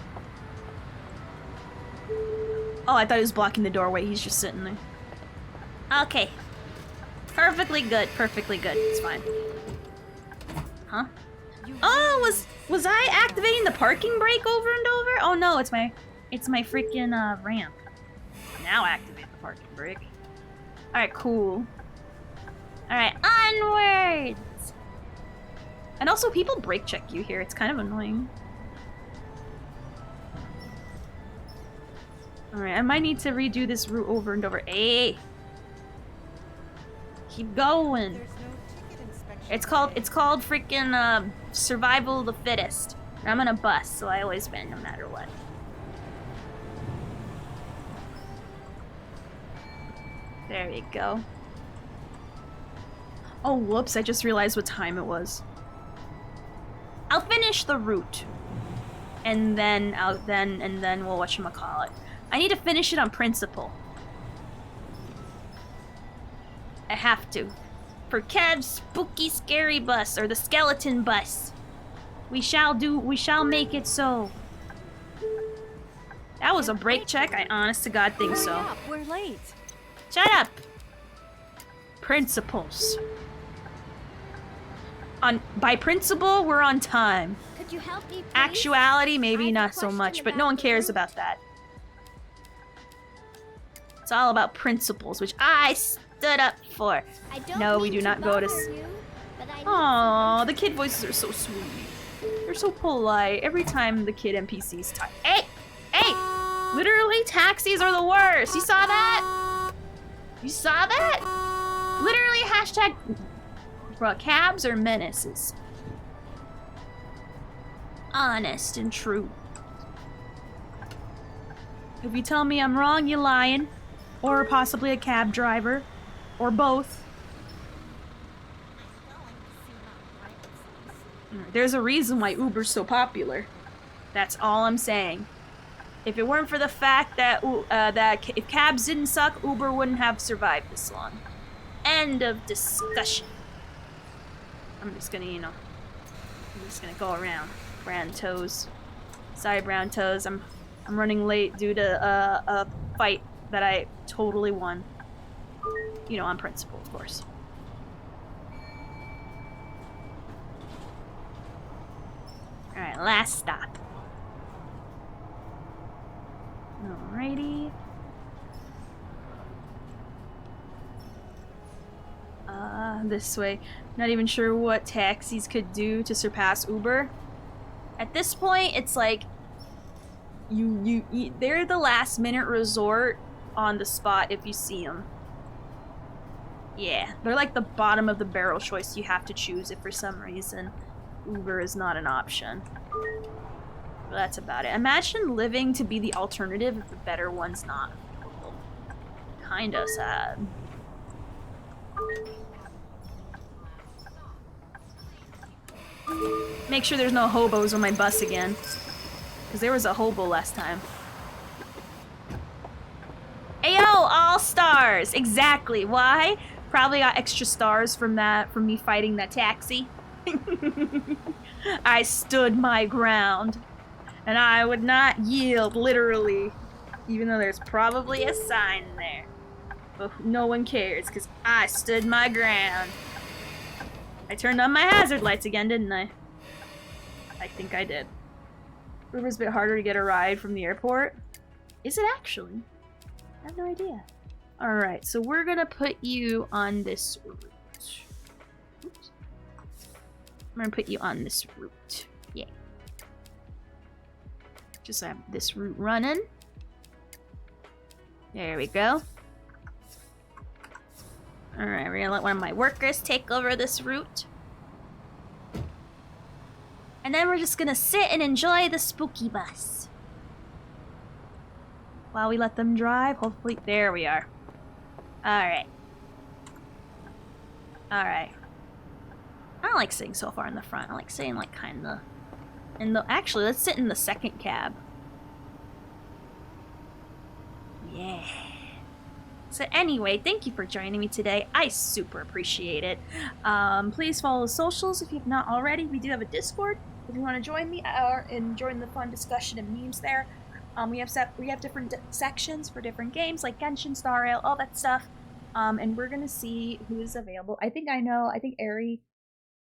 Speaker 1: Oh, I thought he was blocking the doorway. He's just sitting there. Okay. Perfectly good. Perfectly good. It's fine. Huh? Oh, was I activating the parking brake over and over? Oh no, it's my freaking ramp. Now activate the parking brake. Alright, cool. Alright, onwards! And also, people brake check you here. It's kind of annoying. Alright, I might need to redo this route over and over. Hey! Keep going. It's called freaking survival of the fittest. And I'm in a bus, so I always win no matter what. There you go. Oh, whoops, I just realized what time it was. I'll finish the route. And then we'll whatchamacallit. I need to finish it on principle. I have to. For Kev's spooky scary bus, or the skeleton bus. We shall make it so. That was a brake check? I honest to God think so.
Speaker 10: Hurry up, we're late.
Speaker 1: Shut up! Principles. By principle, we're on time.
Speaker 6: Could you help me, please?
Speaker 1: Actuality,
Speaker 6: I
Speaker 1: maybe
Speaker 6: have a
Speaker 1: not so
Speaker 6: question
Speaker 1: much, but
Speaker 6: about
Speaker 1: no one
Speaker 6: the
Speaker 1: cares
Speaker 6: route.
Speaker 1: about that. It's all about principles, which I stood up for.
Speaker 6: I don't
Speaker 1: No, we
Speaker 6: mean
Speaker 1: do not go to.
Speaker 6: bother you, but I need
Speaker 1: Aww,
Speaker 6: some
Speaker 1: the kid voices are so sweet. They're so polite. Every time the kid NPCs talk. Hey! Hey! Literally, taxis are the worst. You saw that? You saw that? Literally, hashtag cabs are menaces. Honest and true. If you tell me I'm wrong, you're lying. Or possibly a cab driver. Or both. There's a reason why Uber's so popular. That's all I'm saying. If it weren't for the fact that if cabs didn't suck, Uber wouldn't have survived this long. End of discussion. I'm just gonna, I'm just gonna go around. Brown toes. Sorry, brown toes. I'm running late due to a fight that I totally won. On principle, of course. Alright, last stop. Alrighty. This way. Not even sure what taxis could do to surpass Uber. At this point, it's like they're the last minute resort on the spot if you see them. Yeah, they're like the bottom of the barrel choice you have to choose if for some reason Uber is not an option. But that's about it. Imagine living to be the alternative if the better one's not. Kinda sad. Make sure there's no hobos on my bus again. Because there was a hobo last time. Ayo, all stars! Exactly. Why? Probably got extra stars from me fighting that taxi. I stood my ground. And I would not yield, literally. Even though there's probably a sign there. But no one cares, because I stood my ground. I turned on my hazard lights again, didn't I? I think I did. Uber's a bit harder to get a ride from the airport. Is it actually? I have no idea. Alright, so we're gonna put you on this route. Oops. I'm gonna put you on this route. Yeah. Just have this route running. There we go. Alright, we're gonna let one of my workers take over this route. And then we're just gonna sit and enjoy the spooky bus. While we let them drive, hopefully, there we are. Alright. Alright. I don't like sitting so far in the front. I like sitting like kinda in the, actually, let's sit in the second cab. Yeah. So anyway, thank you for joining me today. I super appreciate it. Please follow the socials if you've not already. We do have a Discord if you want to join me and join the fun discussion and memes there. We have different sections for different games like Genshin, Star Rail, all that stuff. And we're gonna see who is available. I think Ari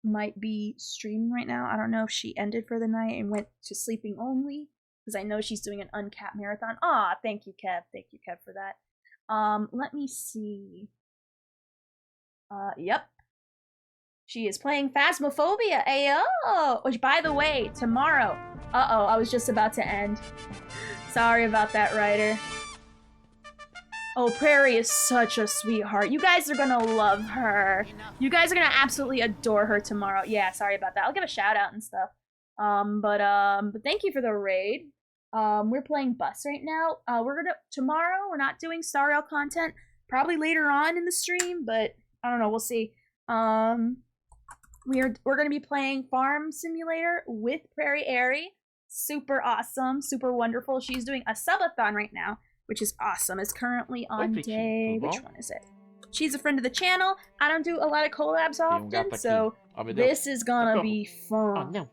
Speaker 1: might be streaming right now. I don't know if she ended for the night and went to sleeping only, because I know she's doing an uncapped marathon. Ah, thank you, Kev. Thank you, Kev, for that. Let me see. Yep. She is playing Phasmophobia. Ayo! Which, by the way, tomorrow. Uh-oh, I was just about to end. Sorry about that, Ryder. Oh, Prairie is such a sweetheart. You guys are gonna love her. You guys are gonna absolutely adore her tomorrow. Yeah, sorry about that. I'll give a shout out and stuff. But thank you for the raid. We're playing Bus right now. Tomorrow we're not doing Star Rail content. Probably later on in the stream, but I don't know. We'll see. We're gonna be playing Farm Simulator with Prairie Airy. Super awesome, super wonderful. She's doing a subathon right now, which is awesome. It's currently on day, which one is it? She's a friend of the channel. I don't do a lot of collabs often, so this is gonna be fun.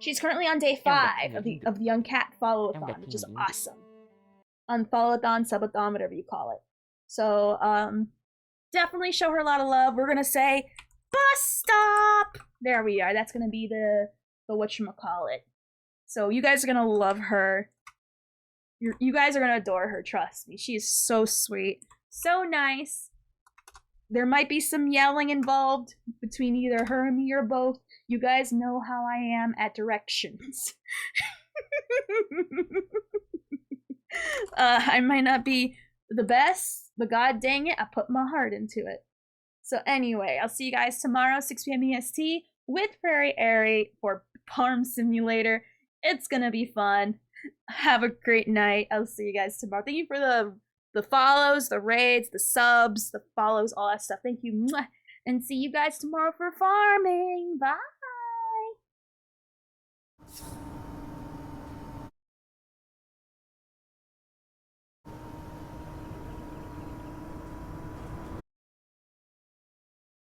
Speaker 1: She's currently on day 5 of the Uncapped Follow-a-thon, which is awesome. Unfollow-a-thon, subathon, whatever you call it. So, definitely show her a lot of love. We're gonna say, bus stop! There we are. That's gonna be the whatchamacallit. So you guys are gonna love her. You guys are gonna adore her, trust me. She is so sweet, so nice. There might be some yelling involved between either her and me or both. You guys know how I am at directions. I might not be the best, but god dang it, I put my heart into it. So anyway, I'll see you guys tomorrow, 6 p.m. EST, with Prairie Airy for Farm Simulator. It's gonna be fun. Have a great night. I'll see you guys tomorrow. Thank you for the follows, the raids, the subs, the follows, all that stuff. Thank you. And see you guys tomorrow for farming. Bye.